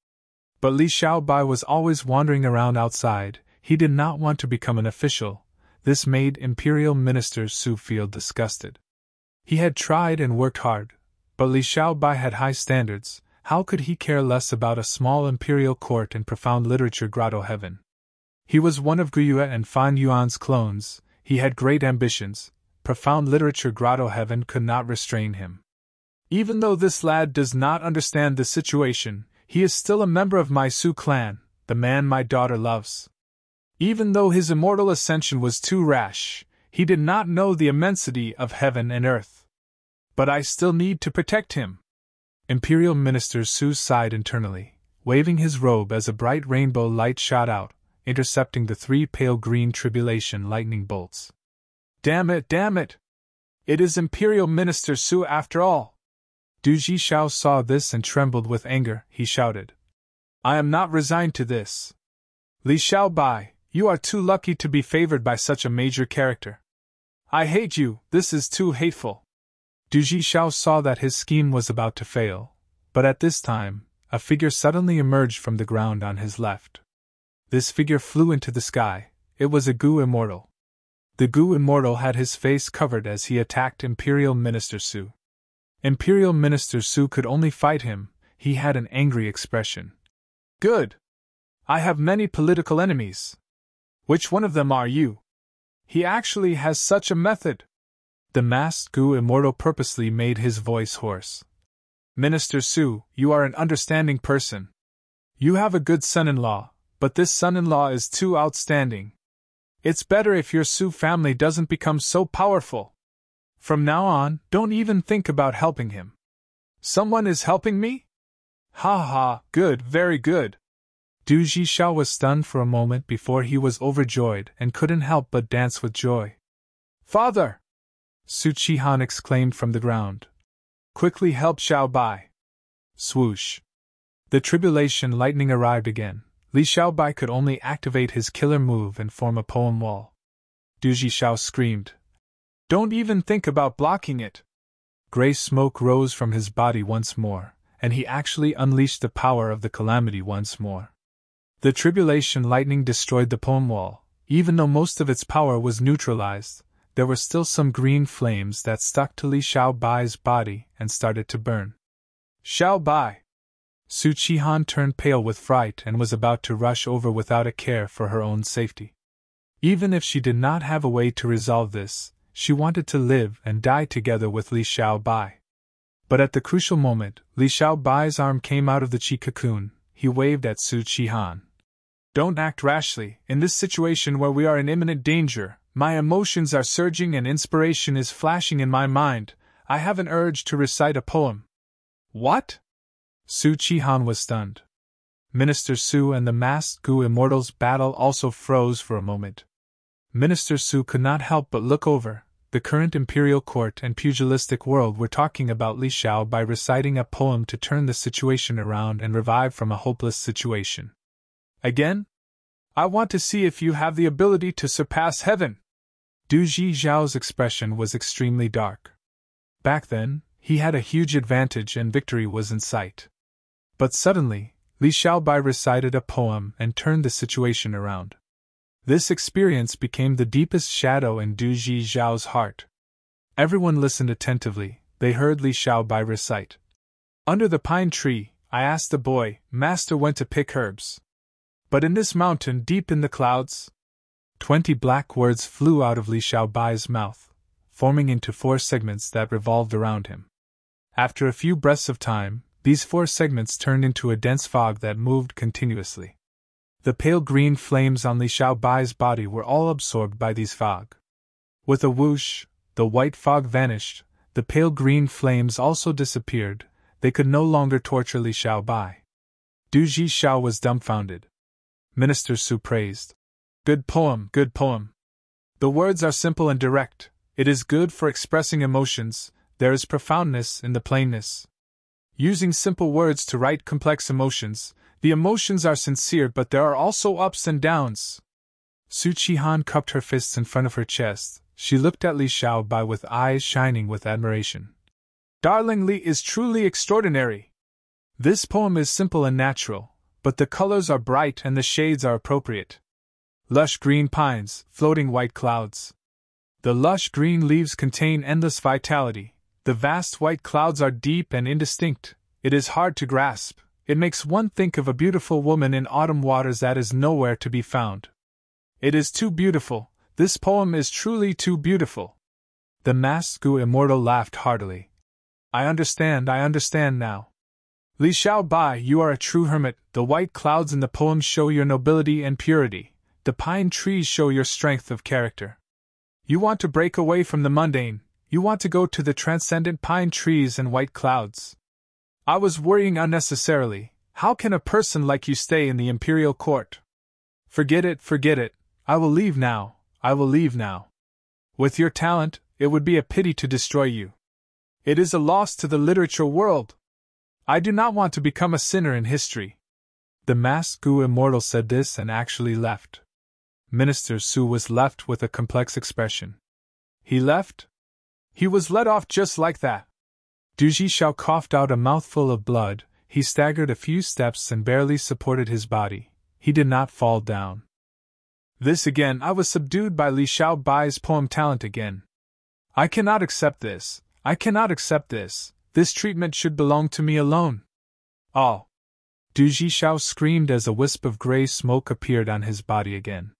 But Li Xiaobai was always wandering around outside. He did not want to become an official, This made Imperial Minister Su feel disgusted. He had tried and worked hard, but Li Xiaobai had high standards. How could he care less about a small imperial court and profound literature grotto heaven? He was one of Guyue and Fan Yuan's clones. He had great ambitions. Profound literature grotto heaven could not restrain him. Even though this lad does not understand the situation, he is still a member of my Su clan, the man my daughter loves. Even though his immortal ascension was too rash, he did not know the immensity of heaven and earth. But I still need to protect him. Imperial Minister Su sighed internally, waving his robe as a bright rainbow light shot out, intercepting the 3 pale green tribulation lightning bolts. Damn it, damn it! It is Imperial Minister Su after all! Du Jishao saw this and trembled with anger. He shouted, I am not resigned to this. Li Xiaobai, you are too lucky to be favored by such a major character. I hate you, this is too hateful. Du Jishao saw that his scheme was about to fail, but at this time, a figure suddenly emerged from the ground on his left. This figure flew into the sky. It was a Gu Immortal. The Gu Immortal had his face covered as he attacked Imperial Minister Su. Imperial Minister Su could only fight him. He had an angry expression. Good! I have many political enemies. Which one of them are you? He actually has such a method. The masked Gu Immortal purposely made his voice hoarse. Minister Su, you are an understanding person. You have a good son-in-law, but this son-in-law is too outstanding. It's better if your Su family doesn't become so powerful. From now on, don't even think about helping him. Someone is helping me? Ha ha, good, very good. Du Jishao was stunned for a moment before he was overjoyed and couldn't help but dance with joy. Father! Su Qihan exclaimed from the ground. Quickly help Xiaobai. Swoosh. The tribulation lightning arrived again. Li Xiaobai could only activate his killer move and form a poem wall. Du Jishao screamed. Don't even think about blocking it. Gray smoke rose from his body once more, and he actually unleashed the power of the calamity once more. The tribulation lightning destroyed the poem wall. Even though most of its power was neutralized, there were still some green flames that stuck to Li Xiaobai's body and started to burn. Xiaobai! Su Qihan turned pale with fright and was about to rush over without a care for her own safety. Even if she did not have a way to resolve this, she wanted to live and die together with Li Xiaobai. But at the crucial moment, Li Xiaobai's arm came out of the chi cocoon. He waved at Su Qihan. Don't act rashly. In this situation where we are in imminent danger, my emotions are surging and inspiration is flashing in my mind. I have an urge to recite a poem. What? Su Qihan was stunned. Minister Su and the masked Gu Immortal's battle also froze for a moment. Minister Su could not help but look over. The current imperial court and pugilistic world were talking about Li Xiao by reciting a poem to turn the situation around and revive from a hopeless situation. Again? I want to see if you have the ability to surpass heaven. Du Zhijiao's expression was extremely dark. Back then, he had a huge advantage and victory was in sight. But suddenly, Li Xiaobai recited a poem and turned the situation around. This experience became the deepest shadow in Du Zhijiao's heart. Everyone listened attentively. They heard Li Xiaobai recite. Under the pine tree, I asked the boy, Master, when to pick herbs. But in this mountain deep in the clouds, 20 black words flew out of Li Xiaobai's mouth, forming into 4 segments that revolved around him. After a few breaths of time, these 4 segments turned into a dense fog that moved continuously. The pale green flames on Li Xiaobai's body were all absorbed by these fog. With a whoosh, the white fog vanished, the pale green flames also disappeared. They could no longer torture Li Xiaobai. Du Zhijiao was dumbfounded. Minister Su praised. Good poem, good poem. The words are simple and direct. It is good for expressing emotions. There is profoundness in the plainness. Using simple words to write complex emotions, the emotions are sincere, but there are also ups and downs. Su Qihan cupped her fists in front of her chest. She looked at Li Xiaobai with eyes shining with admiration. Darling Li is truly extraordinary. This poem is simple and natural, but the colors are bright and the shades are appropriate. Lush green pines, floating white clouds. The lush green leaves contain endless vitality. The vast white clouds are deep and indistinct. It is hard to grasp. It makes one think of a beautiful woman in autumn waters that is nowhere to be found. It is too beautiful. This poem is truly too beautiful. The masked Gu immortal laughed heartily. I understand now. Li Xiaobai, you are a true hermit. The white clouds in the poem show your nobility and purity. The pine trees show your strength of character. You want to break away from the mundane. You want to go to the transcendent pine trees and white clouds. I was worrying unnecessarily. How can a person like you stay in the imperial court? Forget it. I will leave now. With your talent, it would be a pity to destroy you. It is a loss to the literature world. I do not want to become a sinner in history. The masked Gu immortal said this and actually left. Minister Su was left with a complex expression. He left? He was let off just like that. Du Zhishao coughed out a mouthful of blood. He staggered a few steps and barely supported his body. He did not fall down. This again, I was subdued by Li Xiaobai's poem talent again. I cannot accept this. This treatment should belong to me alone. Oh! Du Zhishao screamed as a wisp of gray smoke appeared on his body again.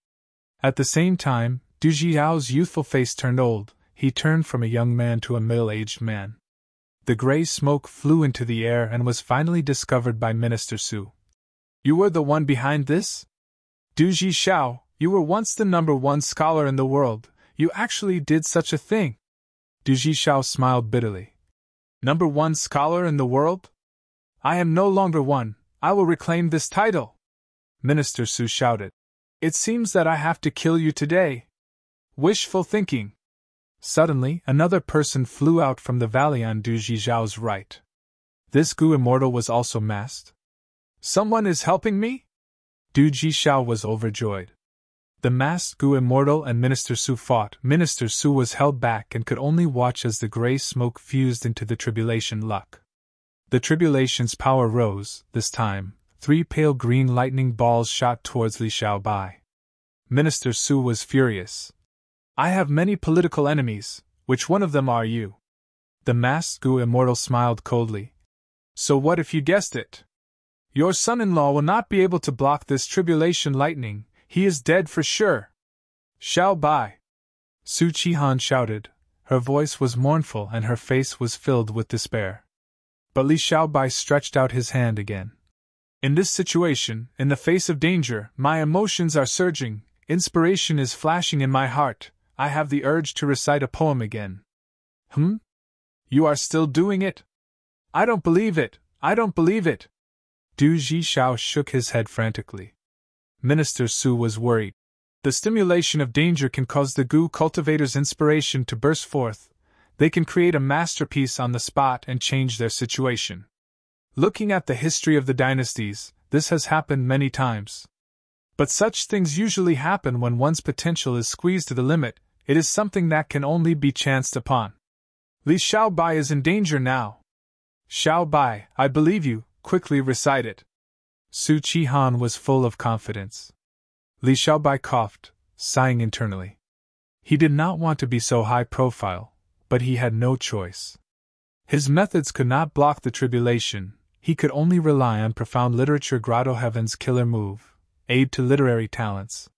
At the same time, Du Zhixiao's youthful face turned old. He turned from a young man to a middle-aged man. The gray smoke flew into the air and was finally discovered by Minister Su. You were the one behind this? Du Zhishao, you were once the #1 scholar in the world. You actually did such a thing. Du Zhishao smiled bitterly. #1 scholar in the world? I am no longer one. I will reclaim this title. Minister Su shouted. It seems that I have to kill you today. Wishful thinking. Suddenly, another person flew out from the valley on Du Zhixiao's right. This Gu immortal was also masked. Someone is helping me? Du Zhixiao was overjoyed. The masked Gu immortal and Minister Su fought. Minister Su was held back and could only watch as the gray smoke fused into the tribulation luck. The tribulation's power rose. This time, 3 pale green lightning balls shot towards Li Xiaobai. Minister Su was furious. I have many political enemies. Which one of them are you? The masked Gu immortal smiled coldly. So what if you guessed it? Your son-in-law will not be able to block this tribulation lightning. He is dead for sure. Xiaobai! Su Qihan shouted. Her voice was mournful and her face was filled with despair. But Li Xiaobai stretched out his hand again. In this situation, in the face of danger, my emotions are surging, inspiration is flashing in my heart, I have the urge to recite a poem again. You are still doing it? I don't believe it. Du Zhishao shook his head frantically. Minister Su was worried. The stimulation of danger can cause the Gu cultivator's inspiration to burst forth. They can create a masterpiece on the spot and change their situation. Looking at the history of the dynasties, this has happened many times. But such things usually happen when one's potential is squeezed to the limit. It is something that can only be chanced upon. Li Xiaobai is in danger now. Xiaobai, I believe you, quickly recite it. Su Qihan was full of confidence. Li Xiaobai coughed, sighing internally. He did not want to be so high profile, but he had no choice. His methods could not block the tribulation. He could only rely on profound literature Grotto Heaven's killer move, aid to literary talents.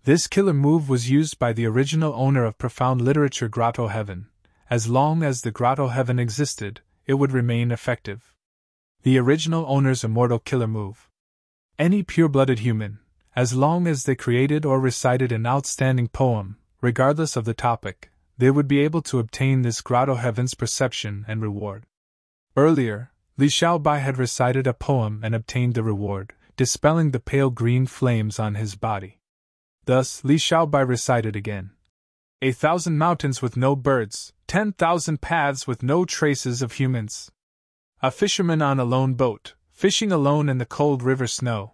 This killer move was used by the original owner of profound literature Grotto Heaven. As long as the Grotto Heaven existed, it would remain effective. The original owner's immortal killer move. Any pure-blooded human, as long as they created or recited an outstanding poem, regardless of the topic, they would be able to obtain this Grotto Heaven's perception and reward. Earlier, Li Xiaobai had recited a poem and obtained the reward, dispelling the pale green flames on his body. Thus, Li Xiaobai recited again. 1,000 mountains with no birds, 10,000 paths with no traces of humans. A fisherman on a lone boat, fishing alone in the cold river snow.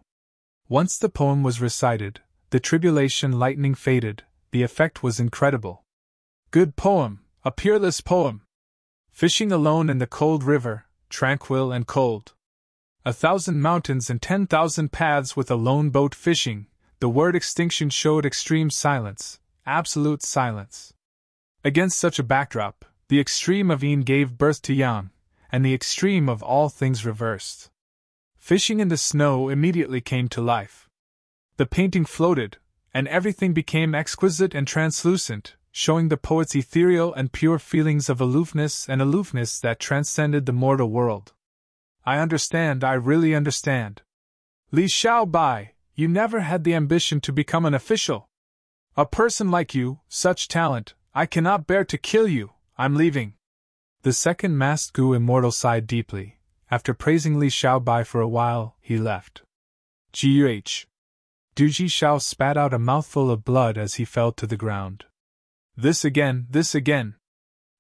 Once the poem was recited, the tribulation lightning faded. The effect was incredible. Good poem, a peerless poem. Fishing alone in the cold river, tranquil and cold. 1,000 mountains and 10,000 paths with a lone boat fishing. the word extinction showed extreme silence, absolute silence. Against such a backdrop, the extreme of yin gave birth to yang, and the extreme of all things reversed. Fishing in the snow immediately came to life. The painting floated, and everything became exquisite and translucent, showing the poet's ethereal and pure feelings of aloofness and aloofness that transcended the mortal world. I understand, I really understand. Li Xiaobai, you never had the ambition to become an official. A person like you, such talent, I cannot bear to kill you, I'm leaving. The second masked Gu immortal sighed deeply. After praising Li Xiaobai for a while, he left. G.H. Du Jishao spat out a mouthful of blood as he fell to the ground. This again.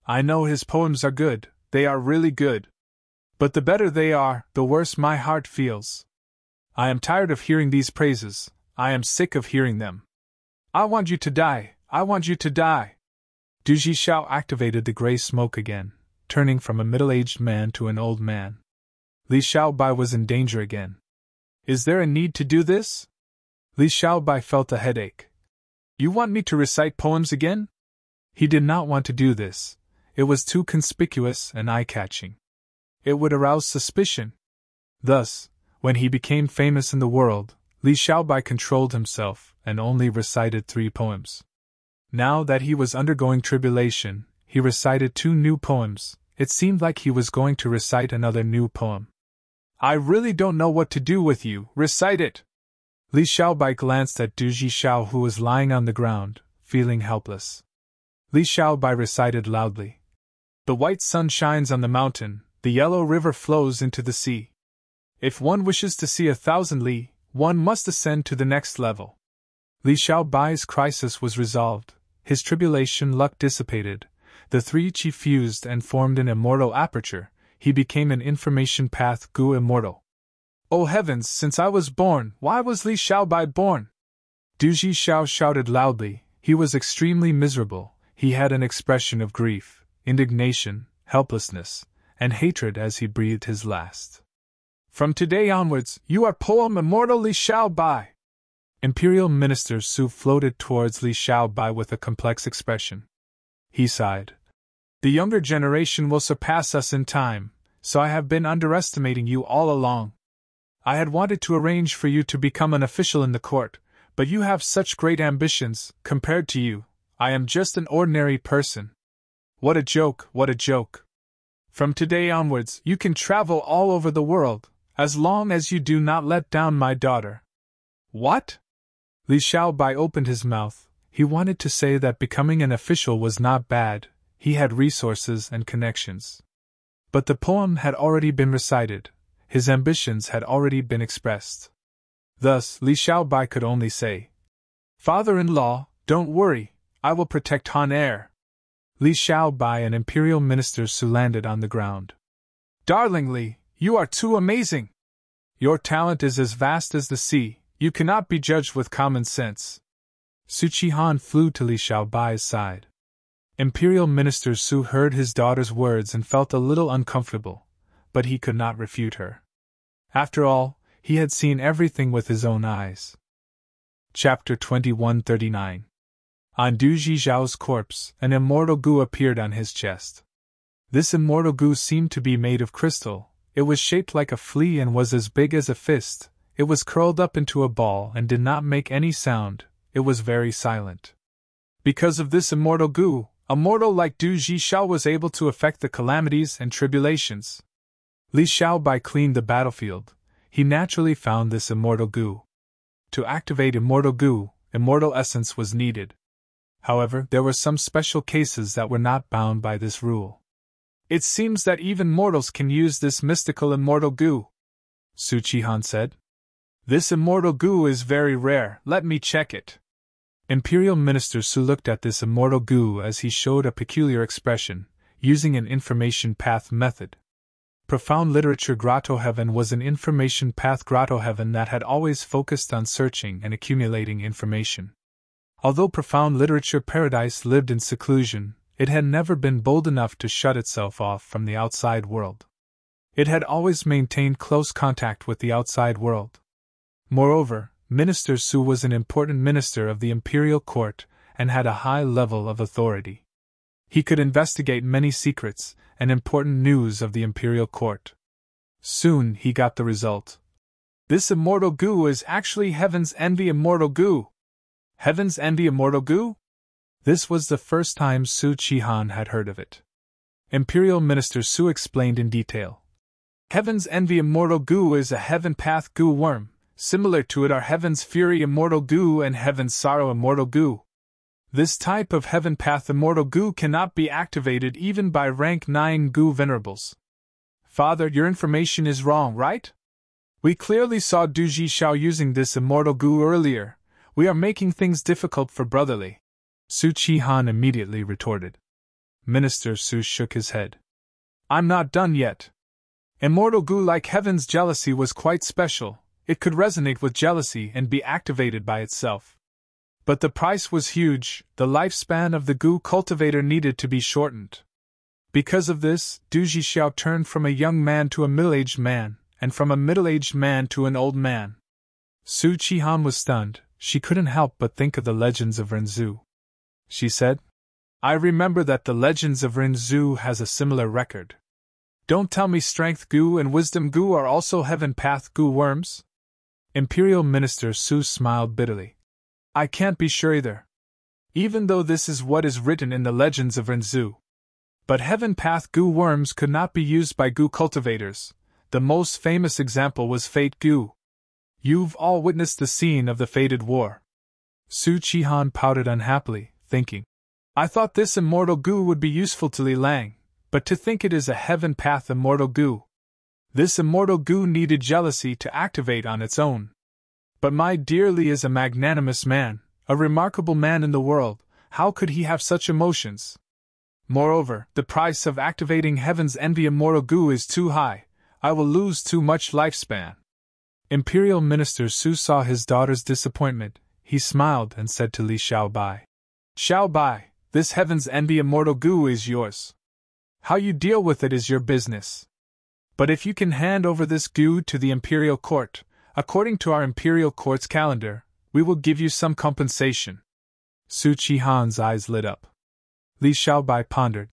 I know his poems are good, they are really good. But the better they are, the worse my heart feels. I am tired of hearing these praises, I am sick of hearing them. I want you to die, I want you to die. Du Jishao activated the gray smoke again, turning from a middle-aged man to an old man. Li Xiaobai was in danger again. Is there a need to do this? Li Xiaobai felt a headache. You want me to recite poems again? He did not want to do this. It was too conspicuous and eye-catching. It would arouse suspicion. Thus, when he became famous in the world, Li Xiaobai controlled himself and only recited 3 poems. Now that he was undergoing tribulation, he recited 2 new poems. It seemed like he was going to recite another new poem. I really don't know what to do with you, recite it! Li Xiaobai glanced at Du Jishao, who was lying on the ground, feeling helpless. Li Xiaobai recited loudly. The white sun shines on the mountain, the yellow river flows into the sea. If one wishes to see 1,000 li, one must ascend to the next level. Li Xiaobai's crisis was resolved, his tribulation luck dissipated, the 3 chi fused and formed an immortal aperture, he became an information path Gu immortal. Oh heavens, since I was born, why was Li Xiaobai born? Du Jishao shouted loudly, he was extremely miserable, he had an expression of grief, indignation, helplessness, and hatred as he breathed his last. From today onwards, you are poem immortal Li Xiaobai! Imperial Minister Su floated towards Li Xiaobai with a complex expression. He sighed. The younger generation will surpass us in time, so I have been underestimating you all along. I had wanted to arrange for you to become an official in the court, but you have such great ambitions, compared to you, I am just an ordinary person. What a joke, what a joke. From today onwards, you can travel all over the world, as long as you do not let down my daughter. What? Li Xiaobai opened his mouth. He wanted to say that becoming an official was not bad, he had resources and connections. But the poem had already been recited, his ambitions had already been expressed. Thus, Li Xiaobai could only say, Father-in-law, don't worry, I will protect Han Air. Li Xiaobai and Imperial Minister Su landed on the ground. Darling Li, you are too amazing! Your talent is as vast as the sea, you cannot be judged with common sense. Su Qihan flew to Li Xiaobai's side. Imperial Minister Su heard his daughter's words and felt a little uncomfortable, but he could not refute her. After all, he had seen everything with his own eyes. Chapter 2139. On Du Jizhao's corpse, an immortal Gu appeared on his chest. This immortal Gu seemed to be made of crystal, it was shaped like a flea and was as big as a fist, it was curled up into a ball and did not make any sound, it was very silent. Because of this immortal Gu, a mortal like Du Jishao was able to affect the calamities and tribulations. Li Xiaobai cleaned the battlefield, he naturally found this immortal Gu. To activate immortal Gu, immortal essence was needed. However, there were some special cases that were not bound by this rule. It seems that even mortals can use this mystical immortal Gu, Su Qihan said. This immortal Gu is very rare, let me check it. Imperial Minister Su looked at this immortal Gu as he showed a peculiar expression, using an information path method. Profound Literature Grotto Heaven was an information path grotto heaven that had always focused on searching and accumulating information. Although Profound Literature Paradise lived in seclusion, it had never been bold enough to shut itself off from the outside world. It had always maintained close contact with the outside world. Moreover, Minister Su was an important minister of the imperial court and had a high level of authority. He could investigate many secrets and important news of the imperial court. Soon he got the result. This immortal goo is actually Heaven's Envy immortal goo. Heaven's Envy immortal goo? This was the first time Su Qihan had heard of it. Imperial Minister Su explained in detail. Heaven's Envy immortal goo is a Heaven Path goo worm. Similar to it are Heaven's Fury immortal goo and Heaven's Sorrow immortal goo. This type of Heaven Path immortal goo cannot be activated even by rank 9 goo venerables. Father, your information is wrong, right? We clearly saw Du Xiao using this immortal goo earlier. We are making things difficult for brotherly. Su Qihan immediately retorted. Minister Su shook his head. I'm not done yet. Immortal goo like Heaven's Jealousy was quite special. It could resonate with jealousy and be activated by itself. But the price was huge. The lifespan of the goo cultivator needed to be shortened. Because of this, Du Xiao turned from a young man to a middle-aged man, and from a middle-aged man to an old man. Su Qihan was stunned. She couldn't help but think of the legends of Renzu. She said, I remember that the legends of Renzu has a similar record. Don't tell me Strength Goo and Wisdom Goo are also Heaven Path Goo worms? Imperial Minister Su smiled bitterly. I can't be sure either. Even though this is what is written in the legends of Renzu. But Heaven Path Goo worms could not be used by Goo cultivators. The most famous example was Fate Goo. You've all witnessed the scene of the fated war. Su Qihan pouted unhappily, thinking, I thought this immortal goo would be useful to Li Lang, but to think it is a Heaven Path immortal goo. This immortal goo needed jealousy to activate on its own. But my dear Li is a magnanimous man, a remarkable man in the world. How could he have such emotions? Moreover, the price of activating Heaven's Envy immortal goo is too high. I will lose too much lifespan. Imperial Minister Su saw his daughter's disappointment. He smiled and said to Li Xiaobai, Xiaobai, this Heaven's Envy immortal goo is yours. How you deal with it is your business. But if you can hand over this goo to the Imperial Court, according to our Imperial Court's calendar, we will give you some compensation. Su Qihan's eyes lit up. Li Xiaobai pondered.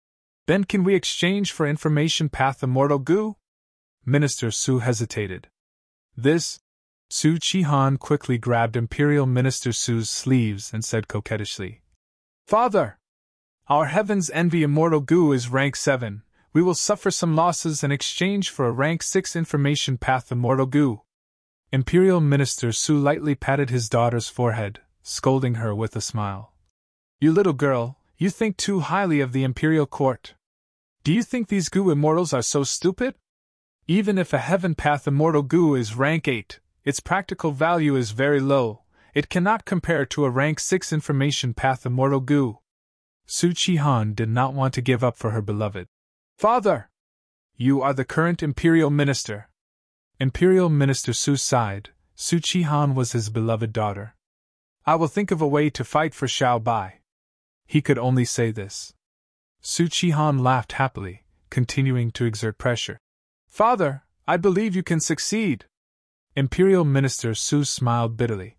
Then can we exchange for Information Path immortal goo? Minister Su hesitated. This? Su Qihan quickly grabbed Imperial Minister Su's sleeves and said coquettishly, Father! Our Heaven's Envy immortal goo is rank 7. We will suffer some losses in exchange for a rank 6 Information Path immortal goo. Imperial Minister Su lightly patted his daughter's forehead, scolding her with a smile. You little girl, you think too highly of the Imperial Court. Do you think these goo immortals are so stupid? Even if a Heaven Path immortal goo is rank 8, its practical value is very low. It cannot compare to a rank 6 Information Path immortal goo. Su Qihan did not want to give up for her beloved. Father! You are the current Imperial Minister. Imperial Minister Su sighed. Su Qihan was his beloved daughter. I will think of a way to fight for Xiaobai. He could only say this. Su Qihan laughed happily, continuing to exert pressure. Father, I believe you can succeed. Imperial Minister Su smiled bitterly.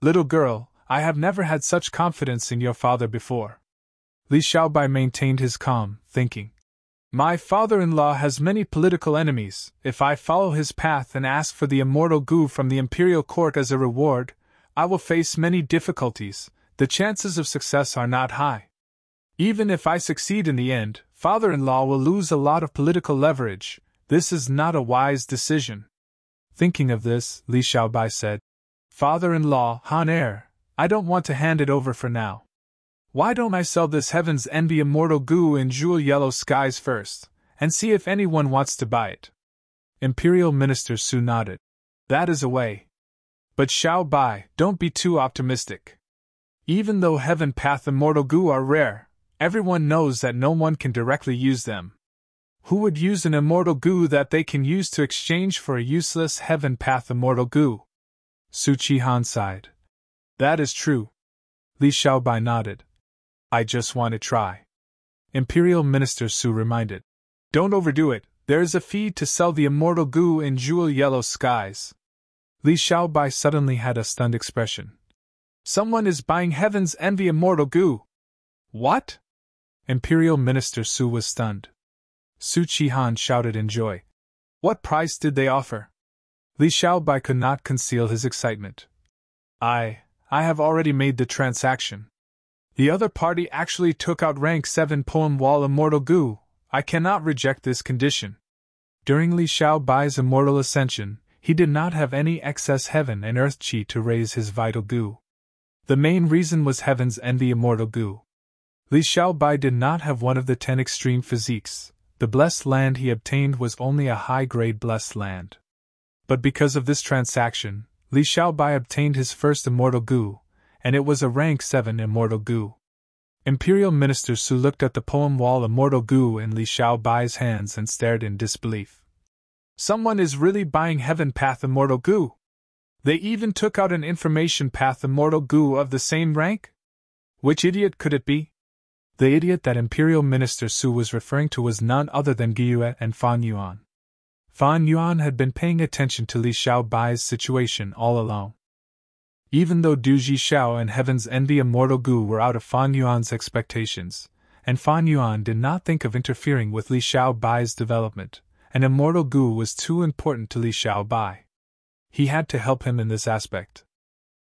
Little girl, I have never had such confidence in your father before. Li Xiaobai maintained his calm, thinking. My father-in-law has many political enemies. If I follow his path and ask for the immortal goo from the Imperial Court as a reward, I will face many difficulties. The chances of success are not high. Even if I succeed in the end, father-in-law will lose a lot of political leverage. This is not a wise decision. Thinking of this, Li Xiaobai said, Father-in-law, Han Heir, I don't want to hand it over for now. Why don't I sell this Heaven's Envy immortal goo in jewel yellow skies first, and see if anyone wants to buy it? Imperial Minister Su nodded. That is a way. But Xiaobai, don't be too optimistic. Even though Heaven Path immortal goo are rare, everyone knows that no one can directly use them. Who would use an immortal goo that they can use to exchange for a useless Heaven Path immortal goo? Su Qihan sighed. That is true. Li Xiaobai nodded. I just want to try. Imperial Minister Su reminded. Don't overdo it, there is a fee to sell the immortal goo in jewel yellow skies. Li Xiaobai suddenly had a stunned expression. Someone is buying heaven's envy immortal goo. What? Imperial Minister Su was stunned. Su Qihan shouted in joy. What price did they offer? Li Xiaobai could not conceal his excitement. I have already made the transaction. The other party actually took out rank 7 poem wall immortal goo. I cannot reject this condition. During Li Xiaobai's immortal ascension, he did not have any excess heaven and earth chi to raise his vital goo. The main reason was heaven's envy immortal goo. Li Xiaobai did not have one of the 10 extreme physiques. The blessed land he obtained was only a high-grade blessed land. But because of this transaction, Li Xiaobai obtained his first immortal goo, and it was a rank 7 immortal goo. Imperial Minister Su looked at the poem wall immortal goo in Li Xiaobai's hands and stared in disbelief. Someone is really buying Heaven Path immortal goo. They even took out an information path immortal goo of the same rank? Which idiot could it be? The idiot that Imperial Minister Su was referring to was none other than Gyue and Fan Yuan. Fan Yuan had been paying attention to Li Xiaobai's situation all along. Even though Du Xiao and Heaven's Envy immortal goo were out of Fan Yuan's expectations, and Fan Yuan did not think of interfering with Li Xiaobai's development, an immortal goo was too important to Li Xiaobai. He had to help him in this aspect.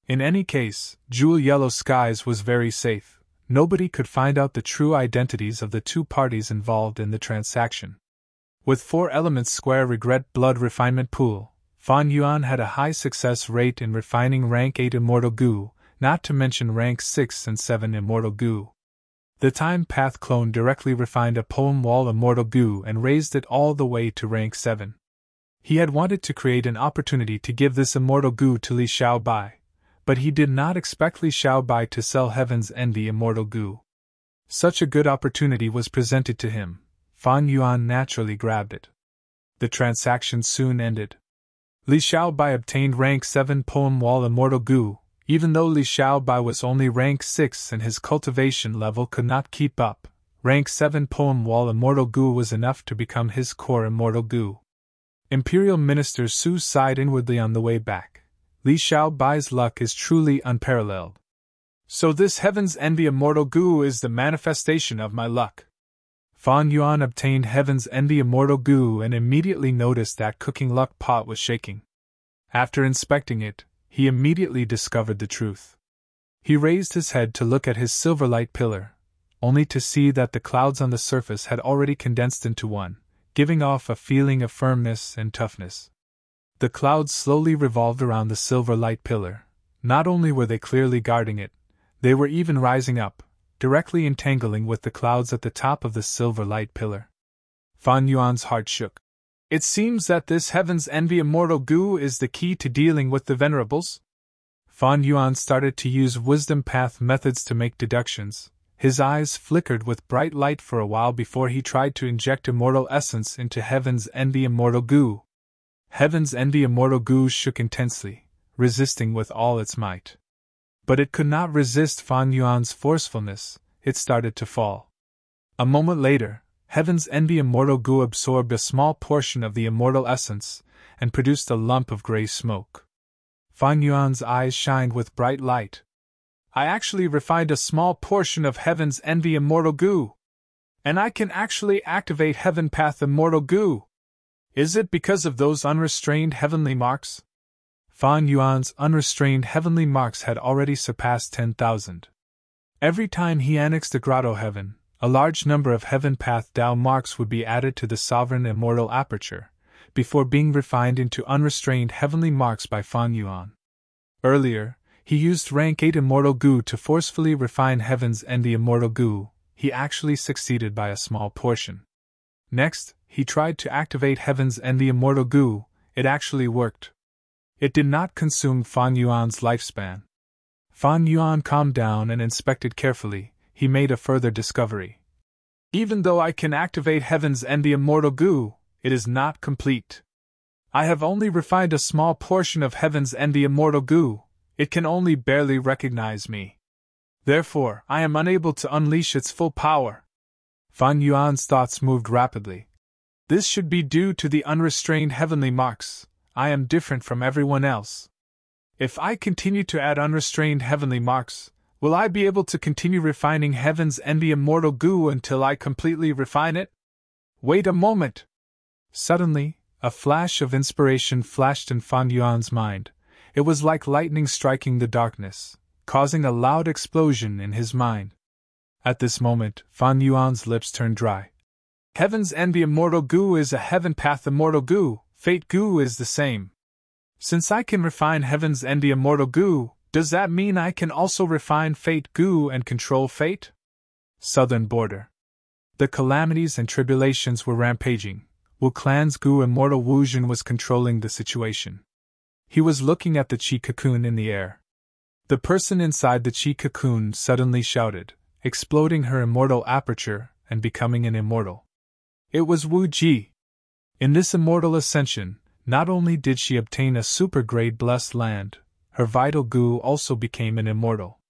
In any case, Jewel Yellow Skies was very safe. Nobody could find out the true identities of the two parties involved in the transaction. With 4 elements square regret blood refinement pool, Fan Yuan had a high success rate in refining rank 8 immortal goo, not to mention rank 6 and 7 immortal goo. The Time Path clone directly refined a poem wall immortal goo and raised it all the way to rank 7. He had wanted to create an opportunity to give this immortal goo to Li Xiaobai, but he did not expect Li Xiaobai to sell Heaven's Envy immortal goo. Such a good opportunity was presented to him. Fan Yuan naturally grabbed it. The transaction soon ended. Li Xiaobai obtained rank 7 poem wall immortal goo, even though Li Xiaobai was only rank 6 and his cultivation level could not keep up. Rank 7 poem wall immortal goo was enough to become his core immortal goo. Imperial Minister Su sighed inwardly on the way back. Li Xiaobai's luck is truly unparalleled. So this Heaven's Envy immortal goo is the manifestation of my luck. Fan Yuan obtained Heaven's Envy immortal goo and immediately noticed that cooking luck pot was shaking. After inspecting it, he immediately discovered the truth. He raised his head to look at his silver light pillar, only to see that the clouds on the surface had already condensed into one, giving off a feeling of firmness and toughness. The clouds slowly revolved around the silver light pillar. Not only were they clearly guarding it, they were even rising up, directly entangling with the clouds at the top of the silver light pillar. Fan Yuan's heart shook. It seems that this Heaven's Envy immortal goo is the key to dealing with the venerables. Fan Yuan started to use wisdom path methods to make deductions. His eyes flickered with bright light for a while before he tried to inject immortal essence into Heaven's Envy immortal goo. Heaven's Envy immortal goo shook intensely, resisting with all its might. But it could not resist Fan Yuan's forcefulness. It started to fall. A moment later, Heaven's Envy immortal goo absorbed a small portion of the immortal essence and produced a lump of gray smoke. Fan Yuan's eyes shined with bright light. I actually refined a small portion of Heaven's Envy immortal goo. And I can actually activate Heaven Path immortal goo. Is it because of those unrestrained heavenly marks? Fan Yuan's unrestrained heavenly marks had already surpassed 10,000. Every time he annexed a grotto heaven, a large number of Heaven Path Dao marks would be added to the sovereign immortal aperture, before being refined into unrestrained heavenly marks by Fan Yuan. Earlier, he used rank 8 immortal goo to forcefully refine Heaven's Envy immortal goo. He actually succeeded by a small portion. Next, he tried to activate Heaven's Envy immortal goo. It actually worked. It did not consume Fan Yuan's lifespan. Fan Yuan calmed down and inspected carefully. He made a further discovery. Even though I can activate Heaven's Envy immortal goo, it is not complete. I have only refined a small portion of Heaven's Envy immortal goo. It can only barely recognize me. Therefore, I am unable to unleash its full power. Fan Yuan's thoughts moved rapidly. This should be due to the unrestrained heavenly marks. I am different from everyone else. If I continue to add unrestrained heavenly marks, will I be able to continue refining heaven's envy immortal goo until I completely refine it? Wait a moment! Suddenly, a flash of inspiration flashed in Fan Yuan's mind. It was like lightning striking the darkness, causing a loud explosion in his mind. At this moment, Fan Yuan's lips turned dry. Heaven's envy immortal goo is a heaven path immortal goo, fate goo is the same. Since I can refine heaven's envy immortal goo, does that mean I can also refine fate goo and control fate? Southern border. The calamities and tribulations were rampaging. Wu Clan's goo immortal Wu Jun was controlling the situation. He was looking at the chi cocoon in the air. The person inside the chi cocoon suddenly shouted, exploding her immortal aperture and becoming an immortal. It was Wu Ji. In this immortal ascension, not only did she obtain a super-grade blessed land, her vital goo also became an immortal.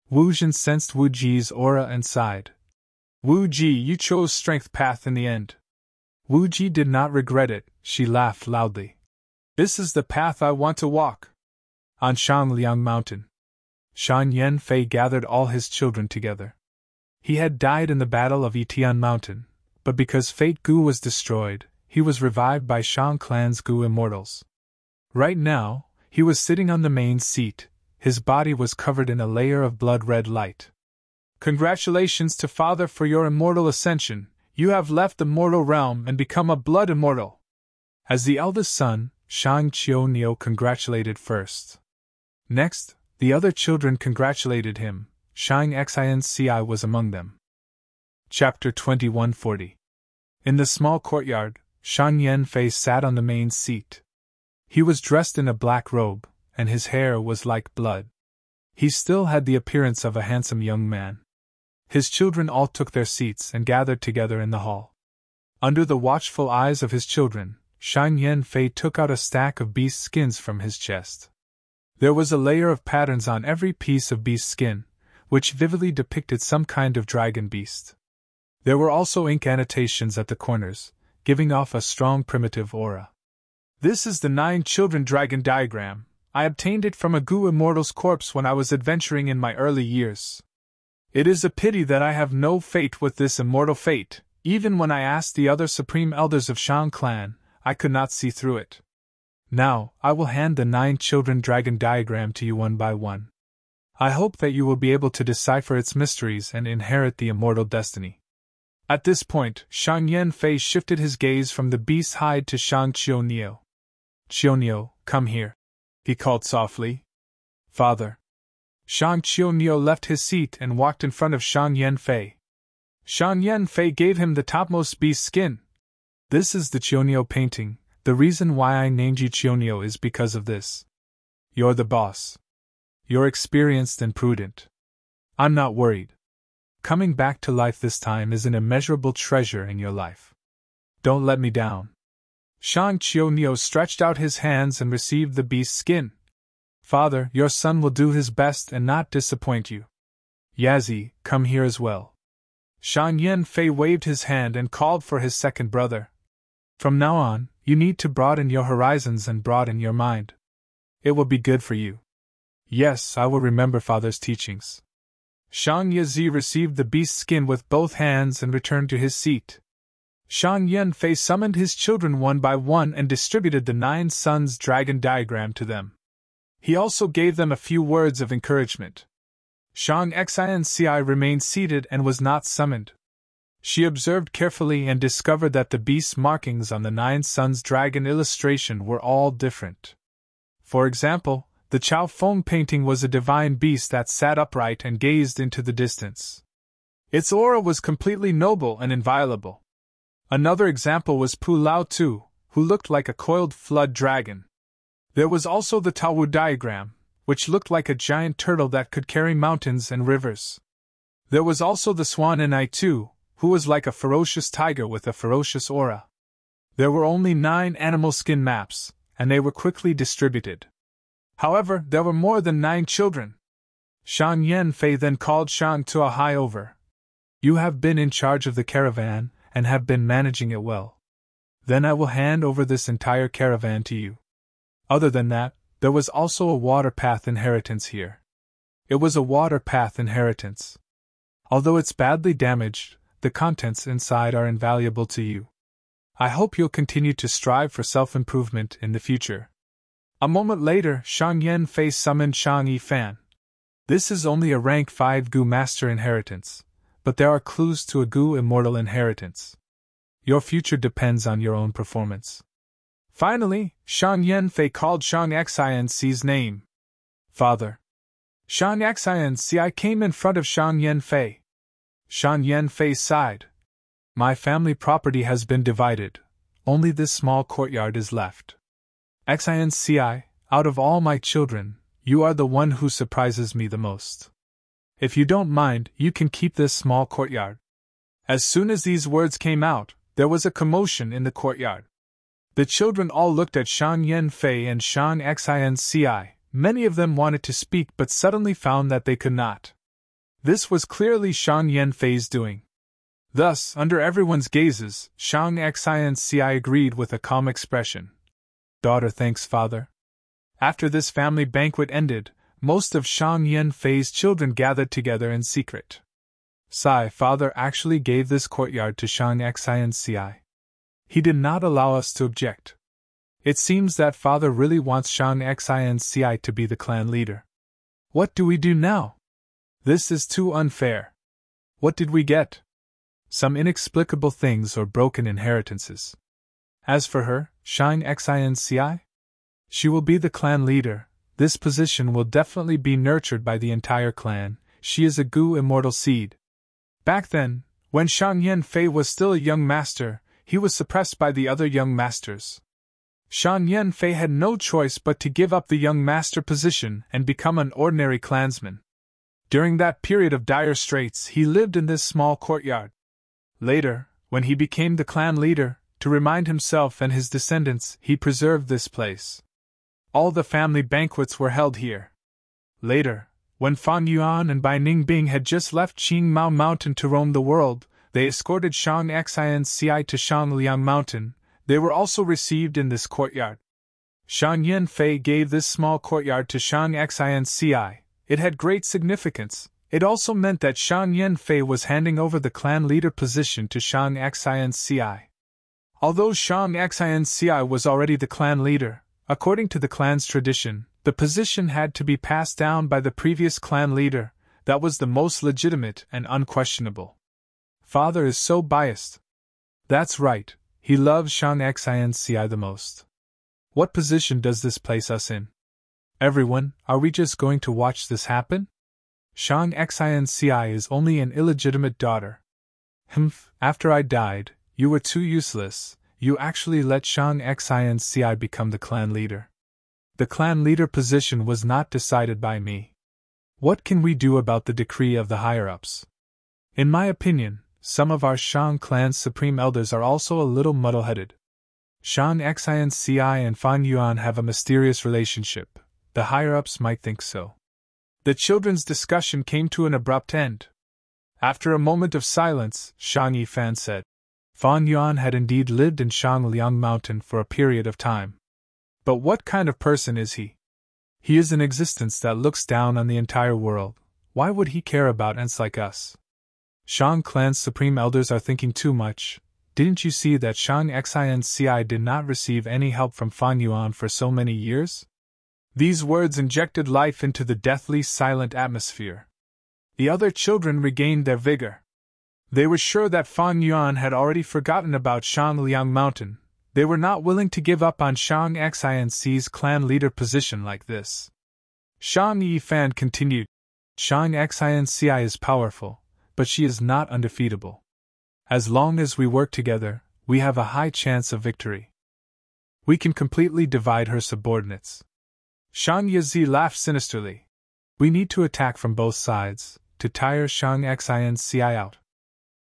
Wu Jin sensed Wu Ji's aura and sighed. Wu Ji, you chose strength path in the end. Wu Ji did not regret it, she laughed loudly. This is the path I want to walk. On Shangliang Mountain. Shan Yen Fei gathered all his children together. He had died in the battle of Yitian Mountain, but because Fate Gu was destroyed, he was revived by Shang Clan's Gu immortals. Right now, he was sitting on the main seat, his body was covered in a layer of blood-red light. Congratulations to Father for your immortal ascension, you have left the mortal realm and become a blood immortal. As the eldest son, Shang Qiu congratulated first. Next, the other children congratulated him, Shang Xinci was among them. Chapter 2140. In the small courtyard, Shan Yen Fei sat on the main seat. He was dressed in a black robe, and his hair was like blood. He still had the appearance of a handsome young man. His children all took their seats and gathered together in the hall. Under the watchful eyes of his children, Shan Yen Fei took out a stack of beast skins from his chest. There was a layer of patterns on every piece of beast skin, which vividly depicted some kind of dragon beast. There were also ink annotations at the corners, giving off a strong primitive aura. This is the 9 children dragon diagram. I obtained it from a Gu immortal's corpse when I was adventuring in my early years. It is a pity that I have no fate with this immortal fate. Even when I asked the other supreme elders of Shang Clan, I could not see through it. Now, I will hand the 9 children dragon diagram to you one by one. I hope that you will be able to decipher its mysteries and inherit the immortal destiny. At this point, Shang Yen Fei shifted his gaze from the beast's hide to Shang Qiu. Qiu, come here, he called softly. Father. Shang Qiu left his seat and walked in front of Shang Yen Fei. Shang Yen Fei gave him the topmost beast skin. This is the Qiu painting. The reason why I named you Qiu is because of this. You're the boss. You're experienced and prudent. I'm not worried. Coming back to life this time is an immeasurable treasure in your life. Don't let me down. Shang Qiu stretched out his hands and received the beast's skin. Father, your son will do his best and not disappoint you. Yazi, come here as well. Shang Yen Fei waved his hand and called for his second brother. From now on, you need to broaden your horizons and broaden your mind. It will be good for you. Yes, I will remember Father's teachings. Shang Yazi received the beast's skin with both hands and returned to his seat. Shang Yen Fei summoned his children one by one and distributed the 9 sons' dragon diagram to them. He also gave them a few words of encouragement. Shang Xinci remained seated and was not summoned. She observed carefully and discovered that the beast's markings on the 9 sons' dragon illustration were all different. For example, the Chao Feng painting was a divine beast that sat upright and gazed into the distance. Its aura was completely noble and inviolable. Another example was Pu Lao Tu, who looked like a coiled flood dragon. There was also the Tao Wu diagram, which looked like a giant turtle that could carry mountains and rivers. There was also the Swan Nai Tu, who was like a ferocious tiger with a ferocious aura. There were only 9 animal skin maps, and they were quickly distributed. However, there were more than 9 children. Shang Yen Fei then called Shang Tua Hai over. You have been in charge of the caravan, and have been managing it well. Then I will hand over this entire caravan to you. Other than that, there was also a water path inheritance here. It was a water path inheritance. Although it's badly damaged, the contents inside are invaluable to you. I hope you'll continue to strive for self-improvement in the future. A moment later, Shang Yanfei summoned Shang Yifan. This is only a rank 5 Gu Master inheritance, but there are clues to a Gu Immortal inheritance. Your future depends on your own performance. Finally, Shang Yanfei called Shang Xianxi's name. Father. Shang Xianxi came in front of Shang Yanfei. Shang Yanfei sighed. My family property has been divided. Only this small courtyard is left. Xianxi, out of all my children, you are the one who surprises me the most. If you don't mind, you can keep this small courtyard. As soon as these words came out, there was a commotion in the courtyard. The children all looked at Shang Yanfei and Shang Xianxi. Many of them wanted to speak but suddenly found that they could not. This was clearly Shang Yanfei's doing. Thus, under everyone's gazes, Shang Xianxi agreed with a calm expression. Daughter thanks father. After this family banquet ended, most of Shang Yanfei's children gathered together in secret. Father actually gave this courtyard to Shang Xianxi. He did not allow us to object. It seems that father really wants Shang Xianxi to be the clan leader. What do we do now? This is too unfair. What did we get? Some inexplicable things or broken inheritances. As for her, Shang Xianxi, she will be the clan leader. This position will definitely be nurtured by the entire clan. She is a Gu Immortal seed. Back then, when Shang Yanfei was still a young master, he was suppressed by the other young masters. Shang Yanfei had no choice but to give up the young master position and become an ordinary clansman. During that period of dire straits, he lived in this small courtyard. Later, when he became the clan leader, to remind himself and his descendants, he preserved this place. All the family banquets were held here. Later, when Fan Yuan and Bai Ningbing had just left Qingmao Mountain to roam the world, they escorted Shang Xianxi to Shangliang Mountain. They were also received in this courtyard. Shang Yanfei gave this small courtyard to Shang Xianxi. It had great significance. It also meant that Shang Yanfei was handing over the clan leader position to Shang Xianxi. Although Shang Xianxi was already the clan leader, according to the clan's tradition, the position had to be passed down by the previous clan leader. That was the most legitimate and unquestionable. Father is so biased. That's right. He loves Shang Xianxi the most. What position does this place us in? Everyone, are we just going to watch this happen? Shang Xianxi is only an illegitimate daughter. After I died, you were too useless. You actually let Shang Xianxi become the clan leader. The clan leader position was not decided by me. What can we do about the decree of the higher-ups? In my opinion, some of our Shang clan's supreme elders are also a little muddle-headed. Shang Xianxi and Fan Yuan have a mysterious relationship. The higher-ups might think so. The children's discussion came to an abrupt end. After a moment of silence, Shang Yifan said, Fan Yuan had indeed lived in Shangliang Mountain for a period of time. But what kind of person is he? He is an existence that looks down on the entire world. Why would he care about ants like us? Shang clan's supreme elders are thinking too much. Didn't you see that Shang Xianxi did not receive any help from Fan Yuan for so many years? These words injected life into the deathly silent atmosphere. The other children regained their vigor. They were sure that Fan Yuan had already forgotten about Shangliang Mountain. They were not willing to give up on Shang Xianxi's clan leader position like this. Shang Yifan continued, Shang Xianxi is powerful, but she is not undefeatable. As long as we work together, we have a high chance of victory. We can completely divide her subordinates. Shang Yazi laughed sinisterly. We need to attack from both sides, to tire Shang Xianxi out.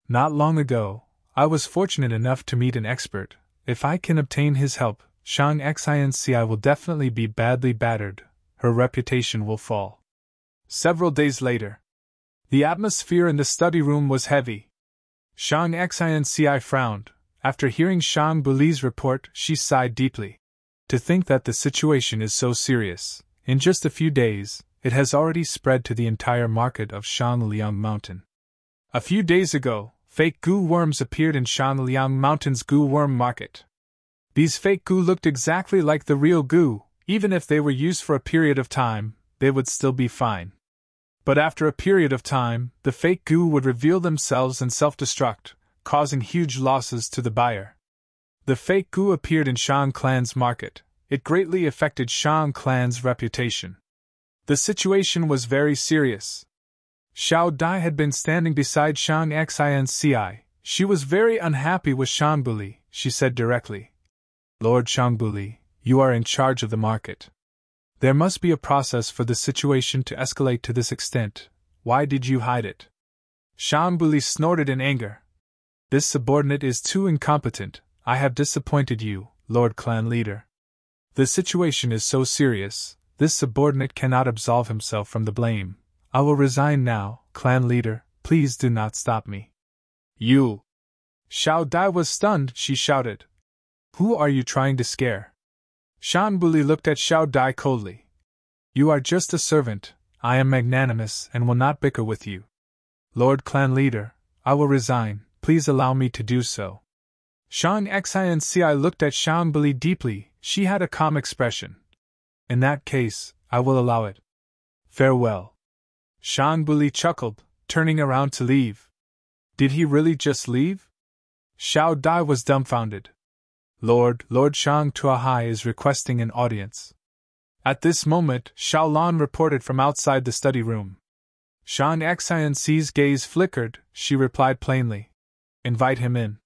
Not long ago, I was fortunate enough to meet an expert. If I can obtain his help, Shang Xianxi will definitely be badly battered. Her reputation will fall. Several days later, the atmosphere in the study room was heavy. Shang Xianxi frowned. After hearing Shang Buli's report, she sighed deeply. To think that the situation is so serious, in just a few days, it has already spread to the entire market of Shanliang Mountain. A few days ago, fake goo worms appeared in Shanliang Mountain's goo worm market. These fake goo looked exactly like the real goo. Even if they were used for a period of time, they would still be fine. But after a period of time, the fake goo would reveal themselves and self-destruct, causing huge losses to the buyer. The fake goo appeared in Shang Clan's market. It greatly affected Shang Clan's reputation. The situation was very serious. Xiao Dai had been standing beside Shang Xinci. She was very unhappy with Shangbuli. She said directly, "Lord Shangbuli, you are in charge of the market. There must be a process for the situation to escalate to this extent. Why did you hide it?" Shangbuli snorted in anger. "This subordinate is too incompetent. I have disappointed you, Lord Clan Leader. The situation is so serious, this subordinate cannot absolve himself from the blame. I will resign now, Clan Leader. Please do not stop me." "You!" Xiao Dai was stunned. She shouted, "Who are you trying to scare?" Shangbuli looked at Xiao Dai coldly. "You are just a servant. I am magnanimous and will not bicker with you. Lord Clan Leader, I will resign. Please allow me to do so." Shang Xinci looked at Shangbuli deeply. She had a calm expression. "In that case, I will allow it. Farewell." Shangbuli chuckled, turning around to leave. Did he really just leave? Xiao Dai was dumbfounded. Lord Shang Tuahai is requesting an audience." At this moment, Xiaolan reported from outside the study room. Shang Xinci's gaze flickered. She replied plainly, "Invite him in."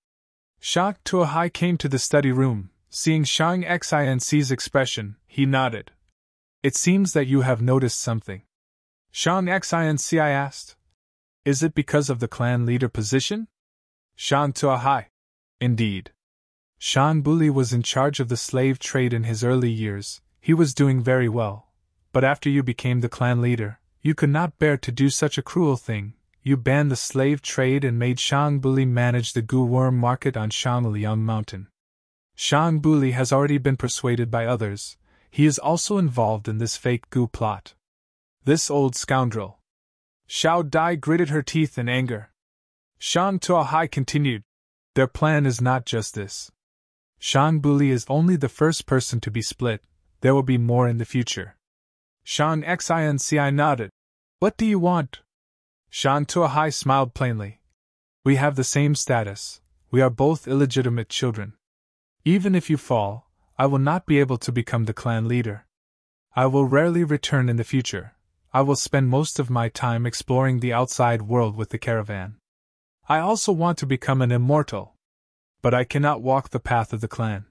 Shang Tuahai came to the study room. Seeing Shang Xinci's expression, he nodded. "It seems that you have noticed something." Shang Xinci asked, "Is it because of the clan leader position?" Shang Tuahai, "Indeed. Shangbuli was in charge of the slave trade in his early years. He was doing very well. But after you became the clan leader, you could not bear to do such a cruel thing. You banned the slave trade and made Shangbuli manage the goo worm market on Shanliang Mountain. Shangbuli has already been persuaded by others. He is also involved in this fake goo plot. This old scoundrel." Xiao Dai gritted her teeth in anger. Shang Tuahai continued, "Their plan is not just this. Shangbuli is only the first person to be split. There will be more in the future." Shang Xinci nodded. "What do you want?" Shang Tuahai smiled plainly. "We have the same status. We are both illegitimate children. Even if you fall, I will not be able to become the clan leader. I will rarely return in the future. I will spend most of my time exploring the outside world with the caravan. I also want to become an immortal. But I cannot walk the path of the clan.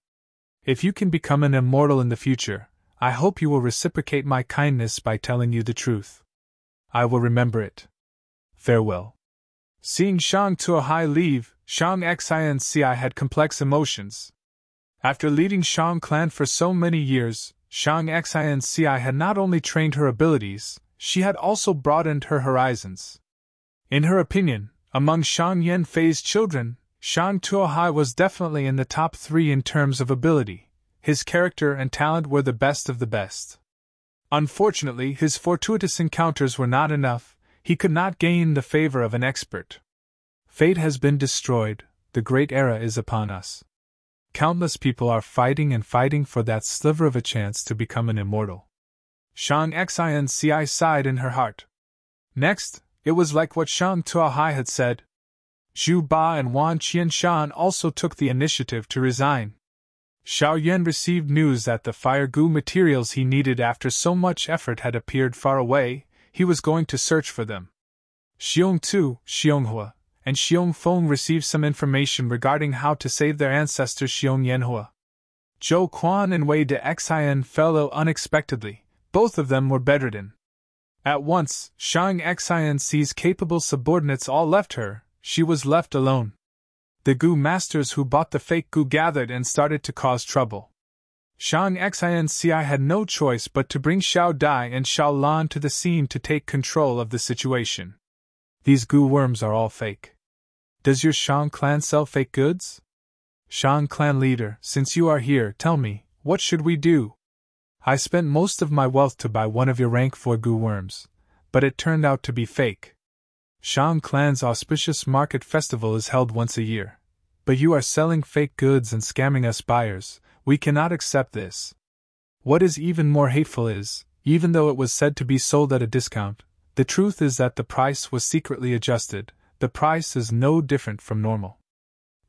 If you can become an immortal in the future, I hope you will reciprocate my kindness by telling you the truth. I will remember it. Farewell." Seeing Shang Tuahai leave, Shang Xinci had complex emotions. After leading Shang Clan for so many years, Shang Xinci had not only trained her abilities, she had also broadened her horizons. In her opinion, among Shang Yanfei's children, Shang Tuahai was definitely in the top 3 in terms of ability. His character and talent were the best of the best. Unfortunately, his fortuitous encounters were not enough. He could not gain the favor of an expert. Fate has been destroyed. The great era is upon us. Countless people are fighting and fighting for that sliver of a chance to become an immortal. Shang Xinci sighed in her heart. Next, it was like what Shang Tuahai had said. Zhu Ba and Wan Qianshan also took the initiative to resign. Xiao Yan received news that the fire goo materials he needed after so much effort had appeared far away. He was going to search for them. Xiong Tu, Xionghua, and Xiong Feng received some information regarding how to save their ancestor Xiong Yanhua. Zhou Quan and Wei de Xian fell ill unexpectedly. Both of them were bedridden. At once, Shang Xinci's capable subordinates all left her. She was left alone. The goo masters who bought the fake goo gathered and started to cause trouble. Shang Xinci had no choice but to bring Xiao Dai and Xiao Lan to the scene to take control of the situation. "These goo worms are all fake. Does your Shang clan sell fake goods? Shang clan leader, since you are here, tell me, What should we do? I spent most of my wealth to buy one of your rank 4 goo worms, but it turned out to be fake. Shang Clan's auspicious market festival is held once a year, but you are selling fake goods and scamming us buyers. We cannot accept this. What is even more hateful is, even though it was said to be sold at a discount, the truth is that the price was secretly adjusted. The price is no different from normal.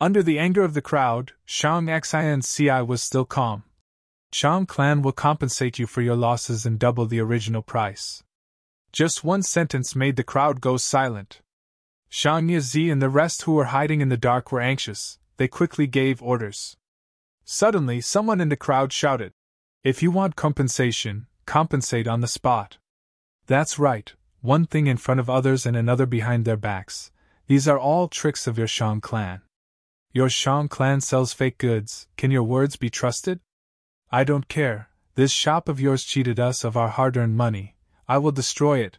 Under the anger of the crowd, Shang Xinci was still calm. Shang Clan will compensate you for your losses and double the original price. Just one sentence made the crowd go silent. Shang Yizi and the rest who were hiding in the dark were anxious. They quickly gave orders. Suddenly, someone in the crowd shouted, "If you want compensation, compensate on the spot." That's right, one thing in front of others and another behind their backs. These are all tricks of your Shang Clan. Your Shang Clan sells fake goods. Can your words be trusted? I don't care. This shop of yours cheated us of our hard-earned money. I will destroy it.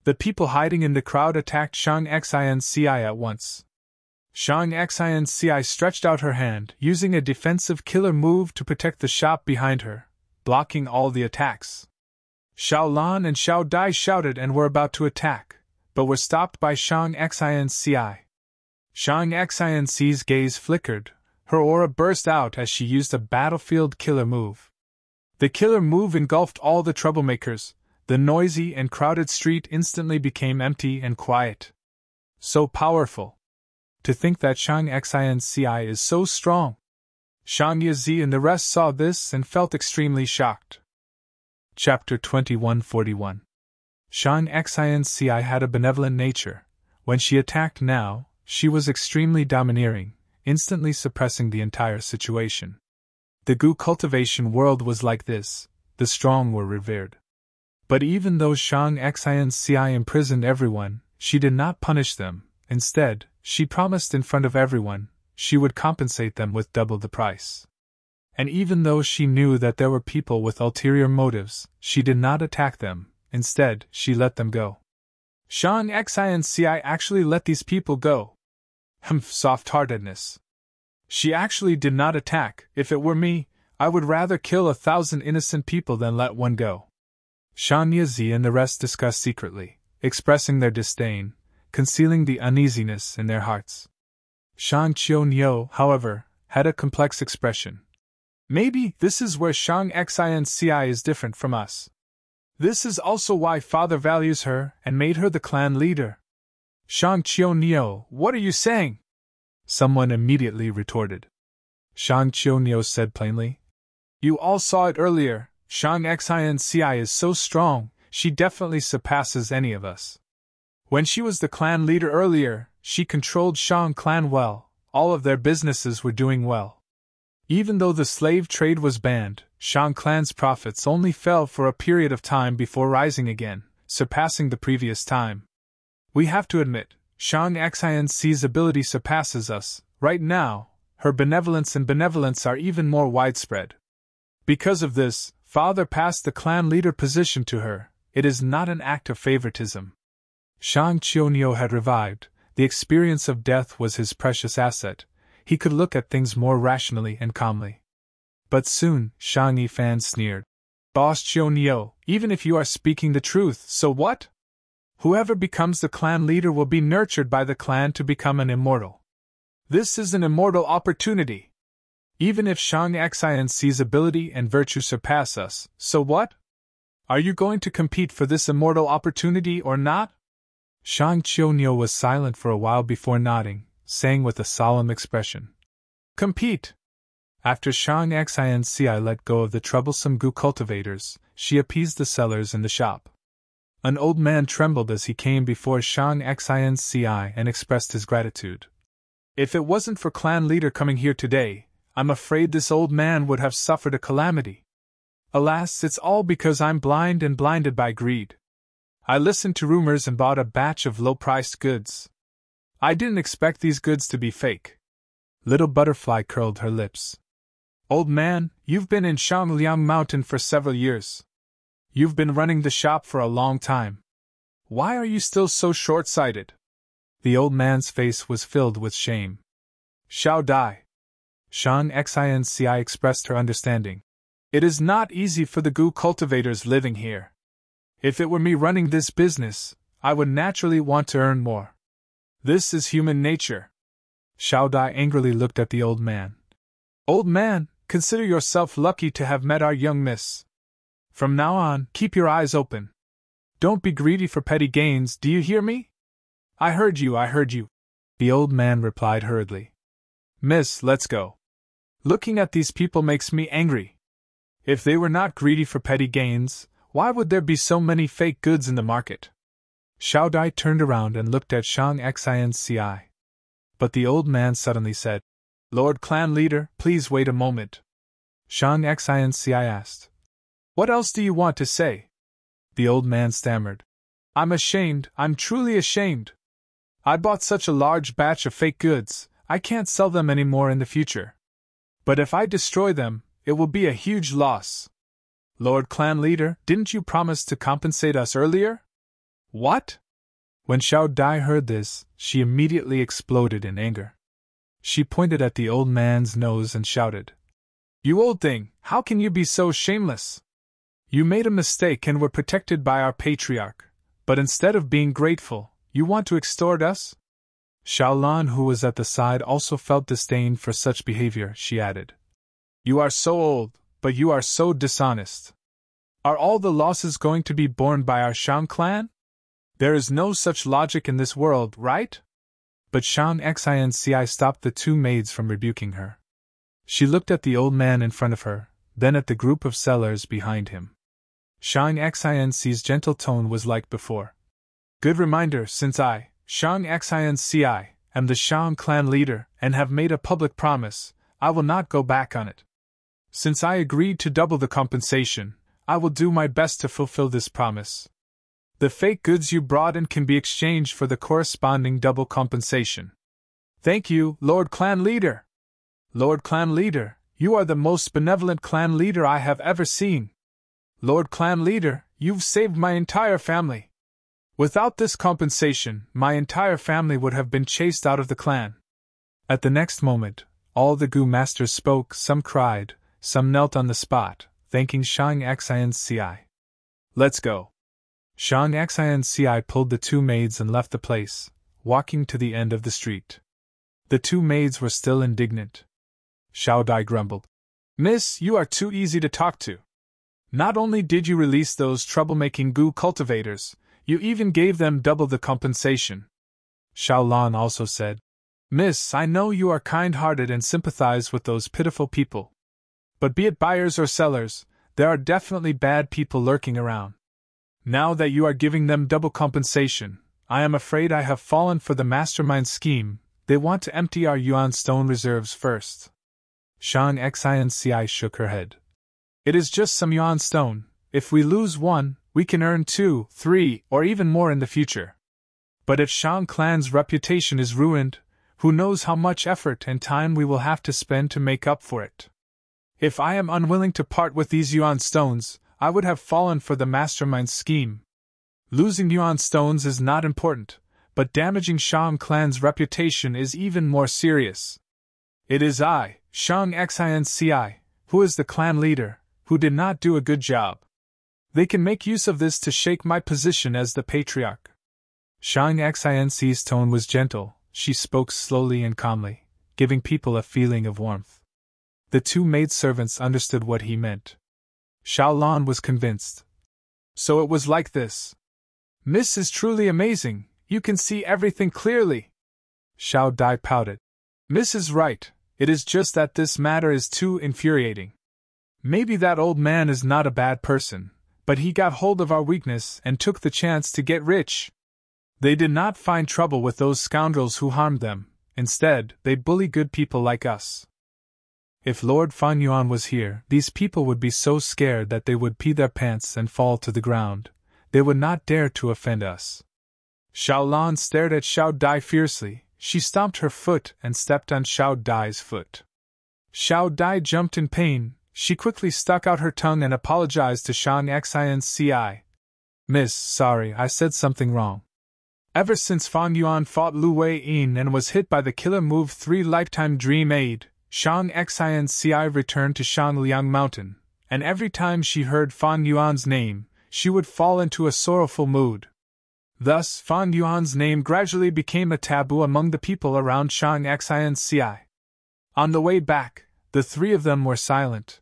The people hiding in the crowd attacked Shang Xinci at once. Shang Xinci stretched out her hand, using a defensive killer move to protect the shop behind her, blocking all the attacks. Xiao Lan and Xiao Dai shouted and were about to attack, but were stopped by Shang Xinci. Shang Xinci's gaze flickered, her aura burst out as she used a battlefield killer move. The killer move engulfed all the troublemakers. The noisy and crowded street instantly became empty and quiet. So powerful. To think that Shang Xinci is so strong. Shang Yizi and the rest saw this and felt extremely shocked. Chapter 2141. Shang Xinci had a benevolent nature. When she attacked now, she was extremely domineering, instantly suppressing the entire situation. The goo cultivation world was like this. The strong were revered. But even though Shang Xinci imprisoned everyone, she did not punish them. Instead, she promised in front of everyone, she would compensate them with double the price. And even though she knew that there were people with ulterior motives, she did not attack them. Instead, she let them go. Shang Xinci actually let these people go. Soft-heartedness. She actually did not attack. If it were me, I would rather kill 1,000 innocent people than let one go. Shang Yizi and the rest discussed secretly, expressing their disdain, concealing the uneasiness in their hearts. Shang Qiuniu, however, had a complex expression. Maybe this is where Shang Xinci is different from us. This is also why Father values her and made her the clan leader. Shang Qiuniu, what are you saying? Someone immediately retorted. Shang Qiuniu said plainly. You all saw it earlier. Shang Xinci is so strong, she definitely surpasses any of us. When she was the clan leader earlier, she controlled Shang Clan well. All of their businesses were doing well. Even though the slave trade was banned, Shang Clan's profits only fell for a period of time before rising again, surpassing the previous time. We have to admit, Shang Xinci's ability surpasses us. Right now, her benevolence are even more widespread. Because of this, Father passed the clan leader position to her. It is not an act of favoritism. Shang Qiuniu had revived. The experience of death was his precious asset. He could look at things more rationally and calmly. But soon, Shang Yifan sneered. Boss Qiuniu, even if you are speaking the truth, so what? Whoever becomes the clan leader will be nurtured by the clan to become an immortal. This is an immortal opportunity. Even if Shang Xinci's ability and virtue surpass us, so what? Are you going to compete for this immortal opportunity or not? Shang Qiuniu was silent for a while before nodding, saying with a solemn expression. Compete! After Shang Xinci let go of the troublesome goo cultivators, she appeased the sellers in the shop. An old man trembled as he came before Shang Xinci and expressed his gratitude. If it wasn't for clan leader coming here today, I'm afraid this old man would have suffered a calamity. Alas, it's all because I'm blind and blinded by greed. I listened to rumors and bought a batch of low-priced goods. I didn't expect these goods to be fake. Little Butterfly curled her lips. Old man, you've been in Shangliang Mountain for several years. You've been running the shop for a long time. Why are you still so short-sighted? The old man's face was filled with shame. Xiao Dai. Shang Xinci expressed her understanding. It is not easy for the goo cultivators living here. If it were me running this business, I would naturally want to earn more. This is human nature. Xiao Dai angrily looked at the old man. Old man, consider yourself lucky to have met our young miss. From now on, keep your eyes open. Don't be greedy for petty gains, do you hear me? I heard you. The old man replied hurriedly. Miss, let's go. Looking at these people makes me angry. If they were not greedy for petty gains, why would there be so many fake goods in the market? Xiao Dai turned around and looked at Shang Xinci. But the old man suddenly said, Lord Clan Leader, please wait a moment. Shang Xinci asked, What else do you want to say? The old man stammered, I'm ashamed, I'm truly ashamed. I bought such a large batch of fake goods, I can't sell them anymore in the future. But if I destroy them, it will be a huge loss. Lord Clan Leader, didn't you promise to compensate us earlier? What? When Xiao Dai heard this, she immediately exploded in anger. She pointed at the old man's nose and shouted, You old thing, how can you be so shameless? You made a mistake and were protected by our patriarch, but instead of being grateful, you want to extort us? Xiaolan, who was at the side, also felt disdain for such behavior. She added, You are so old, but you are so dishonest. Are all the losses going to be borne by our Shang clan? There is no such logic in this world, right? But Shang Xinci stopped the two maids from rebuking her. She looked at the old man in front of her, then at the group of sellers behind him. Shang Xinci's gentle tone was like before. Good reminder, since I, Shang Xinci, am the Shang clan leader and have made a public promise, I will not go back on it. Since I agreed to double the compensation, I will do my best to fulfill this promise. The fake goods you brought in can be exchanged for the corresponding double compensation. Thank you, Lord Clan Leader. Lord Clan Leader, you are the most benevolent clan leader I have ever seen. Lord Clan Leader, you've saved my entire family. Without this compensation, my entire family would have been chased out of the clan. At the next moment, all the Gu masters spoke, some cried, some knelt on the spot, thanking Shang Xinci. Let's go. Shang Xinci pulled the two maids and left the place, walking to the end of the street. The two maids were still indignant. Xiao Dai grumbled, Miss, you are too easy to talk to. Not only did you release those troublemaking Gu cultivators, you even gave them double the compensation. Xiaolan also said, Miss, I know you are kind-hearted and sympathize with those pitiful people. But be it buyers or sellers, there are definitely bad people lurking around. Now that you are giving them double compensation, I am afraid I have fallen for the mastermind scheme. They want to empty our yuan stone reserves first. Shang Xinci shook her head. It is just some yuan stone. If we lose one, we can earn 2, 3, or even more in the future. But if Shang clan's reputation is ruined, who knows how much effort and time we will have to spend to make up for it. If I am unwilling to part with these yuan stones, I would have fallen for the mastermind scheme. Losing yuan stones is not important, but damaging Shang clan's reputation is even more serious. It is I, Shang Xinci, who is the clan leader, who did not do a good job. They can make use of this to shake my position as the patriarch. Shang Xinci's tone was gentle. She spoke slowly and calmly, giving people a feeling of warmth. The two maidservants understood what he meant. Xiaolan was convinced. So it was like this. Miss is truly amazing, you can see everything clearly. Xiao Dai pouted. Miss is right, it is just that this matter is too infuriating. Maybe that old man is not a bad person, but he got hold of our weakness and took the chance to get rich. They did not find trouble with those scoundrels who harmed them, instead, they bully good people like us. If Lord Fan Yuan was here, these people would be so scared that they would pee their pants and fall to the ground. They would not dare to offend us. Xiaolan stared at Xiao Dai fiercely. She stomped her foot and stepped on Xiao Dai's foot. Xiao Dai jumped in pain. She quickly stuck out her tongue and apologized to Shang Xinci. Miss, sorry, I said something wrong. Ever since Fan Yuan fought Lu Wei-yin and was hit by the killer move 3 Lifetime Dream Aid, Shang Xinci returned to Shanliang Mountain, and every time she heard Fan Yuan's name, she would fall into a sorrowful mood. Thus, Fan Yuan's name gradually became a taboo among the people around Shang Xianci. On the way back, the three of them were silent.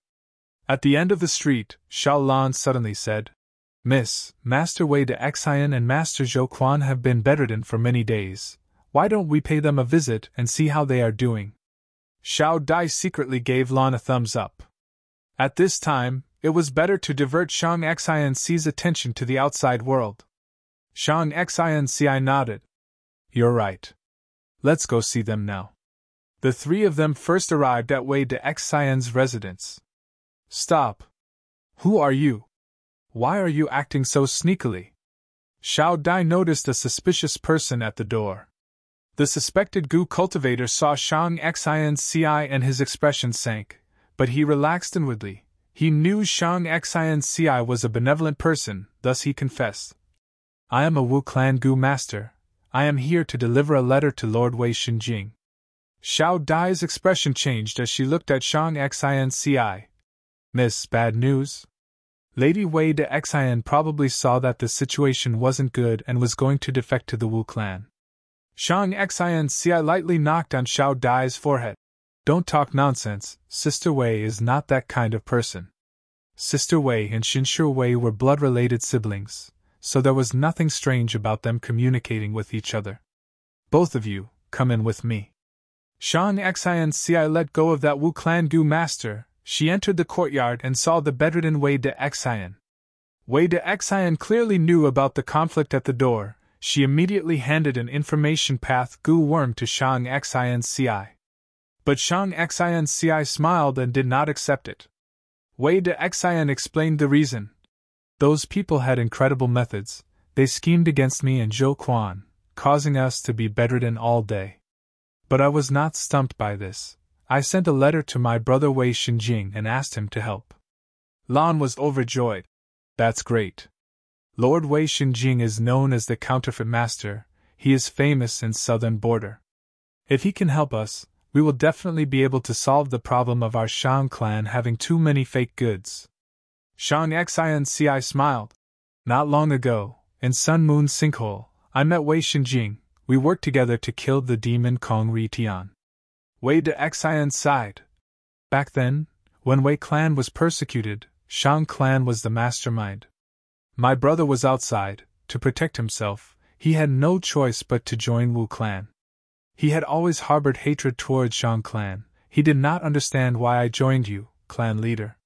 At the end of the street, Xiao Lan suddenly said, "Miss, Master Wei de Xian and Master Zhou Quan have been bedridden for many days. Why don't we pay them a visit and see how they are doing?" Xiao Dai secretly gave Lan a thumbs up. At this time, it was better to divert Shang Xianci's attention to the outside world. Shang Xianci nodded. "You're right. Let's go see them now." The three of them first arrived at Wei de Xian's residence. "Stop. Who are you? Why are you acting so sneakily?" Xiao Dai noticed a suspicious person at the door. The suspected Gu cultivator saw Shang Xianci and his expression sank, but he relaxed inwardly. He knew Shang Xianci was a benevolent person, thus he confessed, "I am a Wu Clan Gu master. I am here to deliver a letter to Lord Wei Xinjing." Xiao Dai's expression changed as she looked at Shang Xianci. "Miss, bad news?" Lady Wei de Xian probably saw that the situation wasn't good and was going to defect to the Wu clan. Shang Xianci lightly knocked on Xiao Dai's forehead. "Don't talk nonsense, Sister Wei is not that kind of person." Sister Wei and Xinshu Wei were blood-related siblings, so there was nothing strange about them communicating with each other. "Both of you, come in with me." Shang Xianci let go of that Wu clan Gu master. She entered the courtyard and saw the bedridden Wei de Xian. Wei de Xian clearly knew about the conflict at the door. She immediately handed an information path Gu worm to Shang Xianci. But Shang Xianci smiled and did not accept it. Wei de Xian explained the reason. "Those people had incredible methods. They schemed against me and Zhou Quan, causing us to be bedridden all day. But I was not stumped by this. I sent a letter to my brother Wei Xinjing and asked him to help." Lan was overjoyed. "That's great. Lord Wei Xinjing is known as the counterfeit master. He is famous in southern border. If he can help us, we will definitely be able to solve the problem of our Shang clan having too many fake goods." Shang Xianci smiled. "Not long ago, in Sun Moon Sinkhole, I met Wei Xinjing. We worked together to kill the demon Kong Ri Tian." Wei de Xian sighed. "Back then, when Wei clan was persecuted, Shang clan was the mastermind. My brother was outside. To protect himself, he had no choice but to join Wu clan. He had always harbored hatred towards Shang clan. He did not understand why I joined you, clan leader.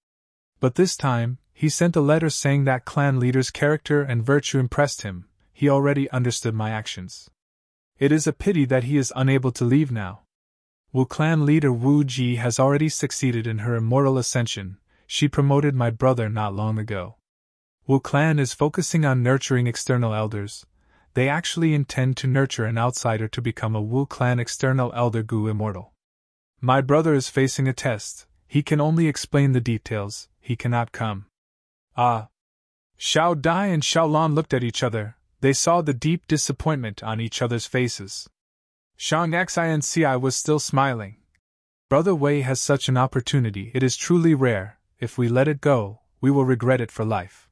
But this time, he sent a letter saying that clan leader's character and virtue impressed him. He already understood my actions. It is a pity that he is unable to leave now. Wu clan leader Wu Ji has already succeeded in her immortal ascension. She promoted my brother not long ago. Wu clan is focusing on nurturing external elders. They actually intend to nurture an outsider to become a Wu clan external elder Gu immortal. My brother is facing a test. He can only explain the details. He cannot come." "Ah." Xiao Dai and Xiao Lan looked at each other. They saw the deep disappointment on each other's faces. Shang Xianci was still smiling. "Brother Wei has such an opportunity. It is truly rare. If we let it go, we will regret it for life.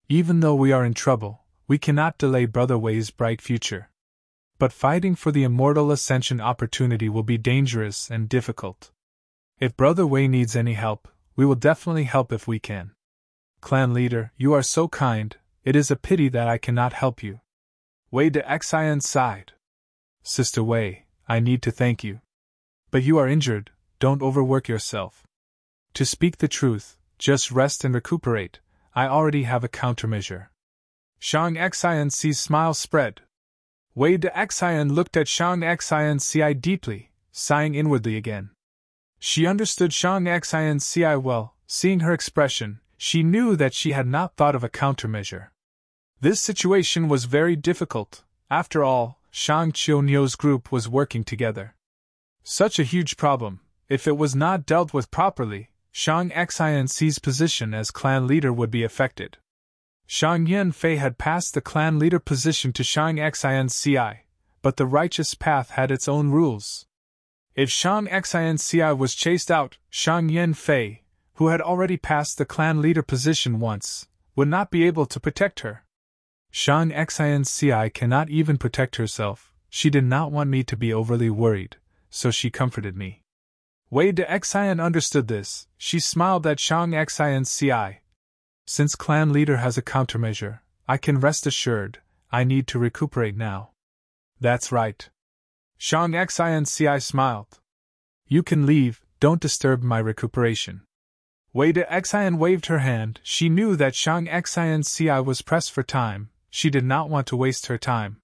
Even though we are in trouble, we cannot delay Brother Wei's bright future. But fighting for the immortal ascension opportunity will be dangerous and difficult. If Brother Wei needs any help, we will definitely help if we can. Clan leader, you are so kind. It is a pity that I cannot help you." Wei de Xian sighed. "Sister Wei, I need to thank you. But you are injured, don't overwork yourself. To speak the truth, just rest and recuperate. I already have a countermeasure." Shang Xianci's smile spread. Wei de Xian looked at Shang Xianci deeply, sighing inwardly again. She understood Shang Xianci well. Seeing her expression, she knew that she had not thought of a countermeasure. This situation was very difficult. After all, Shang Qiunyou's group was working together. Such a huge problem. If it was not dealt with properly, Shang Xianci's position as clan leader would be affected. Shang Yanfei had passed the clan leader position to Shang Xianci, but the righteous path had its own rules. If Shang Xianci was chased out, Shang Yanfei, who had already passed the clan leader position once, would not be able to protect her. Shang Xianci cannot even protect herself. She did not want me to be overly worried, so she comforted me. Wei de Xian understood this. She smiled at Shang Xianci. Since clan leader has a countermeasure, I can rest assured. I need to recuperate now. That's right. Shang Xianci smiled. You can leave, don't disturb my recuperation. Wei de Xian waved her hand. She knew that Shang Xianci was pressed for time. She did not want to waste her time.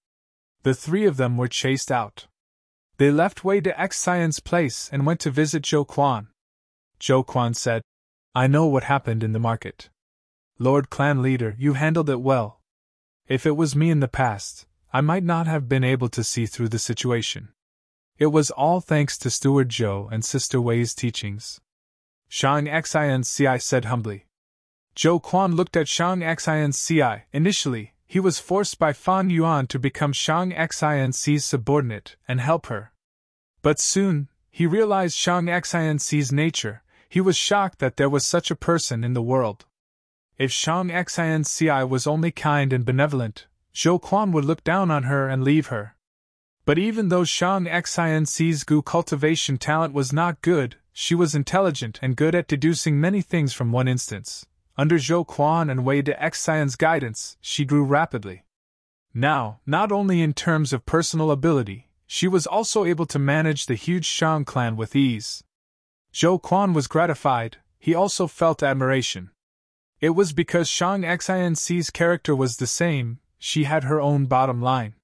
The three of them were chased out. They left Wei de Xian's place and went to visit Zhou Quan. Zhou Quan said, I know what happened in the market. Lord Clan Leader, you handled it well. If it was me in the past, I might not have been able to see through the situation. It was all thanks to Steward Zhou and Sister Wei's teachings. Shang Xianci said humbly. Zhou Quan looked at Shang Xianci. Initially, he was forced by Fan Yuan to become Shang Xianci's subordinate and help her. But soon, he realized Shang Xianci's nature. He was shocked that there was such a person in the world. If Shang Xianci was only kind and benevolent, Zhou Quan would look down on her and leave her. But even though Shang Xianci's gu cultivation talent was not good, she was intelligent and good at deducing many things from one instance. Under Zhou Quan and Wei de Xian's guidance, she grew rapidly. Now, not only in terms of personal ability, she was also able to manage the huge Shang clan with ease. Zhou Quan was gratified. He also felt admiration. It was because Shang Xianci's character was the same. She had her own bottom line.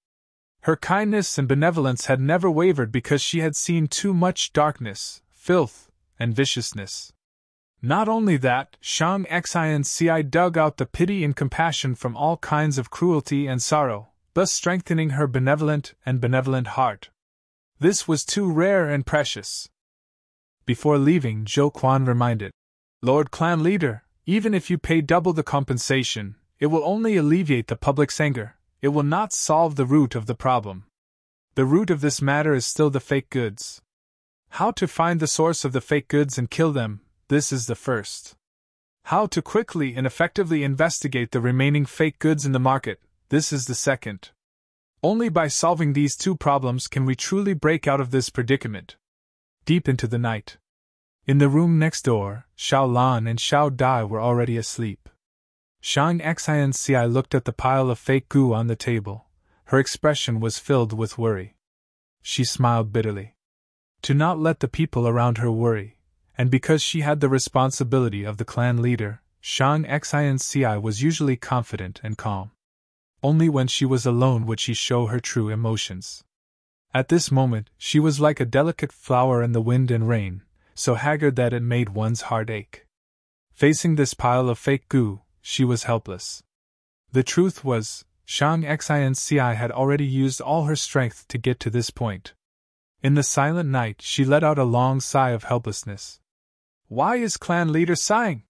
Her kindness and benevolence had never wavered because she had seen too much darkness, filth, and viciousness. Not only that, Shang Xianci dug out the pity and compassion from all kinds of cruelty and sorrow, thus strengthening her benevolent heart. This was too rare and precious. Before leaving, Zhou Quan reminded, Lord Clan Leader, even if you pay double the compensation, it will only alleviate the public's anger. It will not solve the root of the problem. The root of this matter is still the fake goods. How to find the source of the fake goods and kill them, this is the first. How to quickly and effectively investigate the remaining fake goods in the market, this is the second. Only by solving these two problems can we truly break out of this predicament. Deep into the night. In the room next door, Xiao Lan and Xiao Dai were already asleep. Shang Xianci looked at the pile of fake goo on the table. Her expression was filled with worry. She smiled bitterly. To not let the people around her worry, and because she had the responsibility of the clan leader, Shang Xianci was usually confident and calm. Only when she was alone would she show her true emotions. At this moment, she was like a delicate flower in the wind and rain, so haggard that it made one's heart ache. Facing this pile of fake goo, she was helpless. The truth was, Shang Xianci had already used all her strength to get to this point. In the silent night, she let out a long sigh of helplessness. Why is clan leader sighing?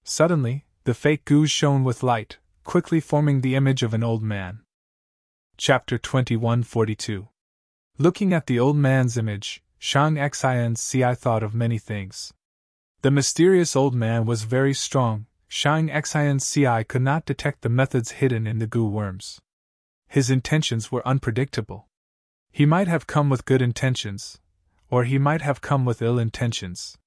Suddenly, the fake goo shone with light, quickly forming the image of an old man. Chapter 2142. Looking at the old man's image, Shang Xianci thought of many things. The mysterious old man was very strong. Shang Xianci could not detect the methods hidden in the goo worms. His intentions were unpredictable. He might have come with good intentions, or he might have come with ill intentions.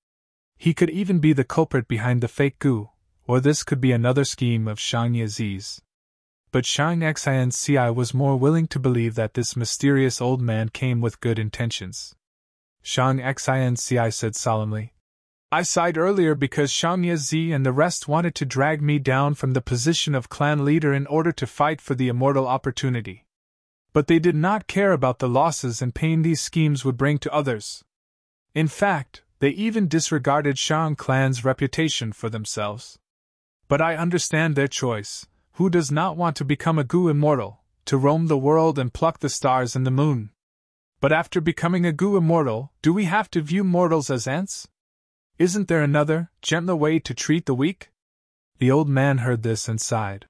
He could even be the culprit behind the fake goo, or this could be another scheme of Shang Yizi's. But Shang Xianci was more willing to believe that this mysterious old man came with good intentions. Shang Xianci said solemnly, I sighed earlier because Shang Yizi and the rest wanted to drag me down from the position of clan leader in order to fight for the immortal opportunity. But they did not care about the losses and pain these schemes would bring to others. In fact, they even disregarded Shang clan's reputation for themselves. But I understand their choice. Who does not want to become a goo immortal, to roam the world and pluck the stars and the moon? But after becoming a goo immortal, do we have to view mortals as ants? Isn't there another, gentler way to treat the weak? The old man heard this and sighed.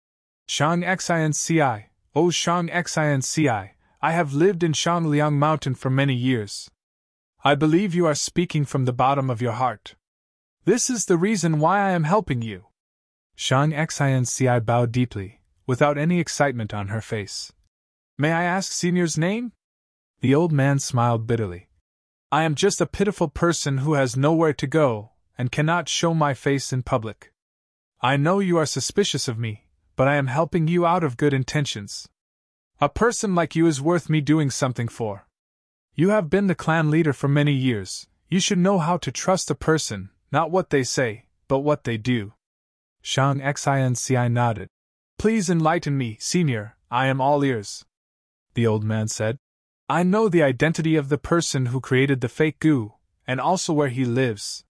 Shang Xianci, oh Shang Xianci, I have lived in Shangliang Mountain for many years. I believe you are speaking from the bottom of your heart. This is the reason why I am helping you. Shang Xinci bowed deeply, without any excitement on her face. May I ask Senior's name? The old man smiled bitterly. I am just a pitiful person who has nowhere to go, and cannot show my face in public. I know you are suspicious of me, but I am helping you out of good intentions. A person like you is worth me doing something for. You have been the clan leader for many years. You should know how to trust a person, not what they say, but what they do. Shang Xinci nodded. Please enlighten me, Senior, I am all ears. The old man said. I know the identity of the person who created the fake goo, and also where he lives.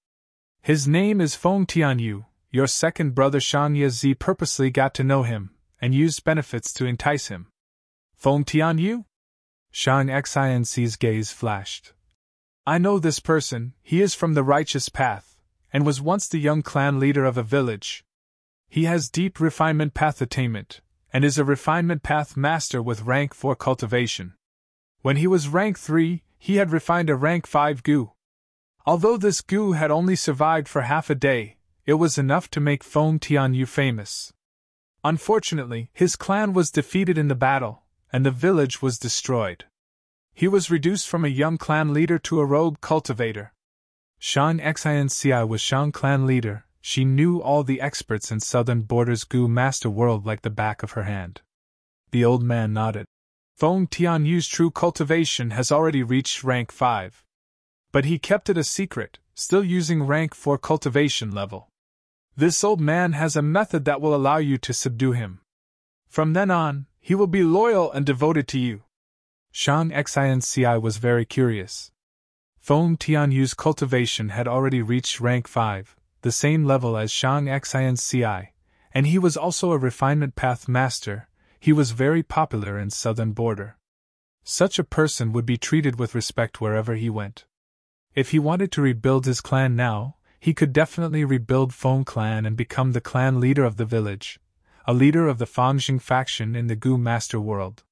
His name is Feng Tianyu. Your second brother Shang Yazi purposely got to know him, and used benefits to entice him. Feng Tianyu? Shang Xinci's gaze flashed. I know this person, he is from the righteous path, and was once the young clan leader of a village. He has deep refinement path attainment, and is a refinement path master with rank 4 cultivation. When he was rank 3, he had refined a rank 5 goo. Although this goo had only survived for half a day, it was enough to make Feng Tianyu famous. Unfortunately, his clan was defeated in the battle, and the village was destroyed. He was reduced from a young clan leader to a rogue cultivator. Shang Xinci was Shang clan leader. She knew all the experts in Southern Borders Goo Master World like the back of her hand. The old man nodded. Feng Tianyu's true cultivation has already reached rank 5. But he kept it a secret, still using rank 4 cultivation level. This old man has a method that will allow you to subdue him. From then on, he will be loyal and devoted to you. Shang Xinci was very curious. Feng Tianyu's cultivation had already reached rank 5, the same level as Shang Xinci, and he was also a refinement path master. He was very popular in Southern Border. Such a person would be treated with respect wherever he went. If he wanted to rebuild his clan now, he could definitely rebuild Feng clan and become the clan leader of the village, a leader of the Fangjing faction in the Goo Master world.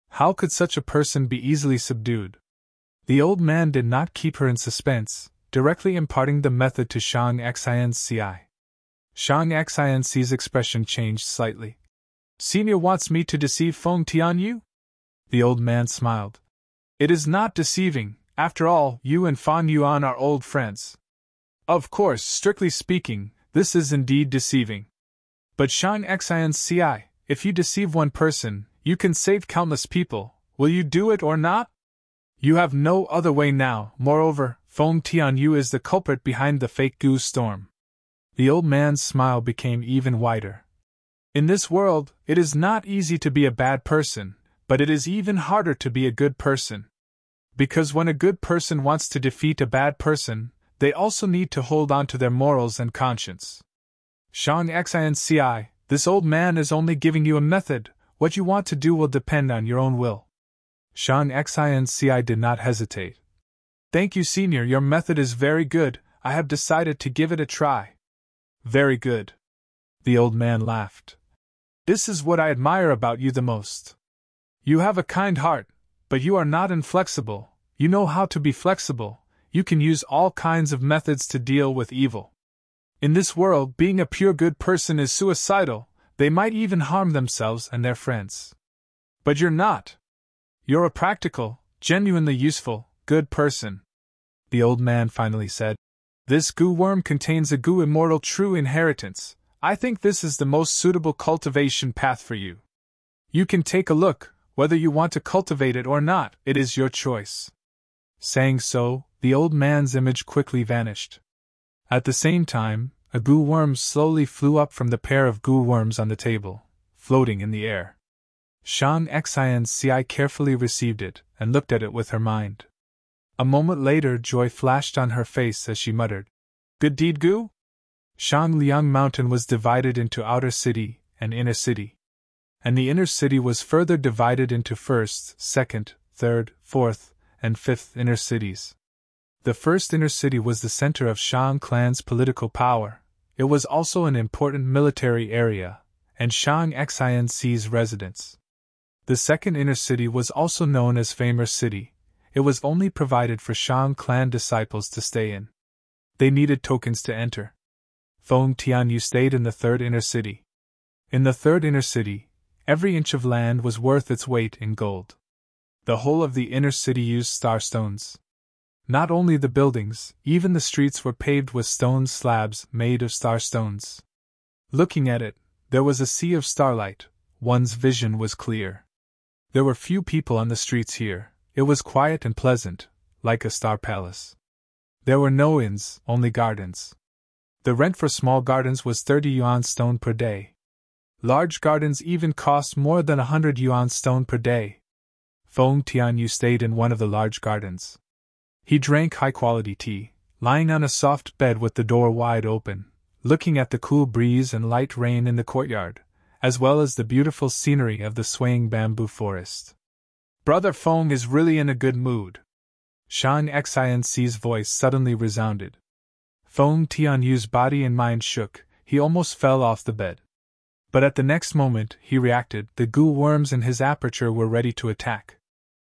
How could such a person be easily subdued? The old man did not keep her in suspense, directly imparting the method to Shang Xinci. Shang Xinci's expression changed slightly. Senior wants me to deceive Feng Tianyu? The old man smiled. It is not deceiving, after all, you and Fan Yuan are old friends. Of course, strictly speaking, this is indeed deceiving. But Shang Xinci, if you deceive one person, you can save countless people. Will you do it or not? You have no other way now. Moreover, Feng Tianyu is the culprit behind the fake goo storm. The old man's smile became even wider. In this world, it is not easy to be a bad person, but it is even harder to be a good person. Because when a good person wants to defeat a bad person, they also need to hold on to their morals and conscience. Shang Xinci, this old man is only giving you a method. What you want to do will depend on your own will. Shang Xinci did not hesitate. Thank you, Senior, your method is very good. I have decided to give it a try. Very good. The old man laughed. This is what I admire about you the most. You have a kind heart, but you are not inflexible. You know how to be flexible. You can use all kinds of methods to deal with evil. In this world, being a pure good person is suicidal. They might even harm themselves and their friends. But you're not. You're a practical, genuinely useful, good person. The old man finally said. This goo worm contains a goo immortal true inheritance. I think this is the most suitable cultivation path for you. You can take a look, whether you want to cultivate it or not, it is your choice. Saying so, the old man's image quickly vanished. At the same time, a goo worm slowly flew up from the pair of goo worms on the table, floating in the air. Shang Xinci carefully received it and looked at it with her mind. A moment later, joy flashed on her face as she muttered, Good deed, goo? Shangliang Mountain was divided into outer city and inner city. And the inner city was further divided into first, second, third, fourth, and fifth inner cities. The first inner city was the center of Shang clan's political power. It was also an important military area, and Shang Xinci's residence. The second inner city was also known as Famous City. It was only provided for Shang clan disciples to stay in. They needed tokens to enter. Feng Tianyu stayed in the third inner city. In the third inner city, every inch of land was worth its weight in gold. The whole of the inner city used star stones. Not only the buildings, even the streets were paved with stone slabs made of star stones. Looking at it, there was a sea of starlight. One's vision was clear. There were few people on the streets here. It was quiet and pleasant, like a star palace. There were no inns, only gardens. The rent for small gardens was 30 yuan stone per day. Large gardens even cost more than 100 yuan stone per day. Feng Tianyu stayed in one of the large gardens. He drank high-quality tea, lying on a soft bed with the door wide open, looking at the cool breeze and light rain in the courtyard, as well as the beautiful scenery of the swaying bamboo forest. Brother Feng is really in a good mood. Shang Xianxi's voice suddenly resounded. Feng Tianyu's body and mind shook, he almost fell off the bed. But at the next moment, he reacted. The goo worms in his aperture were ready to attack.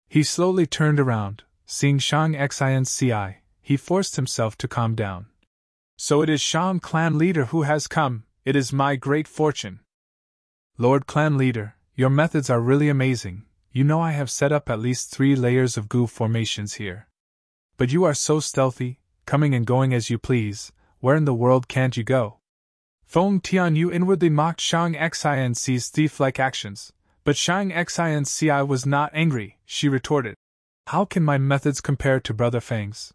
He slowly turned around. Seeing Shang Xianci, he forced himself to calm down. So it is Shang clan leader who has come. It is my great fortune. Lord clan leader, your methods are really amazing. You know I have set up at least 3 layers of goo formations here. But you are so stealthy, coming and going as you please. Where in the world can't you go? Feng Tianyu inwardly mocked Shang Xianci's thief-like actions, but Shang Xianci was not angry. She retorted, "How can my methods compare to Brother Feng's?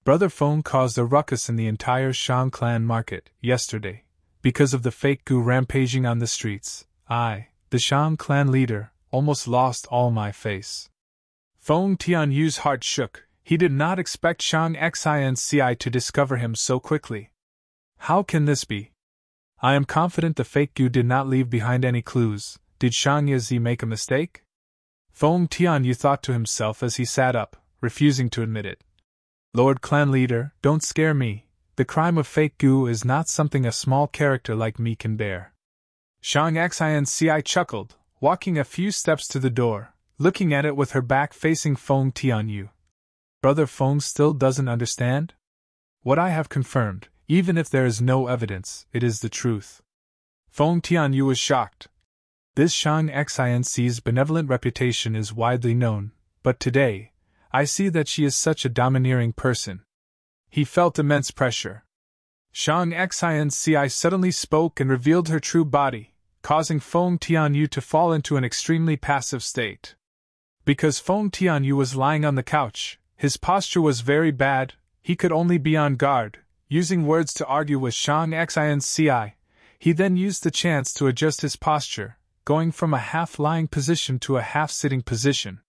Brother Feng caused a ruckus in the entire Shang clan market yesterday, because of the fake goo rampaging on the streets. I, the Shang clan leader, almost lost all my face." Feng Tianyu's heart shook. He did not expect Shang Xianci to discover him so quickly. How can this be? I am confident the fake goo did not leave behind any clues. Did Shang Yizi make a mistake? Feng Tianyu thought to himself as he sat up, refusing to admit it. Lord clan leader, don't scare me. The crime of fake goo is not something a small character like me can bear. Shang Xianci chuckled, walking a few steps to the door, looking at it with her back facing Feng Tianyu. Brother Feng still doesn't understand? What I have confirmed, even if there is no evidence, it is the truth. Feng Tianyu was shocked. This Shang Xianci's benevolent reputation is widely known, but today, I see that she is such a domineering person. He felt immense pressure. Shang Xianci suddenly spoke and revealed her true body, causing Feng Tianyu to fall into an extremely passive state. Because Feng Tianyu was lying on the couch, his posture was very bad. He could only be on guard, using words to argue with Shang Xianci. He then used the chance to adjust his posture, going from a half-lying position to a half-sitting position.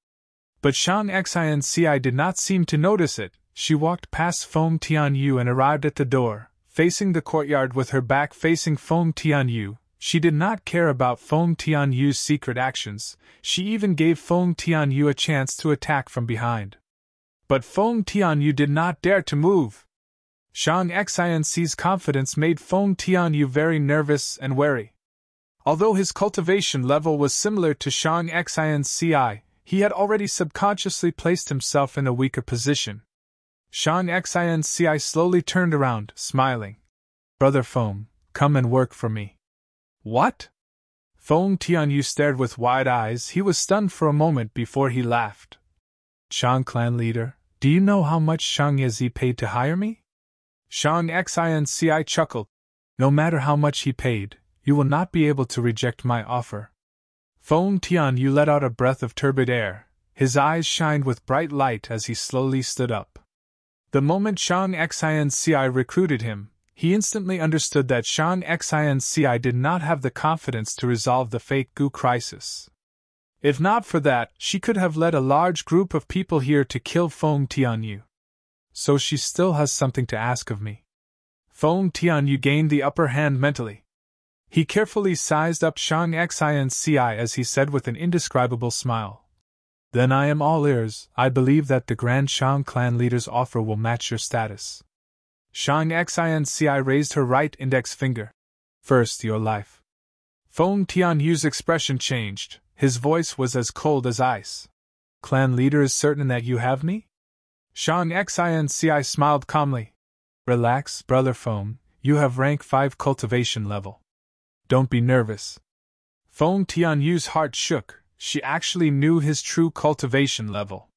But Shang Xianci did not seem to notice it. She walked past Feng Tianyu and arrived at the door, facing the courtyard with her back facing Feng Tianyu. She did not care about Feng Tianyu's secret actions. She even gave Feng Tianyu a chance to attack from behind. But Feng Tianyu did not dare to move. Shang Xianci's confidence made Feng Tianyu very nervous and wary. Although his cultivation level was similar to Shang Xianci, he had already subconsciously placed himself in a weaker position. Shang Xianci slowly turned around, smiling. Brother Feng, come and work for me. What? Feng Tianyu stared with wide eyes. He was stunned for a moment before he laughed. Shang clan leader, do you know how much Shang Yizi paid to hire me? Shang Xianci chuckled. No matter how much he paid, you will not be able to reject my offer. Feng Tianyu let out a breath of turbid air. His eyes shined with bright light as he slowly stood up. The moment Shang Xianci recruited him, he instantly understood that Shang Xianci did not have the confidence to resolve the fake goo crisis. If not for that, she could have led a large group of people here to kill Feng Tianyu. So she still has something to ask of me. Feng Tianyu gained the upper hand mentally. He carefully sized up Shang Xianci as he said with an indescribable smile. Then I am all ears. I believe that the Grand Shang clan leader's offer will match your status. Shang Xianci raised her right index finger. First, your life. Feng Tianyu's expression changed. His voice was as cold as ice. Clan leader is certain that you have me? Shang Xianci smiled calmly. Relax, Brother Feng, you have rank 5 cultivation level. Don't be nervous. Feng Tianyu's heart shook, she actually knew his true cultivation level.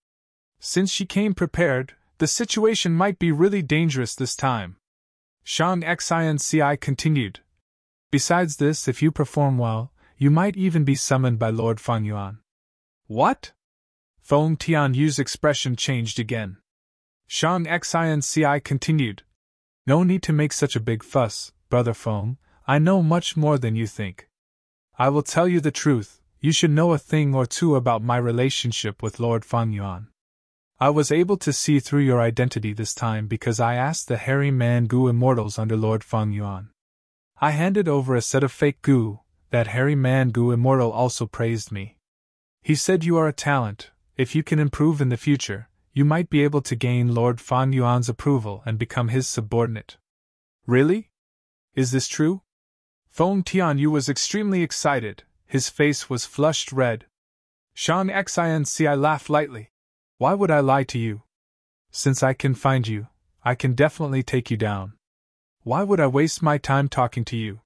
Since she came prepared, the situation might be really dangerous this time. Shang Xinci continued. Besides this, if you perform well, you might even be summoned by Lord Fan Yuan. What? Feng Tianyu's expression changed again. Shang Xinci continued. No need to make such a big fuss, Brother Feng, I know much more than you think. I will tell you the truth, you should know a thing or two about my relationship with Lord Fan Yuan. I was able to see through your identity this time because I asked the hairy man Gu immortals under Lord Fan Yuan. I handed over a set of fake Gu, that hairy man Gu immortal also praised me. He said you are a talent, if you can improve in the future, you might be able to gain Lord Fan Yuan's approval and become his subordinate. Really? Is this true? Feng Tianyu was extremely excited, his face was flushed red. Shang Xinci laughed lightly. Why would I lie to you? Since I can find you, I can definitely take you down. Why would I waste my time talking to you?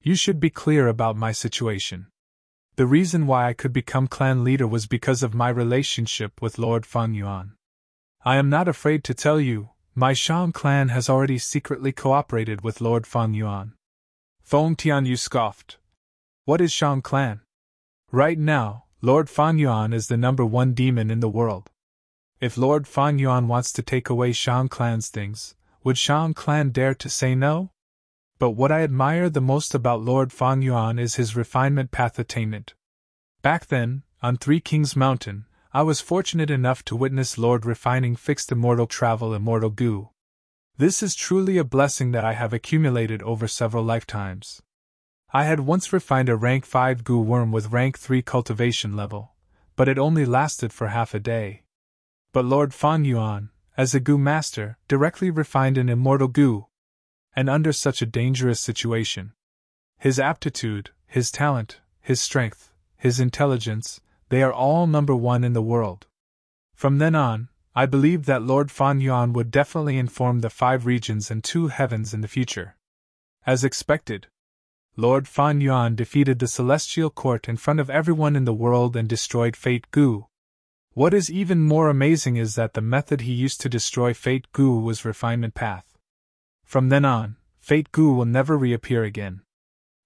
You should be clear about my situation. The reason why I could become clan leader was because of my relationship with Lord Fan Yuan. I am not afraid to tell you, my Shang clan has already secretly cooperated with Lord Fan Yuan. Feng Tianyu scoffed. What is Shang clan? Right now, Lord Fan Yuan is the #1 demon in the world. If Lord Fan Yuan wants to take away Shang clan's things, would Shang clan dare to say no? But what I admire the most about Lord Fan Yuan is his refinement path attainment. Back then, on Three Kings Mountain, I was fortunate enough to witness Lord refining fixed immortal travel immortal Gu. This is truly a blessing that I have accumulated over several lifetimes. I had once refined a rank 5 Gu worm with rank 3 cultivation level, but it only lasted for half a day. But Lord Fan Yuan, as a Gu master, directly refined an immortal Gu. And under such a dangerous situation, his aptitude, his talent, his strength, his intelligence, they are all #1 in the world. From then on, I believed that Lord Fan Yuan would definitely inform the 5 regions and 2 heavens in the future. As expected, Lord Fan Yuan defeated the Celestial Court in front of everyone in the world and destroyed Fate Gu. What is even more amazing is that the method he used to destroy Fate Gu was refinement path. From then on, Fate Gu will never reappear again.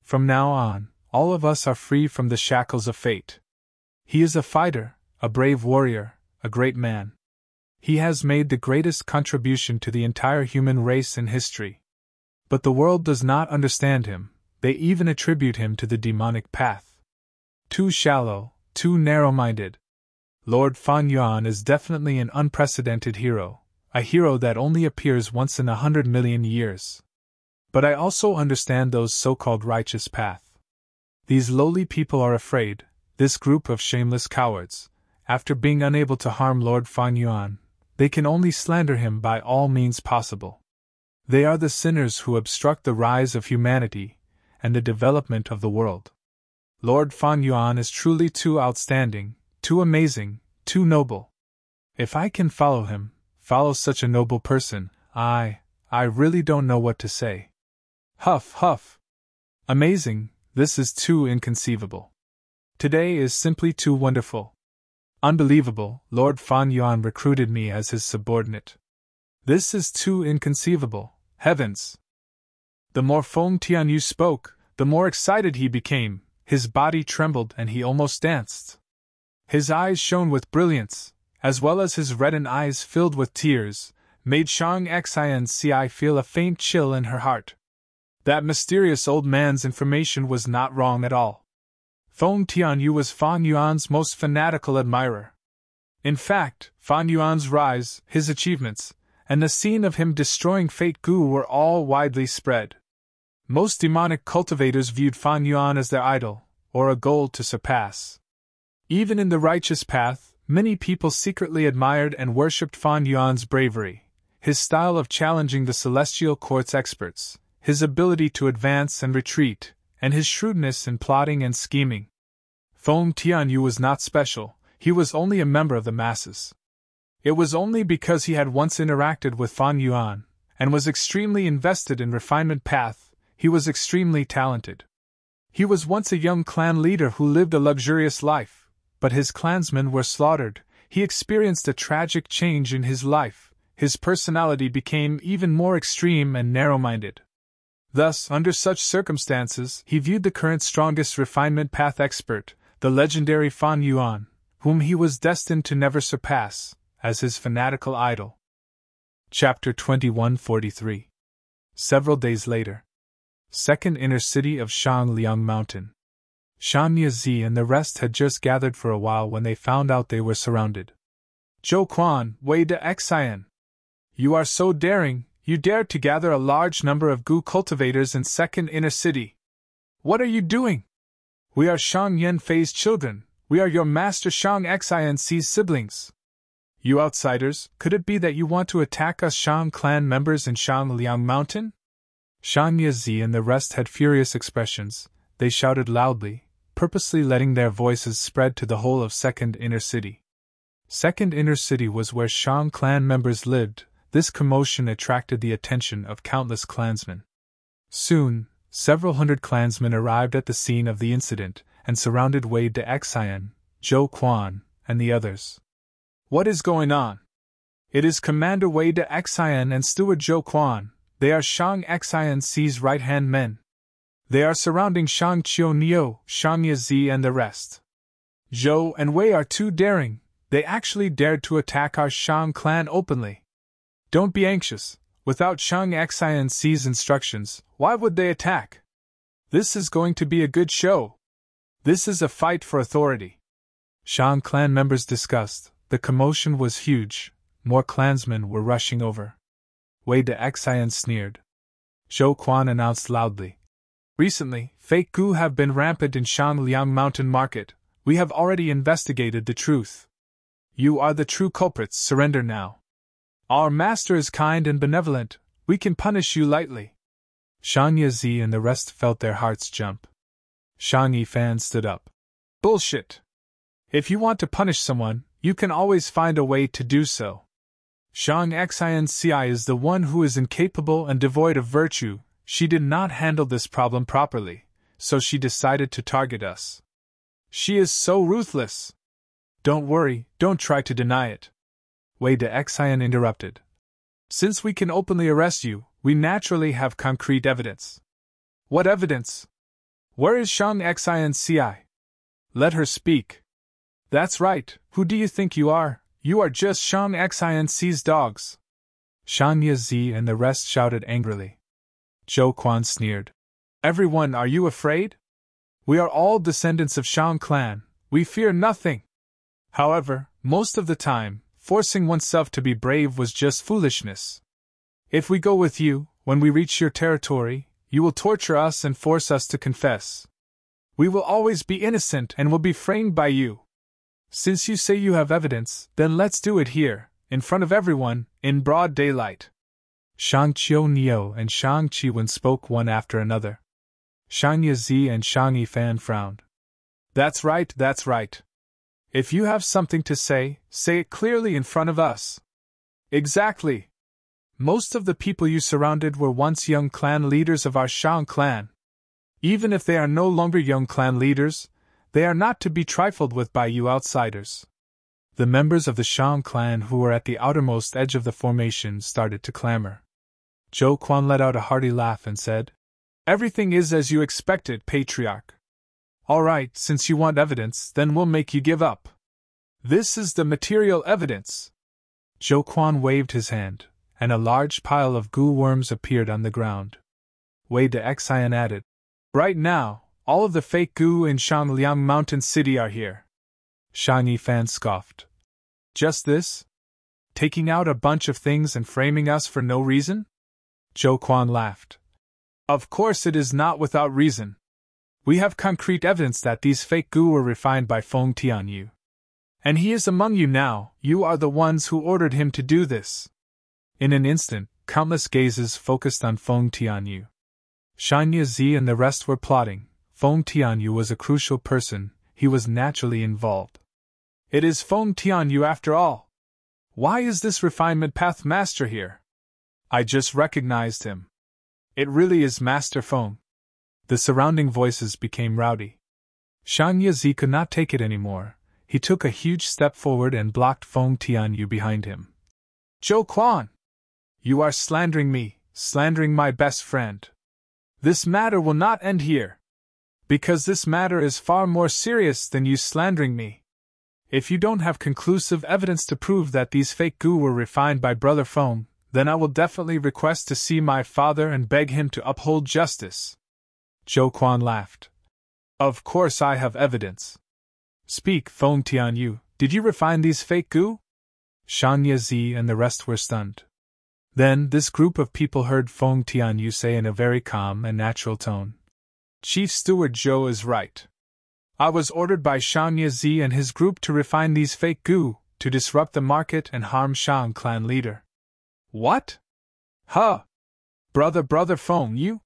From now on, all of us are free from the shackles of fate. He is a fighter, a brave warrior, a great man. He has made the greatest contribution to the entire human race in history. But the world does not understand him, they even attribute him to the demonic path. Too shallow, too narrow-minded. Lord Fan Yuan is definitely an unprecedented hero, a hero that only appears once in 100 million years. But I also understand those so-called righteous path. These lowly people are afraid, this group of shameless cowards, after being unable to harm Lord Fan Yuan, they can only slander him by all means possible. They are the sinners who obstruct the rise of humanity and the development of the world. Lord Fan Yuan is truly too outstanding, too amazing, too noble. If I can follow him, follow such a noble person, I really don't know what to say. Huff, huff. Amazing, this is too inconceivable. Today is simply too wonderful. Unbelievable, Lord Fan Yuan recruited me as his subordinate. This is too inconceivable, heavens. The more Feng Tianyu spoke, the more excited he became, his body trembled and he almost danced. His eyes shone with brilliance, as well as his reddened eyes filled with tears, made Shang Xinci feel a faint chill in her heart. That mysterious old man's information was not wrong at all. Feng Tianyu was Fan Yuan's most fanatical admirer. In fact, Fan Yuan's rise, his achievements, and the scene of him destroying Fate Gu were all widely spread. Most demonic cultivators viewed Fan Yuan as their idol, or a goal to surpass. Even in the righteous path, many people secretly admired and worshipped Fan Yuan's bravery, his style of challenging the Celestial Court's experts, his ability to advance and retreat, and his shrewdness in plotting and scheming. Feng Tianyu was not special, he was only a member of the masses. It was only because he had once interacted with Fan Yuan, and was extremely invested in refinement path. He was extremely talented. He was once a young clan leader who lived a luxurious life, but his clansmen were slaughtered. He experienced a tragic change in his life. His personality became even more extreme and narrow-minded. Thus, under such circumstances, he viewed the current strongest refinement path expert, the legendary Fan Yuan, whom he was destined to never surpass, as his fanatical idol. Chapter 2143. Several days later. Second inner city of Shangliang Mountain. Shan Yi and the rest had just gathered for a while when they found out they were surrounded. Zhou Quan, Wei de Xian. You are so daring, you dared to gather a large number of Gu cultivators in second inner city. What are you doing? We are Shang Yanfei's children, we are your master Shang Xian's siblings. You outsiders, could it be that you want to attack us Shang clan members in Shangliang Mountain? Shan Yi and the rest had furious expressions. They shouted loudly, purposely letting their voices spread to the whole of Second Inner City. Second Inner City was where Shang clan members lived. This commotion attracted the attention of countless clansmen. Soon, several hundred clansmen arrived at the scene of the incident and surrounded Wei de Xian, Zhou Quan, and the others. What is going on? It is Commander Wei de Xian and Steward Zhou Quan. They are Shang Xian's right-hand men. They are surrounding Shang Qiu, Shang Yi and the rest. Zhou and Wei are too daring. They actually dared to attack our Shang clan openly. Don't be anxious. Without Shang Xian's instructions, why would they attack? This is going to be a good show. This is a fight for authority. Shang clan members discussed. The commotion was huge. More clansmen were rushing over. Wei de Xian sneered. Zhou Quan announced loudly. Recently, fake Gu have been rampant in Shangliang Mountain Market. We have already investigated the truth. You are the true culprits, surrender now. Our master is kind and benevolent, we can punish you lightly. Shang Yi and the rest felt their hearts jump. Shang Yifan stood up. Bullshit! If you want to punish someone, you can always find a way to do so. Shang Xianci is the one who is incapable and devoid of virtue. She did not handle this problem properly, so she decided to target us. She is so ruthless. Don't worry, don't try to deny it. Wei de Xian interrupted. Since we can openly arrest you, we naturally have concrete evidence. What evidence? Where is Shang Xianci? Let her speak. That's right, who do you think you are? You are just Shang Xian's dogs. Shang Yi and the rest shouted angrily. Zhou Quan sneered. Everyone, are you afraid? We are all descendants of Shang clan, we fear nothing. However, most of the time, forcing oneself to be brave was just foolishness. If we go with you, when we reach your territory, you will torture us and force us to confess. We will always be innocent and will be framed by you. Since you say you have evidence, then let's do it here, in front of everyone, in broad daylight. Shang Qiu and Shang Qiwen spoke one after another. Shang Yi and Shang Yifan frowned. That's right, that's right. If you have something to say it clearly in front of us. Exactly. Most of the people you surrounded were once young clan leaders of our Shang clan. Even if they are no longer young clan leaders, they are not to be trifled with by you outsiders. The members of the Shang clan who were at the outermost edge of the formation started to clamor. Zhou Quan let out a hearty laugh and said, Everything is as you expected, Patriarch. All right, since you want evidence, then we'll make you give up. This is the material evidence. Zhou Quan waved his hand, and a large pile of goo worms appeared on the ground. Wei de Xian added, Right now, all of the fake goo in Shangliang Mountain City are here. Shang Yifan scoffed. Just this? Taking out a bunch of things and framing us for no reason? Zhou Quan laughed. Of course it is not without reason. We have concrete evidence that these fake goo were refined by Feng Tianyu. And he is among you now, you are the ones who ordered him to do this. In an instant, countless gazes focused on Feng Tianyu. Shang Yi and the rest were plotting. Feng Tianyu was a crucial person, he was naturally involved. It is Feng Tianyu after all. Why is this refinement path master here? I just recognized him. It really is Master Feng. The surrounding voices became rowdy. Shang Yizi could not take it anymore. He took a huge step forward and blocked Feng Tianyu behind him. Zhou Quan! You are slandering me, slandering my best friend. This matter will not end here. Because this matter is far more serious than you slandering me. If you don't have conclusive evidence to prove that these fake gu were refined by Brother Feng, then I will definitely request to see my father and beg him to uphold justice. Zhou Quan laughed. Of course I have evidence. Speak, Feng Tianyu, did you refine these fake gu? Shang Yizi and the rest were stunned. Then this group of people heard Feng Tianyu say in a very calm and natural tone. Chief Steward Zhou is right. I was ordered by Shang Yizi and his group to refine these fake gu, to disrupt the market and harm Shang clan leader. What? Huh? Brother Feng, you?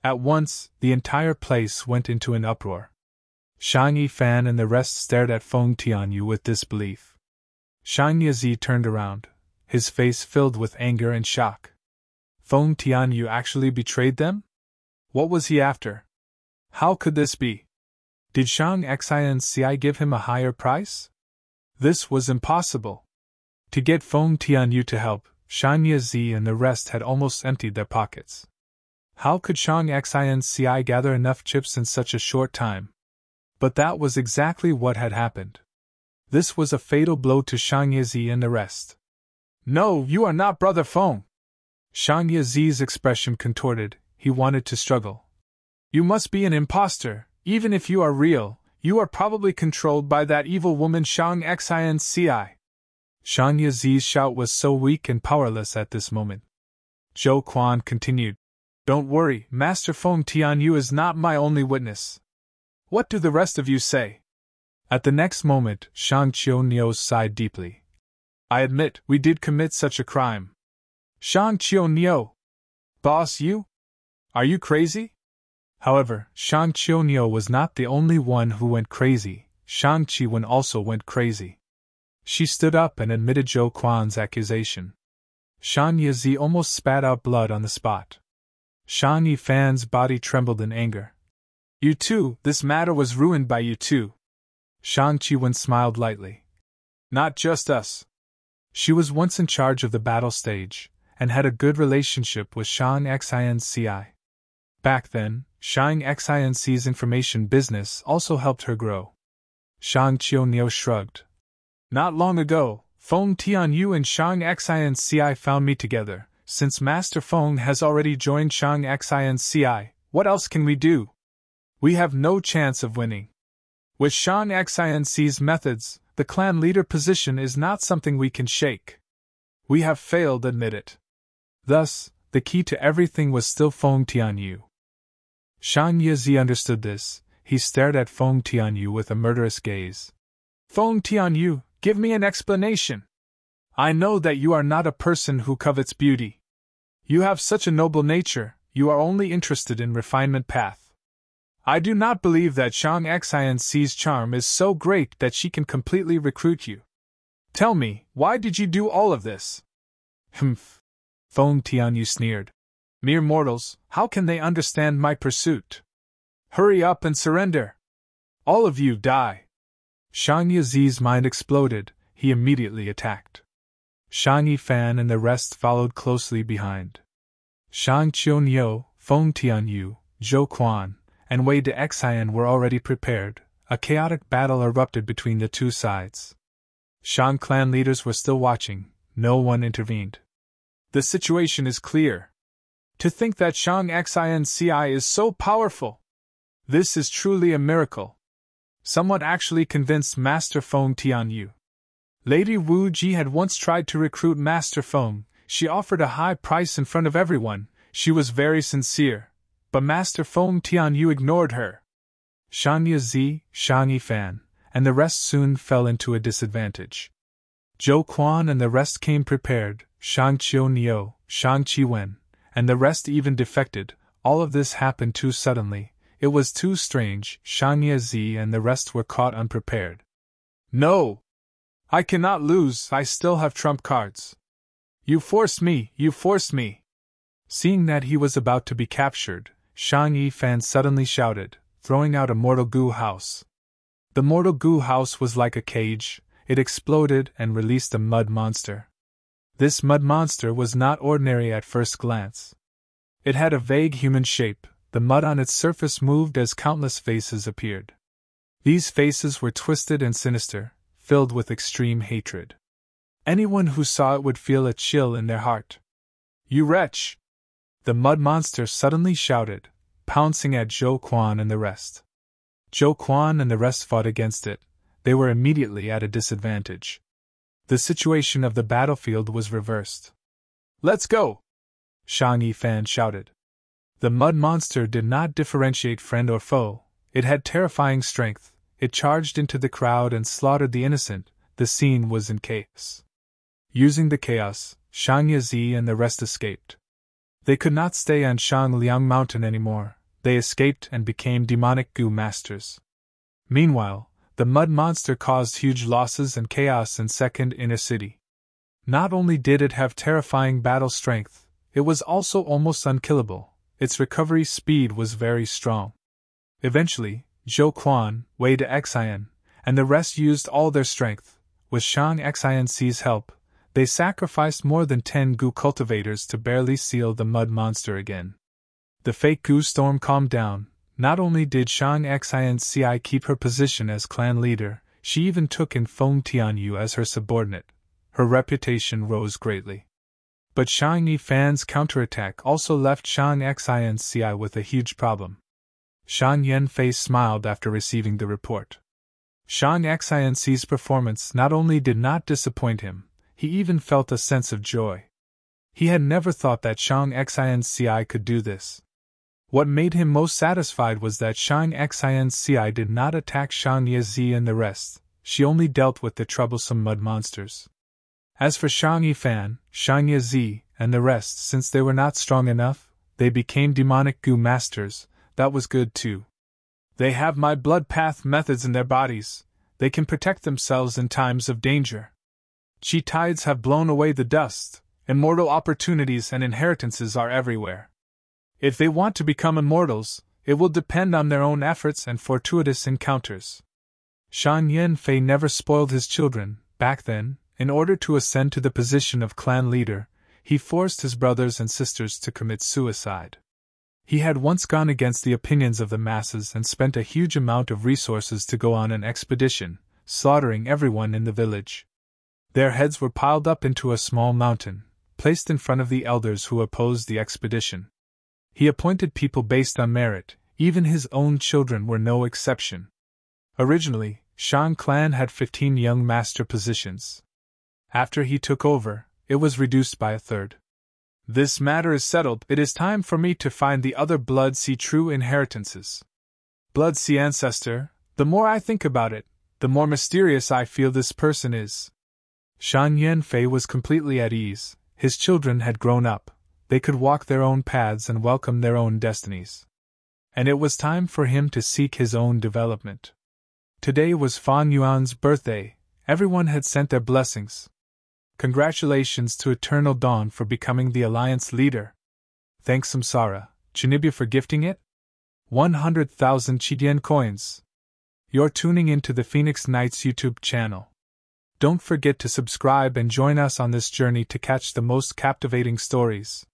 At once, the entire place went into an uproar. Shang Yifan and the rest stared at Feng Tianyu with disbelief. Shang Yizi turned around, his face filled with anger and shock. Feng Tianyu actually betrayed them? What was he after? How could this be? Did Shang Xianci give him a higher price? This was impossible. To get Feng Tianyu to help, Shang Yizi and the rest had almost emptied their pockets. How could Shang Xianci gather enough chips in such a short time? But that was exactly what had happened. This was a fatal blow to Shang Yizi and the rest. No, you are not Brother Feng! Shang Yizi's expression contorted, he wanted to struggle. You must be an impostor. Even if you are real, you are probably controlled by that evil woman Shang Xianci. Shang Yizi's shout was so weak and powerless at this moment. Zhou Quan continued. Don't worry, Master Feng Tianyu is not my only witness. What do the rest of you say? At the next moment, Shang Qiu sighed deeply. I admit, we did commit such a crime. Shang Qiu. Boss, you? Are you crazy? However, Shang Qiu was not the only one who went crazy. Shang Qiwen also went crazy. She stood up and admitted Zhou Quan's accusation. Shang Yizi almost spat out blood on the spot. Shang Yifan's body trembled in anger. You too, this matter was ruined by you too. Shang Qiwen smiled lightly. Not just us. She was once in charge of the battle stage, and had a good relationship with Shang Xianci. Back then, Shang Xianci's information business also helped her grow. Shang Qiu shrugged. Not long ago, Feng Tianyu and Shang Xianci found me together. Since Master Feng has already joined Shang Xianci, what else can we do? We have no chance of winning. With Shang Xianci's methods, the clan leader position is not something we can shake. We have failed, admit it. Thus, the key to everything was still Feng Tianyu. Shang Yizi understood this. He stared at Feng Tianyu with a murderous gaze. Feng Tianyu, give me an explanation. I know that you are not a person who covets beauty. You have such a noble nature, you are only interested in refinement path. I do not believe that Shang Xianci's charm is so great that she can completely recruit you. Tell me, why did you do all of this? Humph. Feng Tianyu sneered. Mere mortals, how can they understand my pursuit? Hurry up and surrender. All of you die. Shang Yizi's mind exploded, he immediately attacked. Shang Yifan and the rest followed closely behind. Shang Qiu, Feng Tianyu, Zhou Quan, and Wei de Xian were already prepared. A chaotic battle erupted between the two sides. Shang clan leaders were still watching, no one intervened. The situation is clear. To think that Shang Xianci is so powerful! This is truly a miracle. Someone actually convinced Master Feng Tianyu. Lady Wu Ji had once tried to recruit Master Feng. She offered a high price in front of everyone. She was very sincere. But Master Feng Tianyu ignored her. Shang Yizi, Shang Yifan, and the rest soon fell into a disadvantage. Zhou Quan and the rest came prepared, Shang Qiu, Shang Qiwen, and the rest even defected. All of this happened too suddenly. It was too strange. Shang Yizi and the rest were caught unprepared. No! I cannot lose, I still have trump cards. You forced me, you forced me! Seeing that he was about to be captured, Shang Yifan suddenly shouted, throwing out a mortal goo house. The mortal goo house was like a cage. It exploded and released a mud monster. This mud monster was not ordinary at first glance. It had a vague human shape. The mud on its surface moved as countless faces appeared. These faces were twisted and sinister, filled with extreme hatred. Anyone who saw it would feel a chill in their heart. You wretch! The mud monster suddenly shouted, pouncing at Zhou Quan and the rest. Zhou Quan and the rest fought against it. They were immediately at a disadvantage. The situation of the battlefield was reversed. Let's go! Shang Yifan shouted. The mud monster did not differentiate friend or foe. It had terrifying strength. It charged into the crowd and slaughtered the innocent. The scene was in chaos. Using the chaos, Shang Yazi and the rest escaped. They could not stay on Shangliang Mountain anymore. They escaped and became demonic goo masters. Meanwhile, the mud monster caused huge losses and chaos in Second Inner City. Not only did it have terrifying battle strength, it was also almost unkillable. Its recovery speed was very strong. Eventually, Zhou Quan, Wei de Xian, and the rest used all their strength. With Shang Xian's help, they sacrificed more than 10 goo cultivators to barely seal the mud monster again. The fake goo storm calmed down. Not only did Shang Xianci keep her position as clan leader, she even took in Feng Tianyu as her subordinate. Her reputation rose greatly. But Shang Yifan's counterattack also left Shang Xianci with a huge problem. Shang Yanfei smiled after receiving the report. Shang Xianci's performance not only did not disappoint him, he even felt a sense of joy. He had never thought that Shang Xianci could do this. What made him most satisfied was that Shang Xianci did not attack Shang Yazi and the rest. She only dealt with the troublesome mud monsters. As for Shang Yifan, Shang Yazi, and the rest, since they were not strong enough, they became demonic goo masters. That was good too. They have my blood path methods in their bodies. They can protect themselves in times of danger. Chi tides have blown away the dust. Immortal opportunities and inheritances are everywhere. If they want to become immortals, it will depend on their own efforts and fortuitous encounters. Shang Yanfei never spoiled his children. Back then, in order to ascend to the position of clan leader, he forced his brothers and sisters to commit suicide. He had once gone against the opinions of the masses and spent a huge amount of resources to go on an expedition, slaughtering everyone in the village. Their heads were piled up into a small mountain, placed in front of the elders who opposed the expedition. He appointed people based on merit. Even his own children were no exception. Originally, Shang clan had 15 young master positions. After he took over, it was reduced by a third. This matter is settled. It is time for me to find the other Blood Sea true inheritances. Blood Sea ancestor, the more I think about it, the more mysterious I feel this person is. Shang Yanfei was completely at ease. His children had grown up. They could walk their own paths and welcome their own destinies. And it was time for him to seek his own development. Today was Fan Yuan's birthday. Everyone had sent their blessings. Congratulations to Eternal Dawn for becoming the Alliance leader. Thanks Samsara, Chinibya for gifting it. 100,000 Chidian coins. You're tuning into the Phoenix Knights YouTube channel. Don't forget to subscribe and join us on this journey to catch the most captivating stories.